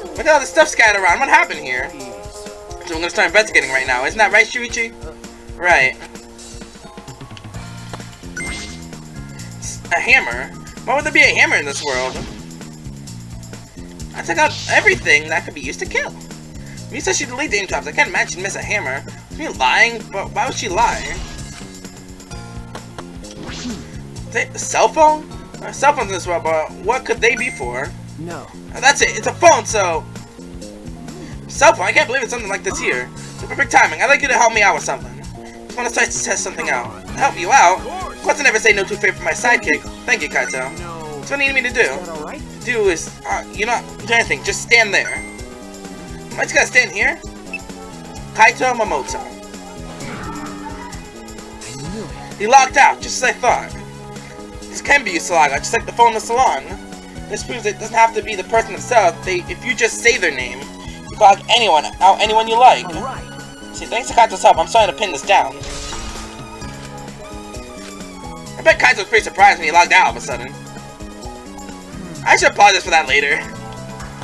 [SPEAKER 1] Look at all this stuff scattered around. What happened here? So I'm gonna start investigating right now. Isn't that right, Shuichi? Right. A hammer? Why would there be a hammer in this world? I took out everything that could be used to kill. Mew said she'd delete the aim traps. I can't imagine she'd miss a hammer. Is me lying? But why would she lie? Is it a cell phone? Cell phones in this world, but what could they be for?
[SPEAKER 6] No.
[SPEAKER 1] That's it. It's a phone, so... Cell phone? I can't believe it's something like this here. It's perfect timing. I'd like you to help me out with something. Just want to try to test something out. Help you out? Of course I never say no to a favor for my sidekick. Thank you, Kaito. What's what you need me to do?
[SPEAKER 6] Alright?
[SPEAKER 1] Do is, you not do anything. Just stand there. Am I just gonna stand here? Kaito Momoto.
[SPEAKER 6] I knew it.
[SPEAKER 1] He logged out, just as I thought. This can be used to log out, just like the phone in the salon. This proves it doesn't have to be the person themselves. If you just say their name, you can log anyone you like.
[SPEAKER 6] Alright.
[SPEAKER 1] See, thanks to Kaito's help, I'm starting to pin this down. I bet Kaito was pretty surprised when he logged out all of a sudden. I should apologize for that later.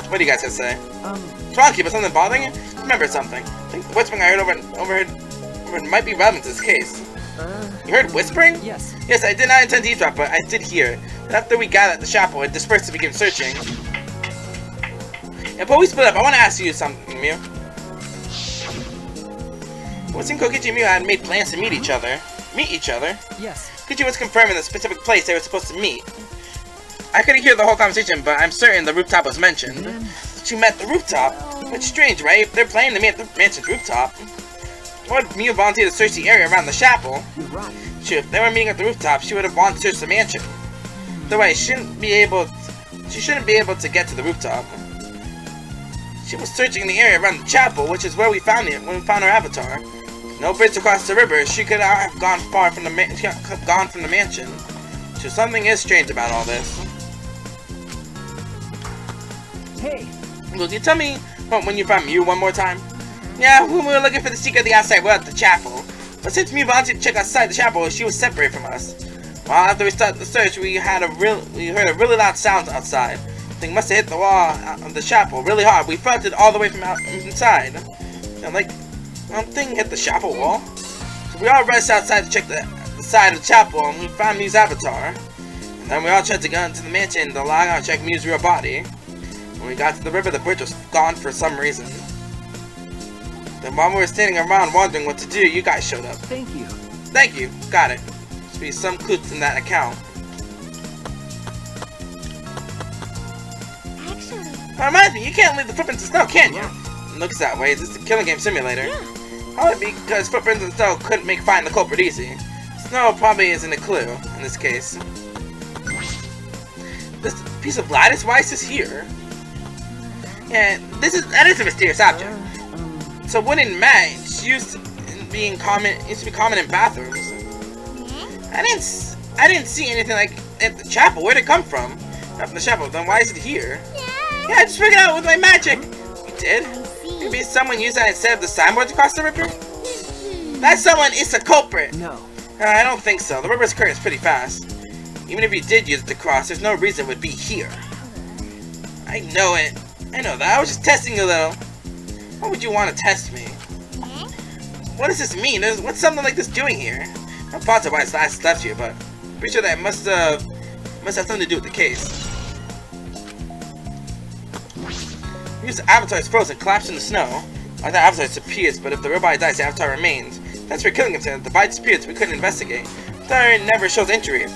[SPEAKER 1] What do you guys have to say? What's wrong, Keep? Is something bothering you? Remember something. I think the whispering I heard overheard might be relevant to this case. You heard whispering?
[SPEAKER 6] Yes.
[SPEAKER 1] Yes, I did not intend to eavesdrop, but I did hear it. After we gathered at the chapel, it dispersed to begin searching. Yeah, but we split up. I want to ask you something, Mew. What's in Kokichi and Mew had made plans to meet each other?
[SPEAKER 6] Yes.
[SPEAKER 1] Kokichi was confirming the specific place they were supposed to meet. I couldn't hear the whole conversation, but I'm certain the rooftop was mentioned. She met the rooftop? It's strange, right? They're planning to meet at the mansion's rooftop. What Mew volunteered to search the area around the chapel?
[SPEAKER 8] You're right.
[SPEAKER 1] Shoot, if they were meeting at the rooftop, she would have wanted to search the mansion. The way, she shouldn't be able to get to the rooftop. She was searching the area around the chapel, which is where we found it when we found her avatar. No bridge across the river. She could not have gone far from the mansion. So something is strange about all this.
[SPEAKER 6] Hey,
[SPEAKER 1] Will you tell me when you found Mew one more time? Yeah, when we were looking for the secret of the outside world at the chapel. But since Mew volunteered to check outside the chapel, she was separated from us. Well, after we started the search, we heard a really loud sound outside. The thing must have hit the wall of the chapel really hard. We felt it all the way from inside. And like, the thing hit the chapel wall. So we all rushed outside to check the side of the chapel, and we found Mew's avatar. And then we all tried to go into the mansion to log out and check Mew's real body. When we got to the river, the bridge was gone for some reason. Then while we were standing around wondering what to do, you guys showed up.
[SPEAKER 6] thank you.
[SPEAKER 1] Thank you. Got it. Must be some clues in that account.
[SPEAKER 4] Actually,
[SPEAKER 1] Reminds me, you can't leave the footprints in snow, can you? It looks that way. Is this a killing game simulator?
[SPEAKER 4] yeah.
[SPEAKER 1] Probably because footprints in snow couldn't make finding the culprit easy. Snow probably isn't a clue in this case. This piece of lattice, why is this here? Yeah, that is a mysterious object. So wooden mat used to be common in bathrooms. I didn't see anything like at the chapel. Where'd it come from? Not from the chapel. Then why is it here? Yeah, I just figured it out with my magic. You did? Maybe someone used that instead of the signboards across the river? That someone is a culprit.
[SPEAKER 6] No.
[SPEAKER 1] I don't think so. The river's current is pretty fast. Even if you did use it to cross, there's no reason it would be here. I know it. I know that. I was just testing you a little. Why would you want to test me? What does this mean? What's something like this doing here? I'm positive why it's last left here, but I'm pretty sure that must have something to do with the case. Mew's avatar is frozen, collapsed in the snow. Like that avatar disappears, but if the real body dies, the avatar remains. That's for killing himself. The body disappears, so we couldn't investigate. The avatar never shows injury,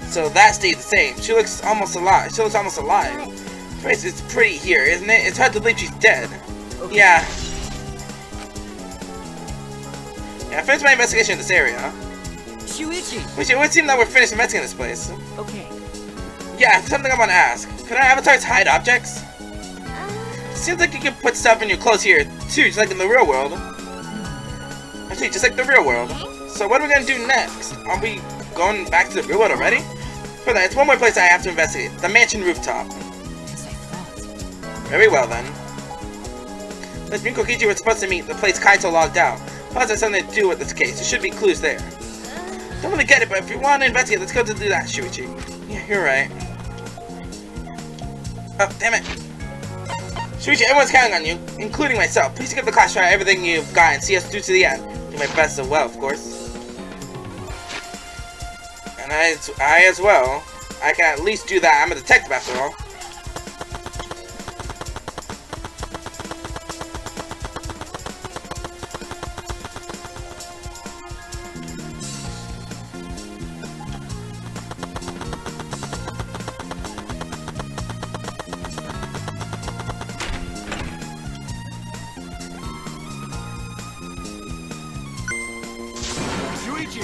[SPEAKER 1] so that stayed the same. She looks almost alive. It's pretty here, isn't it? It's hard to believe she's dead.
[SPEAKER 6] Okay.
[SPEAKER 1] Yeah. I finished my investigation in this area.
[SPEAKER 8] Shuichi!
[SPEAKER 1] It would seem that we're finished investigating this place.
[SPEAKER 8] Okay.
[SPEAKER 1] Yeah, something I want to ask. Could our avatars hide objects? Seems like you can put stuff in your clothes here, too, just like in the real world. Actually, just like the real world. So what are we going to do next? Are we going back to the real world already? For that, it's one more place I have to investigate. The mansion rooftop.
[SPEAKER 6] As I thought.
[SPEAKER 1] Very well, then. Since me and Kokichi were supposed to meet, the place Kaito logged out. Plus, has something to do with this case. There should be clues there. Don't really get it, but if you want to investigate, let's go to do that, Shuichi. Yeah, you're right. Oh, damn it. Shuichi, everyone's counting on you, including myself. Please give the class try everything you've got and see us through to the end. Do my best as well, of course. And I as well. I can at least do that. I'm a detective after all.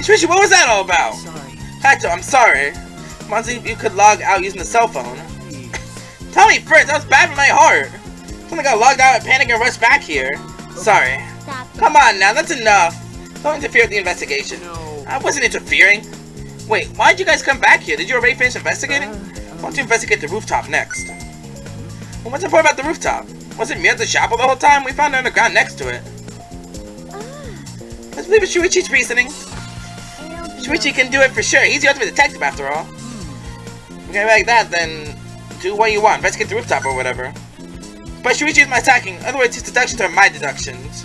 [SPEAKER 1] Shuichi, what was that all about?
[SPEAKER 6] Sorry.
[SPEAKER 1] Kaito, I'm sorry. Monzi, you could log out using the cell phone. Tell me first, that was bad for my heart. Something got logged out and panicked and rushed back here. Sorry.
[SPEAKER 4] Stop it.
[SPEAKER 1] Come on now, that's enough. Don't interfere with the investigation.
[SPEAKER 3] No.
[SPEAKER 1] I wasn't interfering. Wait, why'd you guys come back here? Did you already finish investigating? I want to investigate the rooftop next. Well, what's important about the rooftop? Wasn't Mia at the chapel the whole time? We found her on the ground next to it. Let's believe it's Shuichi's reasoning. Shuichi can do it for sure. He's the ultimate detective after all. Okay, like that, then do what you want. Investigate the rooftop or whatever. But Shuichi is my attacking. In other words, his deductions are my deductions.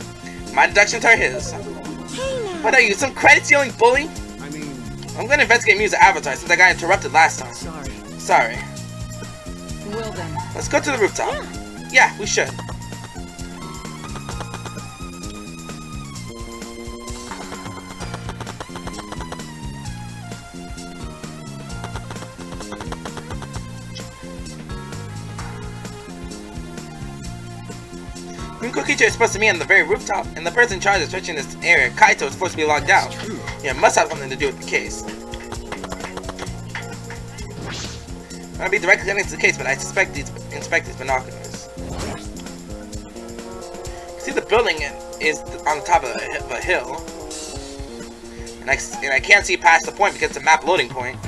[SPEAKER 1] My deductions are his.
[SPEAKER 4] Hey now.
[SPEAKER 1] What are you, some credit-stealing bully?
[SPEAKER 3] I mean,
[SPEAKER 1] I'm gonna investigate Mew's avatar since I got interrupted last time.
[SPEAKER 6] Sorry.
[SPEAKER 1] Sorry.
[SPEAKER 6] Well then.
[SPEAKER 1] Let's go to the rooftop. Yeah, we should. Kokichi is supposed to be on the very rooftop, and the person in charge of searching this area, Kaito, is supposed to be locked down. Yeah, it must have something to do with the case. I don't be directly connected to the case, but I suspect these binoculars. See, the building is on the top of a hill, and I can't see past the point because it's a map loading point.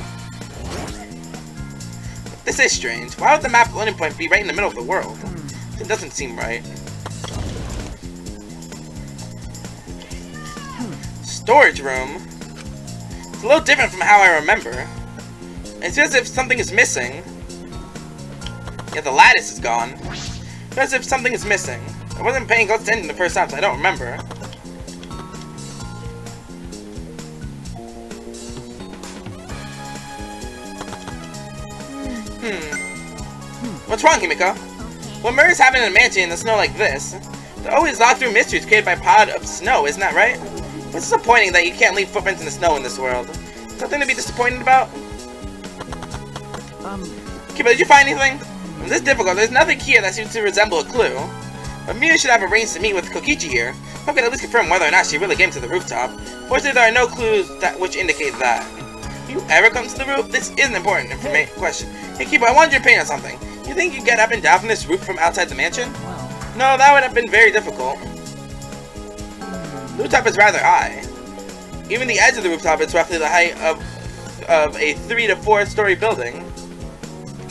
[SPEAKER 1] This is strange. Why would the map loading point be right in the middle of the world? It doesn't seem right. Storage room. It's a little different from how I remember. It's as if something is missing. Yeah, the lattice is gone. It's as if something is missing. I wasn't paying close attention the first time, so I don't remember. What's wrong, Himiko? What murders happen in a mansion in the snow like this? They're always locked through mysteries created by a pod of snow, isn't that right? What's disappointing that you can't leave footprints in the snow in this world? Something to be disappointed about? Kiba, did you find anything? When this is difficult, there's nothing here that seems to resemble a clue. But Miu should have arranged to meet with Kokichi here. I can at least confirm whether or not she really came to the rooftop. Fortunately, there are no clues which indicate that. Have you ever come to the roof? This is an important question. Hey, Kiba, I wanted your opinion on something. You think you can get up and down from this roof from outside the mansion? No, that would have been very difficult. The rooftop is rather high. Even the edge of the rooftop is roughly the height of a 3 to 4 story building.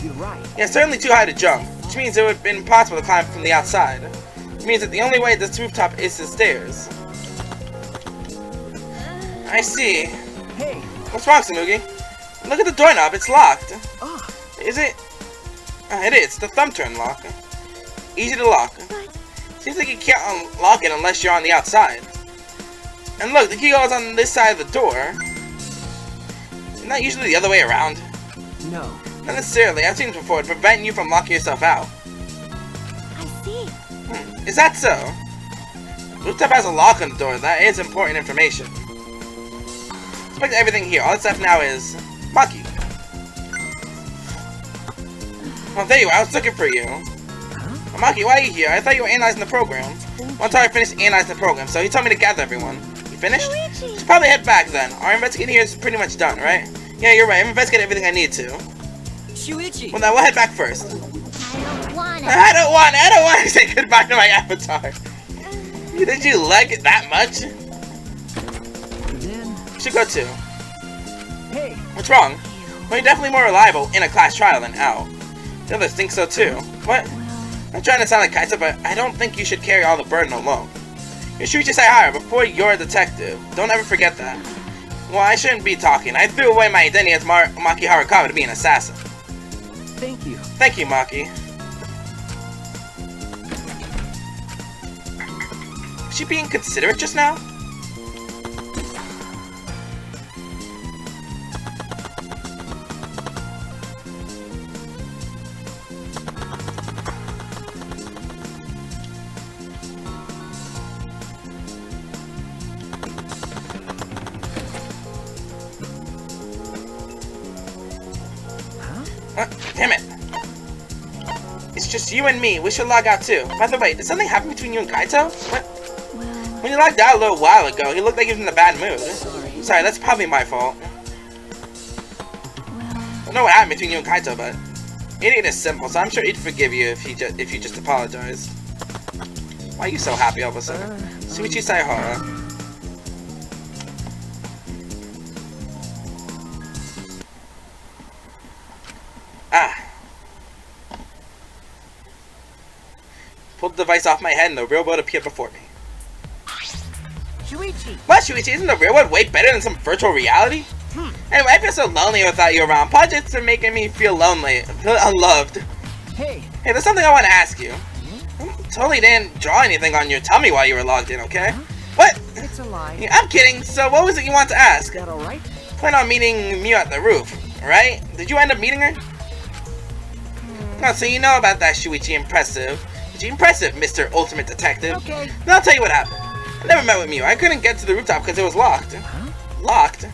[SPEAKER 8] You're right.
[SPEAKER 1] Yeah, certainly too high to jump, which means it would have been impossible to climb from the outside. Which means that the only way to this rooftop is the stairs. I see.
[SPEAKER 8] Hey.
[SPEAKER 1] What's wrong, Samugi? Look at the doorknob, it's locked. Is it? It is. The thumb turn lock. Easy to lock. Seems like you can't unlock it unless you're on the outside. And look, the key goes on this side of the door. Isn't that usually the other way around?
[SPEAKER 8] No.
[SPEAKER 1] Not necessarily. I've seen it before to prevent you from locking yourself out.
[SPEAKER 4] I see.
[SPEAKER 1] Is that so? Rooftop has a lock on the door. That is important information. Expect everything here. All that's left now is Maki. Oh, there you are. I was looking for you. Oh, Maki, why are you here? I thought you were analyzing the program. Once I finished analyzing the program, so he told me to gather everyone. You finished? Should probably head back then. Our investigating here is pretty much done, right? Yeah, you're right. I've investigated everything I need to.
[SPEAKER 6] Shuichi!
[SPEAKER 1] Well, then we'll head back first.
[SPEAKER 4] I don't
[SPEAKER 1] want to say goodbye to my avatar. Did you like it that much? You should go too.
[SPEAKER 8] Hey.
[SPEAKER 1] What's wrong? Well, you're definitely more reliable in a class trial than out. The others think so too. What? I'm trying to sound like Kaisa, but I don't think you should carry all the burden alone. You're Shuichi Saihara before you're a detective. Don't ever forget that. Well, I shouldn't be talking. I threw away my identity as Maki Harukawa to be an assassin.
[SPEAKER 8] Thank you.
[SPEAKER 1] Thank you, Maki. Was she being considerate just now? Damn it! It's just you and me. We should log out too. By the way, did something happen between you and Kaito? What?
[SPEAKER 5] Well...
[SPEAKER 1] When you logged out a little while ago, he looked like he was in a bad mood. Sorry, that's probably my fault. I don't know what happened between you and Kaito, but idiot is simple, so I'm sure he'd forgive you if you just apologized. Why are you so happy all of a sudden? Shuichi Saihara. Pulled the device off my head and the real world appeared before me.
[SPEAKER 8] Shuichi!
[SPEAKER 1] What, Shuichi? Isn't the real world way better than some virtual reality? Anyway, I feel so lonely without you around. Projects are making me feel lonely, feel unloved.
[SPEAKER 8] Hey,
[SPEAKER 1] Hey, there's something I want to ask you. Totally didn't draw anything on your tummy while you were logged in, okay? What?
[SPEAKER 8] it's a lie.
[SPEAKER 1] Yeah, I'm kidding. So what was it you want to ask?
[SPEAKER 8] Is that alright?
[SPEAKER 1] Plan on meeting Miu at the roof, right? Did you end up meeting her? Oh, so you know about that, Shuichi. Impressive. Impressive, Mr. Ultimate Detective.
[SPEAKER 8] Okay.
[SPEAKER 1] Now I'll tell you what happened. I never met with Miu. I couldn't get to the rooftop because it was locked. Locked?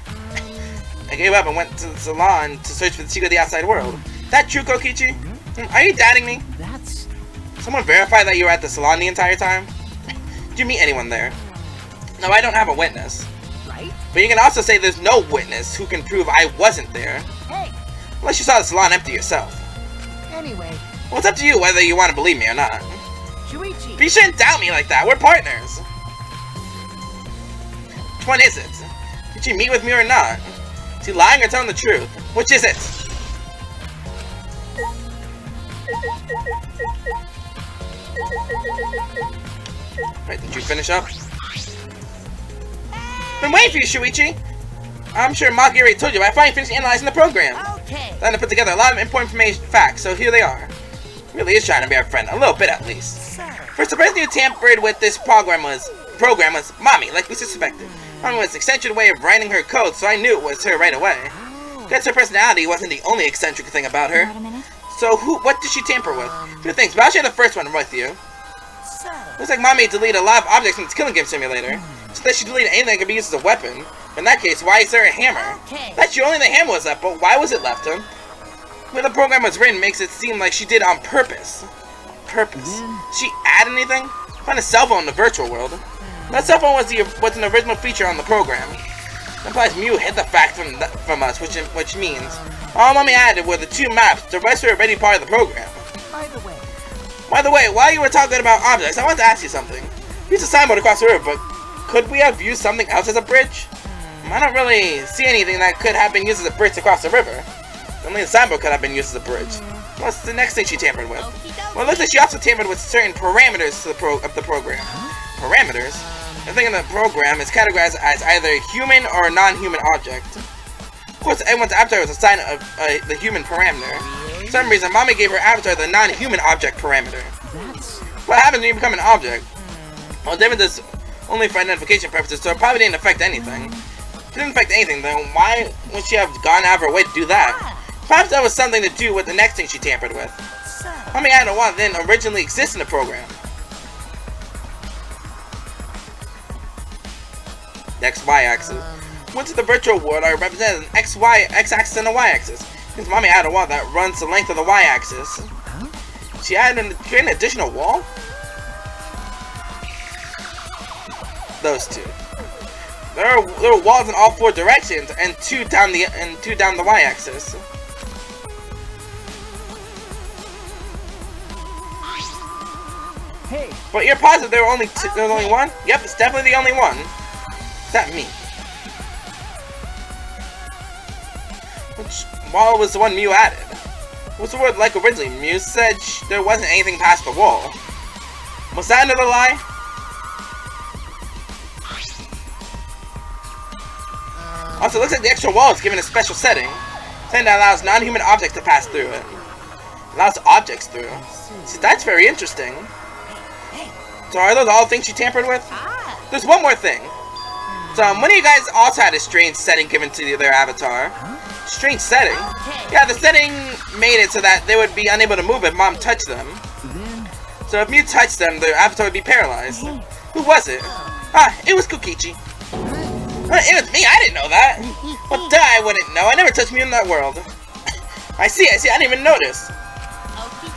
[SPEAKER 1] I gave up and went to the salon to search for the secret of the outside world. That true, Kokichi? Are you doubting me?
[SPEAKER 8] That's...
[SPEAKER 1] Someone verify that you were at the salon the entire time? Did you meet anyone there? No, I don't have a witness.
[SPEAKER 8] Right?
[SPEAKER 1] But you can also say there's no witness who can prove I wasn't there.
[SPEAKER 8] Hey,
[SPEAKER 1] Unless you saw the salon empty yourself.
[SPEAKER 8] anyway,
[SPEAKER 1] Well, it's up to you whether you want to believe me or not.
[SPEAKER 8] Shuichi.
[SPEAKER 1] But you shouldn't doubt me like that. We're partners. Which one is it? Did you meet with me or not? Is he lying or telling the truth? Which is it? Wait, did you finish up? Been waiting for you, Shuichi. I'm sure Maki already told you, but I finally finished analyzing the program.
[SPEAKER 8] Okay.
[SPEAKER 1] Then I put together a lot of important facts, so here they are. He really is trying to be our friend, a little bit at least. First, the person who tampered with this program was Mommy, like we suspected. Mommy was an eccentric way of writing her code, so I knew it was her right away. Guess her personality wasn't the only eccentric thing about her.
[SPEAKER 5] Wait a minute.
[SPEAKER 1] So what did she tamper with? Two things, but I'll share the first one with you. Looks like Mommy deleted a lot of objects from its killing game simulator. So that she deleted anything that could be used as a weapon. In that case, why is there a hammer? That's the only thing the hammer was left, but why was it left, huh? The way the program was written makes it seem like she did on purpose. She add anything? Find a cell phone in the virtual world. That cell phone was an original feature on the program. That implies Mew hid the fact from us, which means all Mommy added were the two maps. The rest were already part of the program. By the way, while you were talking about objects, I want to ask you something. We used a signboard across the river, but could we have used something else as a bridge? I don't really see anything that could have been used as a bridge across the river. Only the signboard could have been used as a bridge. What's the next thing she tampered with? Well, it looks like she also tampered with certain parameters of the program. Parameters? The thing in the program is categorized as either a human or a non-human object. Of course, everyone's avatar was assigned the human parameter. For some reason, Mommy gave her avatar the non-human object parameter. What happens when you become an object? Well, different is only for identification purposes, so it probably didn't affect anything. If it didn't affect anything, then why would she have gone out of her way to do that? Perhaps that was something to do with the next thing she tampered with. Mommy added a one didn't originally exist in the program. The X-Y-axis. Once in the virtual world are represented an X-axis and a Y-axis. Since Mommy added a wall that runs the length of the Y-axis. She added an additional wall? Those two. There are walls in all four directions and two down the Y-axis.
[SPEAKER 8] Hey.
[SPEAKER 1] But you're positive there were only two, there was only one? Yep, it's definitely the only one. Is that me? Which wall was the one Mew added? What's the word like originally? Mew said there wasn't anything past the wall. Was that another lie? Also, it looks like the extra wall is given a special setting. Setting that allows non-human objects to pass through it. Allows objects through. See, that's very interesting. So are those all things she tampered with? There's one more thing. So one of you guys also had a strange setting given to their avatar. Strange setting? Yeah, the setting made it so that they would be unable to move if Mom touched them. So if Mew touched them, their avatar would be paralyzed. Who was it? Ah, it was Kokichi. It was me, I didn't know that. Well, duh, I wouldn't know. I never touched Mew in that world. I see, I didn't even notice.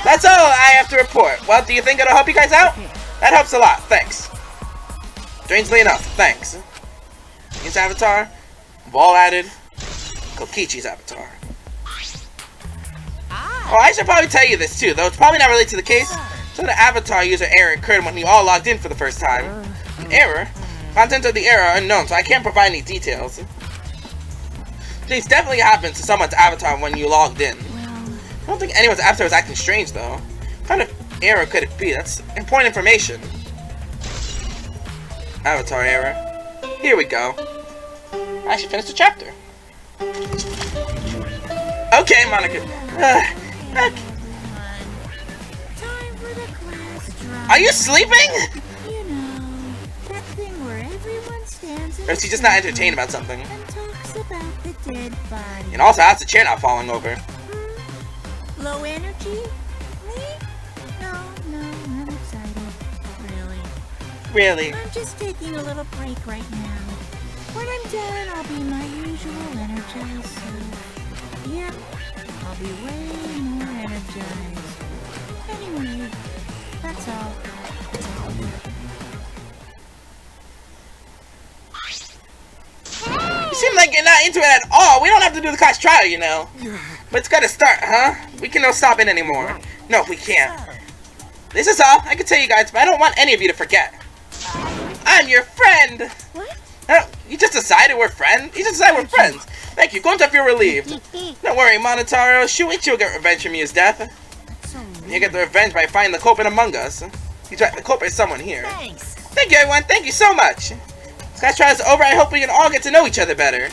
[SPEAKER 1] That's all I have to report. Well, do you think it'll help you guys out? That helps a lot, thanks. Strangely enough, thanks. His avatar, wall added, Kokichi's avatar. Oh, I should probably tell you this too, though it's probably not related to the case. So the avatar user error occurred when you all logged in for the first time. An error? Contents of the error are unknown, so I can't provide any details. Things definitely happened to someone's avatar when you logged in. I don't think anyone's avatar was acting strange though. What kind of error could it be? That's important information. Avatar error. Here we go. I should finish the chapter. Okay, Monica. Are you sleeping?
[SPEAKER 4] You know, that thing where everyone stands
[SPEAKER 1] Or is he just not entertained about something?
[SPEAKER 4] and talks about the dead body.
[SPEAKER 1] And also, how's the chair not falling over?
[SPEAKER 4] Low energy? Me? No, I'm excited. Really.
[SPEAKER 1] Really?
[SPEAKER 4] I'm just taking a little break right now. When I'm done, I'll be my usual energized self. Yep, I'll be way more energized. Anyway,
[SPEAKER 5] That's all.
[SPEAKER 1] You seem like you're not into it at all. We don't have to do the class trial, you know. But it's gotta start, huh? We can no stop it anymore. No, we can't. This is all I can tell you guys, but I don't want any of you to forget. I'm your friend.
[SPEAKER 4] What?
[SPEAKER 1] Oh, you just decided we're friends? You just decided we're friends. Thank you. Go and if you're relieved. Don't worry, Monotaro. Shuichi will get revenge from Miu's death. You get the revenge by finding the culprit among us. He's right, the culprit is someone here.
[SPEAKER 8] Thanks.
[SPEAKER 1] Thank you, everyone. Thank you so much. Class trial is over. I hope we can all get to know each other better.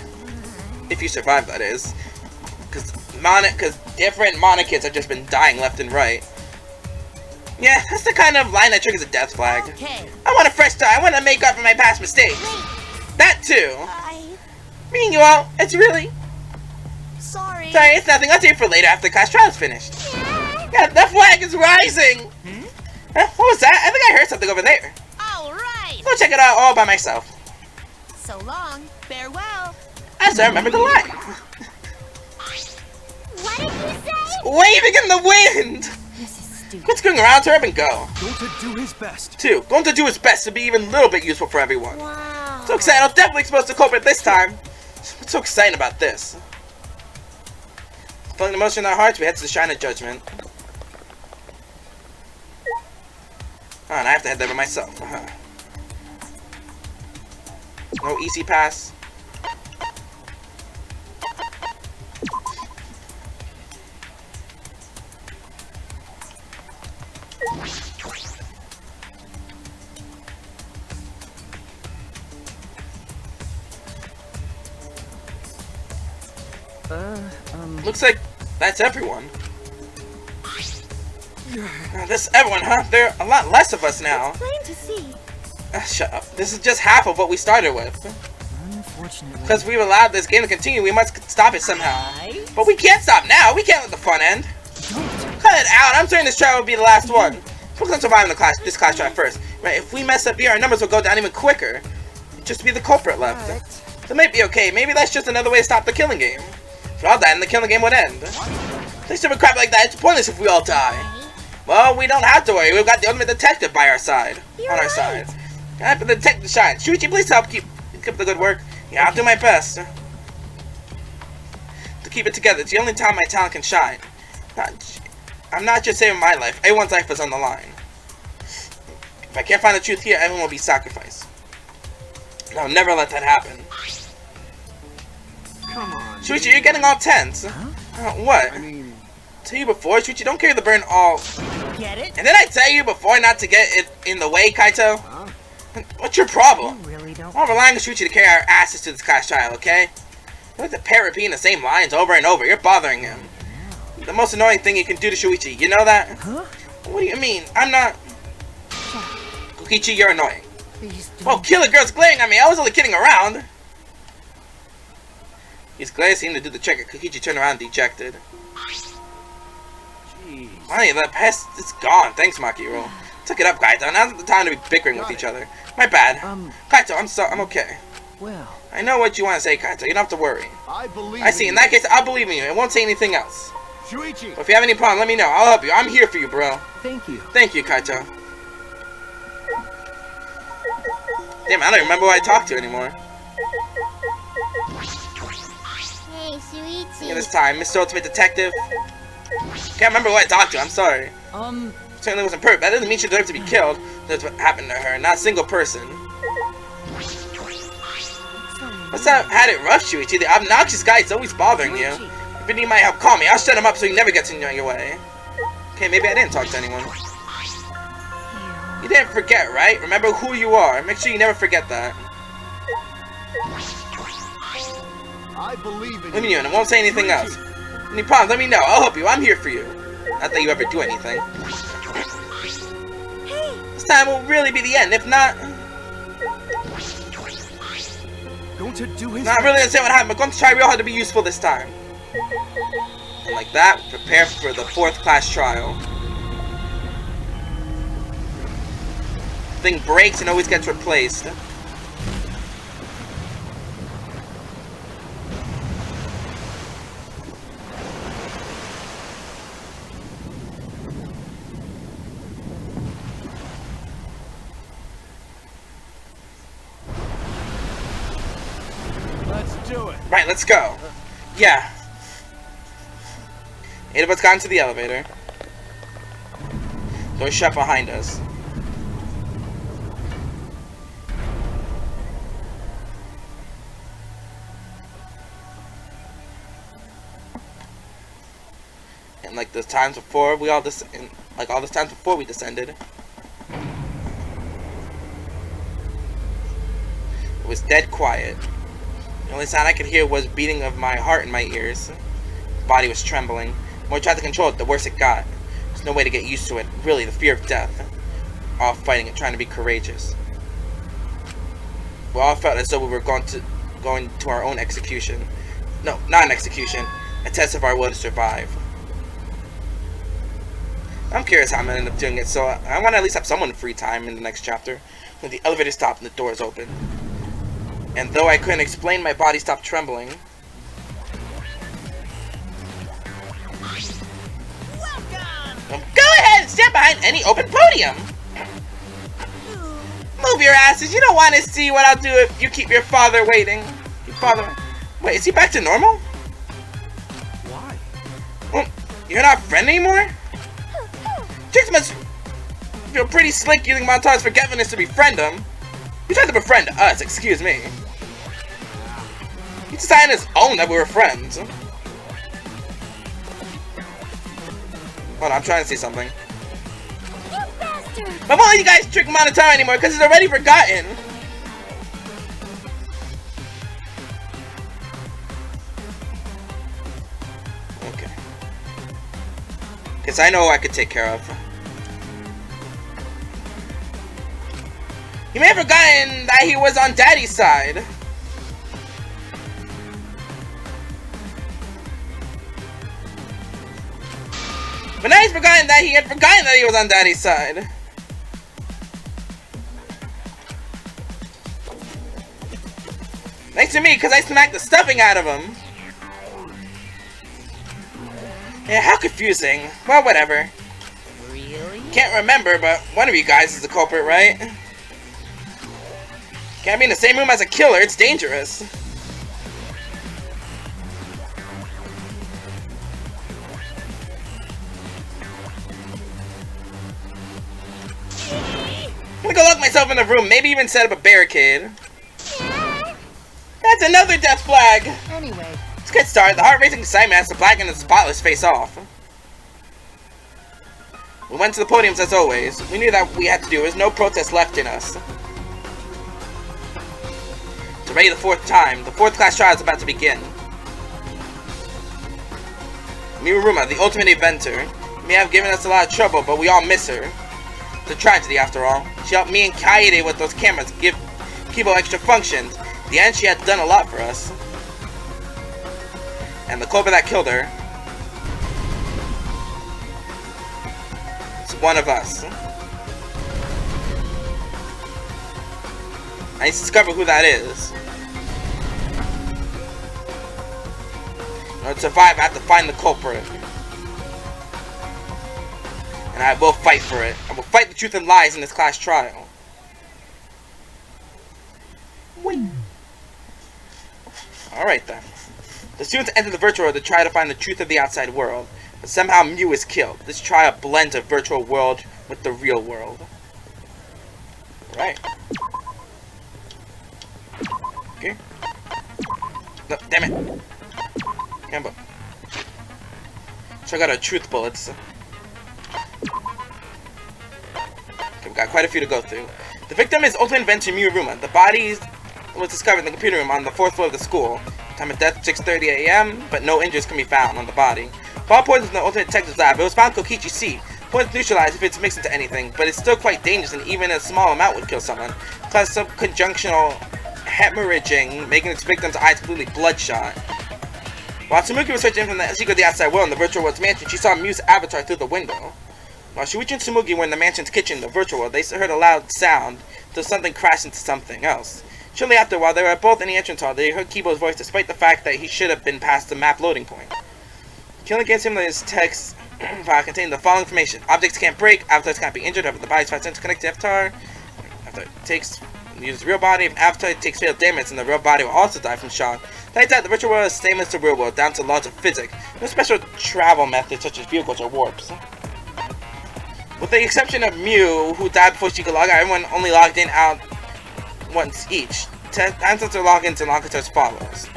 [SPEAKER 1] If you survive, that is. Because different Mana kids have just been dying left and right. Yeah, that's the kind of line that triggers a death flag.
[SPEAKER 8] Okay.
[SPEAKER 1] I want a fresh start. I want to make up for my past mistakes. That too.
[SPEAKER 4] I...
[SPEAKER 1] Meaning you all, it's really...
[SPEAKER 8] Sorry.
[SPEAKER 1] Sorry, it's nothing. I'll save it for later after the class trial is finished. Yeah, the flag is rising. What was that? I think I heard something over there.
[SPEAKER 7] All right.
[SPEAKER 1] Go check it out all by myself.
[SPEAKER 7] So long. Farewell.
[SPEAKER 1] As I remember the line.
[SPEAKER 4] What did you say?
[SPEAKER 1] Waving in the wind.
[SPEAKER 5] This is stupid.
[SPEAKER 1] Quit screwing around, turn up and go.
[SPEAKER 3] Going to do his best.
[SPEAKER 1] 2. Going to do his best to be even a little bit useful for everyone.
[SPEAKER 4] Wow.
[SPEAKER 1] So excited, I'll definitely expose the culprit this time. What's so exciting about this? Feeling the emotion in our hearts, we head to the Shrine of Judgment. Oh, and I have to head there by myself. No easy pass. Looks like that's everyone. This everyone, huh? There are a lot less of us now.
[SPEAKER 4] Plain to see.
[SPEAKER 1] Shut up. This is just half of what we started with.
[SPEAKER 6] Unfortunately.
[SPEAKER 1] Because we've allowed this game to continue, we must stop it somehow. But we can't stop now. We can't let the fun end. Cut it out. I'm certain this trial will be the last one. Focus on surviving this class trial first. Right? If we mess up here, our numbers will go down even quicker. Just be the culprit left. So it might be okay. Maybe that's just another way to stop the killing game. If we all died, and the killing game would end. They stupid crap like that. It's pointless if we all die. Well, we don't have to worry. We've got the ultimate detective by our side. On our side. I have to detect the shine. Shuichi, please help keep the good work. Yeah, I'll do my best to keep it together. It's the only time my talent can shine. I'm not just saving my life. Everyone's life is on the line. If I can't find the truth here, everyone will be sacrificed. And I'll never let that happen.
[SPEAKER 3] Come on.
[SPEAKER 1] Shuichi, you're getting all tense. What?
[SPEAKER 3] I mean,
[SPEAKER 1] Tell you before, Shuichi, don't carry the burden all.
[SPEAKER 8] Get it?
[SPEAKER 1] And did I tell you before not to get it in the way, Kaito?
[SPEAKER 3] huh?
[SPEAKER 1] What's your problem?
[SPEAKER 8] You really don't.
[SPEAKER 1] I'm relying on Shuichi to carry our asses to this class trial, okay? Don't let the parrot repeating the same lines over and over. You're bothering him. The most annoying thing you can do to Shuichi. You know that?
[SPEAKER 8] Huh?
[SPEAKER 1] What do you mean? I'm not... Kokichi, you're annoying.
[SPEAKER 8] Please don't.
[SPEAKER 1] Oh, killer girl's glaring at me. I was only kidding around. His glare seemed to do the trick. Kokichi turned around dejected.
[SPEAKER 3] Jeez.
[SPEAKER 1] Finally, the pest is gone. Thanks, Makiro. Took it up, Kaito. Now's the time to be bickering with each other. My bad. Kaito, I'm okay.
[SPEAKER 6] Well,
[SPEAKER 1] I know what you want to say, Kaito. You don't have to worry.
[SPEAKER 3] I believe
[SPEAKER 1] I see. In that case, I'll believe in you. I won't say anything else.
[SPEAKER 3] Shuichi.
[SPEAKER 1] But if you have any problem, let me know. I'll help you. I'm here for you, bro.
[SPEAKER 6] thank you.
[SPEAKER 1] Thank you, Kaito. Damn, I don't even remember who I talked to anymore.
[SPEAKER 4] Hey, Shuichi.
[SPEAKER 1] Yeah, this time, Mr. Ultimate Detective. Can't remember who I talked to. I'm sorry. Certainly wasn't perfect. That doesn't mean she deserves to be killed. That's what happened to her. Not a single person. What's that? Had it rough, Shuichi. The obnoxious guy is always bothering you. If you need my help, call me. I'll shut him up so he never gets in your way. Okay, maybe I didn't talk to anyone. You didn't forget, right? Remember who you are. Make sure you never forget that.
[SPEAKER 3] I believe in
[SPEAKER 1] Let me know, and I won't say anything else. Any problems, let me know. I'll help you. I'm here for you. Not that you ever do anything. This time will really be the end. If not...
[SPEAKER 3] Going to do his
[SPEAKER 1] Not really understand what happened, but going to try real hard to be useful this time. And like that, prepare for the 4th class trial. Thing breaks and always gets replaced.
[SPEAKER 3] do it.
[SPEAKER 1] Right, let's go. Yeah. 8 of us got into the elevator. Door shut behind us. And like those times before we all like all those times before we descended, it was dead quiet. The only sound I could hear was beating of my heart in my ears. My body was trembling. The more I tried to control it, the worse it got. There's no way to get used to it. Really, the fear of death. All fighting it, trying to be courageous. We all felt as though we were going to our own execution. No, not an execution. A test of our will to survive. I'm curious how I'm going to end up doing it, so I want to at least have someone free time in the next chapter. When the elevator stopped and the doors opened. And though I couldn't explain, my body stopped trembling. Go ahead and stand behind any open podium! Move your asses, you don't want to see what I'll do if you keep your father waiting. Your father... Wait, is he back to normal?
[SPEAKER 3] Why?
[SPEAKER 1] Well, you're not a friend anymore? Chicks must feel pretty slick using Montage's forgetfulness to befriend him. You tried to befriend us, excuse me. He decided on his own that we were friends. Hold on, I'm trying to see something. But why don't you guys trick Monotaro anymore, because he's already forgotten. Okay. Because I know who I could take care of. You may have forgotten that he was on Daddy's side. But now he's forgotten that he had forgotten that he was on Daddy's side. Thanks to me, because I smacked the stuffing out of him. Yeah, how confusing. Well, whatever.
[SPEAKER 7] Really?
[SPEAKER 1] Can't remember, but one of you guys is the culprit, right? Can't be in the same room as a killer, it's dangerous. I'm gonna go lock myself in the room, maybe even set up a barricade. That's another death flag!
[SPEAKER 8] Anyway,
[SPEAKER 1] Let's get started. The heart-racing excitement has the black and the spotless face off. We went to the podiums as always. We knew that we had to do. There was no protest left in us. It's already the 4th time. The 4th class trial is about to begin. Miruruma, the ultimate inventor, may have given us a lot of trouble, but we all miss her. It's a tragedy after all. She helped me and Kaede with those cameras, give Kibo extra functions. In the end, she had done a lot for us. And the culprit that killed her is one of us. I need to discover who that is. In order to survive, I have to find the culprit. And I will fight for it. I will fight the truth and lies in this class trial. Wait. Alright then. The students enter the virtual world to try to find the truth of the outside world. But somehow Mew is killed. This trial blends a virtual world with the real world. Right. Okay. No, damn it. Cambo. So I got our truth bullets. Okay, we've got quite a few to go through. The victim is ultimate inventor Miruruma. The body was discovered in the computer room on the 4th floor of the school. Time of death 6:30 a.m., but no injuries can be found on the body. Ball poison in the ultimate detective's lab. It was found Kokichi C. Poison neutralized if it's mixed into anything, but it's still quite dangerous and even a small amount would kill someone. Plus some conjunctional hemorrhaging, making its victim's eyes completely bloodshot. While Tsumuki was searching for the secret of the outside world in the virtual world's mansion, she saw Mew's avatar through the window. While Shuichi and Tsumuki were in the mansion's kitchen in the virtual world, they heard a loud sound until something crashed into something else. Shortly after, while they were both in the entrance hall, they heard Kibo's voice despite the fact that he should have been past the map loading point. Killing against him, his text file contained the following information. Objects can't break, avatars can't be injured, however the body's 5 cents connected to avatar. After it takes Use the real body. If Avatar takes fatal damage, then the real body will also die from shock. Like that, the virtual world is same as the real world, down to laws of physics. No special travel methods such as vehicles or warps. With the exception of Mew, who died before she could log out, everyone only logged in out once each. Time sets are logins and logins as follows.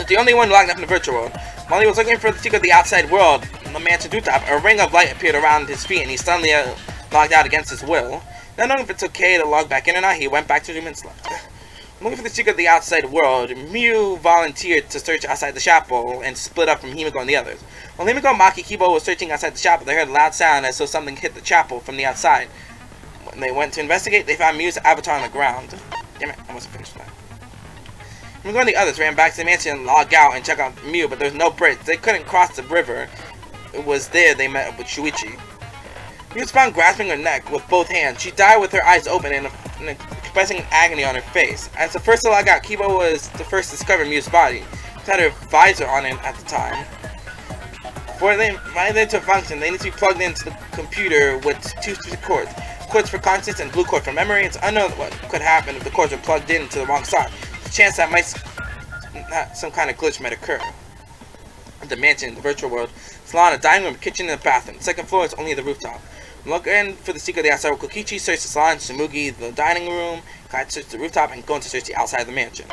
[SPEAKER 1] The only one logged up in the virtual world. While he was looking for the secret of the outside world, the mansion rooftop, a ring of light appeared around his feet and he suddenly logged out against his will. Not knowing if it's okay to log back in or not, he went back to the room and slept. Looking for the secret of the outside world, Mew volunteered to search outside the chapel and split up from Himiko and the others. While Himiko and Maki Kibo was searching outside the chapel, they heard a loud sound as though something hit the chapel from the outside. When they went to investigate, they found Mew's avatar on the ground. Damn it, I must have finished that. Himiko and the others ran back to the mansion and logged out and checked out Mew, but there was no bridge. They couldn't cross the river. It was there they met up with Shuichi. Mew was found grasping her neck with both hands. She died with her eyes open and expressing agony on her face. As the first to log out, Kibo was the first to discover Mew's body. She had her visor on it at the time. For them to function, they need to be plugged into the computer with two specific cords. Cords for conscience and blue cord for memory. It's unknown what could happen if the cords were plugged in to the wrong side. There's a chance that some kind of glitch might occur. The mansion, the virtual world, salon, a dining room, kitchen, and a bathroom. The second floor is only the rooftop. Looking for the secret of the outside world, Kokichi searched the salon, Shumugi the dining room, Kai searched the rooftop, and going to search the outside of the mansion.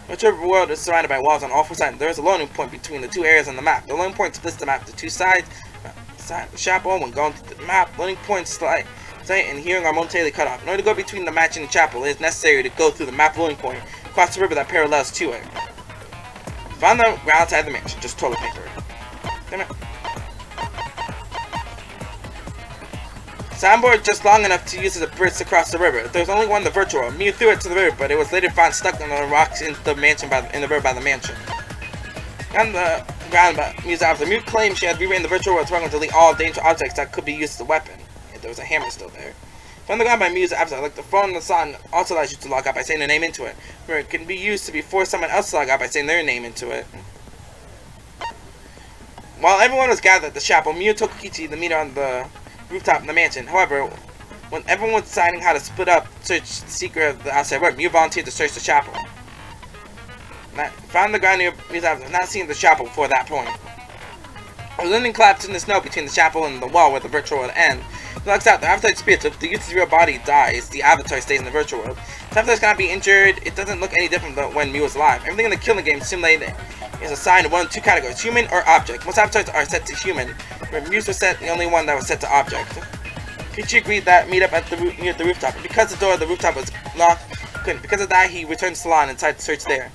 [SPEAKER 1] The virtual world is surrounded by walls on all four sides. There is a loading point between the two areas on the map. The loading point splits the map to two sides. The chapel, when going to the map, loading points sight and hearing are momentarily cut off. In order to go between the mansion and chapel, it is necessary to go through the map loading point, across the river that parallels to it. Found the ground outside the mansion, just toilet paper. Damn it. Soundboard just long enough to use as a bridge to cross the river. There was only one in the virtual world. Mew threw it to the river, but it was later found stuck on the rocks in the river by the mansion. On the ground by Mew's avatar, Mew claimed she had rewritten the virtual world to delete all dangerous objects that could be used as a weapon. If there was a hammer still there. On the ground by Mew's avatar, like the phone and the sun, also allows you to log out by saying their name into it, where it can be used to force someone else to log out by saying their name into it. While everyone was gathered at the chapel, Mew told Kokichi to meet her on the rooftop in the mansion. However, when everyone was deciding how to split up, search the secret of the outside world, Mew volunteered to search the chapel. Found the ground near Mew's avatar, not seen the chapel before that point. A linen collapsed in the snow between the chapel and the wall where the virtual world ends. It locks out the avatar spirits. If the user's real body dies, the avatar stays in the virtual world. The avatar cannot be injured. It doesn't look any different than when Mew was alive. Everything in the killing game simulated is assigned to one of two categories, human or object. Most avatars are set to human, where Mew's was set the only one that was set to object. Kokichi agreed that meet up at near the rooftop, and because the door of the rooftop was locked, couldn't. Because of that, he returned to the salon and decided to search there.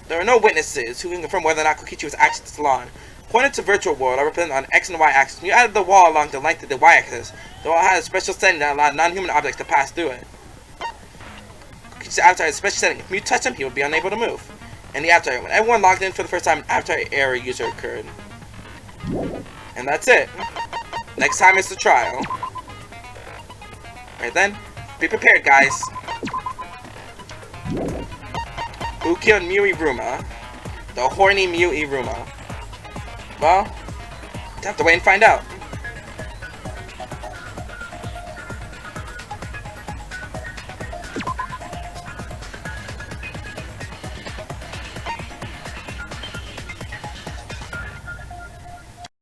[SPEAKER 1] There are no witnesses who can confirm whether or not Kokichi was actually at the salon. Pointed to virtual world are represented on X and Y axis. When you added the wall along the length of the Y axis, the wall has a special setting that allowed non-human objects to pass through it. Kokichi's avatar has a special setting. If you touch him, he will be unable to move. And the avatar, when everyone logged in for the first time, an avatar error user occurred. And that's it. Next time is the trial. Alright then, be prepared, guys. Who killed Mew Iruma? The horny Mew Iruma. Well, you have to wait and find out.